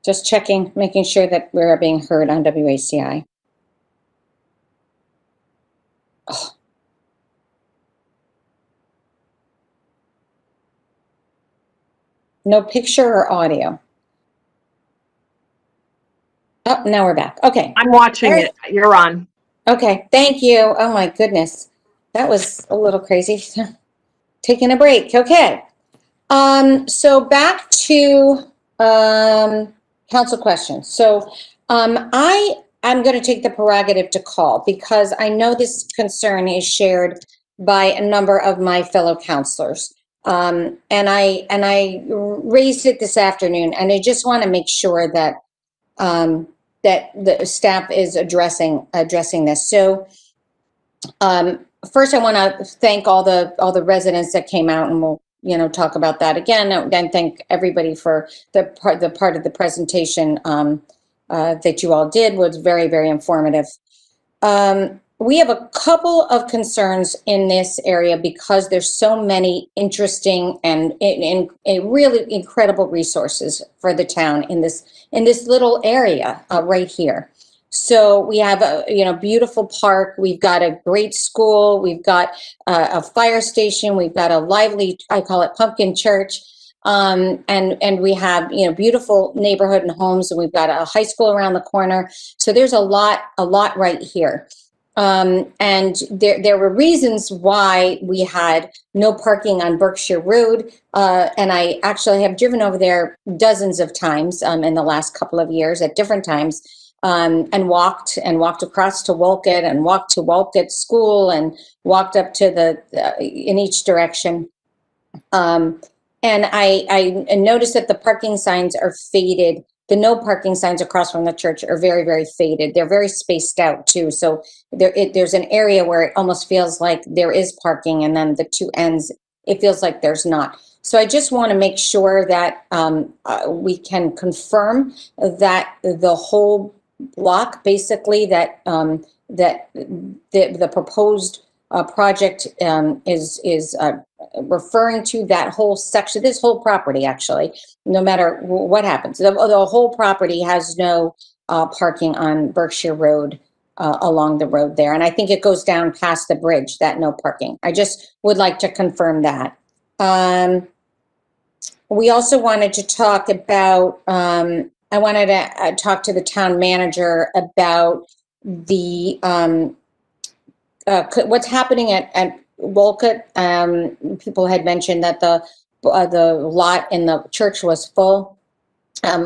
Just checking, making sure that we're being heard on WHCI. Oh. No picture or audio. Oh, now we're back. Okay. I'm watching it. You're on. Okay, thank you. Oh my goodness. That was a little crazy. Taking a break. Okay. So back to council questions. So I'm going to take the prerogative to call because I know this concern is shared by a number of my fellow councilors. And I raised it this afternoon, and I just want to make sure that that the staff is addressing this. So first, I want to thank all the residents that came out, and we'll talk about that again. And thank everybody for the part of the presentation that you all did was very, very informative. We have a couple of concerns in this area because there's so many interesting and really incredible resources for the town in this little area right here. So we have a beautiful park. We've got a great school. We've got a fire station. We've got a lively, I call it pumpkin church. And we have beautiful neighborhood and homes, and we've got a high school around the corner. So there's a lot right here. And there were reasons why we had no parking on Berkshire Road. And I actually have driven over there dozens of times in the last couple of years at different times, and walked across to Wolcott and walked to Wolcott School and walked up to in each direction. And I noticed that the parking signs are faded. The no parking signs across from the church are very, very faded. They're very spaced out too. So there's an area where it almost feels like there is parking, and then the two ends, it feels like there's not. So I just want to make sure that we can confirm that the whole block, basically, that the proposed project is referring to that whole section, this whole property, actually, no matter what happens. The whole property has no parking on Berkshire Road along the road there. And I think it goes down past the bridge, that no parking. I just would like to confirm that. We also wanted to talk about, I wanted to talk to the town manager about the what's happening at Wolcott. People had mentioned that the lot in the church was full.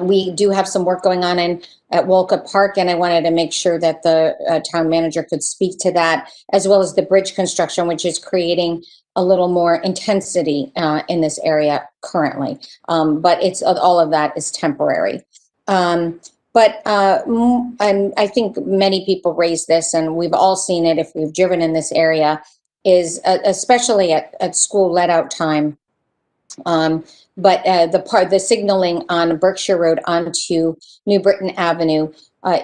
We do have some work going on at Wolcott Park, and I wanted to make sure that the town manager could speak to that, as well as the bridge construction, which is creating a little more intensity in this area currently. But it's all of that is temporary. But and I think many people raise this, and we've all seen it if we've driven in this area, is especially at school let out time. But the signaling on Berkshire Road onto New Britain Avenue,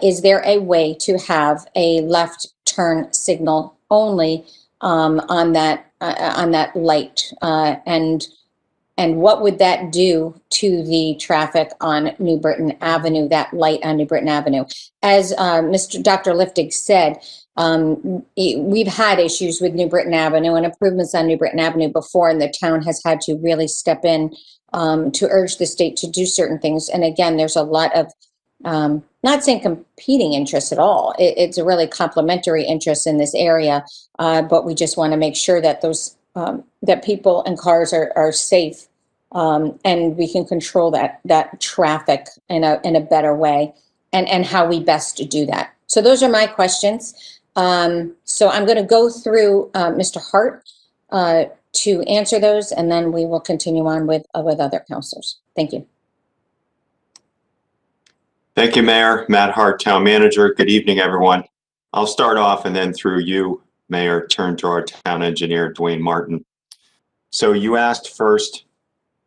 is there a way to have a left turn signal only on that light? And what would that do to the traffic on New Britain Avenue, that light on New Britain Avenue? As Dr. Liftig said, we've had issues with New Britain Avenue and improvements on New Britain Avenue before, and the town has had to really step in to urge the state to do certain things. And again, there's a lot of, not saying competing interests at all. It's a really complementary interest in this area, but we just want to make sure that those that people and cars are safe, and we can control that traffic in a better way, and how we best do that. So those are my questions. So I'm going to go through Mr. Hart to answer those, and then we will continue on with other counselors. Thank you. Thank you, Mayor. Matt Hart, Town Manager. Good evening, everyone. I'll start off, and then through you, Mayor, turn to our Town Engineer, Dwayne Martin. So you asked first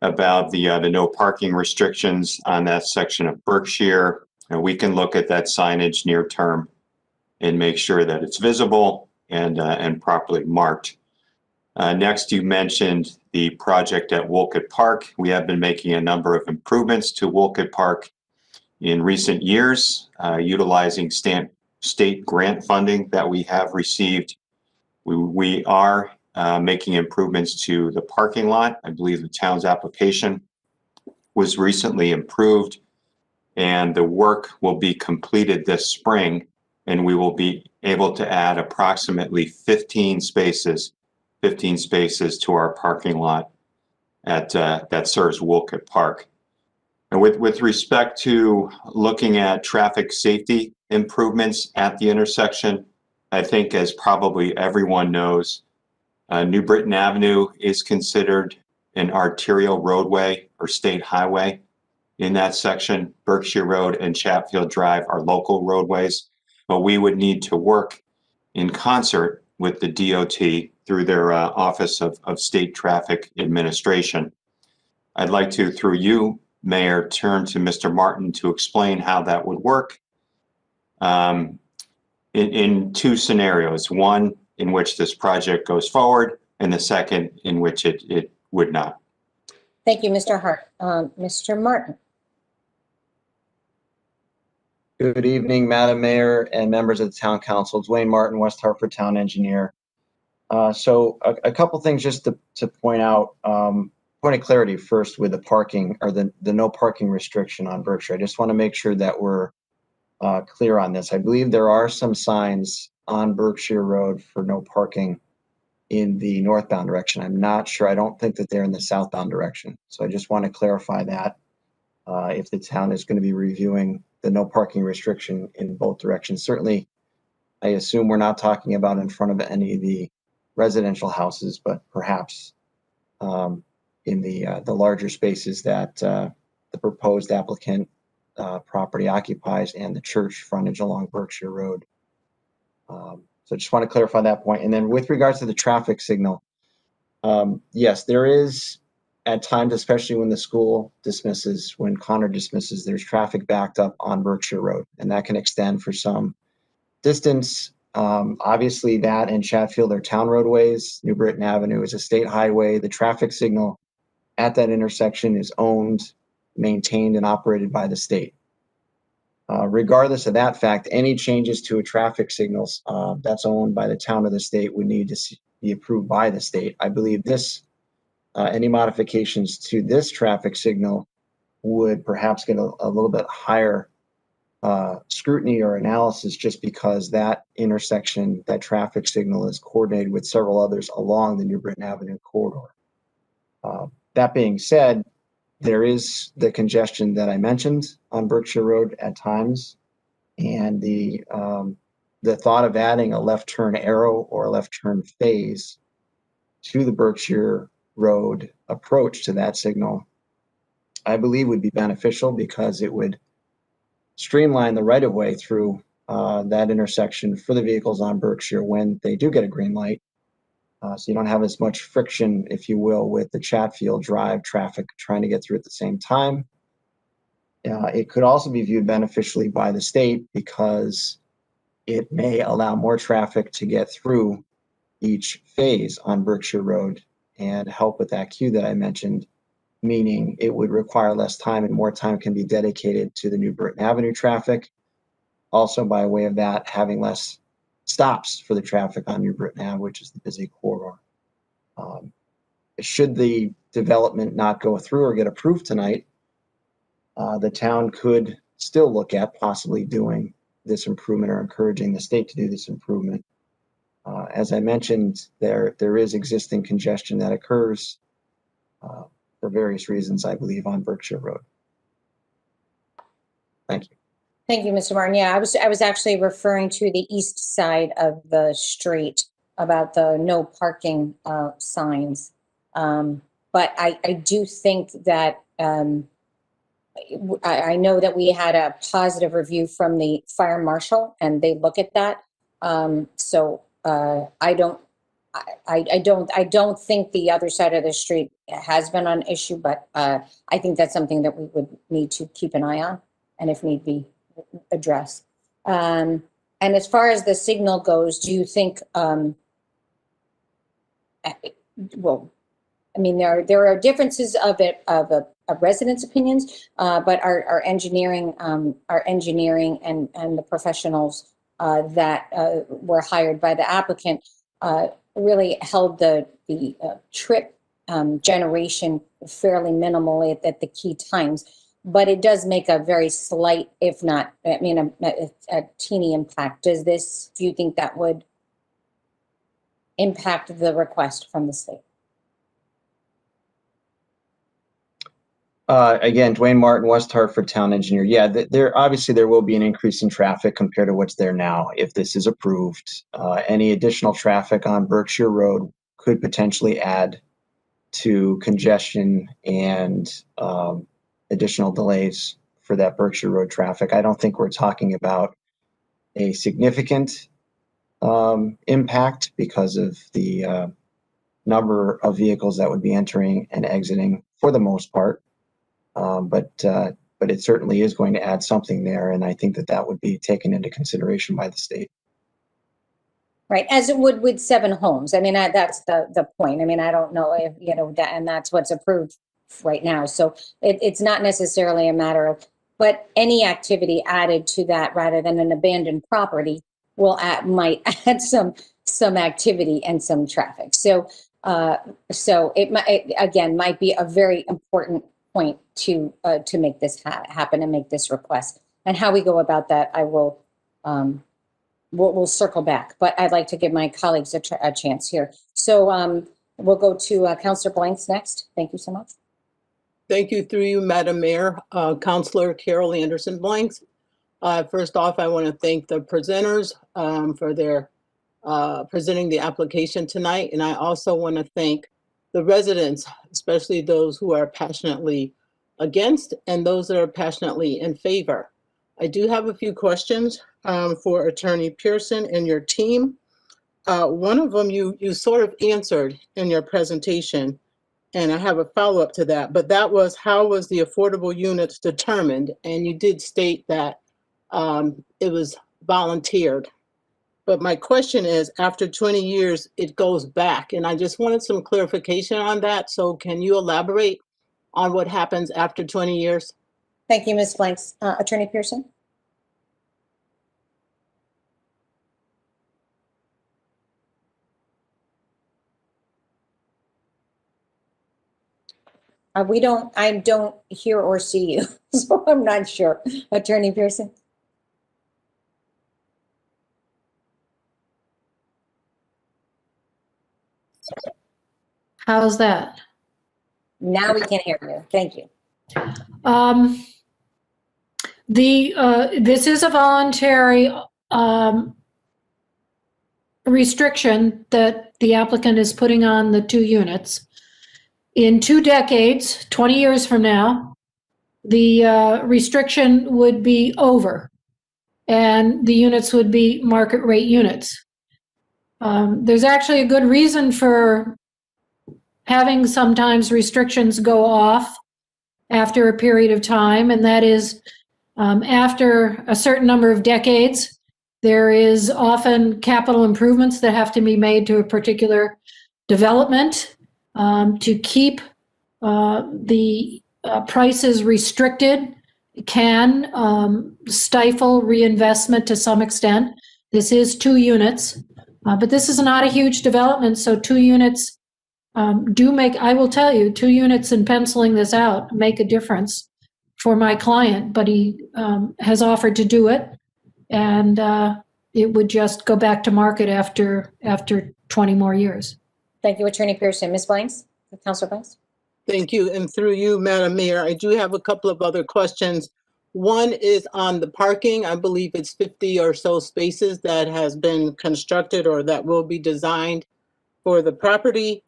about the no parking restrictions on that section of Berkshire. And we can look at that signage near term and make sure that it's visible and properly marked. Next, you mentioned the project at Wolcott Park. We have been making a number of improvements to Wolcott Park in recent years, utilizing state grant funding that we have received. We are making improvements to the parking lot. I believe the town's application was recently improved, and the work will be completed this spring, and we will be able to add approximately 15 spaces to our parking lot at that serves Wolcott Park. And with respect to looking at traffic safety improvements at the intersection, I think, as probably everyone knows, New Britain Avenue is considered an arterial roadway or state highway. In that section, Berkshire Road and Chatfield Drive are local roadways, but we would need to work in concert with the DOT through their Office of State Traffic Administration. I'd like to, through you, Mayor, turn to Mr. Martin to explain how that would work in two scenarios. One in which this project goes forward, and the second in which it would not. Thank you, Mr. Hart. Mr. Martin. Good evening, Madam Mayor and members of the Town Council. Dwayne Martin, West Hartford Town Engineer. So a couple things just to point out. Point of clarity first with the parking or the no parking restriction on Berkshire. I just want to make sure that we're clear on this. I believe there are some signs on Berkshire Road for no parking in the northbound direction. I'm not sure. I don't think that they're in the southbound direction. So I just want to clarify that if the town is going to be reviewing the no parking restriction in both directions. Certainly, I assume we're not talking about in front of any of the residential houses, but perhaps in the larger spaces that the proposed applicant property occupies and the church frontage along Berkshire Road. So I just want to clarify that point. And then with regards to the traffic signal, yes, there is at times, especially when the school dismisses, when Connor dismisses, there's traffic backed up on Berkshire Road, and that can extend for some distance. Obviously, that and Chatfield are town roadways. New Britain Avenue is a state highway. The traffic signal at that intersection is owned, maintained, and operated by the state. Regardless of that fact, any changes to a traffic signal that's owned by the town or the state would need to be approved by the state. I believe any modifications to this traffic signal would perhaps get a little bit higher scrutiny or analysis, just because that intersection, that traffic signal is coordinated with several others along the New Britain Avenue corridor. That being said, there is the congestion that I mentioned on Berkshire Road at times, and the thought of adding a left turn arrow or a left turn phase to the Berkshire Road approach to that signal, I believe would be beneficial, because it would streamline the right-of-way through that intersection for the vehicles on Berkshire when they do get a green light. So you don't have as much friction, if you will, with the Chatfield Drive traffic trying to get through at the same time. It could also be viewed beneficially by the state, because it may allow more traffic to get through each phase on Berkshire Road and help with that queue that I mentioned, meaning it would require less time and more time can be dedicated to the New Britain Avenue traffic. Also, by way of that, having less stops for the traffic on New Britain Ave, which is the busy corridor. Should the development not go through or get approved tonight, the town could still look at possibly doing this improvement or encouraging the state to do this improvement. As I mentioned, there is existing congestion that occurs for various reasons, I believe, on Berkshire Road. Thank you. Thank you, Mr. Martin. Yeah, I was actually referring to the east side of the street about the no parking signs. But I do think that I know that we had a positive review from the fire marshal, and they look at that. So I I don't think the other side of the street has been an issue, but I think that's something that we would need to keep an eye on, and if need be, address. And as far as the signal goes, do you think, well, I mean, there are differences of residents' opinions, but our engineering and the professionals that were hired by the applicant really held the trip generation fairly minimal at the key times. But it does make a very slight, if not, I mean, a teeny impact. Do you think that would impact the request from the state? Again, Dwayne Martin, West Hartford Town Engineer. Yeah, obviously there will be an increase in traffic compared to what's there now if this is approved. Any additional traffic on Berkshire Road could potentially add to congestion and additional delays for that Berkshire Road traffic. I don't think we're talking about a significant impact because of the number of vehicles that would be entering and exiting for the most part. But it certainly is going to add something there, and I think that would be taken into consideration by the state. Right, as it would with 7 homes. I mean, that's the point. I mean, I don't know if, that, and that's what's approved right now. So it's not necessarily a matter of, but any activity added to that rather than an abandoned property might add some activity and some traffic. So it might be a very important point to make this happen and make this request. And how we go about that, I will we'll circle back. But I'd like to give my colleagues a chance here. So we'll go to Councilor Blanks next. Thank you so much. Thank you, through you, Madam Mayor. Councilor Carol Anderson Blanks. First off, I want to thank the presenters for their presenting the application tonight. And I also want to thank the residents, especially those who are passionately against and those that are passionately in favor. I do have a few questions for Attorney Pearson and your team. One of them you sort of answered in your presentation, and I have a follow-up to that, but that was, how was the affordable units determined? And you did state that it was volunteered. But my question is, after 20 years, it goes back. And I just wanted some clarification on that. So can you elaborate on what happens after 20 years? Thank you, Ms. Blanks. Attorney Pearson? I don't hear or see you, so I'm not sure. Attorney Pearson? How's that? Now we can hear you. Thank you. This is a voluntary restriction that the applicant is putting on the 2 units. In 2 decades, 20 years from now, the restriction would be over and the units would be market rate units. There's actually a good reason for having sometimes restrictions go off after a period of time, and that is after a certain number of decades, there is often capital improvements that have to be made to a particular development to keep the prices restricted, can stifle reinvestment to some extent. This is 2 units, but this is not a huge development, so 2 units do make, I will tell you, 2 units in penciling this out make a difference for my client, but he has offered to do it, and it would just go back to market after 20 more years. Thank you, Attorney Pearson. Ms. Blanks? Councilor Blanks? Thank you. And through you, Madam Mayor, I do have a couple of other questions. One is on the parking. I believe it's 50 or so spaces that has been constructed or that will be designed for the property.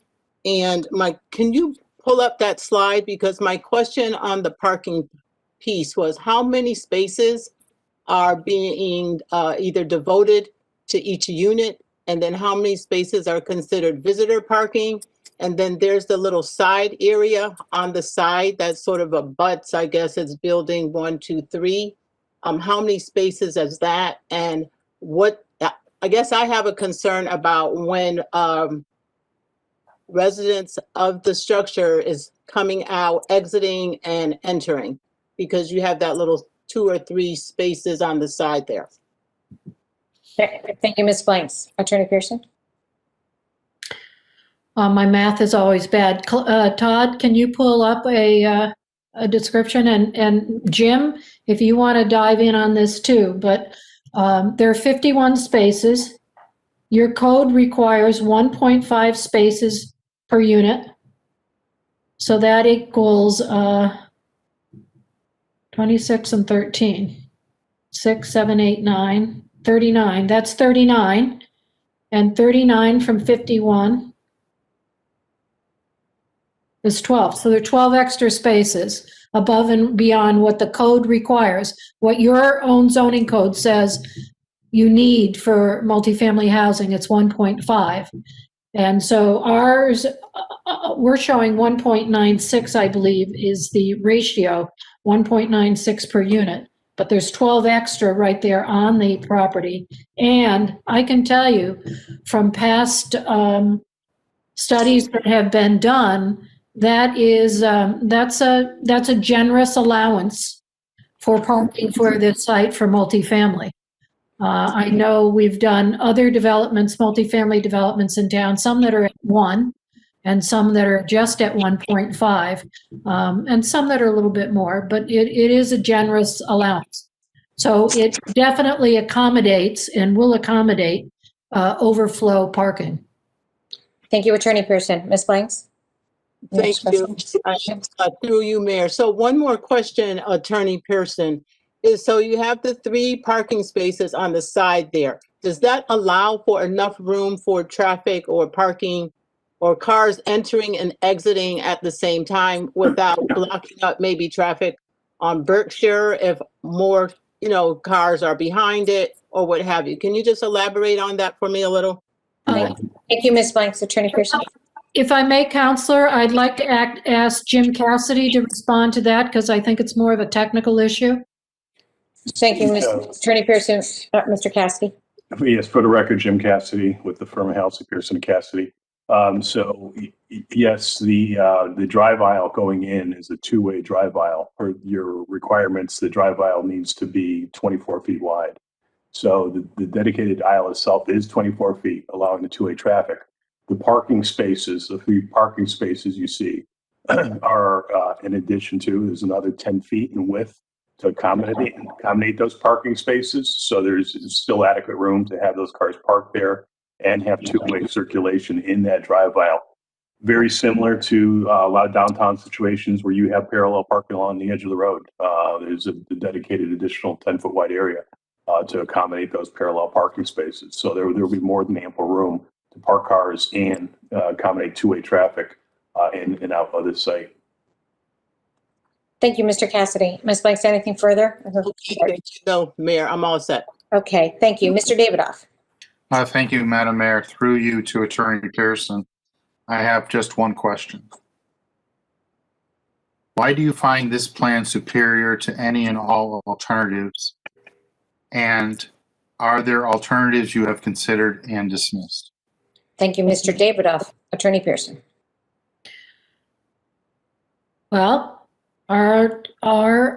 And can you pull up that slide? Because my question on the parking piece was, how many spaces are being either devoted to each unit And then how many spaces are considered visitor parking? And then there's the little side area on the side that sort of abuts, I guess it's building 1, 2, 3. How many spaces is that? And what, I guess I have a concern about when residents of the structure is coming out, exiting and entering, because you have that little 2 or 3 spaces on the side there. Thank you, Ms. Blanks. Attorney Pearson? My math is always bad. Todd, can you pull up a description? And Jim, if you want to dive in on this too, but there are 51 spaces. Your code requires 1.5 spaces per unit. So that equals 26 and 13. 6, 7, 8, 9, 39. That's 39. And 39 from 51 is 12. So there are 12 extra spaces above and beyond what the code requires. What your own zoning code says you need for multifamily housing, it's 1.5. And so ours, we're showing 1.96, I believe, is the ratio, 1.96 per unit. But there's 12 extra right there on the property. And I can tell you from past studies that have been done, that's a generous allowance for parking for this site for multifamily. I know we've done other developments, multifamily developments in town, some that are at 1 and some that are just at 1.5, and some that are a little bit more, but it is a generous allowance. So it definitely accommodates and will accommodate overflow parking. Thank you, Attorney Pearson. Ms. Blanks? Thank you. Through you, Mayor. So one more question, Attorney Pearson, is so you have the 3 parking spaces on the side there. Does that allow for enough room for traffic or parking or cars entering and exiting at the same time without blocking up maybe traffic on Berkshire if more, cars are behind it or what have you? Can you just elaborate on that for me a little? Thank you, Ms. Blanks. Attorney Pearson? If I may, Counselor, I'd like to ask Jim Cassidy to respond to that because I think it's more of a technical issue. Thank you, Attorney Pearson. Mr. Cassidy? Yes, for the record, Jim Cassidy with the firm of Halsey, Pearson & Cassidy. Yes, the drive aisle going in is a 2-way drive aisle. Per your requirements, the drive aisle needs to be 24 feet wide. So the dedicated aisle itself is 24 feet, allowing the 2-way traffic. The parking spaces, the 3 parking spaces you see are in addition to, there's another 10 feet in width to accommodate those parking spaces. So there's still adequate room to have those cars parked there and have 2-way circulation in that drive aisle. Very similar to a lot of downtown situations where you have parallel parking along the edge of the road. There's a dedicated additional 10-foot wide area to accommodate those parallel parking spaces. So there will be more than ample room to park cars and accommodate 2-way traffic in and out of the site. Thank you, Mr. Cassidy. Ms. Blanks, anything further? Thank you. No, Mayor, I'm all set. Okay, thank you. Mr. Davidoff? Thank you, Madam Mayor. Through you to Attorney Pearson, I have just one question. Why do you find this plan superior to any and all alternatives? And are there alternatives you have considered and dismissed? Thank you, Mr. Davidoff. Attorney Pearson? Well, our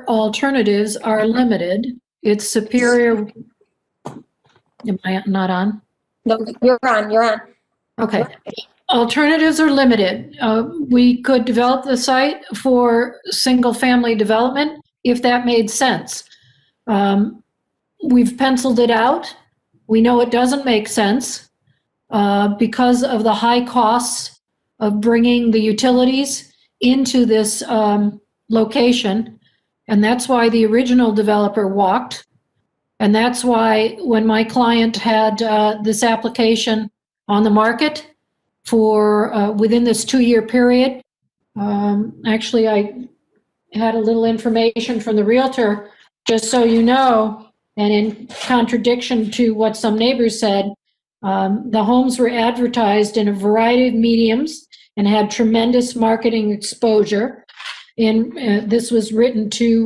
alternatives are limited. It's superior. Am I not on? No, you're on. You're on. Okay. Alternatives are limited. We could develop the site for single-family development if that made sense. We've penciled it out. We know it doesn't make sense because of the high costs of bringing the utilities into this location. And that's why the original developer walked. And that's why when my client had this application on the market for within this 2-year period, actually I had a little information from the realtor, just so you know, and in contradiction to what some neighbors said, The homes were advertised in a variety of mediums and had tremendous marketing exposure. And this was written to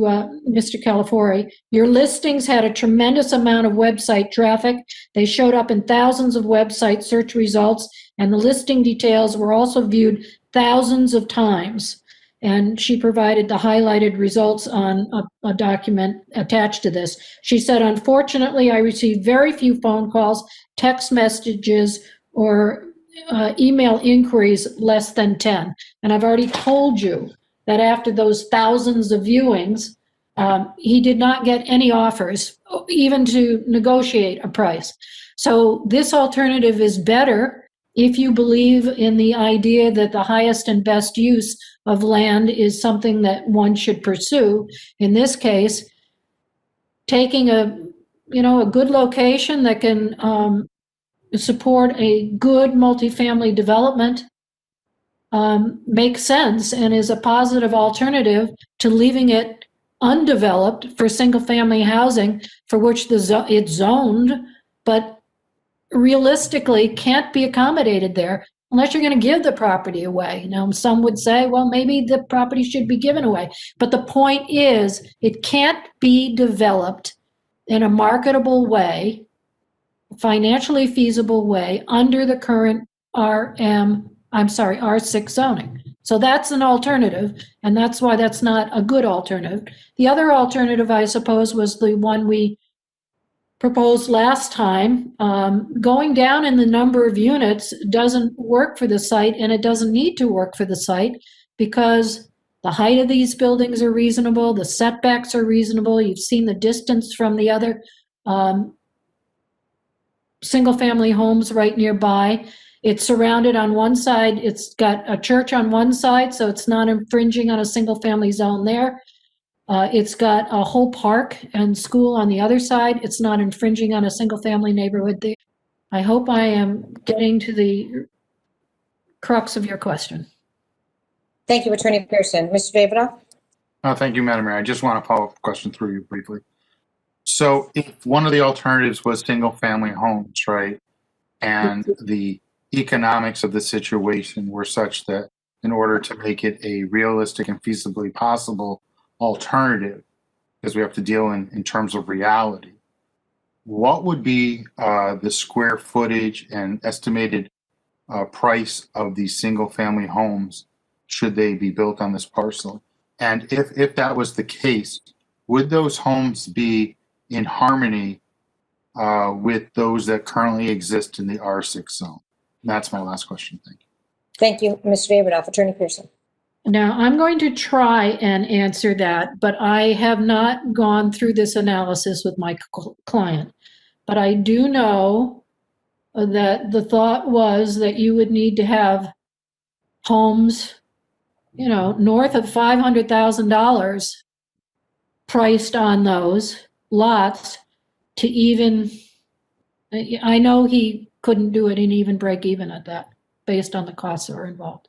Mr. Calafori. Your listings had a tremendous amount of website traffic. They showed up in thousands of website search results, and the listing details were also viewed thousands of times. And she provided the highlighted results on a document attached to this. She said, unfortunately, I received very few phone calls, text messages, or email inquiries, less than 10. And I've already told you that after those thousands of viewings, he did not get any offers, even to negotiate a price. So this alternative is better if you believe in the idea that the highest and best use of land is something that one should pursue. In this case, taking a good location that can support a good multifamily development makes sense and is a positive alternative to leaving it undeveloped for single-family housing, for which it's zoned, but realistically can't be accommodated there unless you're going to give the property away. Now, some would say, well, maybe the property should be given away. But the point is, it can't be developed in a marketable way, financially feasible way, under the current R6 zoning. So that's an alternative, and that's why that's not a good alternative. The other alternative, I suppose, was the one we proposed last time. Going down in the number of units doesn't work for the site, and it doesn't need to work for the site because the height of these buildings are reasonable, the setbacks are reasonable. You've seen the distance from the other single-family homes right nearby. It's surrounded on one side. It's got a church on one side, so it's not infringing on a single-family zone there. It's got a whole park and school on the other side. It's not infringing on a single-family neighborhood there. I hope I am getting to the crux of your question. Thank you, Attorney Pearson. Mr. Davidoff? Thank you, Madam Mayor. I just want to follow up a question through you briefly. So if one of the alternatives was single-family homes, right, and the economics of the situation were such that in order to make it a realistic and feasibly possible alternative, because we have to deal in terms of reality, what would be the square footage and estimated price of these single-family homes should they be built on this parcel? And if that was the case, would those homes be in harmony with those that currently exist in the R6 zone? And that's my last question. Thank you. Thank you, Mr. Davidoff. Attorney Pearson? Now, I'm going to try and answer that, but I have not gone through this analysis with my client. But I do know that the thought was that you would need to have homes, north of $500,000 priced on those lots to even, I know he couldn't do it and even break even at that based on the costs that are involved.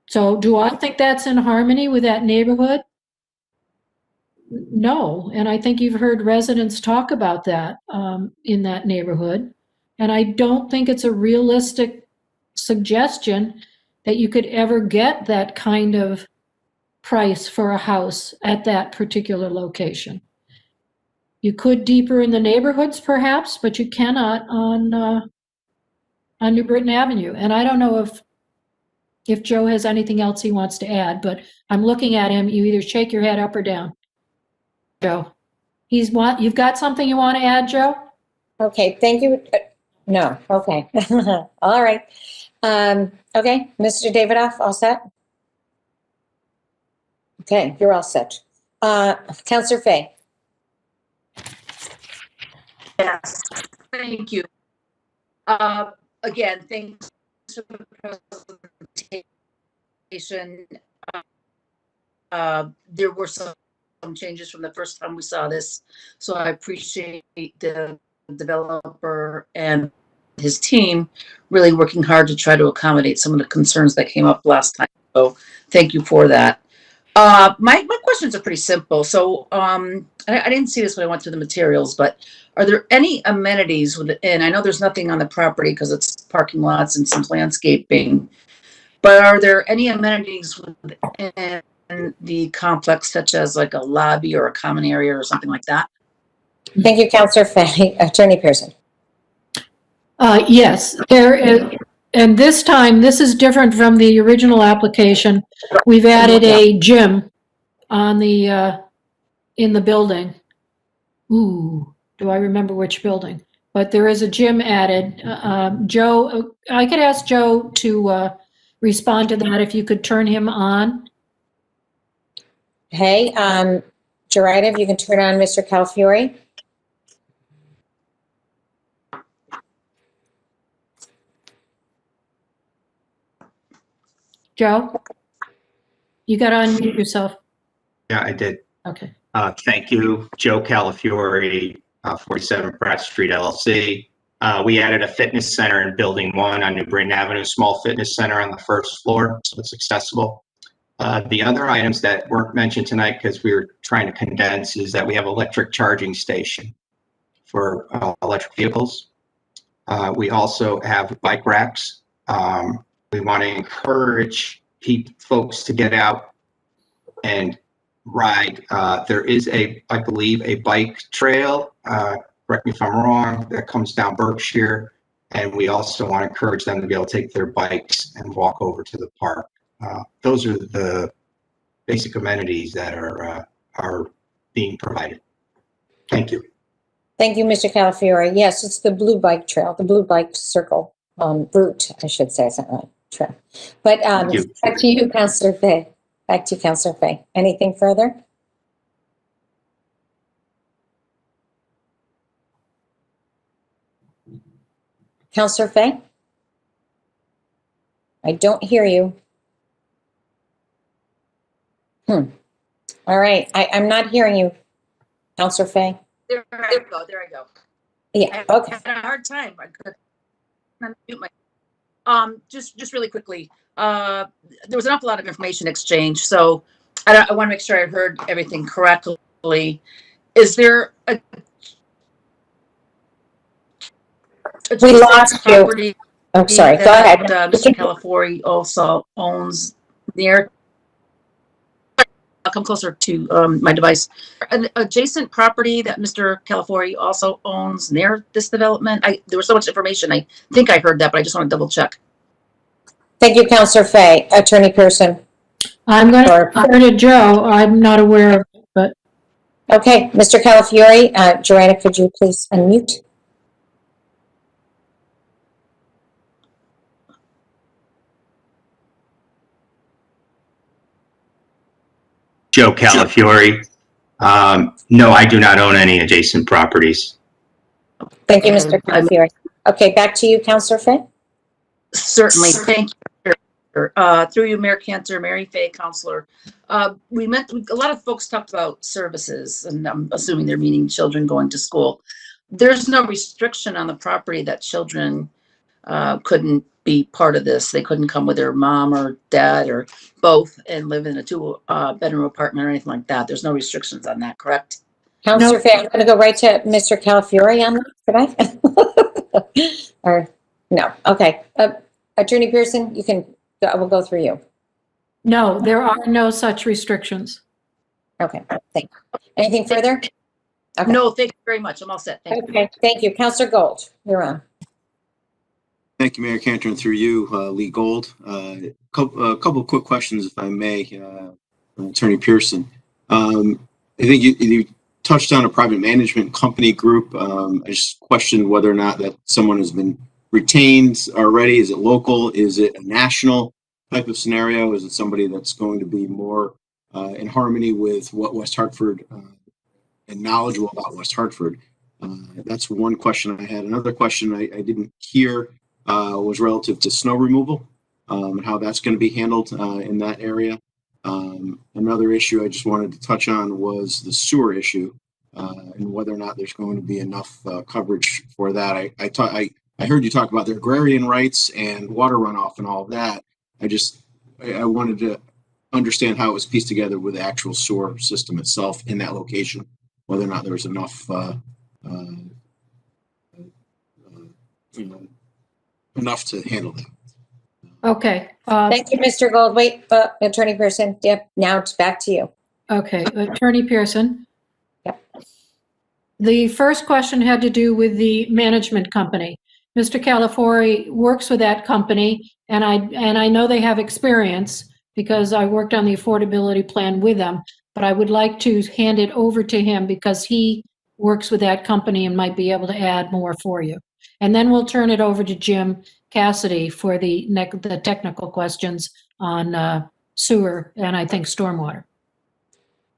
So do I think that's in harmony with that neighborhood? No, and I think you've heard residents talk about that in that neighborhood. And I don't think it's a realistic suggestion that you could ever get that kind of price for a house at that particular location. You could deeper in the neighborhoods perhaps, but you cannot on New Britain Avenue. And I don't know if Joe has anything else he wants to add, but I'm looking at him. You either shake your head up or down. Joe, you've got something you want to add, Joe? Okay, thank you. No, okay. All right. Okay, Mr. Davidoff, all set? Okay, you're all set. Councillor Fay? Yes, thank you. Again, thanks for the presentation. There were some changes from the first time we saw this, so I appreciate the developer and his team really working hard to try to accommodate some of the concerns that came up last time. So thank you for that. My questions are pretty simple. So, I didn't see this when I went through the materials, but are there any amenities within? I know there's nothing on the property because it's parking lots and some landscaping, but are there any amenities within the complex, such as like a lobby or a common area or something like that? Thank you, Councillor Fay. Attorney Pearson. Yes, there is, and this time, this is different from the original application. We've added a gym on the, in the building. Ooh, do I remember which building? But there is a gym added. Joe, I could ask Joe to respond to that if you could turn him on. Hey, Gerida, if you can turn on Mr. Calafiore. Joe, you got to unmute yourself. Yeah, I did. Okay. Thank you, Joe Calafiore, 47 Pratt Street, LLC. We added a fitness center in Building 1 on New Britain Avenue, small fitness center on the first floor, so it's accessible. The other items that weren't mentioned tonight because we were trying to condense is that we have electric charging station for electric vehicles. We also have bike racks. We want to encourage folks to get out and ride. There is I believe, a bike trail, correct me if I'm wrong, that comes down Berkshire. And we also want to encourage them to be able to take their bikes and walk over to the park. Those are the basic amenities that are being provided. Thank you. Thank you, Mr. Calafiore. Yes, it's the blue bike trail, the blue bike circle, route, I should say, it's not right, trail. But back to you, Councillor Fay. Back to you, Councillor Fay. Anything further? Councillor Fay? I don't hear you. All right, I'm not hearing you, Councillor Fay. There I go. There I go. Yeah. Okay. I had a hard time. I could unmute my. Just really quickly. There was an awful lot of information exchange, so I want to make sure I heard everything correctly. Is there a we lost property you. Oh, sorry. Go that, ahead. Mr. Calafiore also owns near? I'll come closer to my device. An adjacent property that Mr. Calafiore also owns near this development. There was so much information. I think I heard that, but I just want to double check. Thank you, Councillor Fay. Attorney Pearson. I'm going to turn to Joe. I'm not aware of it, but. Okay, Mr. Calafiore, Joanna, could you please unmute? Joe Calafiore. No, I do not own any adjacent properties. Thank you, Mr. Calafiore. Okay, back to you, Councillor Fay. Certainly, thank you. Through you, Mayor Cantor, Mary Fay, Councillor. A lot of folks talked about services, and I'm assuming they're meaning children going to school. There's no restriction on the property that children couldn't be part of this. They couldn't come with their mom or dad or both and live in a two-bedroom apartment or anything like that. There's no restrictions on that, correct? Councillor Fay, I'm going to go right to Mr. Calafiore on that, could I? Or no? Okay. Attorney Pearson, you can. We'll go through you. No, there are no such restrictions. Okay. Thank you. Anything further? Okay. No, thank you very much. I'm all set. Thank you. Thank you, Councillor Gold. You're on. Thank you, Mayor Cantor, and through you, Lee Gold. A couple of quick questions, if I may, Attorney Pearson. I think you touched on a private management company group. I just questioned whether or not that someone has been retained already. Is it local? Is it a national type of scenario? Is it somebody that's going to be more in harmony with what West Hartford and knowledgeable about West Hartford? That's one question I had. Another question I didn't hear was relative to snow removal and how that's going to be handled in that area. Another issue I just wanted to touch on was the sewer issue and whether or not there's going to be enough coverage for that. I heard you talk about the agrarian rights and water runoff and all of that. I wanted to understand how it was pieced together with the actual sewer system itself in that location, whether or not there was enough, enough to handle that. Okay. Thank you, Mr. Gold. Wait, Attorney Pearson. Yep, now it's back to you. Okay, Attorney Pearson. Yep. The first question had to do with the management company. Mr. Calafiore works with that company, and I know they have experience because I worked on the affordability plan with them, but I would like to hand it over to him because he works with that company and might be able to add more for you. And then we'll turn it over to Jim Cassidy for the technical questions on sewer and I think stormwater.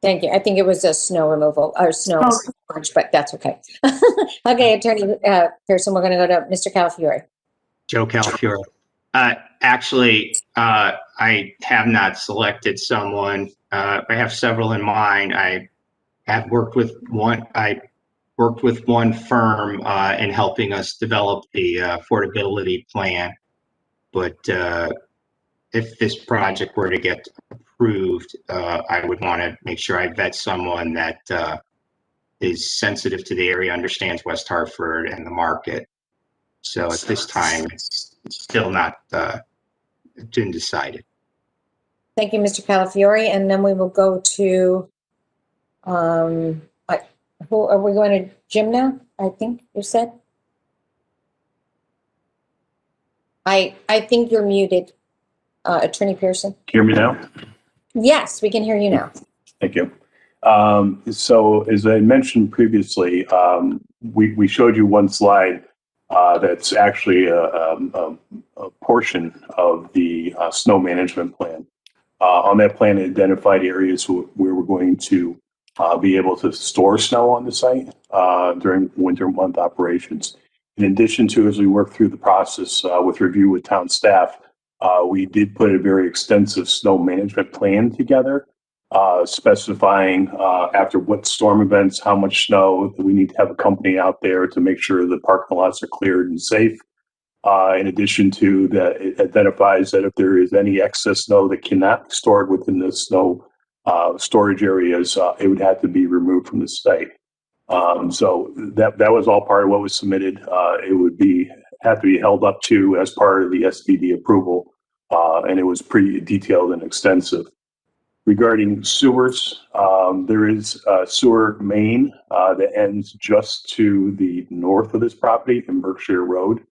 Thank you. I think it was a snow removal or snow storage, but that's okay. Okay, Attorney Pearson, we're going to go to Mr. Calafiore. Joe Calafiore. Actually, I have not selected someone. I have several in mind. I have worked with one. I worked with one firm in helping us develop the affordability plan. But if this project were to get approved, I would want to make sure I vet someone that is sensitive to the area, understands West Hartford and the market. So at this time, it's still not been decided. Thank you, Mr. Calafiore. And then we will go to, who are we going to? Jim now, I think you said? I think you're muted, Attorney Pearson. Hear me now? Yes, we can hear you now. Thank you. So as I mentioned previously, we showed you one slide that's actually a portion of the snow management plan. On that plan, it identified areas where we're going to be able to store snow on the site during winter month operations. In addition to, as we work through the process with review with town staff, we did put a very extensive snow management plan together, specifying after what storm events, how much snow. We need to have a company out there to make sure the parking lots are cleared and safe. In addition to that, it identifies that if there is any excess snow that cannot be stored within the snow storage areas, it would have to be removed from the site. So that was all part of what was submitted. It would have to be held up to as part of the SDD approval, and it was pretty detailed and extensive. Regarding sewers, there is a sewer main that ends just to the north of this property in Berkshire Road.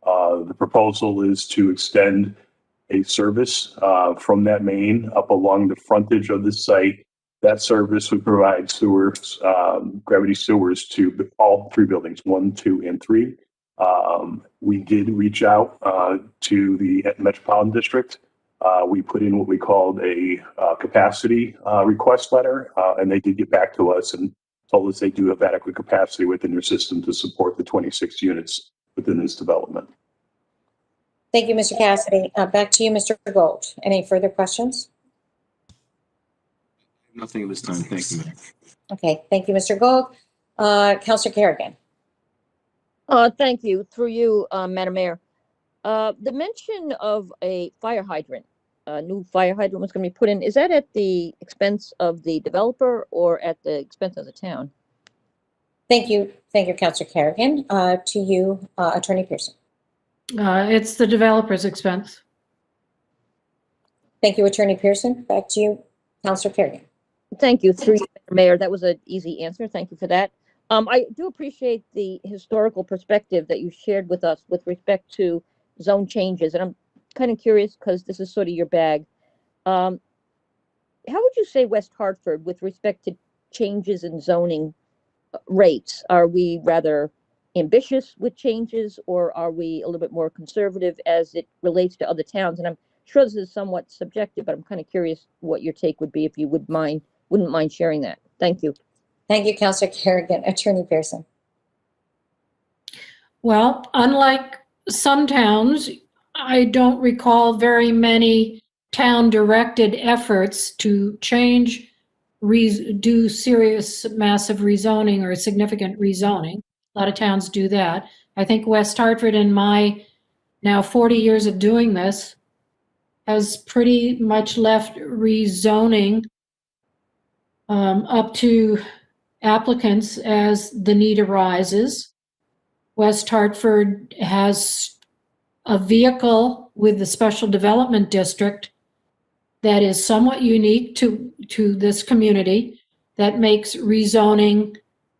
The proposal is to extend a service from that main up along the frontage of the site. That service would provide sewers, gravity sewers to all three buildings, 1, 2, and 3. We did reach out to the Metropolitan District. We put in what we called a capacity request letter, and they did get back to us and told us they do have adequate capacity within their system to support the 26 units within this development. Thank you, Mr. Cassidy. Back to you, Mr. Gold. Any further questions? Nothing at this time. Thank you, Mayor. Okay, thank you, Mr. Gold. Councilor Kerrigan. Thank you. Through you, Madam Mayor. The mention of a fire hydrant, a new fire hydrant was going to be put in. Is that at the expense of the developer or at the expense of the town? Thank you. Thank you, Councilor Kerrigan. To you, Attorney Pearson. It's the developer's expense. Thank you, Attorney Pearson. Back to you, Councilor Kerrigan. Thank you. Through you, Mayor. That was an easy answer. Thank you for that. I do appreciate the historical perspective that you shared with us with respect to zone changes. And I'm kind of curious because this is sort of your bag. How would you say West Hartford with respect to changes in zoning rates? Are we rather ambitious with changes, or are we a little bit more conservative as it relates to other towns? And I'm sure this is somewhat subjective, but I'm kind of curious what your take would be if you wouldn't mind sharing that. Thank you. Thank you, Councilor Kerrigan. Attorney Pearson. Well, unlike some towns, I don't recall very many town-directed efforts to change, do serious, massive rezoning or significant rezoning. A lot of towns do that. I think West Hartford, in my now 40 years of doing this, has pretty much left rezoning up to applicants as the need arises. West Hartford has a vehicle with the Special Development District that is somewhat unique to this community, that makes rezoning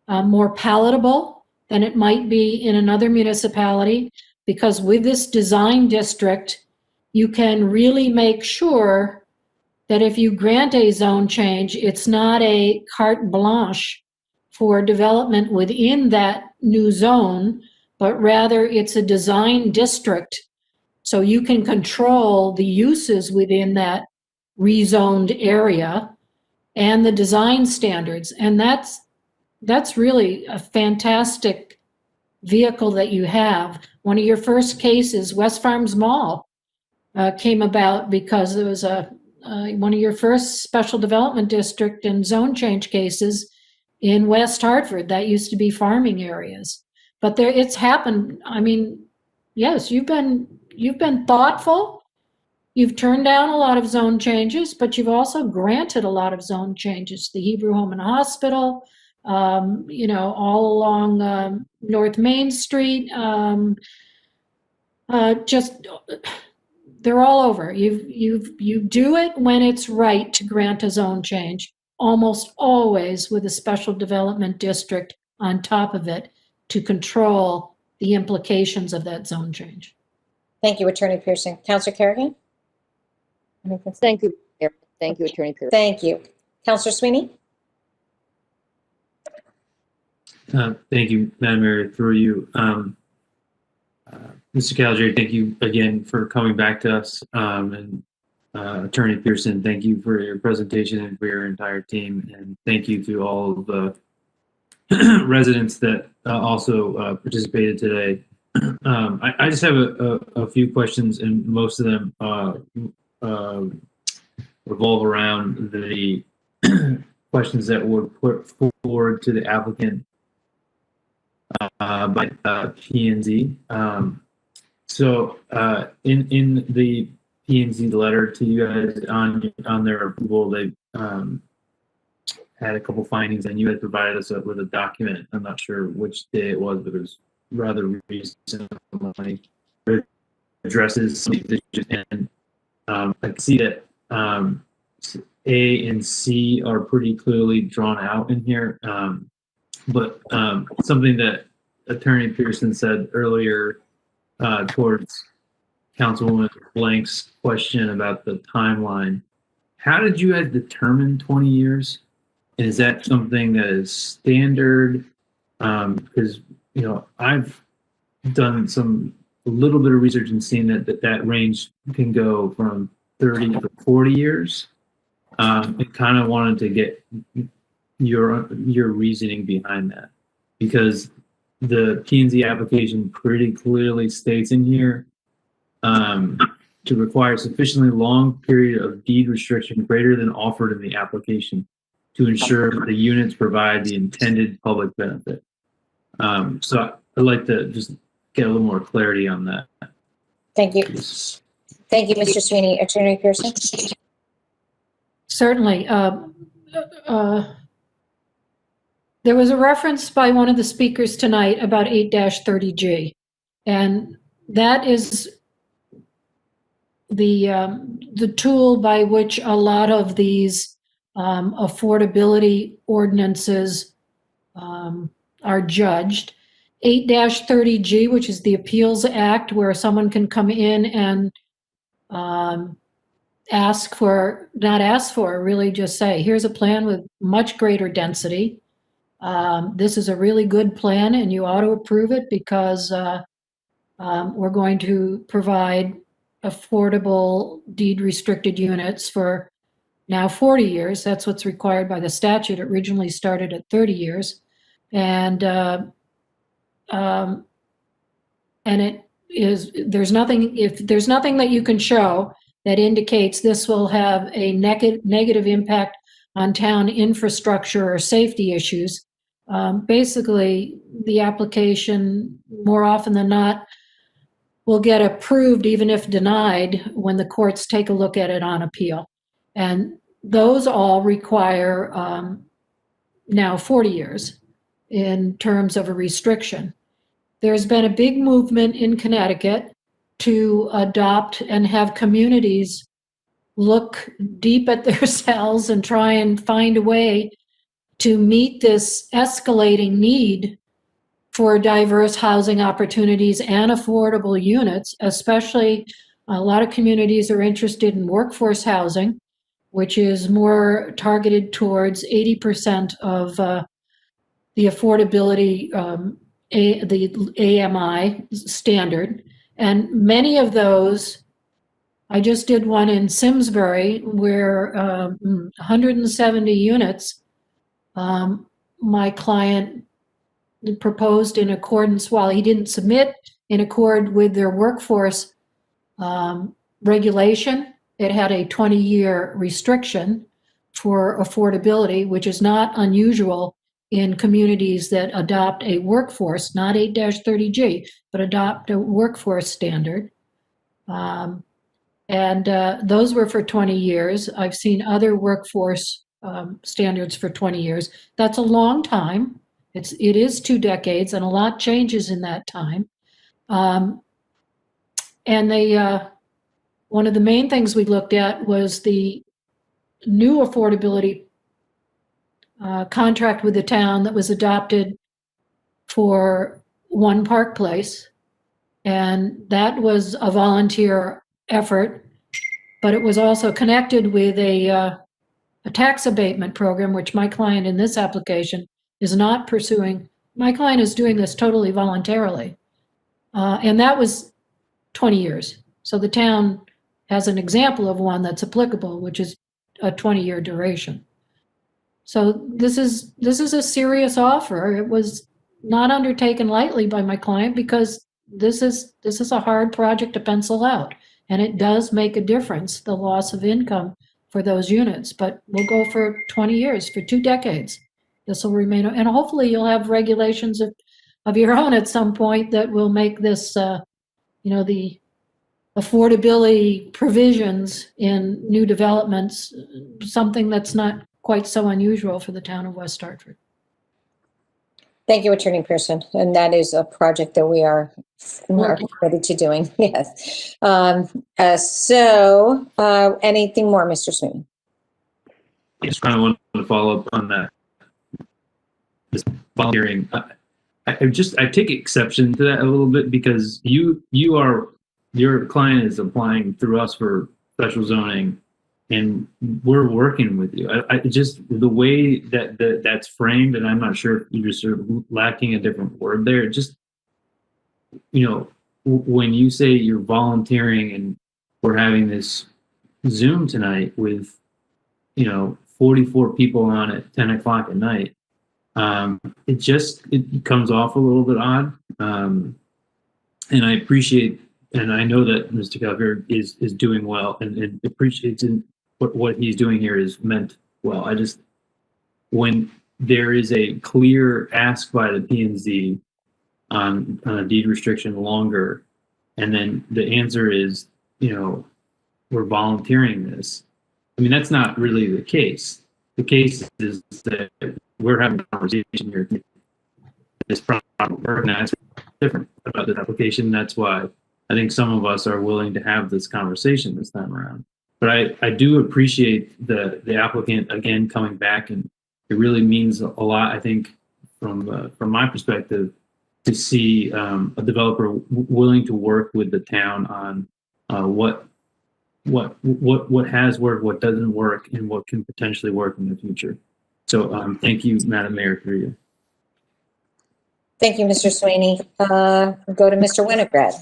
more palatable than it might be in another municipality, because with this design district, you can really make sure that if you grant a zone change, it's not a carte blanche for development within that new zone, but rather it's a design district. So you can control the uses within that rezoned area and the design standards. And that's really a fantastic vehicle that you have. One of your first cases, West Farms Mall, came about because there was one of your first special development district and zone change cases in West Hartford. That used to be farming areas. But it's happened. I mean, yes, you've been thoughtful. You've turned down a lot of zone changes, but you've also granted a lot of zone changes. The Hebrew Home and Hospital, all along North Main Street, they're all over. You do it when it's right to grant a zone change, almost always with a special development district on top of it to control the implications of that zone change. Thank you, Attorney Pearson. Councilor Kerrigan? Thank you, Mayor. Thank you, Attorney Pearson. Thank you. Councilor Sweeney? Thank you, Madam Mayor, through you. Mr. Calgieri, thank you again for coming back to us. And Attorney Pearson, thank you for your presentation and for your entire team. And thank you to all of the residents that also participated today. I just have a few questions, and most of them revolve around the questions that were put forward to the applicant by P&Z. So in the P&Z letter to you guys on their approval, they had a couple findings, and you had provided us with a document. I'm not sure which day it was, but it was rather recently. It addresses some of these issues, and I can see that A and C are pretty clearly drawn out in here. But something that Attorney Pearson said earlier towards Councilwoman Blank's question about the timeline, how did you guys determine 20 years? And is that something that is standard? Because, I've done a little bit of research and seen that range can go from 30 to 40 years. I kind of wanted to get your reasoning behind that, because the P&Z application pretty clearly states in here to require sufficiently long period of deed restriction greater than offered in the application to ensure that the units provide the intended public benefit. So I'd like to just get a little more clarity on that. Thank you. Thank you, Mr. Sweeney. Attorney Pearson? Certainly. There was a reference by one of the speakers tonight about 8-30G, and that is the tool by which a lot of these affordability ordinances are judged. 8-30G, which is the Appeals Act, where someone can come in and really just say, here's a plan with much greater density. This is a really good plan, and you ought to approve it because we're going to provide affordable deed restricted units for now 40 years. That's what's required by the statute. It originally started at 30 years. And it is, there's nothing that you can show that indicates this will have a negative impact on town infrastructure or safety issues. Basically, the application, more often than not, will get approved even if denied when the courts take a look at it on appeal. And those all require now 40 years in terms of a restriction. There's been a big movement in Connecticut to adopt and have communities look deep at themselves and try and find a way to meet this escalating need for diverse housing opportunities and affordable units, especially a lot of communities are interested in workforce housing, which is more targeted towards 80% of the affordability, the AMI standard. And many of those, I just did one in Simsbury where 170 units, my client proposed in accordance, while he didn't submit in accord with their workforce regulation, it had a 20-year restriction for affordability, which is not unusual in communities that adopt a workforce, not 8-30G, but adopt a workforce standard. Those were for 20 years. I've seen other workforce standards for 20 years. That's a long time. It is 2 decades, and a lot changes in that time. One of the main things we looked at was the new affordability contract with the town that was adopted for One Park Place. And that was a volunteer effort, but it was also connected with a tax abatement program, which my client in this application is not pursuing. My client is doing this totally voluntarily. And that was 20 years. So the town has an example of one that's applicable, which is a 20-year duration. So this is a serious offer. It was not undertaken lightly by my client because this is a hard project to pencil out, and it does make a difference, the loss of income for those units. But we'll go for 20 years, for 2 decades. This will remain, and hopefully you'll have regulations of your own at some point that will make this, the affordability provisions in new developments something that's not quite so unusual for the town of West Hartford. Thank you, Attorney Pearson. And that is a project that we are committed to doing. Yes. Anything more, Mr. Sweeney? I just kind of wanted to follow up on that. This volunteering. I take exception to that a little bit because your client is applying through us for special zoning, and we're working with you. I just the way that's framed, and I'm not sure if you're just sort of lacking a different word there. Just when you say you're volunteering and we're having this Zoom tonight with 44 people on at 10 o'clock at night, it comes off a little bit odd. And I appreciate, and I know that Mr. Calvert is doing well and appreciates what he's doing here is meant well. When there is a clear ask by the P&Z on a deed restriction longer, and then the answer is, we're volunteering this. I mean, that's not really the case. The case is that we're having a conversation here. This problem organized different about this application. That's why I think some of us are willing to have this conversation this time around. But I do appreciate the applicant again coming back, and it really means a lot, I think, from my perspective, to see a developer willing to work with the town on what has worked, what doesn't work, and what can potentially work in the future. So thank you, Madam Mayor, through you. Thank you, Mr. Sweeney. Go to Mr. Winograd.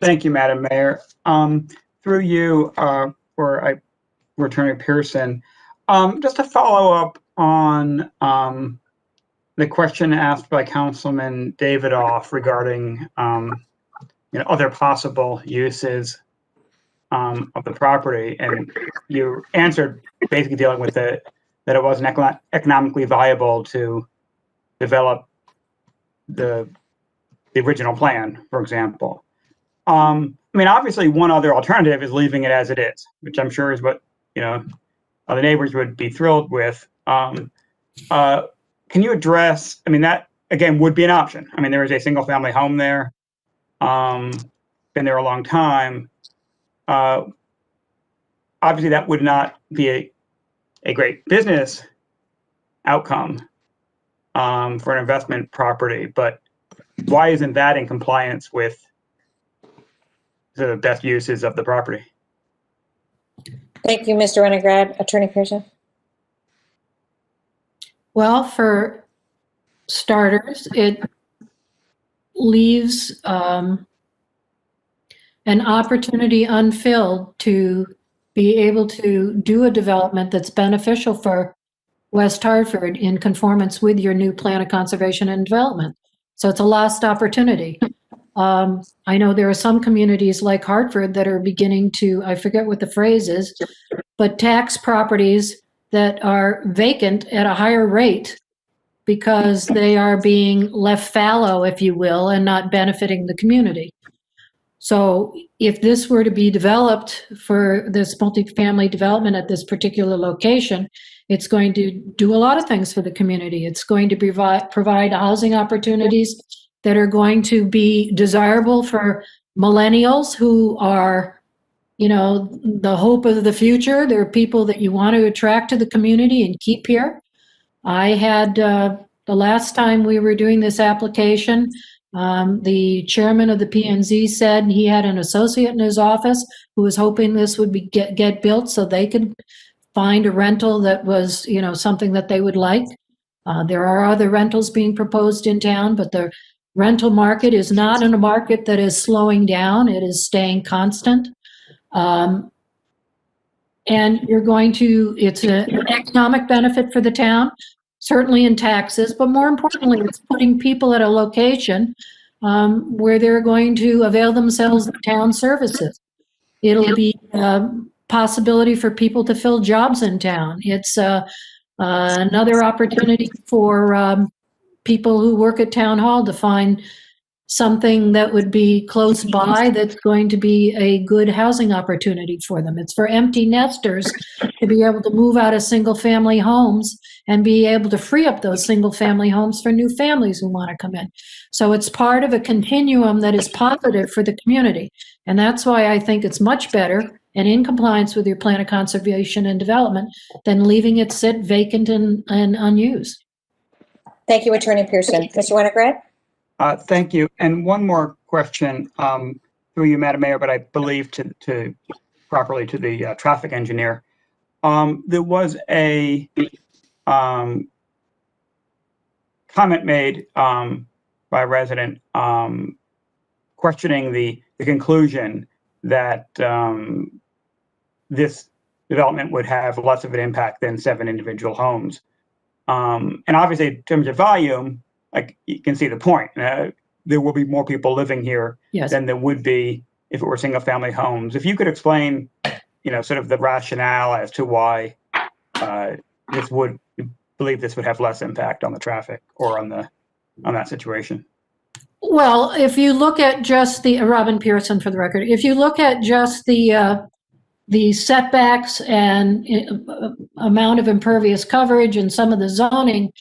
Thank you, Madam Mayor. Through you, for Attorney Pearson, just to follow up on the question asked by Councilman Davidoff regarding other possible uses of the property, and you answered basically dealing with that it wasn't economically viable to develop the the original plan, for example. I mean, obviously, one other alternative is leaving it as it is, which I'm sure is what, you know, the neighbors would be thrilled with. Can you address, I mean, that, again, would be an option. I mean, there is a single-family home there, been there a long time. Obviously, that would not be a great business outcome for an investment property, but why isn't that in compliance with the best uses of the property? Thank you, Mr. Winograd. Attorney Pearson? Well, for starters, it leaves an opportunity unfilled to be able to do a development that's beneficial for West Hartford in conformance with your new plan of conservation and development. So it's a lost opportunity. I know there are some communities like Hartford that are beginning to, I forget what the phrase is, but tax properties that are vacant at a higher rate because they are being left fallow, if you will, and not benefiting the community. So if this were to be developed for this multifamily development at this particular location, it's going to do a lot of things for the community. It's going to provide housing opportunities that are going to be desirable for millennials who are, you know, the hope of the future. They're people that you want to attract to the community and keep here. I had, the last time we were doing this application, the chairman of the P&Z said he had an associate in his office who was hoping this would be get built so they could find a rental that was, you know, something that they would like. There are other rentals being proposed in town, but the rental market is not in a market that is slowing down. It is staying constant. And you're going to, it's an economic benefit for the town, certainly in taxes, but more importantly, it's putting people at a location where they're going to avail themselves of town services. It'll be a possibility for people to fill jobs in town. It's another opportunity for people who work at town hall to find something that would be close by that's going to be a good housing opportunity for them. It's for empty nesters to be able to move out of single family homes and be able to free up those single family homes for new families who want to come in. So it's part of a continuum that is positive for the community. And that's why I think it's much better and in compliance with your plan of conservation and development than leaving it sit vacant and unused. Thank you, Attorney Pearson. Mr. Winograd? Thank you. And one more question through you, Madam Mayor, but I believe to properly to the traffic engineer. There was a comment made by a resident questioning the conclusion that this development would have less of an impact than 7 individual homes. And obviously, in terms of volume, like you can see the point. There will be more people living here than there would be if it were single-family homes. If you could explain, you know, sort of the rationale as to why this would believe this would have less impact on the traffic or on that situation. Well, if you look at just the Robin Pearson, for the record, if you look at just the setbacks and amount of impervious coverage and some of the zoning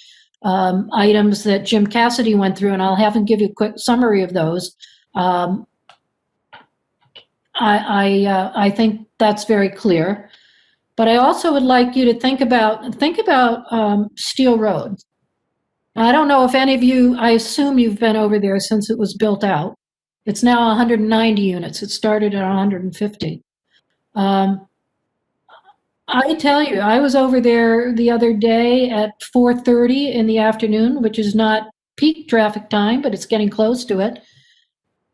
items that Jim Cassidy went through, and I'll have him give you a quick summary of those. I think that's very clear. But I also would like you to think about Steel Road. I don't know if any of you, I assume you've been over there since it was built out. It's now 190 units. It started at 150. I tell you, I was over there the other day at 4:30 in the afternoon, which is not peak traffic time, but it's getting close to it.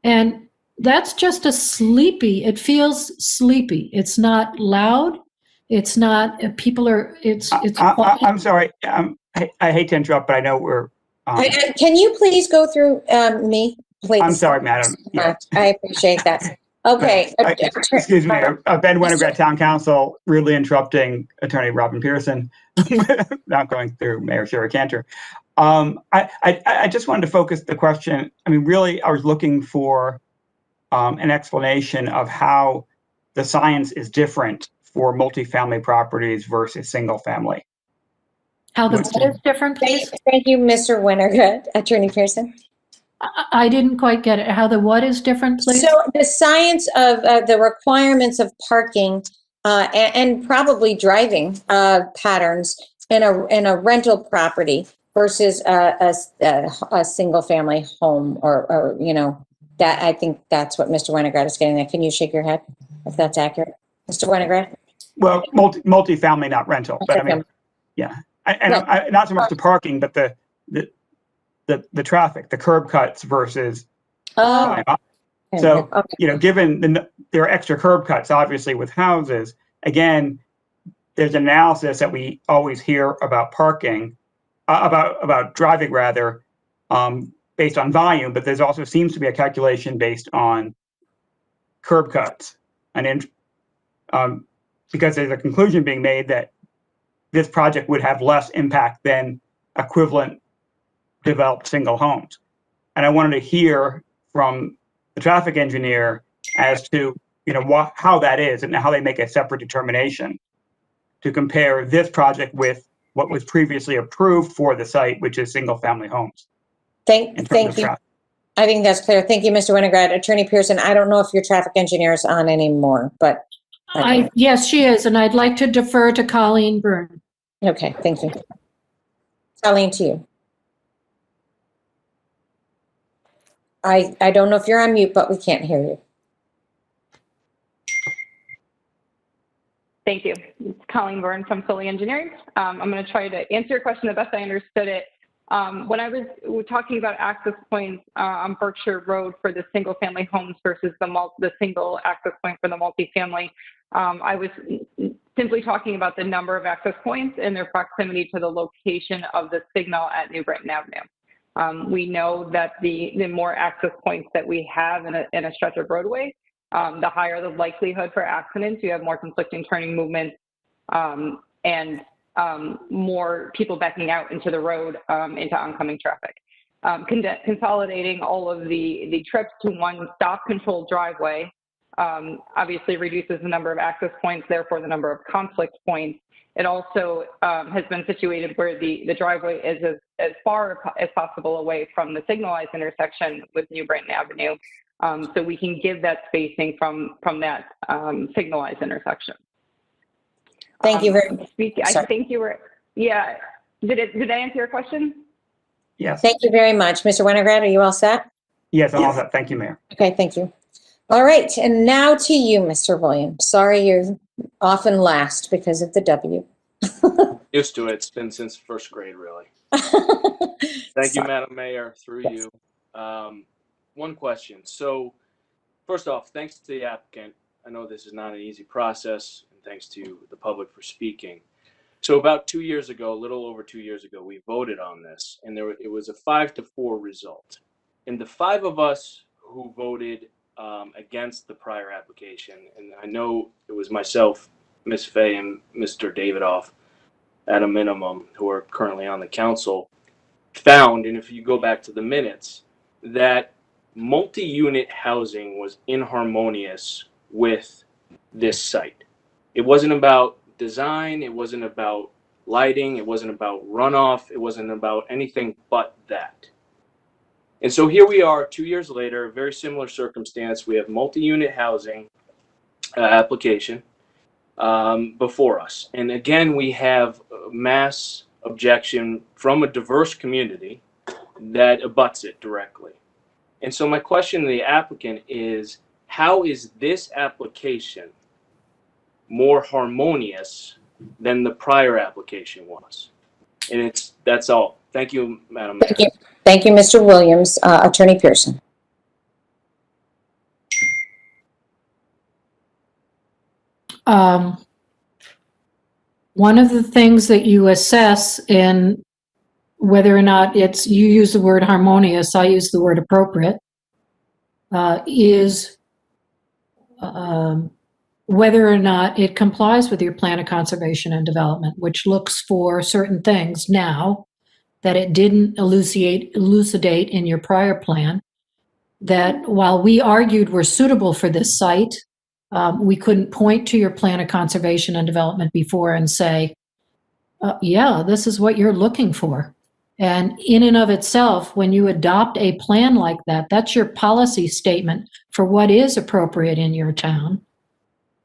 And that's just it feels sleepy. It's not loud. It's not, people are, it's quiet. I'm sorry. I hate to interrupt, but I know we're. Can you please go through me, please? I'm sorry, madam. Yeah. I appreciate that. Okay. Excuse me. Ben Winograd, Town Council, rudely interrupting Attorney Robin Pearson, not going through Mayor Sherry Cantor. I just wanted to focus the question. I mean, really, I was looking for an explanation of how the science is different for multifamily properties versus single family. How the what is different, please? Thank you, Mr. Winograd. Attorney Pearson. I didn't quite get it. How the what is different, please? So the science of the requirements of parking and probably driving patterns in a rental property versus a single family home, or you know, that I think that's what Mr. Winograd is getting at. Can you shake your head if that's accurate, Mr. Winograd? Well, multifamily, not rental, but I mean, yeah, not so much the parking, but the traffic, the curb cuts versus. So, you know, given there are extra curb cuts, obviously, with houses, again, there's an analysis that we always hear about parking, about driving rather, based on volume, but there's also seems to be a calculation based on curb cuts. And because there's a conclusion being made that this project would have less impact than equivalent developed single homes. And I wanted to hear from the traffic engineer as to, you know, how that is and how they make a separate determination to compare this project with what was previously approved for the site, which is single family homes. Thank you. I think that's clear. Thank you, Mr. Winograd. Attorney Pearson, I don't know if your traffic engineer is on anymore, but. Yes, she is, and I'd like to defer to Colleen Byrne. Okay, thank you. Colleen, to you. I don't know if you're on mute, but we can't hear you. Thank you. It's Colleen Byrne from Foley Engineering. I'm going to try to answer your question the best I understood it. When I was talking about access points on Berkshire Road for the single family homes versus the single access point for the multifamily, I was simply talking about the number of access points and their proximity to the location of the signal at New Brighton Avenue. We know that the more access points that we have in a stretch of roadway, the higher the likelihood for accidents. You have more conflicting turning movements and more people backing out into the road into oncoming traffic. Consolidating all of the trips to one stop controlled driveway obviously reduces the number of access points, therefore the number of conflict points. It also has been situated where the driveway is as far as possible away from the signalized intersection with New Brighton Avenue, so we can give that spacing from that signalized intersection. Thank you very much. I think you were, yeah. Did I answer your question? Yes. Thank you very much. Mr. Winograd, are you all set? Yes, I'm all set. Thank you, Mayor. Okay, thank you. All right, and now to you, Mr. Williams. Sorry you're often last because of the W. Used to it. It's been since first grade, really. Thank you, Madam Mayor, through you. One question. So, first off, thanks to the applicant. I know this is not an easy process, and thanks to the public for speaking. So about 2 years ago, a little over 2 years ago, we voted on this, and it was a 5-4 result. And the 5 of us who voted against the prior application, and I know it was myself, Ms. Fay, and Mr. Davidoff, at a minimum, who are currently on the council, found, and if you go back to the minutes, that multi-unit housing was inharmonious with this site. It wasn't about design, it wasn't about lighting, it wasn't about runoff, it wasn't about anything but that. And so here we are 2 years later, a very similar circumstance. We have multi-unit housing application before us. And again, we have mass objection from a diverse community that abuts it directly. And so my question to the applicant is, how is this application more harmonious than the prior application was? And that's all. Thank you, Madam Mayor. Thank you. Thank you, Mr. Williams. Attorney Pearson. One of the things that you assess in whether or not you use the word harmonious, I use the word appropriate, is whether or not it complies with your plan of conservation and development, which looks for certain things now, that it didn't elucidate in your prior plan, that while we argued were suitable for this site, we couldn't point to your plan of conservation and development before and say, yeah, this is what you're looking for. And in and of itself, when you adopt a plan like that, that's your policy statement for what is appropriate in your town.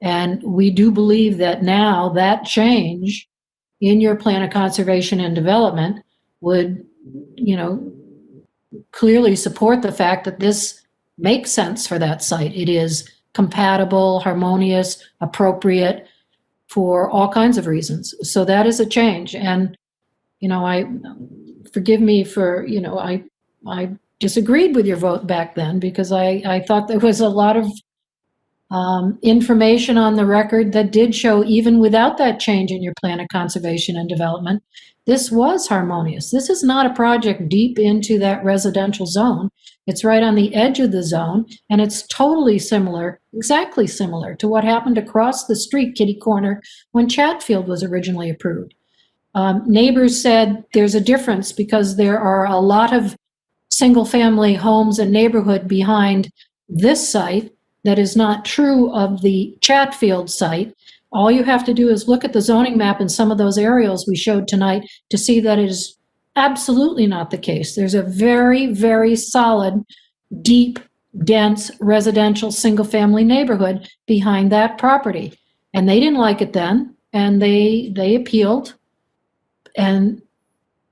And we do believe that now that change in your plan of conservation and development would, clearly support the fact that this makes sense for that site. It is compatible, harmonious, appropriate for all kinds of reasons. So that is a change. And, forgive me for, I disagreed with your vote back then because I thought there was a lot of information on the record that did show, even without that change in your plan of conservation and development, this was harmonious. This is not a project deep into that residential zone. It's right on the edge of the zone, and it's totally similar, exactly similar to what happened across the street, kitty corner, when Chatfield was originally approved. Neighbors said there's a difference because there are a lot of single-family homes and neighborhood behind this site. That is not true of the Chatfield site. All you have to do is look at the zoning map and some of those aerials we showed tonight to see that it is absolutely not the case. There's a very, very solid, deep, dense residential single-family neighborhood behind that property. And they didn't like it then, and they appealed, and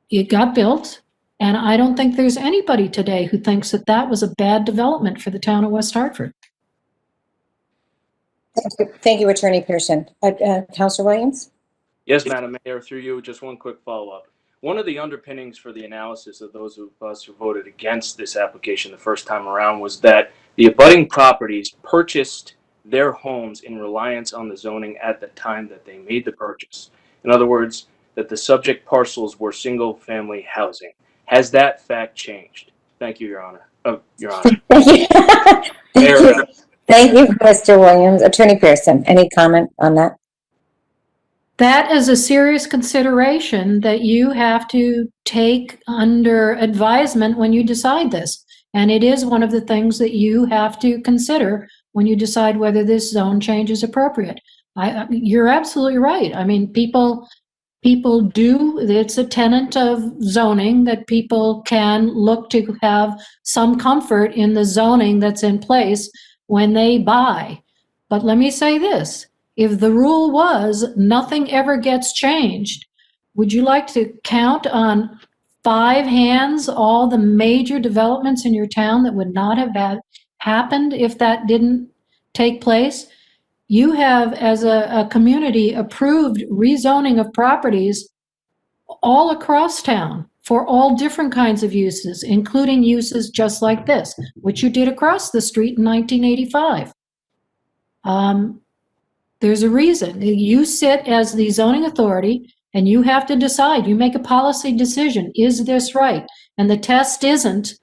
it got built. And I don't think there's anybody today who thinks that that was a bad development for the town of West Hartford. Thank you, Attorney Pearson. Councilor Williams? Yes, Madam Mayor, through you, just one quick follow-up. One of the underpinnings for the analysis of those of us who voted against this application the first time around was that the abutting properties purchased their homes in reliance on the zoning at the time that they made the purchase. In other words, that the subject parcels were single-family housing. Has that fact changed? Thank you, Your Honor. Your Honor. Thank you, Mr. Williams. Attorney Pearson, any comment on that? That is a serious consideration that you have to take under advisement when you decide this. And it is one of the things that you have to consider when you decide whether this zone change is appropriate. You're absolutely right. I mean, people do, it's a tenet of zoning that people can look to have some comfort in the zoning that's in place when they buy. But let me say this, if the rule was nothing ever gets changed, would you like to count on 5 hands all the major developments in your town that would not have happened if that didn't take place? You have, as a community, approved rezoning of properties all across town for all different kinds of uses, including uses just like this, which you did across the street in 1985. There's a reason. You sit as the zoning authority and you have to decide. You make a policy decision. Is this right? And the test isn't,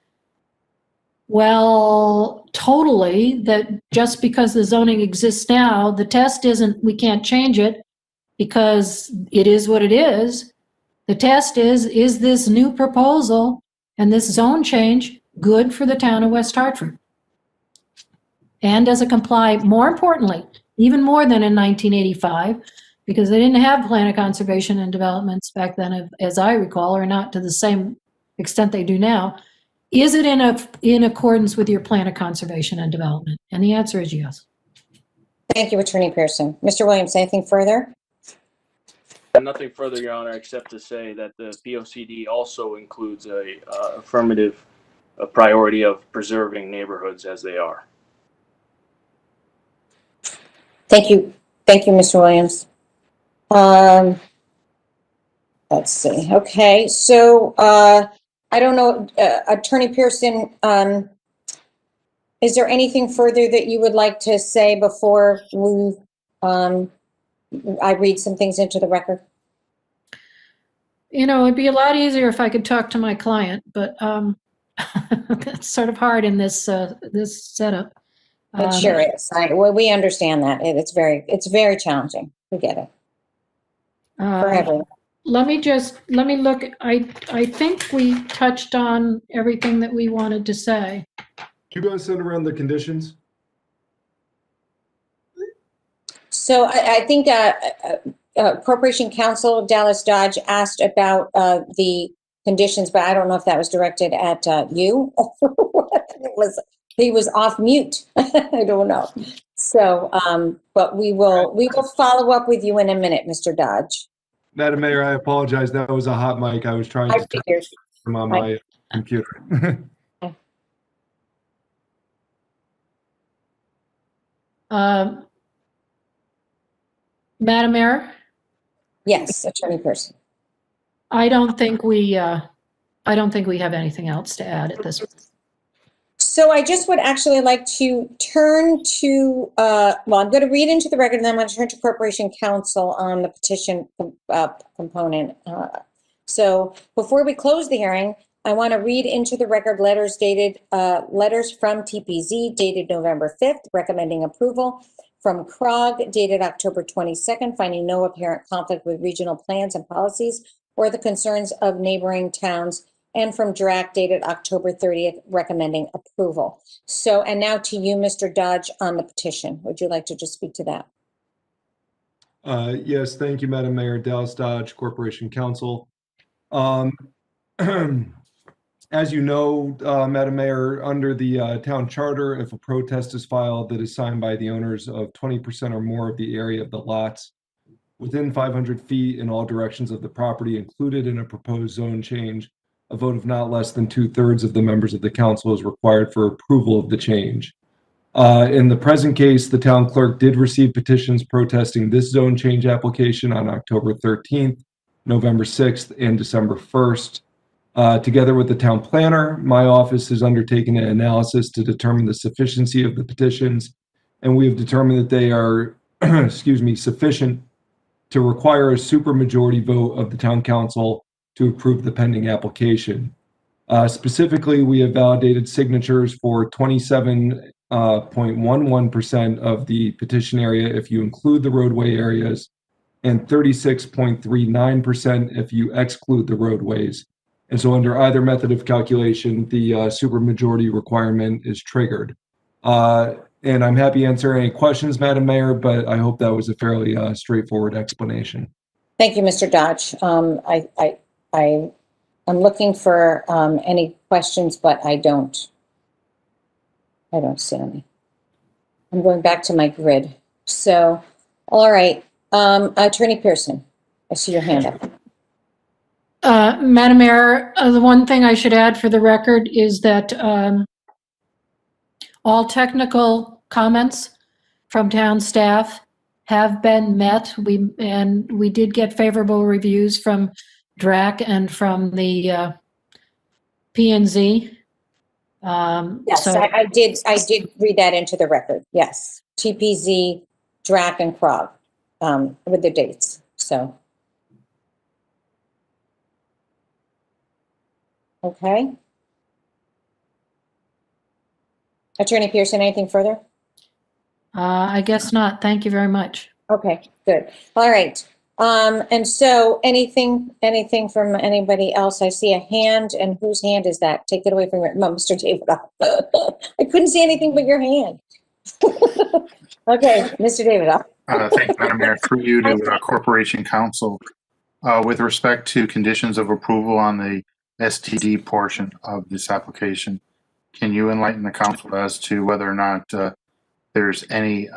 well, totally, that just because the zoning exists now, the test isn't we can't change it because it is what it is. The test is this new proposal and this zone change good for the town of West Hartford? And does it comply, more importantly, even more than in 1985, because they didn't have plan of conservation and developments back then, as I recall, or not to the same extent they do now. Is it in accordance with your plan of conservation and development? And the answer is yes. Thank you, Attorney Pearson. Mr. Williams, anything further? Nothing further, Your Honor, except to say that the POCD also includes a affirmative priority of preserving neighborhoods as they are. Thank you. Thank you, Mr. Williams. Let's see. Okay, so I don't know, Attorney Pearson, is there anything further that you would like to say before we, I read some things into the record? It'd be a lot easier if I could talk to my client, but that's sort of hard in this this setup. It sure is. Well, we understand that. It's very challenging. We get it. For everyone. let me look. I think we touched on everything that we wanted to say. You guys send around the conditions? So I think Corporation Counsel Dallas Dodge asked about the conditions, but I don't know if that was directed at you. He was off mute. I don't know. So, but we will follow up with you in a minute, Mr. Dodge. Madam Mayor, I apologize. That was a hot mic. I was trying to turn them on my computer. Madam Mayor? Yes, Attorney Pearson. I don't think we have anything else to add at this point. So I just would actually like to turn to, well, I'm going to read into the record and then I'm going to turn to Corporation Counsel on the petition component. So before we close the hearing, I want to read into the record letters from TPZ dated November 5th, recommending approval, from CROG dated October 22nd, finding no apparent conflict with regional plans and policies or the concerns of neighboring towns, and from DRAC dated October 30th, recommending approval. So, and now to you, Mr. Dodge, on the petition. Would you like to just speak to that? Yes, thank you, Madam Mayor. Dallas Dodge, Corporation Counsel. As you know, Madam Mayor, under the town charter, if a protest is filed that is signed by the owners of 20% or more of the area of the lots within 500 feet in all directions of the property included in a proposed zone change, a vote of not less than 2/3 of the members of the council is required for approval of the change. In the present case, the town clerk did receive petitions protesting this zone change application on October 13th, November 6th, and December 1st. Together with the town planner, my office has undertaken an analysis to determine the sufficiency of the petitions, and we have determined that they are, sufficient to require a supermajority vote of the town council to approve the pending application. Specifically, we have validated signatures for 27.11% of the petition area if you include the roadway areas, and 36.39% if you exclude the roadways. And so under either method of calculation, the supermajority requirement is triggered. And I'm happy to answer any questions, Madam Mayor, but I hope that was a fairly straightforward explanation. Thank you, Mr. Dodge. I'm looking for any questions, but I don't see any. I'm going back to my grid. So, all right, Attorney Pearson, I see your hand up. Madam Mayor, the one thing I should add for the record is that all technical comments from town staff have been met. We did get favorable reviews from DRAC and from the P&Z. Yes, so I did read that into the record. Yes, TPZ, DRAC, and CROG with the dates. So, okay. Attorney Pearson, anything further? I guess not. Thank you very much. Okay, good. All right. And so anything from anybody else? I see a hand, and whose hand is that? Take it away from your, no, Mr. David. I couldn't see anything but your hand. Okay, Mr. David. Thank you, Madam Mayor. Through you to Corporation Counsel. With respect to conditions of approval on the STD portion of this application, can you enlighten the council as to whether or not there's any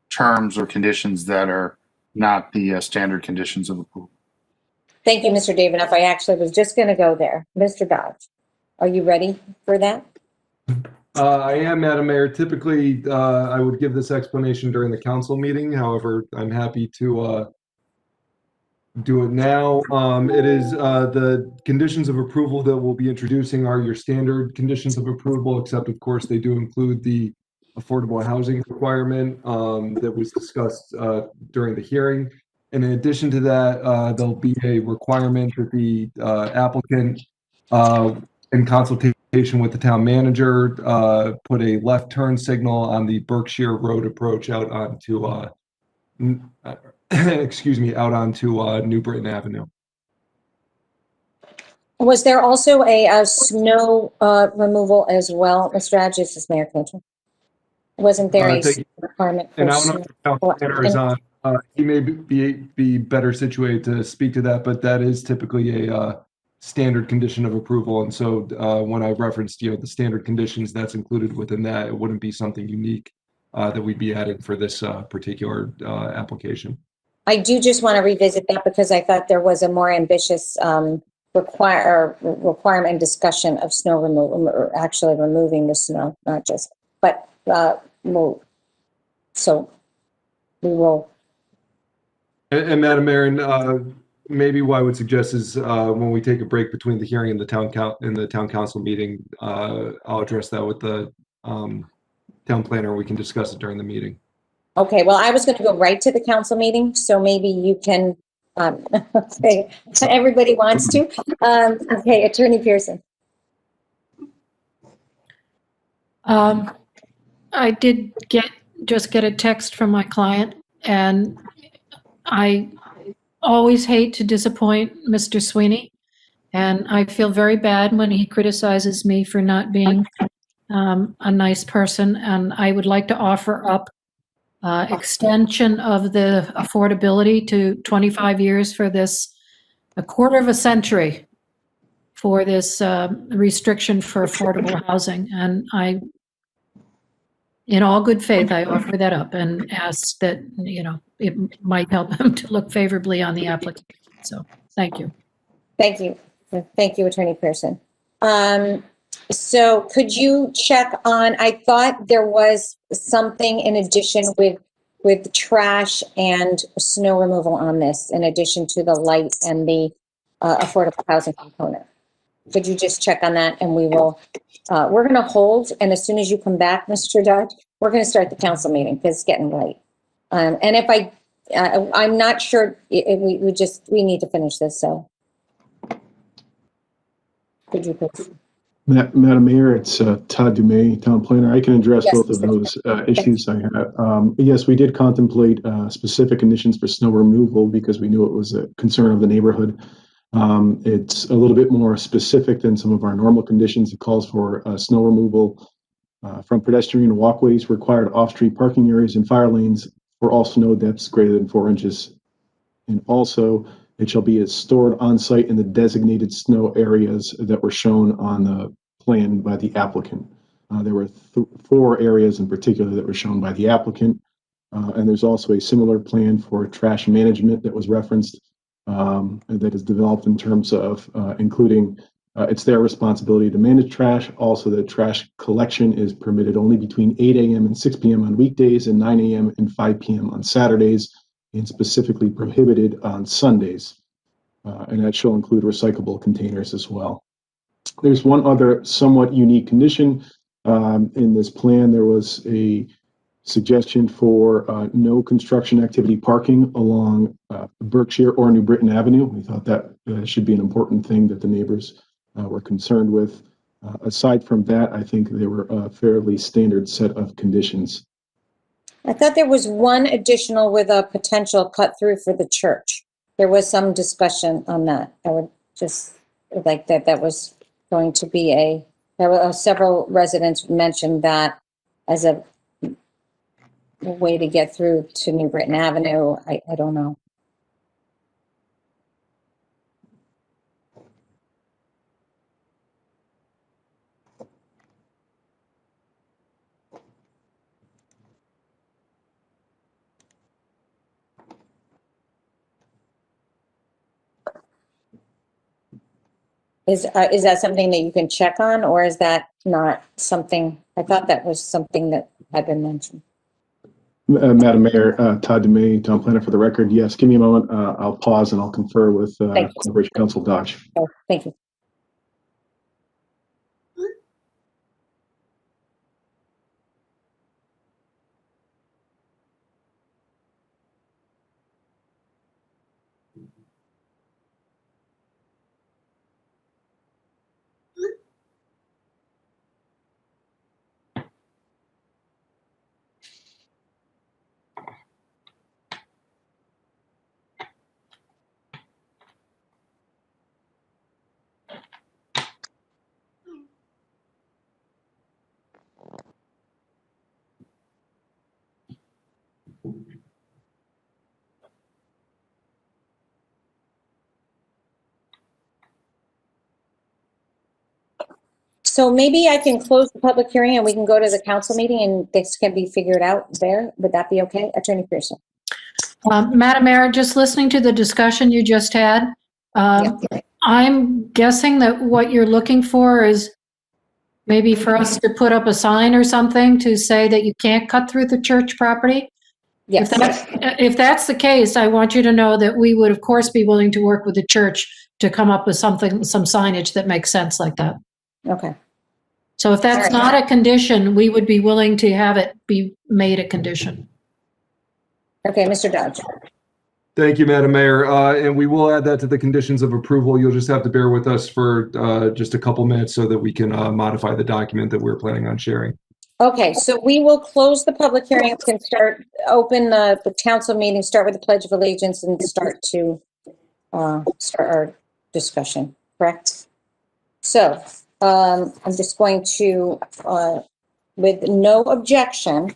terms or conditions that are not the standard conditions of approval? Thank you, Mr. Davidoff. I actually was just going to go there. Mr. Dodge, are you ready for that? I am, Madam Mayor. Typically, I would give this explanation during the council meeting. However, I'm happy to do it now. It is the conditions of approval that we'll be introducing are your standard conditions of approval, except of course they do include the affordable housing requirement that was discussed during the hearing. And in addition to that, there'll be a requirement that the applicant, in consultation with the town manager, put a left turn signal on the Berkshire Road approach out onto excuse me, out onto New Britain Avenue. Was there also a snow removal as well, Mr. Adge? This is Mayor Cantor. Wasn't there a Thank you. requirement for And I don't know snow? if the town planner is on. He may be better situated to speak to that, but that is typically a standard condition of approval. And so when I referenced, the standard conditions, that's included within that. It wouldn't be something unique that we'd be adding for this particular application. I do just want to revisit that because I thought there was a more ambitious requirement discussion of snow removal, or actually removing the snow, not just, but move. So we will. And Madam Mayor, maybe what I would suggest is when we take a break between the hearing and the town council meeting, I'll address that with the town planner. We can discuss it during the meeting. Okay, well, I was going to go right to the council meeting, so maybe you can, okay, everybody wants to. Okay, Attorney Pearson. I did just get a text from my client, and I always hate to disappoint Mr. Sweeney, and I feel very bad when he criticizes me for not being a nice person, and I would like to offer up extension of the affordability to 25 years for this, a quarter of a century for this restriction for affordable housing. And in all good faith, I offer that up and ask that, it might help him to look favorably on the application. So, thank you. Thank you. Thank you, Attorney Pearson. So could you check on, I thought there was something in addition with trash and snow removal on this, in addition to the light and the affordable housing component. Could you just check on that, and we will, we're going to hold, and as soon as you come back, Mr. Dodge, we're going to start the council meeting because it's getting late. And if I'm not sure, we need to finish this, so. Could you please? Madam Mayor, it's Todd Dumay, Town Planner. I can address Yes, both of those issues I have. Yes, we did contemplate specific conditions for snow removal because we knew it was a concern of the neighborhood. It's a little bit more specific than some of our normal conditions. It calls for snow removal from pedestrian walkways, required off-street parking areas, and fire lanes for all snow depths greater than 4 inches. And also, it shall be stored on site in the designated snow areas that were shown on the plan by the applicant. There were 4 areas in particular that were shown by the applicant. And there's also a similar plan for trash management that was referenced that is developed in terms of including it's their responsibility to manage trash. Also, the trash collection is permitted only between 8 a.m. and 6 p.m. on weekdays and 9 a.m. and 5 p.m. on Saturdays, and specifically prohibited on Sundays. And that shall include recyclable containers as well. There's one other somewhat unique condition in this plan. There was a suggestion for no construction activity parking along Berkshire or New Britain Avenue. We thought that should be an important thing that the neighbors were concerned with. Aside from that, I think they were a fairly standard set of conditions. I thought there was one additional with a potential cut through for the church. There was some discussion on that. I would just like that was going to be there were several residents mentioned that as a way to get through to New Britain Avenue. I don't know. Is that something that you can check on, or is that not something? I thought that was something that had been mentioned. Madam Mayor, Todd Dumay, Town Planner for the record. Yes, give me a moment. I'll pause and I'll confer with Corporation Counsel Dodge. Oh, thank you. So maybe I can close the public hearing and we can go to the council meeting and this can be figured out there. Would that be okay? Attorney Pearson? Madam Mayor, just listening to the discussion you just had, I'm guessing that what you're looking for is maybe for us to put up a sign or something to say that you can't cut through the church property? Yes. If that's the case, I want you to know that we would, of course, be willing to work with the church to come up with some signage that makes sense like that. Okay. So if that's not a condition, we would be willing to have it be made a condition. Okay, Mr. Dodge. Thank you, Madam Mayor. And we will add that to the conditions of approval. You'll just have to bear with us for just a couple minutes so that we can modify the document that we're planning on sharing. Okay, so we will close the public hearing. We can open the council meeting, start with the Pledge of Allegiance and start our discussion, correct? So I'm just going to, with no objection,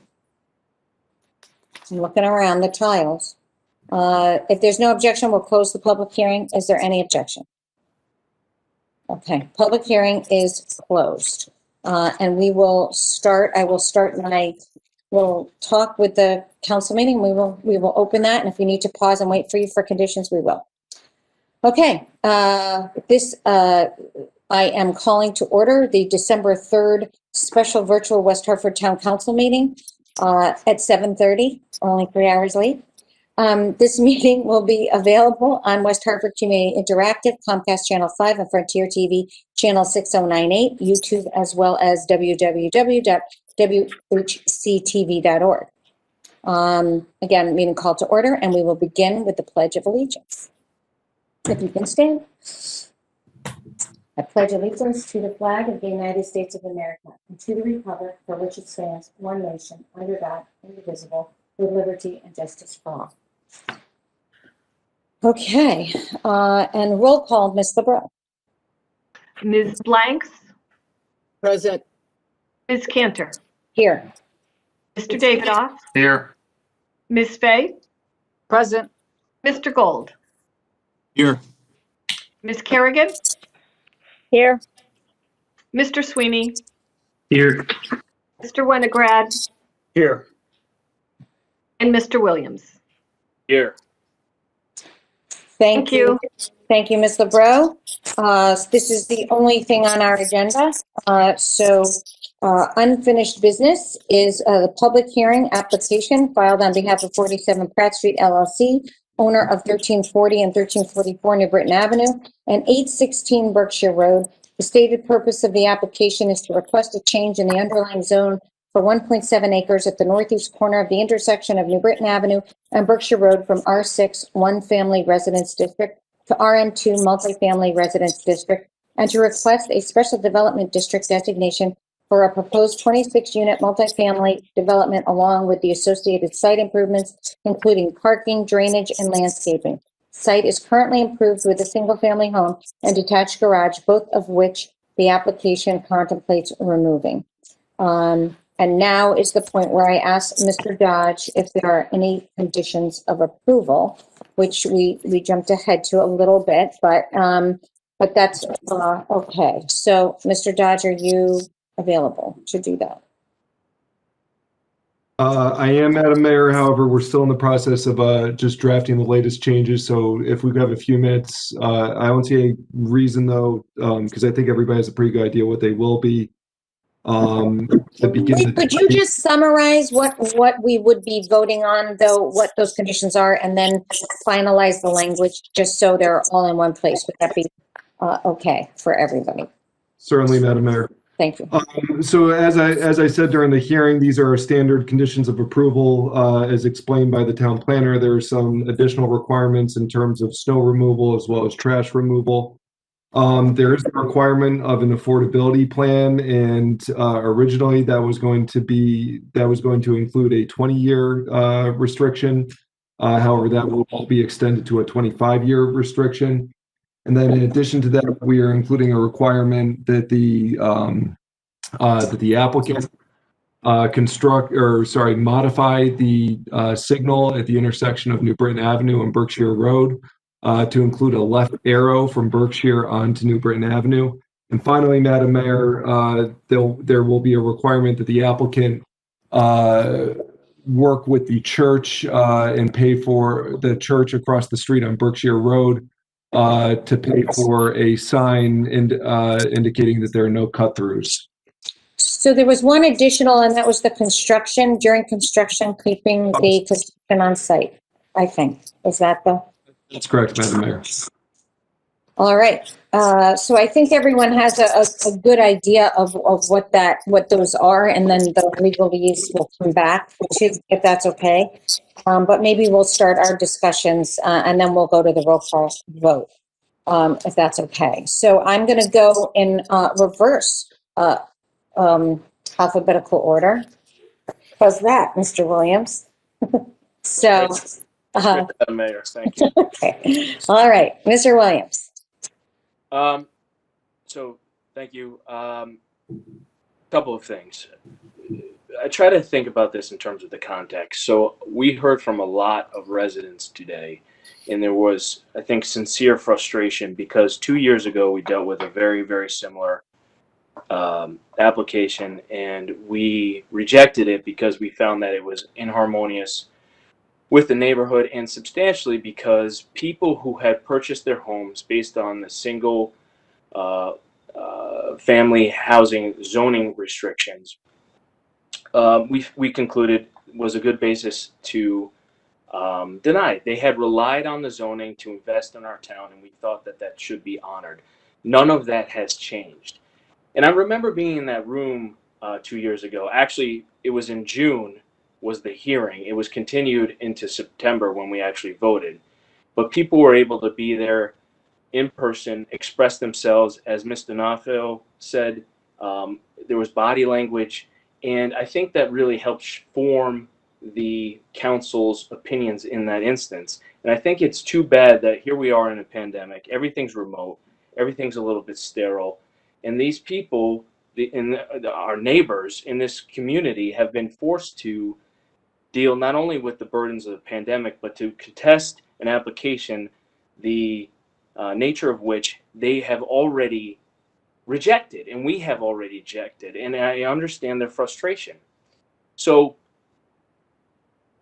I'm looking around the tiles. If there's no objection, we'll close the public hearing. Is there any objection? Okay, public hearing is closed. And we will start, we'll talk with the council meeting. We will open that. And if we need to pause and wait for you for conditions, we will. Okay, I am calling to order the December 3rd special virtual West Hartford Town Council meeting at 7:30, only 3 hours late. This meeting will be available on West Hartford Community Interactive, Comcast Channel 5, and Frontier TV Channel 6098, YouTube, as well as www.whctv.org. Again, meeting call to order, and we will begin with the Pledge of Allegiance. If you can stand. I pledge allegiance to the flag of the United States of America and to the republic for which it stands, one nation, under God, indivisible, with liberty and justice for all. Okay, and roll call, Ms. LeBron. Ms. Blanks? Present. Ms. Cantor? Here. Mr. Davidoff? Here. Ms. Fay? Present. Mr. Gold? Here. Ms. Kerrigan? Here. Mr. Sweeney? Here. Mr. Winograd? Here. And Mr. Williams? Here. Thank you. Thank you, Ms. LeBron. This is the only thing on our agenda. Unfinished business is the public hearing application filed on behalf of 47 Pratt Street LLC, owner of 1340 and 1344 New Britain Avenue and 816 Berkshire Road. The stated purpose of the application is to request a change in the underlying zone for 1.7 acres at the northeast corner of the intersection of New Britain Avenue and Berkshire Road from R6 One Family Residence District to RM2 Multifamily Residence District, and to request a special development district designation for a proposed 26-unit multifamily development along with the associated site improvements, including parking, drainage, and landscaping. Site is currently improved with a single-family home and detached garage, both of which the application contemplates removing. And now is the point where I ask Mr. Dodge if there are any conditions of approval, which we jumped ahead to a little bit, but that's okay. So, Mr. Dodge, are you available to do that? I am, Madam Mayor. However, we're still in the process of just drafting the latest changes. So if we could have a few minutes, I don't see any reason though, because I think everybody has a pretty good idea what they will be. Could you just summarize what we would be voting on, though, what those conditions are, and then finalize the language just so they're all in one place? Would that be okay for everybody? Certainly, Madam Mayor. Thank you. So as I said during the hearing, these are our standard conditions of approval as explained by the town planner. There are some additional requirements in terms of snow removal as well as trash removal. There is a requirement of an affordability plan, and originally that was going to include a 20-year restriction. However, that will be extended to a 25-year restriction. And then in addition to that, we are including a requirement that the applicant modify the signal at the intersection of New Britain Avenue and Berkshire Road to include a left arrow from Berkshire onto New Britain Avenue. And finally, Madam Mayor, there will be a requirement that the applicant work with the church and pay for the church across the street on Berkshire Road to pay for a sign indicating that there are no cut-throughs. So there was one additional, and that was the construction, during construction, keeping the construction on site, I think. Is that the? That's correct, Madam Mayor. All right. So I think everyone has a good idea of what those are, and then the legalese will come back to, if that's okay. But maybe we'll start our discussions, and then we'll go to the roll call vote, if that's okay. So I'm going to go in reverse alphabetical order. How's that, Mr. Williams? So, Madam Mayor, thank you. okay. All right, Mr. Williams. So thank you. Couple of things. I try to think about this in terms of the context. So we heard from a lot of residents today, and there was, I think, sincere frustration because 2 years ago we dealt with a very, very similar application, and we rejected it because we found that it was inharmonious with the neighborhood, and substantially because people who had purchased their homes based on the single family housing zoning restrictions, we concluded was a good basis to deny it. They had relied on the zoning to invest in our town, and we thought that that should be honored. None of that has changed. And I remember being in that room 2 years ago. Actually, it was in June was the hearing. It was continued into September when we actually voted. But people were able to be there in person, express themselves. As Ms. Donato said, there was body language. And I think that really helped form the council's opinions in that instance. And I think it's too bad that here we are in a pandemic. Everything's remote. Everything's a little bit sterile. And these people, our neighbors in this community, have been forced to deal not only with the burdens of the pandemic, but to contest an application, the nature of which they have already rejected, and we have already rejected. And I understand their frustration. So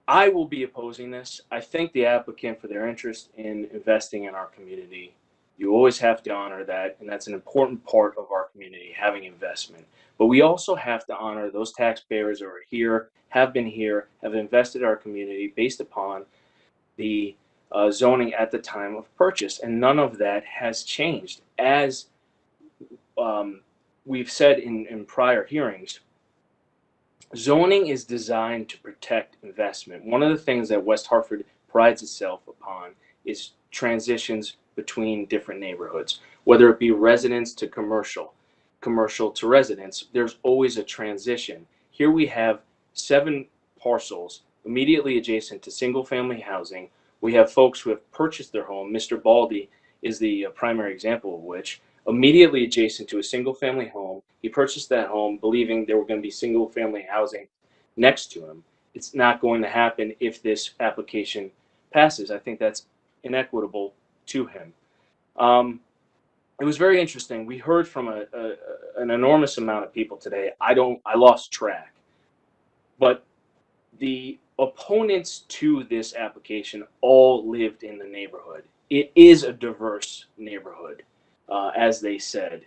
I will be opposing this. I thank the applicant for their interest in investing in our community. You always have to honor that, and that's an important part of our community, having investment. But we also have to honor those taxpayers who are here, have been here, have invested in our community based upon the zoning at the time of purchase, and none of that has changed. As we've said in prior hearings, zoning is designed to protect investment. One of the things that West Hartford prides itself upon is transitions between different neighborhoods, whether it be residence to commercial, commercial to residence. There's always a transition. Here we have 7 parcels immediately adjacent to single family housing. We have folks who have purchased their home. Mr. Baldy is the primary example of which, immediately adjacent to a single family home. He purchased that home believing there were going to be single family housing next to him. It's not going to happen if this application passes. I think that's inequitable to him. It was very interesting. We heard from an enormous amount of people today. I lost track. But the opponents to this application all lived in the neighborhood. It is a diverse neighborhood, as they said.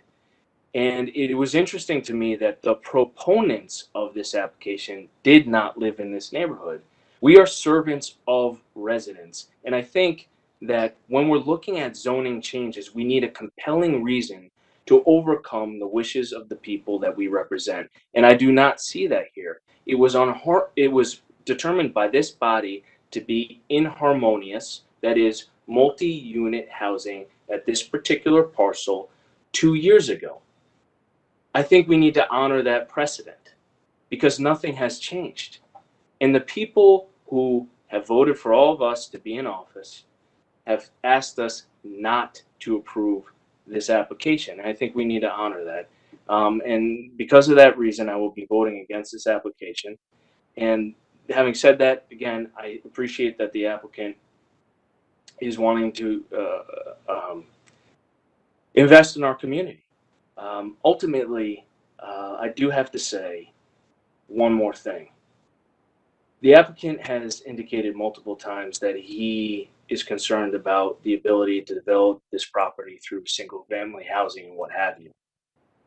And it was interesting to me that the proponents of this application did not live in this neighborhood. We are servants of residents. And I think that when we're looking at zoning changes, we need a compelling reason to overcome the wishes of the people that we represent. And I do not see that here. It was determined by this body to be inharmonious, that is, multi-unit housing at this particular parcel 2 years ago. I think we need to honor that precedent because nothing has changed. And the people who have voted for all of us to be in office have asked us not to approve this application. And I think we need to honor that. And because of that reason, I will be voting against this application. And having said that, again, I appreciate that the applicant is wanting to invest in our community. Ultimately, I do have to say one more thing. The applicant has indicated multiple times that he is concerned about the ability to develop this property through single family housing and what have you.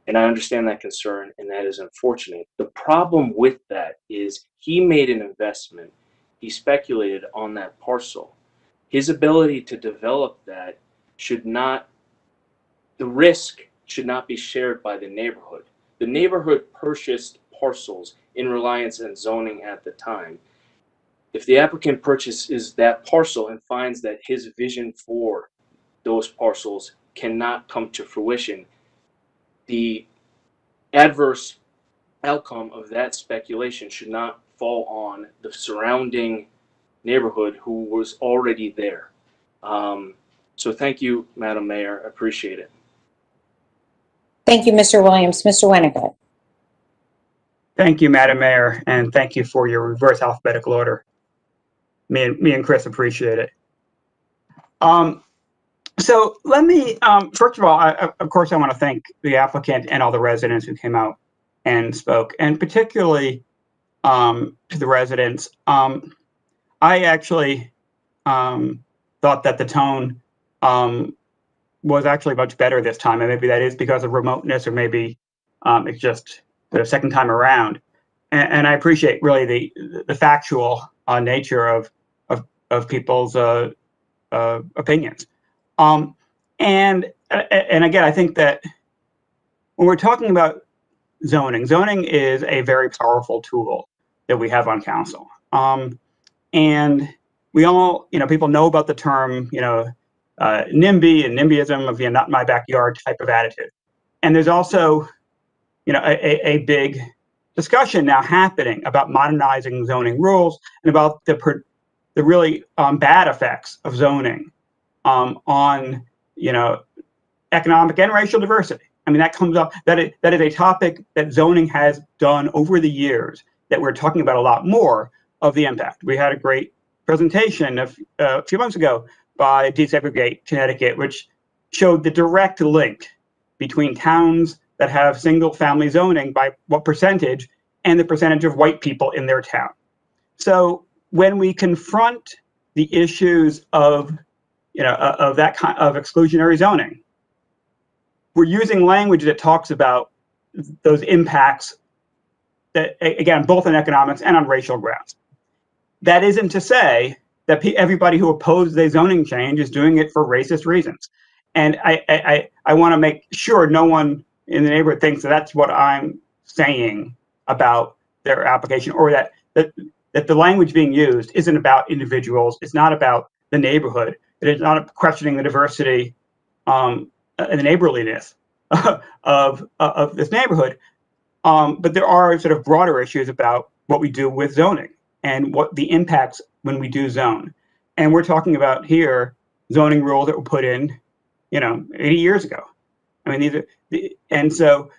And I understand that concern, and that is unfortunate. The problem with that is he made an investment. He speculated on that parcel. His ability to develop that should not, the risk should not be shared by the neighborhood. The neighborhood purchased parcels in reliance on zoning at the time. If the applicant purchases that parcel and finds that his vision for those parcels cannot come to fruition, the adverse outcome of that speculation should not fall on the surrounding neighborhood who was already there. So thank you, Madam Mayor. I appreciate it. Thank you, Mr. Williams. Mr. Winograd. Thank you, Madam Mayor, and thank you for your reverse alphabetical order. Me and Chris appreciate it. So let me, first of all, of course, I want to thank the applicant and all the residents who came out and spoke, and particularly to the residents. I actually thought that the tone was actually much better this time, and maybe that is because of remoteness, or maybe it's just the second time around. And I appreciate really the factual nature of people's opinions. And again, I think that when we're talking about zoning is a very powerful tool that we have on council. And we all, people know about the term, NIMBY and NIMBYism of, not my backyard type of attitude. And there's also, a big discussion now happening about modernizing zoning rules and about the really bad effects of zoning on, economic and racial diversity. I mean, that comes up, that is a topic that zoning has done over the years, that we're talking about a lot more of the impact. We had a great presentation a few months ago by Desegregate Connecticut, which showed the direct link between towns that have single family zoning by what percentage and the percentage of white people in their town. So when we confront the issues of that kind of exclusionary zoning, we're using language that talks about those impacts that, again, both on economics and on racial grounds. That isn't to say that everybody who opposes a zoning change is doing it for racist reasons. And I want to make sure no one in the neighborhood thinks that that's what I'm saying about their application, or that the language being used isn't about individuals. It's not about the neighborhood. It is not questioning the diversity and the neighborliness of this neighborhood. But there are sort of broader issues about what we do with zoning and what the impacts when we do zone. And we're talking about here zoning rules that were put in, 80 years ago. I mean, and so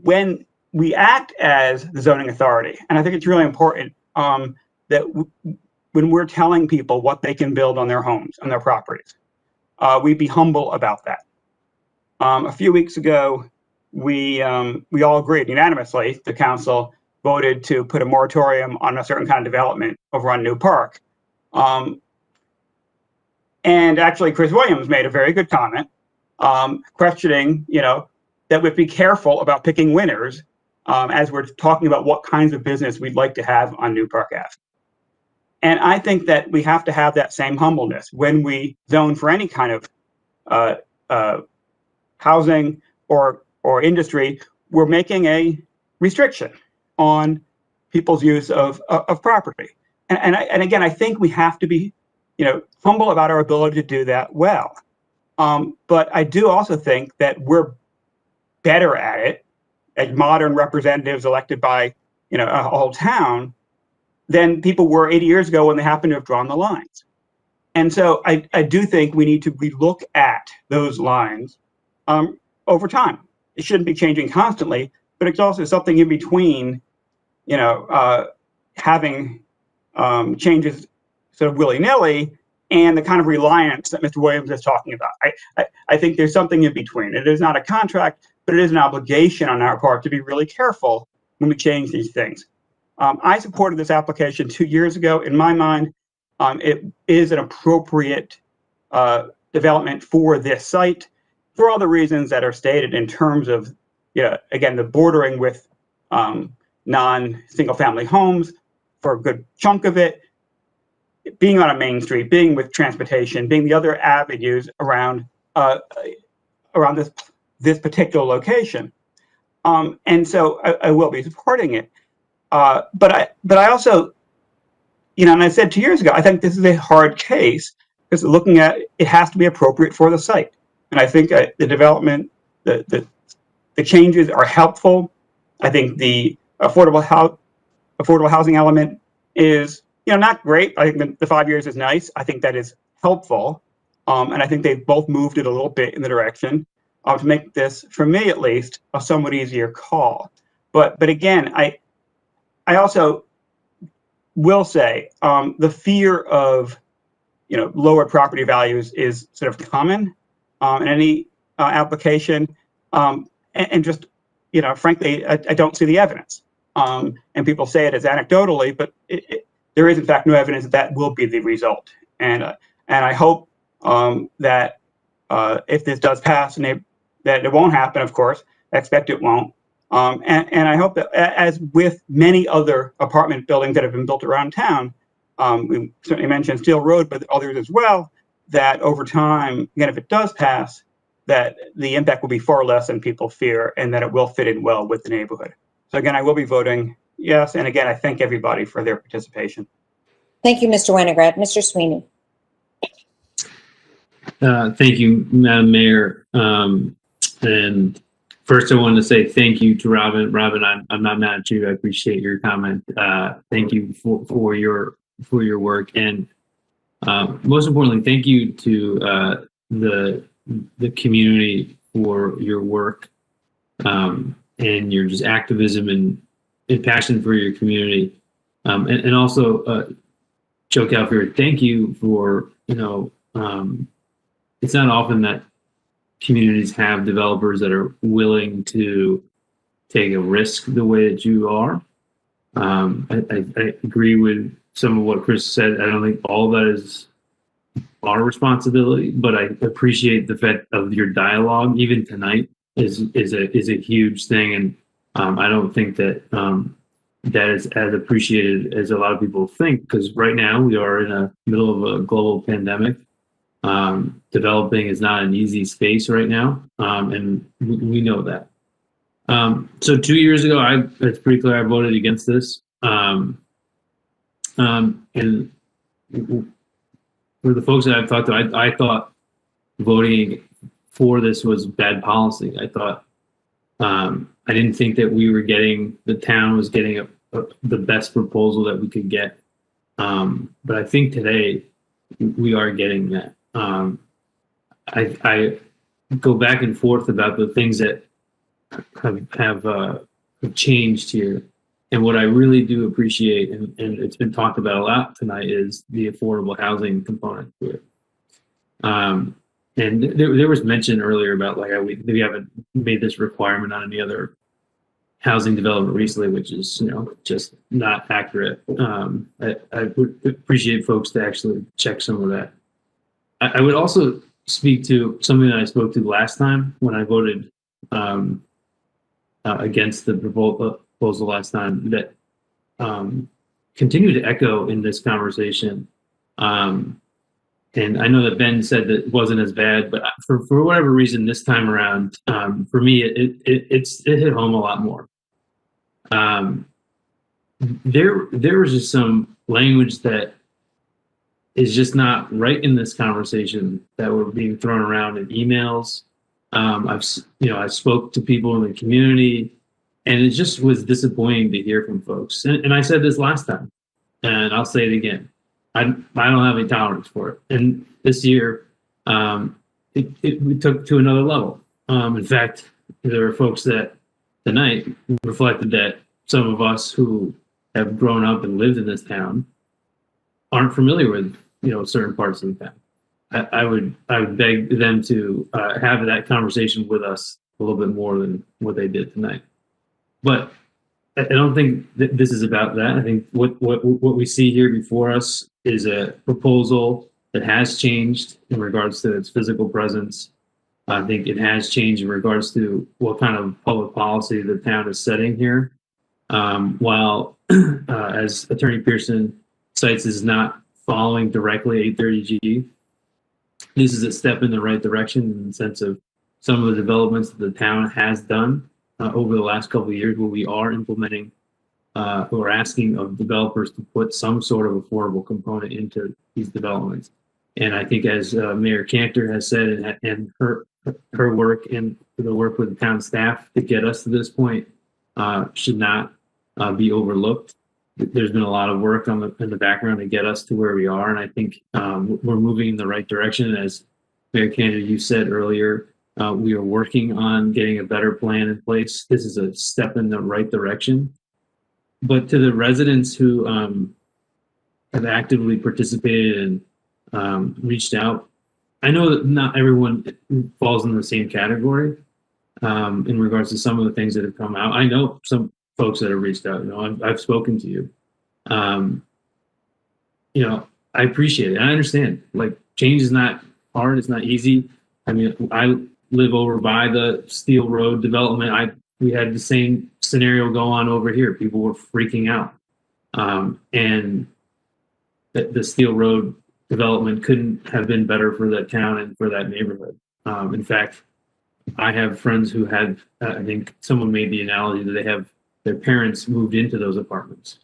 when we act as the zoning authority, and I think it's really important that when we're telling people what they can build on their homes, on their properties, we be humble about that. A few weeks ago, we all agreed unanimously, the council voted to put a moratorium on a certain kind of development over on New Park. And actually, Chris Williams made a very good comment, questioning, that we'd be careful about picking winners as we're talking about what kinds of business we'd like to have on New Park Ave. And I think that we have to have that same humbleness when we zone for any kind of housing or industry. We're making a restriction on people's use of property. And again, I think we have to be, humble about our ability to do that well. But I do also think that we're better at it as modern representatives elected by, a whole town than people were 80 years ago when they happened to have drawn the lines. And so I do think we need to relook at those lines over time. It shouldn't be changing constantly, but it's also something in between, having changes sort of willy-nilly and the kind of reliance that Mr. Williams is talking about. I think there's something in between. It is not a contract, but it is an obligation on our part to be really careful when we change these things. I supported this application 2 years ago. In my mind, it is an appropriate development for this site for all the reasons that are stated in terms of, again, the bordering with non-single family homes for a good chunk of it, being on a main street, being with transportation, being the other avenues around this particular location. And so I will be supporting it. But I also, and I said 2 years ago, I think this is a hard case because looking at it has to be appropriate for the site. And I think the development, the changes are helpful. I think the affordable housing element is, not great. I think the 5 years is nice. I think that is helpful. And I think they've both moved it a little bit in the direction to make this, for me at least, a somewhat easier call. But again, I also will say the fear of lower property values is sort of common in any application, and just frankly, I don't see the evidence. And people say it as anecdotally, but there is in fact no evidence that will be the result. And I hope that if this does pass, and that it won't happen, of course, I expect it won't. And I hope that, as with many other apartment buildings that have been built around town, we certainly mentioned Steel Road, but others as well, that over time, again, if it does pass, that the impact will be far less than people fear, and that it will fit in well with the neighborhood. So again, I will be voting yes. And again, I thank everybody for their participation. Thank you, Mr. Winograd. Mr. Sweeney. Thank you, Madam Mayor. And first, I wanted to say thank you to Robin. Robin, I'm not mad at you. I appreciate your comment. Thank you for your work, and most importantly, thank you to the community for your work and your just activism and passion for your community, and also Joe Calfier, thank you for it's not often that communities have developers that are willing to take a risk the way that you are. I agree with some of what Chris said. I don't think all of that is our responsibility, but I appreciate the fact of your dialogue. Even tonight is a huge thing, and I don't think that that is as appreciated as a lot of people think, because right now we are in the middle of a global pandemic. Developing is not an easy space right now, and we know that. So 2 years ago, it's pretty clear I voted against this. And for the folks that I've talked to, I thought voting for this was bad policy. I thought I didn't think that the town was getting the best proposal that we could get. But I think today we are getting that. I go back and forth about the things that have changed here. And what I really do appreciate, and it's been talked about a lot tonight, is the affordable housing component to it. And there was mention earlier about like we haven't made this requirement on any other housing development recently, which is just not accurate. I would appreciate folks to actually check some of that. I would also speak to something that I spoke to last time when I voted against the proposal last time, that continue to echo in this conversation. And I know that Ben said that it wasn't as bad, but for whatever reason this time around, for me, it hit home a lot more. There was just some language that is just not right in this conversation that were being thrown around in emails. I spoke to people in the community, and it just was disappointing to hear from folks. And I said this last time, and I'll say it again. I don't have any tolerance for it. And this year, we took to another level. In fact, there are folks that tonight reflected that some of us who have grown up and lived in this town aren't familiar with certain parts of the town. I would beg them to have that conversation with us a little bit more than what they did tonight. But I don't think that this is about that. I think what we see here before us is a proposal that has changed in regards to its physical presence. I think it has changed in regards to what kind of public policy the town is setting here. While, as Attorney Pearson cites, is not following directly 830G, this is a step in the right direction in the sense of some of the developments that the town has done over the last couple of years, where we are implementing or asking of developers to put some sort of affordable component into these developments. And I think, as Mayor Cantor has said, and her work and the work with the town staff to get us to this point should not be overlooked. There's been a lot of work in the background to get us to where we are, and I think we're moving in the right direction. As Mayor Cantor, you said earlier, we are working on getting a better plan in place. This is a step in the right direction. But to the residents who have actively participated and reached out, I know that not everyone falls in the same category in regards to some of the things that have come out. I know some folks that have reached out. You know, I've spoken to you. You know, I appreciate it. I understand. Like, change is not hard. It's not easy. I mean, I live over by the Steel Road development. We had the same scenario go on over here. People were freaking out, and the Steel Road development couldn't have been better for that town and for that neighborhood. In fact, I have friends who had, I think someone made the analogy that they have their parents moved into those apartments.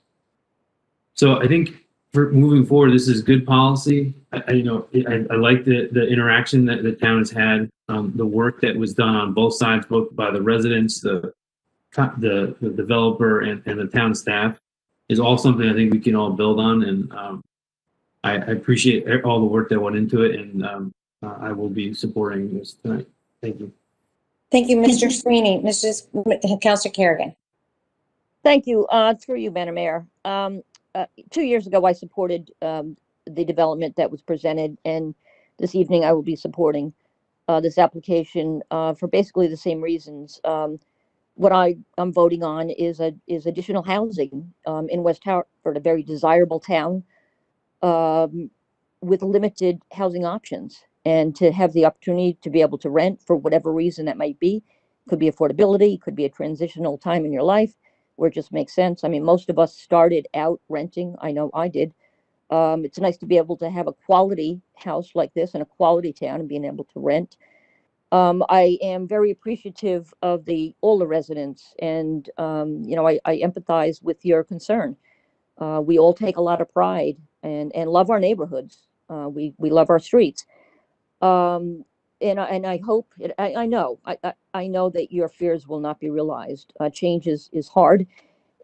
So I think for moving forward, this is good policy. I like the interaction that the town has had, the work that was done on both sides, both by the residents, the developer, and the town staff, is all something I think we can all build on. And I appreciate all the work that went into it, and I will be supporting this tonight. Thank you. Thank you, Mr. Sweeney. Councilor Kerrigan. Thank you. Through you, Madam Mayor. 2 years ago, I supported the development that was presented, and this evening I will be supporting this application for basically the same reasons. What I'm voting on is additional housing in West Hartford, a very desirable town with limited housing options, and to have the opportunity to be able to rent for whatever reason that might be. Could be affordability, could be a transitional time in your life where it just makes sense. I mean, most of us started out renting. I know I did. It's nice to be able to have a quality house like this in a quality town and being able to rent. I am very appreciative of all the residents, and I empathize with your concern. We all take a lot of pride and love our neighborhoods. We love our streets. And I hope, I know that your fears will not be realized. Change is hard,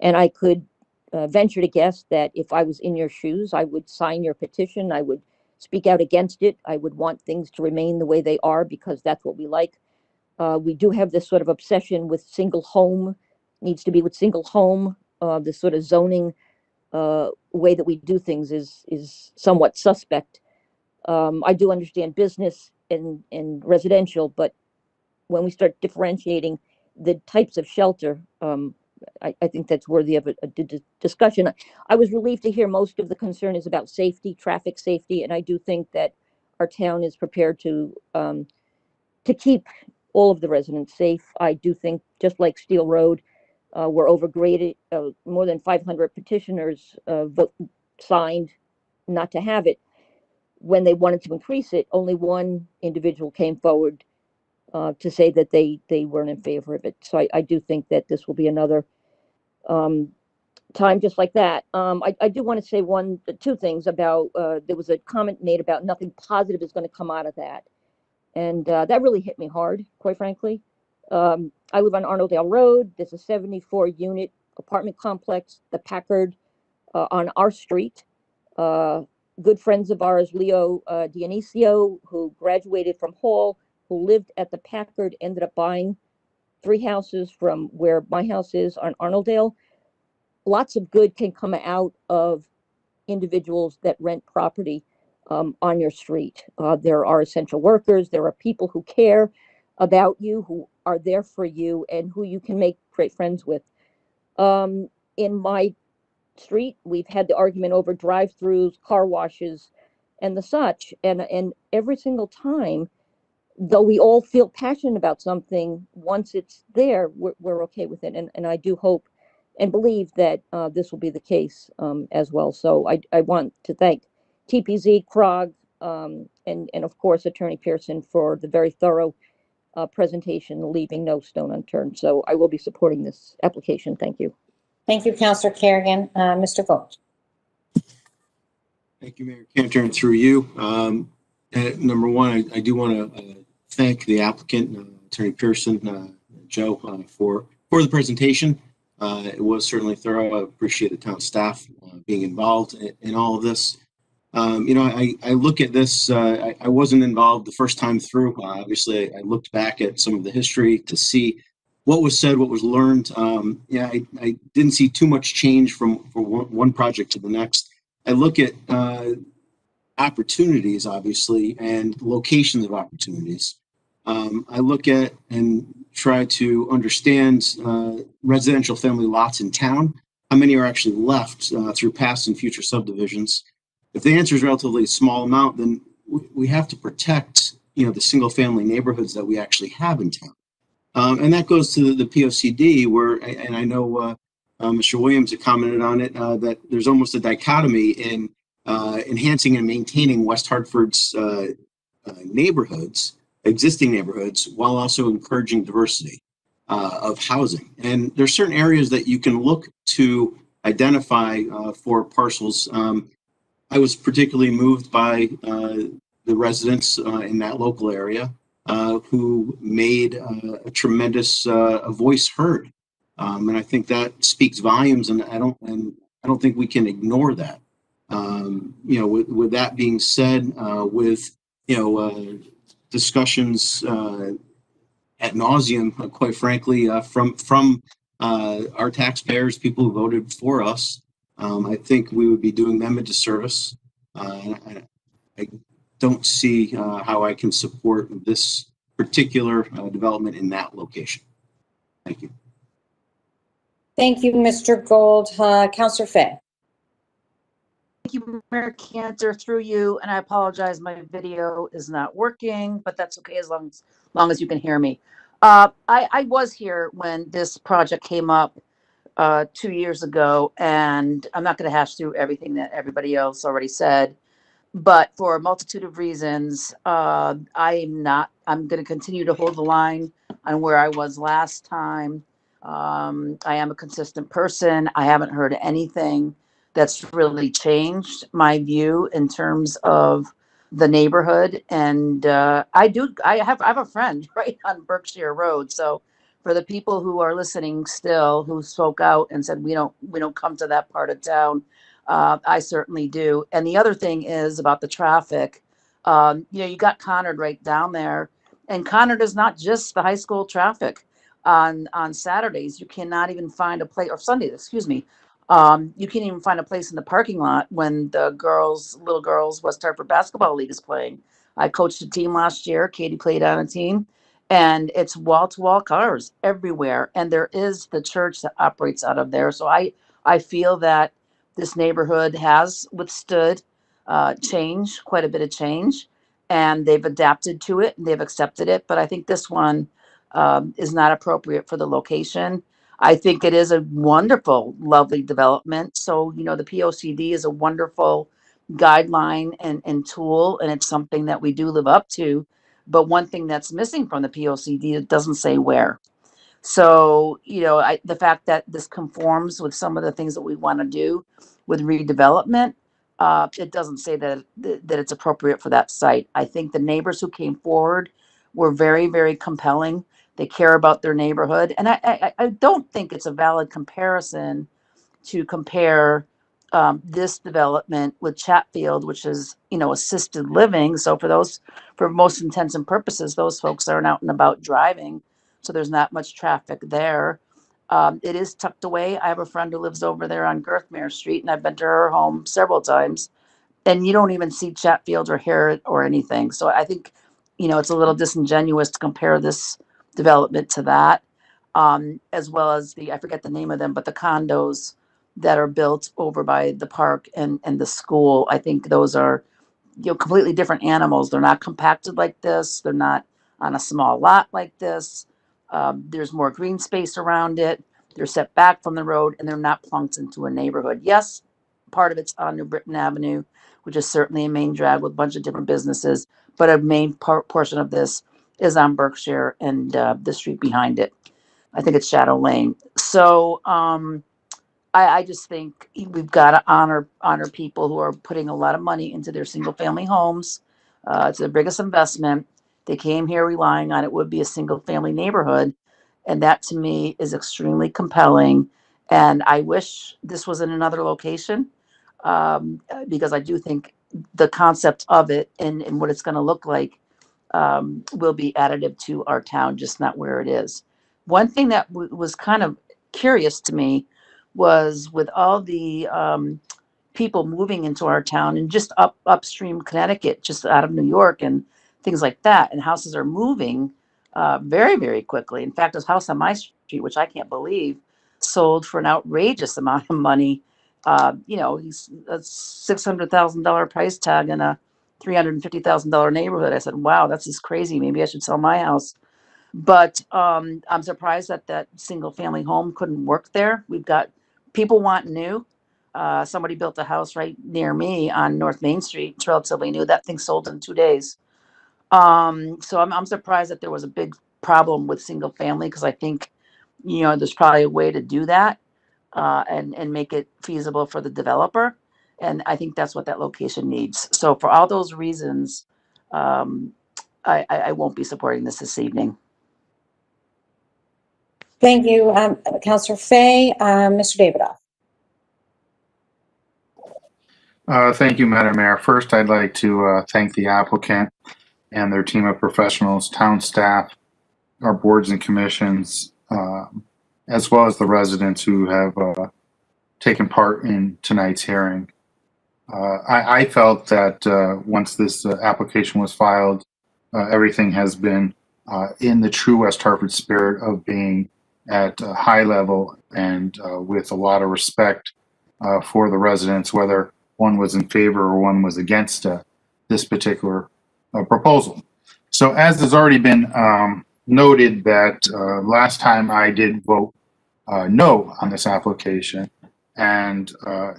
and I could venture to guess that if I was in your shoes, I would sign your petition. I would speak out against it. I would want things to remain the way they are because that's what we like. We do have this sort of obsession with single home, needs to be with single home. This sort of zoning way that we do things is somewhat suspect. I do understand business and residential, but when we start differentiating the types of shelter, I think that's worthy of a discussion. I was relieved to hear most of the concern is about safety, traffic safety, and I do think that our town is prepared to keep all of the residents safe. I do think, just like Steel Road, we're overgraded. More than 500 petitioners signed not to have it. When they wanted to increase it, only one individual came forward to say that they weren't in favor of it. So I do think that this will be another time just like that. I do want to say two things about, there was a comment made about nothing positive is going to come out of that. And that really hit me hard, quite frankly. I live on Arnoldale Road. There's a 74-unit apartment complex, the Packard, on our street. Good friends of ours, Leo Dionisio, who graduated from Hall, who lived at the Packard, ended up buying 3 houses from where my house is on Arnoldale. Lots of good can come out of individuals that rent property on your street. There are essential workers. There are people who care about you, who are there for you and who you can make great friends with. In my street, we've had the argument over drive-throughs, car washes, and the such, and every single time, though we all feel passionate about something, once it's there, we're okay with it. And I do hope and believe that this will be the case as well. So I want to thank TPZ, CROG, and of course, Attorney Pearson for the very thorough presentation, leaving no stone unturned. So I will be supporting this application. Thank you. Thank you, Councillor Kerrigan. Mr. Vogt. Thank you, Mayor Cantor, and through you. Number one, I do want to thank the applicant, Attorney Pearson, Joe, for the presentation. It was certainly thorough. I appreciate the town staff being involved in all of this. I look at this, I wasn't involved the first time through. Obviously, I looked back at some of the history to see what was said, what was learned. I didn't see too much change from one project to the next. I look at opportunities, obviously, and locations of opportunities. I look at and try to understand residential family lots in town. How many are actually left through past and future subdivisions? If the answer is relatively small amount, then we have to protect, the single family neighborhoods that we actually have in town. And that goes to the POCD where, and I know Mr. Williams had commented on it, that there's almost a dichotomy in enhancing and maintaining West Hartford's neighborhoods, existing neighborhoods, while also encouraging diversity of housing. And there's certain areas that you can look to identify for parcels. I was particularly moved by the residents in that local area who made a tremendous voice heard, and I think that speaks volumes. And I don't think we can ignore that. With that being said, with discussions ad nauseum, quite frankly, from our taxpayers, people who voted for us. I think we would be doing them a disservice. I don't see how I can support this particular development in that location. Thank you. Thank you, Mr. Gold. Councillor Fay. Thank you, Mayor Cantor, through you. And I apologize, my video is not working, but that's okay as long as you can hear me. I was here when this project came up 2 years ago, and I'm not going to hash through everything that everybody else already said, but for a multitude of reasons, I'm going to continue to hold the line on where I was last time. I am a consistent person. I haven't heard anything that's really changed my view in terms of the neighborhood. And I have a friend right on Berkshire Road. So for the people who are listening still, who spoke out and said, we don't come to that part of town, I certainly do. And the other thing is about the traffic. You got Conard right down there, and Conard is not just the high school traffic. On Saturdays, you cannot even find a place, or Sundays, excuse me. You can't even find a place in the parking lot when the little girls West Hartford Basketball League is playing. I coached a team last year. Katie played on a team, and it's wall-to-wall cars everywhere. And there is the church that operates out of there. So I feel that this neighborhood has withstood change, quite a bit of change, and they've adapted to it and they've accepted it. But I think this one is not appropriate for the location. I think it is a wonderful, lovely development. So, the POCD is a wonderful guideline and tool, and it's something that we do live up to. But one thing that's missing from the POCD, it doesn't say where. So, the fact that this conforms with some of the things that we want to do with redevelopment, it doesn't say that it's appropriate for that site. I think the neighbors who came forward were very, very compelling. They care about their neighborhood. And I don't think it's a valid comparison to compare this development with Chatfield, which is, assisted living. So for most intents and purposes, those folks aren't out and about driving. So there's not much traffic there. It is tucked away. I have a friend who lives over there on Girthmere Street, and I've been to her home several times, and you don't even see Chatfield or hear it or anything. So I think, it's a little disingenuous to compare this development to that, as well as I forget the name of them, but the condos that are built over by the park and the school. I think those are, completely different animals. They're not compacted like this. They're not on a small lot like this. There's more green space around it. They're set back from the road, and they're not plunked into a neighborhood. Yes, part of it's on New Britain Avenue, which is certainly a main drag with a bunch of different businesses, but a main portion of this is on Berkshire and the street behind it. I think it's Shadow Lane. So I just think we've got to honor people who are putting a lot of money into their single family homes. It's the biggest investment. They came here relying on it would be a single family neighborhood. And that to me is extremely compelling. And I wish this was in another location, because I do think the concept of it and what it's going to look like will be additive to our town, just not where it is. One thing that was kind of curious to me was with all the people moving into our town and just upstream Connecticut, just out of New York and things like that, and houses are moving very, very quickly. In fact, this house on my street, which I can't believe, sold for an outrageous amount of money. He's a $600,000 price tag in a $350,000 neighborhood. I said, wow, that's just crazy. Maybe I should sell my house. But I'm surprised that single family home couldn't work there. We've got people want new. Somebody built a house right near me on North Main Street. It's relatively new. That thing sold in 2 days. So I'm surprised that there was a big problem with single family, because I think, there's probably a way to do that and make it feasible for the developer. And I think that's what that location needs. So for all those reasons, I won't be supporting this evening. Thank you, Councilor Fay. Mr. Davidoff. Thank you, Madam Mayor. First, I'd like to thank the applicant and their team of professionals, town staff, our boards and commissions, as well as the residents who have taken part in tonight's hearing. I felt that once this application was filed, everything has been in the true West Hartford spirit of being at a high level and with a lot of respect for the residents, whether one was in favor or one was against this particular proposal. So as has already been noted, that last time I did vote no on this application, and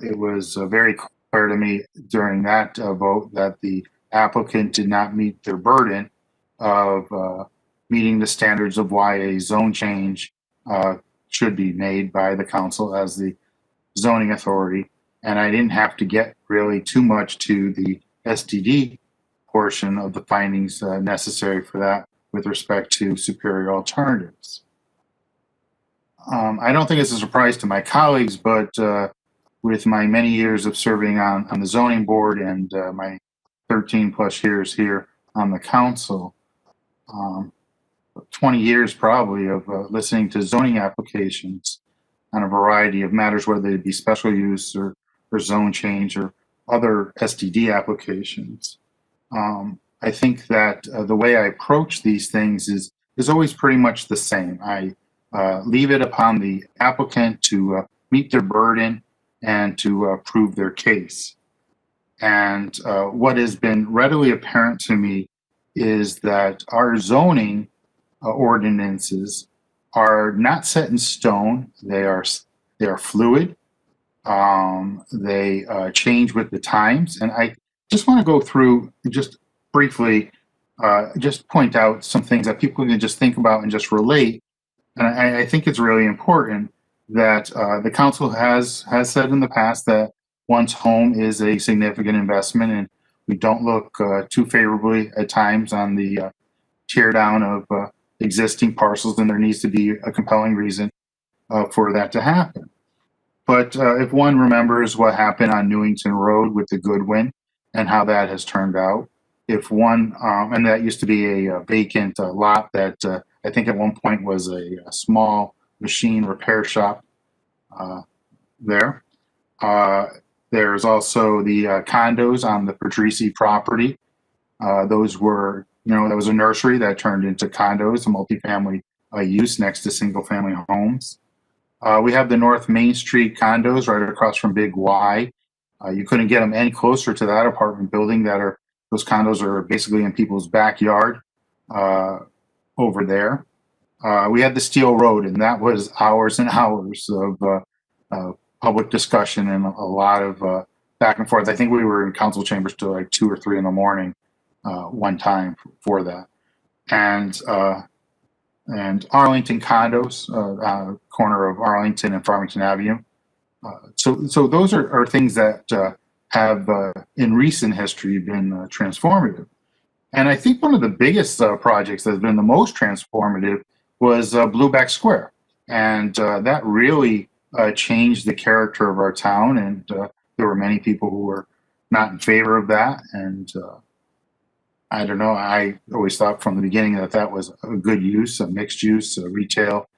it was very clear to me during that vote that the applicant did not meet their burden of meeting the standards of why a zone change should be made by the council as the zoning authority. And I didn't have to get really too much to the SDD portion of the findings necessary for that with respect to superior alternatives. I don't think it's a surprise to my colleagues, but with my many years of serving on the zoning board and my 13 plus years here on the council, 20 years probably of listening to zoning applications on a variety of matters, whether they be special use or zone change or other SDD applications. I think that the way I approach these things is always pretty much the same. I leave it upon the applicant to meet their burden and to prove their case. And what has been readily apparent to me is that our zoning ordinances are not set in stone. They are fluid. They change with the times. And I just want to go through just briefly, just point out some things that people can just think about and just relate. And I think it's really important that the council has said in the past that one's home is a significant investment, and we don't look too favorably at times on the tear down of existing parcels, and there needs to be a compelling reason for that to happen. But if one remembers what happened on Newington Road with the Goodwin and how that has turned out, if one, and that used to be a vacant lot that I think at one point was a small machine repair shop there. There's also the condos on the Patrici property. Those were, that was a nursery that turned into condos, a multifamily use next to single family homes. We have the North Main Street condos right across from Big Y. You couldn't get them any closer to that apartment building those condos are basically in people's backyard over there. We had the Steel Road, and that was hours and hours of public discussion and a lot of back and forth. I think we were in council chambers till like 2 or 3 in the morning one time for that. And Arlington condos, corner of Arlington and Farmington Avenue. So those are things that have in recent history been transformative. And I think one of the biggest projects that's been the most transformative was Blueback Square. And that really changed the character of our town. And there were many people who were not in favor of that. And I don't know, I always thought from the beginning that was a good use, a mixed use, retail.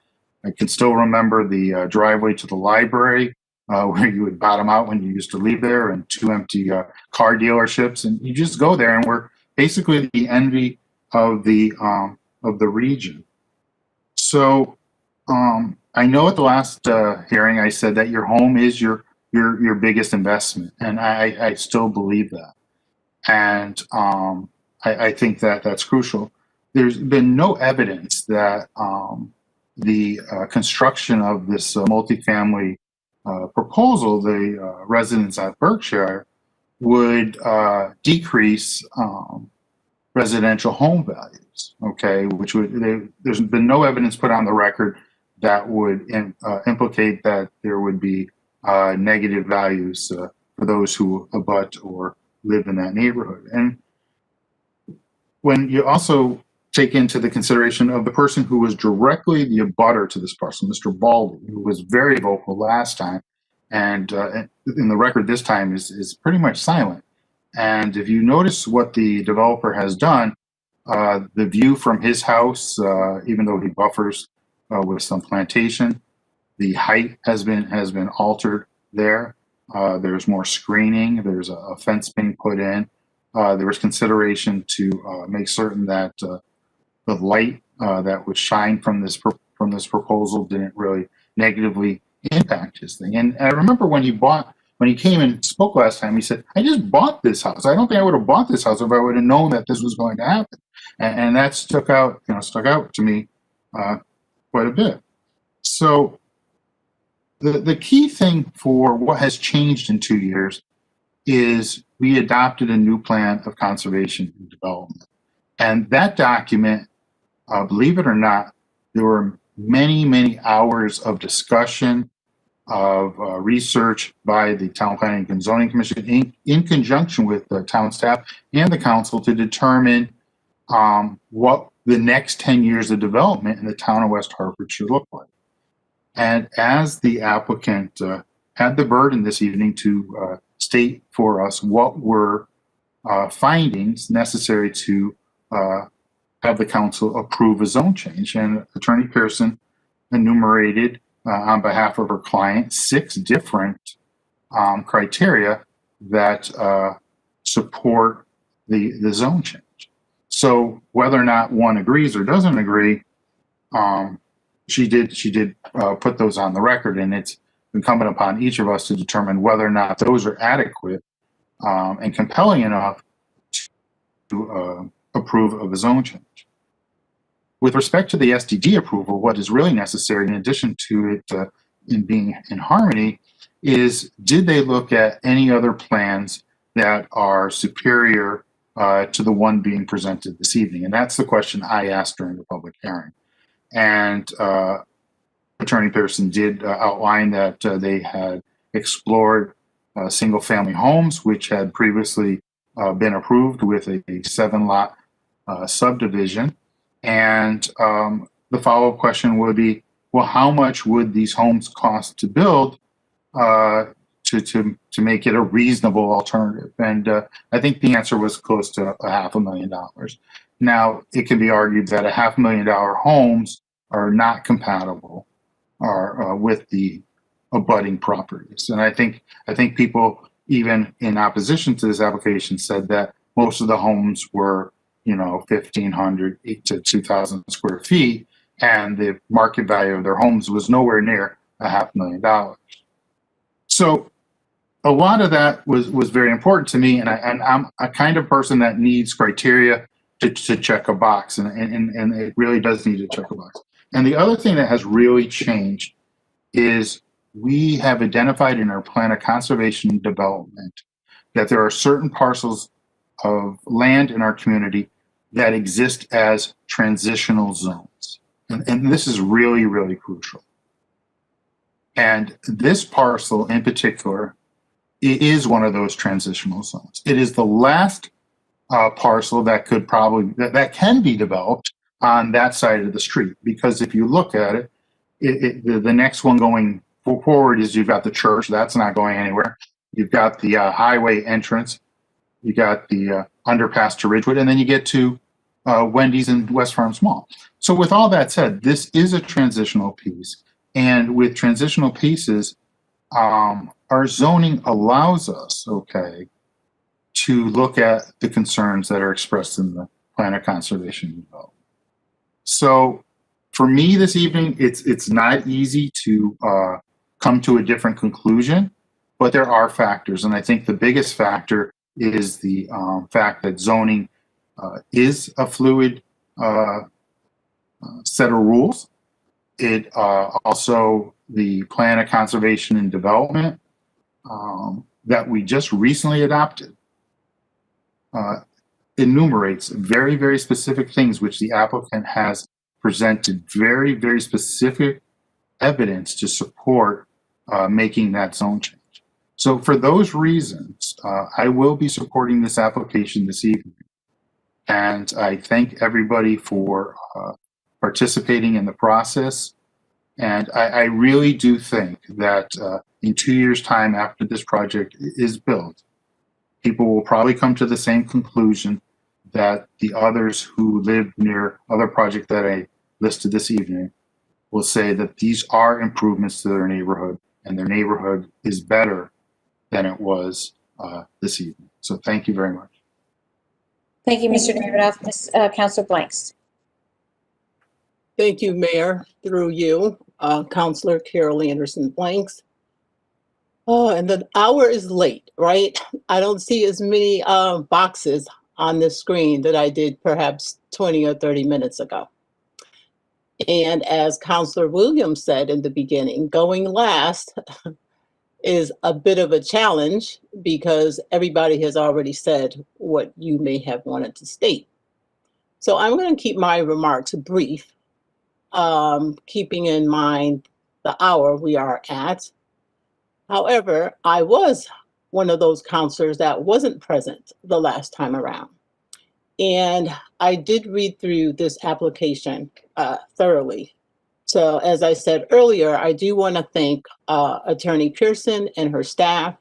I can still remember the driveway to the library where you would bottom out when you used to leave there, and 2 empty car dealerships. And you just go there and we're basically the envy of the region. So I know at the last hearing I said that your home is your biggest investment, and I still believe that. And I think that that's crucial. There's been no evidence that the construction of this multifamily proposal, the residents at Berkshire, would decrease residential home values. Okay, which there's been no evidence put on the record that would implicate that there would be negative values for those who abut or live in that neighborhood. And when you also take into the consideration of the person who was directly the abutter to this parcel, Mr. Baldy, who was very vocal last time, and in the record this time is pretty much silent. And if you notice what the developer has done, the view from his house, even though he buffers with some plantation, the height has been altered there. There's more screening. There's a fence being put in. There was consideration to make certain that the light that would shine from this proposal didn't really negatively impact his thing. And I remember when he came and spoke last time, he said, "I just bought this house. I don't think I would have bought this house if I would have known that this was going to happen." And that stuck out to me quite a bit. So the key thing for what has changed in 2 years is we adopted a new plan of conservation and development. And that document, believe it or not, there were many, many hours of discussion, of research by the Town Planning and Zoning Commission in conjunction with the town staff and the council to determine what the next 10 years of development in the town of West Hartford should look like. And as the applicant had the burden this evening to state for us what were findings necessary to have the council approve a zone change, and Attorney Pearson enumerated on behalf of her client 6 different criteria that support the zone change. So whether or not one agrees or doesn't agree, she did put those on the record, and it's incumbent upon each of us to determine whether or not those are adequate and compelling enough to approve of a zone change. With respect to the SDD approval, what is really necessary, in addition to it in being in harmony, is did they look at any other plans that are superior to the one being presented this evening? And that's the question I asked during the public hearing. And Attorney Pearson did outline that they had explored single-family homes, which had previously been approved with a 7-lot subdivision. And the follow-up question would be, well, how much would these homes cost to build to make it a reasonable alternative? And I think the answer was close to $500,000. Now, it can be argued that $500,000 homes are not compatible with the abutting properties. And I think people, even in opposition to this application, said that most of the homes were 1,500 to 2,000 square feet, and the market value of their homes was nowhere near $500,000. So a lot of that was very important to me, and I'm a kind of person that needs criteria to check a box, and it really does need to check a box. And the other thing that has really changed is we have identified in our plan of conservation and development that there are certain parcels of land in our community that exist as transitional zones. And this is really, really crucial. And this parcel in particular, it is one of those transitional zones. It is the last parcel that could probably, that can be developed on that side of the street. Because if you look at it, the next one going forward is you've got the church. That's not going anywhere. You've got the highway entrance. You got the underpass to Ridgewood, and then you get to Wendy's and West Farms Mall. So with all that said, this is a transitional piece. And with transitional pieces, our zoning allows us, okay, to look at the concerns that are expressed in the plan of conservation and development. So for me this evening, it's not easy to come to a different conclusion, but there are factors. And I think the biggest factor is the fact that zoning is a fluid set of rules. It also, the plan of conservation and development that we just recently adopted enumerates very, very specific things which the applicant has presented very, very specific evidence to support making that zone change. So for those reasons, I will be supporting this application this evening. And I thank everybody for participating in the process. And I really do think that in 2 years' time after this project is built, people will probably come to the same conclusion that the others who live near other projects that I listed this evening will say that these are improvements to their neighborhood, and their neighborhood is better than it was this evening. So thank you very much. Thank you, Mr. Davidoff. Councilor Blanks. Thank you, Mayor, through you, Councilor Carol Anderson Blanks. Oh, and the hour is late, right? I don't see as many boxes on the screen that I did perhaps 20 or 30 minutes ago. And as Councilor Williams said in the beginning, going last is a bit of a challenge because everybody has already said what you may have wanted to state. So I'm going to keep my remarks brief, keeping in mind the hour we are at. However, I was one of those counselors that wasn't present the last time around. And I did read through this application thoroughly. So as I said earlier, I do want to thank Attorney Pearson and her staff,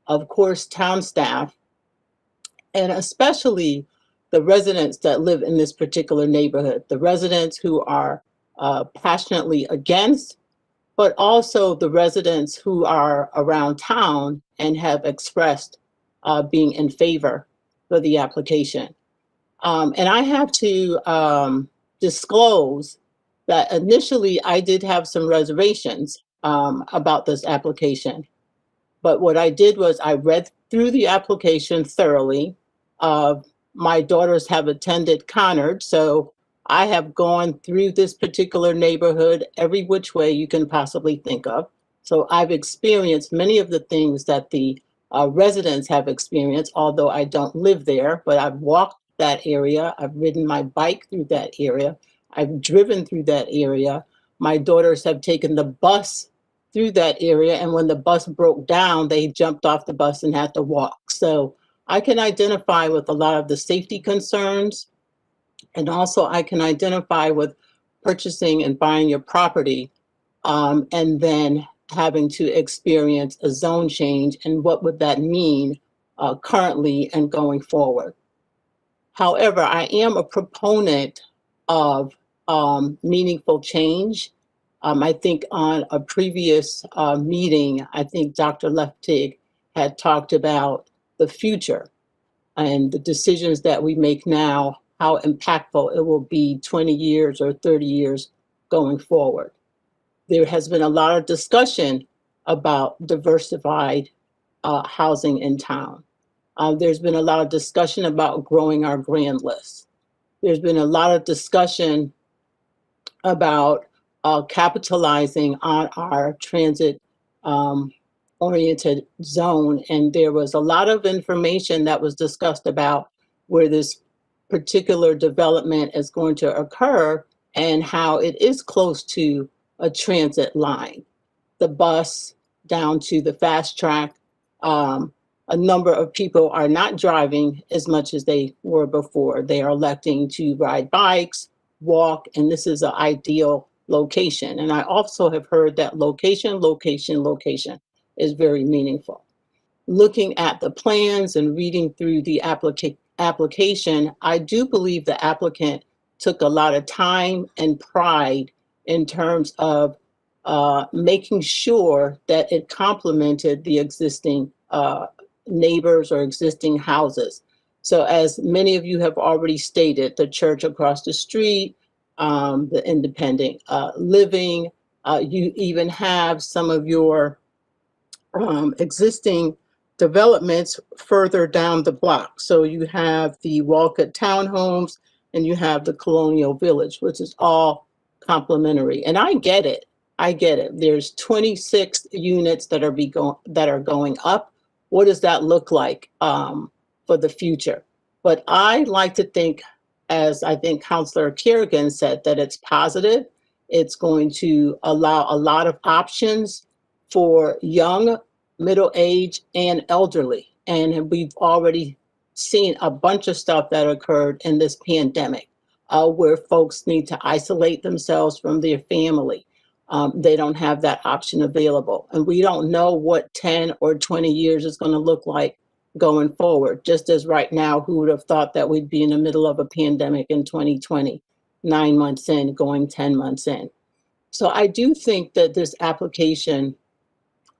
of course, town staff, and especially the residents that live in this particular neighborhood, the residents who are passionately against, but also the residents who are around town and have expressed being in favor for the application. And I have to disclose that initially I did have some reservations about this application. But what I did was I read through the application thoroughly. My daughters have attended Conard, so I have gone through this particular neighborhood every which way you can possibly think of. So I've experienced many of the things that the residents have experienced, although I don't live there, but I've walked that area. I've ridden my bike through that area. I've driven through that area. My daughters have taken the bus through that area, and when the bus broke down, they jumped off the bus and had to walk. So I can identify with a lot of the safety concerns, and also I can identify with purchasing and buying your property and then having to experience a zone change, and what would that mean currently and going forward. However, I am a proponent of meaningful change. I think on a previous meeting, I think Dr. Leftig had talked about the future and the decisions that we make now, how impactful it will be 20 years or 30 years going forward. There has been a lot of discussion about diversified housing in town. There's been a lot of discussion about growing our grand list. There's been a lot of discussion about capitalizing on our transit oriented zone. And there was a lot of information that was discussed about where this particular development is going to occur and how it is close to a transit line, the bus down to the fast track. A number of people are not driving as much as they were before. They are electing to ride bikes, walk, and this is an ideal location. And I also have heard that location is very meaningful. Looking at the plans and reading through the application, I do believe the applicant took a lot of time and pride in terms of making sure that it complemented the existing neighbors or existing houses. So as many of you have already stated, the church across the street, the independent living, you even have some of your existing developments further down the block. So you have the Walcott Townhomes and you have the Colonial Village, which is all complementary. And I get it. I get it. There's 26 units that are going up. What does that look like for the future? But I like to think, as I think Councilor Kerrigan said, that it's positive. It's going to allow a lot of options for young, middle age, and elderly. And we've already seen a bunch of stuff that occurred in this pandemic where folks need to isolate themselves from their family. They don't have that option available. And we don't know what 10 or 20 years is going to look like going forward. Just as right now, who would have thought that we'd be in the middle of a pandemic in 2020, 9 months in, going 10 months in. So I do think that this application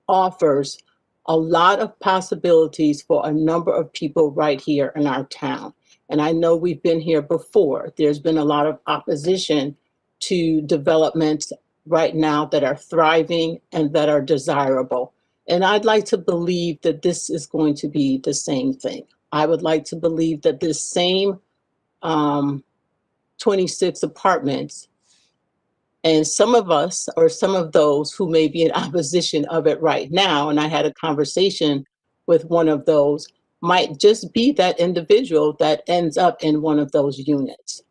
offers a lot of possibilities for a number of people right here in our town. And I know we've been here before. There's been a lot of opposition to developments right now that are thriving and that are desirable. And I'd like to believe that this is going to be the same thing. I would like to believe that this same 26 apartments, and some of us, or some of those who may be in opposition of it right now, and I had a conversation with one of those, might just be that individual that ends up in one of those units.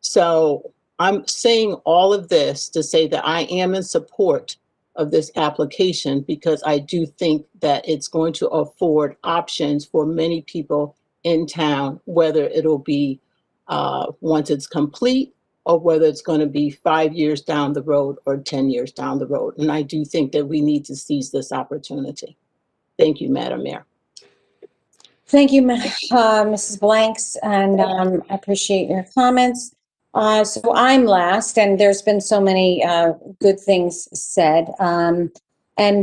So I'm saying all of this to say that I am in support of this application because I do think that it's going to afford options for many people in town, whether it'll be once it's complete or whether it's going to be 5 years down the road or 10 years down the road. And I do think that we need to seize this opportunity. Thank you, Madam Mayor. Thank you, Mrs. Blanks, and I appreciate your comments. So I'm last, and there's been so many good things said. And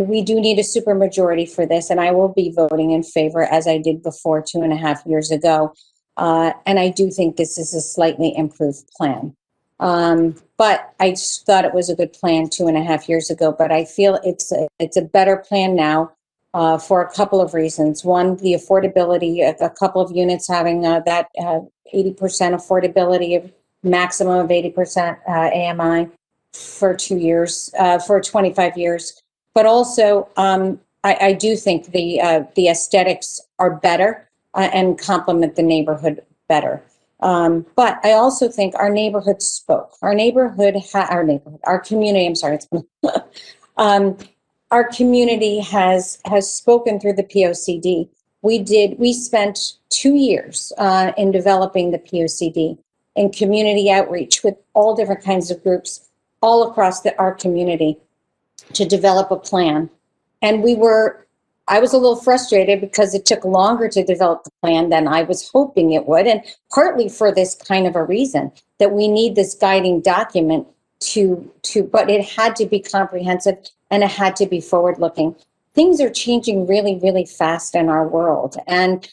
we do need a supermajority for this, and I will be voting in favor as I did before 2.5 years ago. And I do think this is a slightly improved plan. But I just thought it was a good plan 2.5 years ago, but I feel it's a better plan now. For a couple of reasons. One, the affordability, a couple of units having that 80% affordability, maximum of 80% AMI for 2 years, for 25 years. But also, I do think the aesthetics are better and complement the neighborhood better. But I also think our neighborhood spoke. Our community, I'm sorry, our community has spoken through the POCD. We spent 2 years in developing the POCD in community outreach with all different kinds of groups all across our community to develop a plan. And I was a little frustrated because it took longer to develop the plan than I was hoping it would. And partly for this kind of a reason that we need this guiding document but it had to be comprehensive and it had to be forward looking. Things are changing really, really fast in our world, and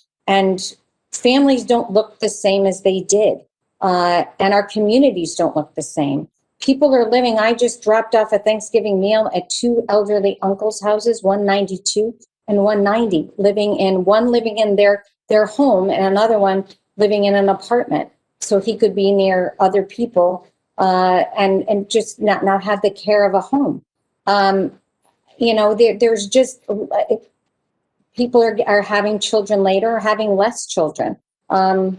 families don't look the same as they did. And our communities don't look the same. People are living, I just dropped off a Thanksgiving meal at two elderly uncles' houses, 192 and 190, one living in their home and another one living in an apartment. So he could be near other people and just not have the care of a home. There's just, people are having children later or having less children. There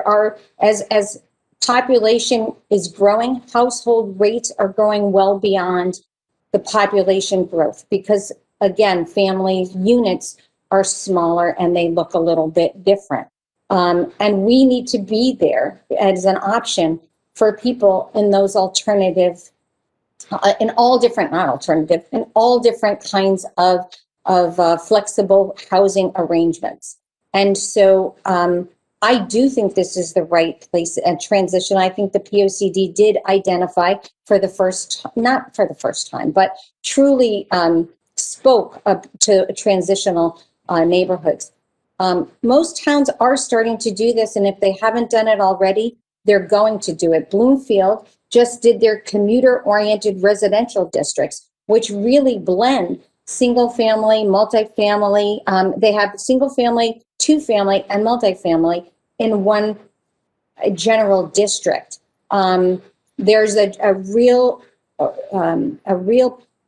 are, as population is growing, household rates are growing well beyond the population growth because, again, family units are smaller and they look a little bit different. And we need to be there as an option for people in those alternative, in all different kinds of flexible housing arrangements. And so I do think this is the right place and transition. I think the POCD did identify not for the first time, but truly spoke to transitional neighborhoods. Most towns are starting to do this, and if they haven't done it already, they're going to do it. Bloomfield just did their commuter-oriented residential districts, which really blend single family, multifamily. They have single family, two family, and multifamily in one general district. There's a real,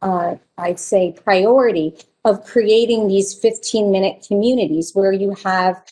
I'd say, priority of creating these 15-minute communities where you have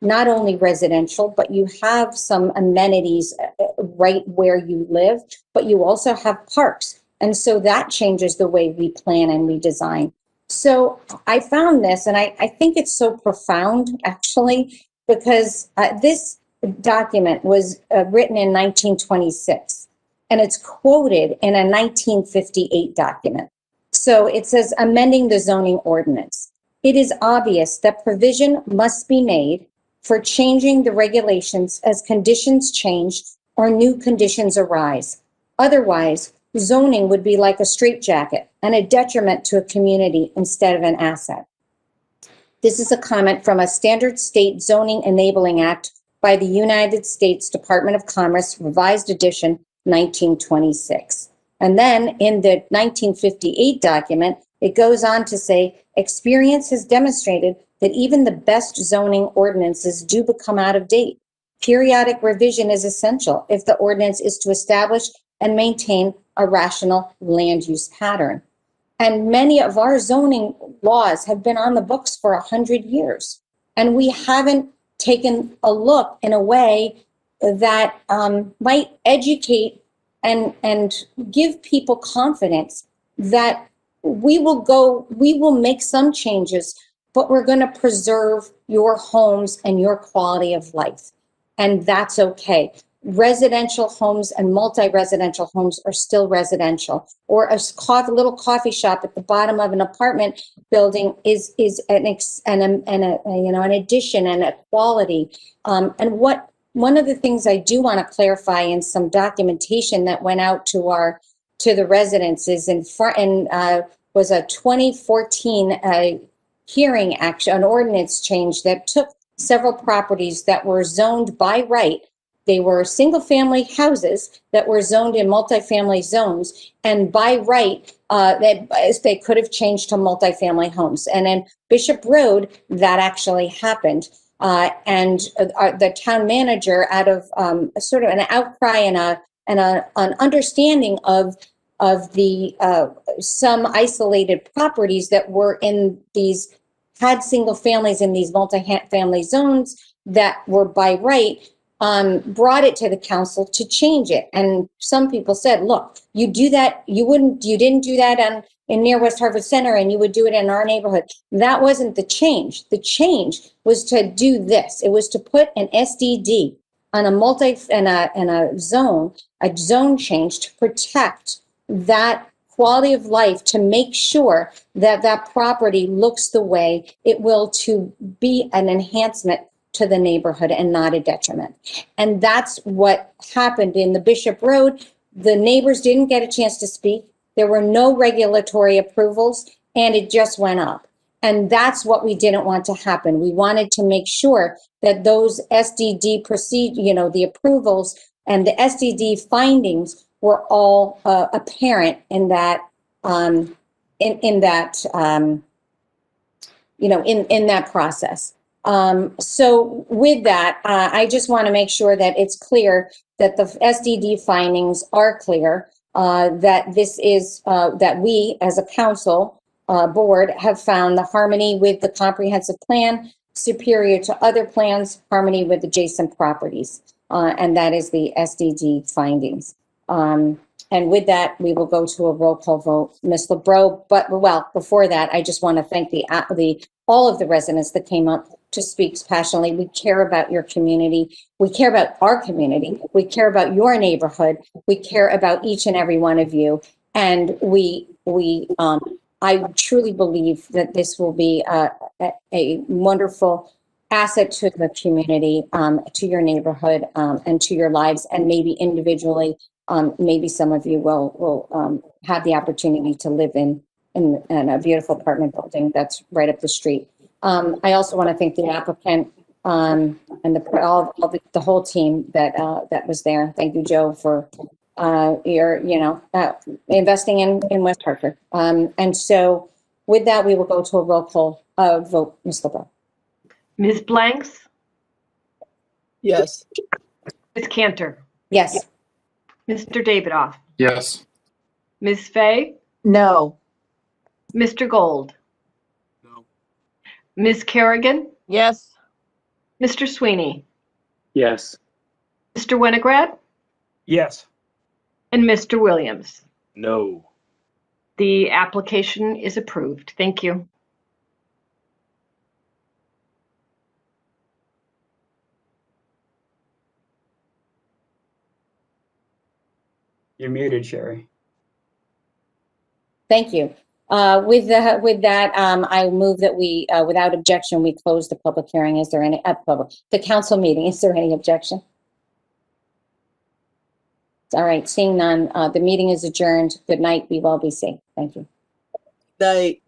not only residential, but you have some amenities right where you live, but you also have parks. And so that changes the way we plan and we design. So I found this, and I think it's so profound, actually, because this document was written in 1926, and it's quoted in a 1958 document. So it says, amending the zoning ordinance. It is obvious that provision must be made for changing the regulations as conditions change or new conditions arise. Otherwise, zoning would be like a straitjacket and a detriment to a community instead of an asset. This is a comment from a Standard State Zoning Enabling Act by the United States Department of Commerce, revised edition 1926. And then in the 1958 document, it goes on to say, experience has demonstrated that even the best zoning ordinances do become out of date. Periodic revision is essential if the ordinance is to establish and maintain a rational land use pattern. And many of our zoning laws have been on the books for 100 years. And we haven't taken a look in a way that might educate and give people confidence that we will make some changes, but we're going to preserve your homes and your quality of life. And that's okay. Residential homes and multi-residential homes are still residential, or a little coffee shop at the bottom of an apartment building is an addition and a quality. And one of the things I do want to clarify in some documentation that went out to the residents is was a 2014 hearing action, an ordinance change that took several properties that were zoned by right. They were single family houses that were zoned in multifamily zones, and by right, they could have changed to multifamily homes. And in Bishop Road, that actually happened. And the town manager, out of sort of an outcry and an understanding of the some isolated properties that were had single families in these multi-family zones that were by right, brought it to the council to change it. And some people said, look, you didn't do that in near West Hartford Center, and you would do it in our neighborhood. That wasn't the change. The change was to do this. It was to put an SDD on a zone change to protect that quality of life, to make sure that that property looks the way it will, to be an enhancement to the neighborhood and not a detriment. And that's what happened in the Bishop Road. The neighbors didn't get a chance to speak. There were no regulatory approvals, and it just went up. And that's what we didn't want to happen. We wanted to make sure that those SDD the approvals And the SDD findings were all apparent in that, in that process. So with that, I just want to make sure that it's clear that the SDD findings are clear, that this is, that we as a council board have found the harmony with the comprehensive plan superior to other plans, harmony with adjacent properties. And that is the SDD findings. And with that, we will go to a roll call vote. Ms. LeBreau, but well, before that, I just want to thank all of the residents that came up to speak passionately. We care about your community. We care about our community. We care about your neighborhood. We care about each and every one of you. And I truly believe that this will be a wonderful asset to the community, to your neighborhood, and to your lives, and maybe individually. Maybe some of you will have the opportunity to live in a beautiful apartment building that's right up the street. I also want to thank the applicant and the whole team that was there. Thank you, Joe, for your investing in West Hartford. And so with that, we will go to a roll call vote. Ms. LeBeau. Ms. Blanks? Yes. Ms. Cantor? Yes. Mr. Davidoff? Yes. Ms. Fay? No. Mr. Gold? No. Ms. Kerrigan? Yes. Mr. Sweeney? Yes. Mr. Winograd? Yes. And Mr. Williams? No. The application is approved. Thank you. You're muted, Sherry. Thank you. With that, I move that we, without objection, we close the public hearing. Is there any the council meeting? Is there any objection? All right. Seeing none, the meeting is adjourned. Good night. Be well. Be safe. Thank you. Night.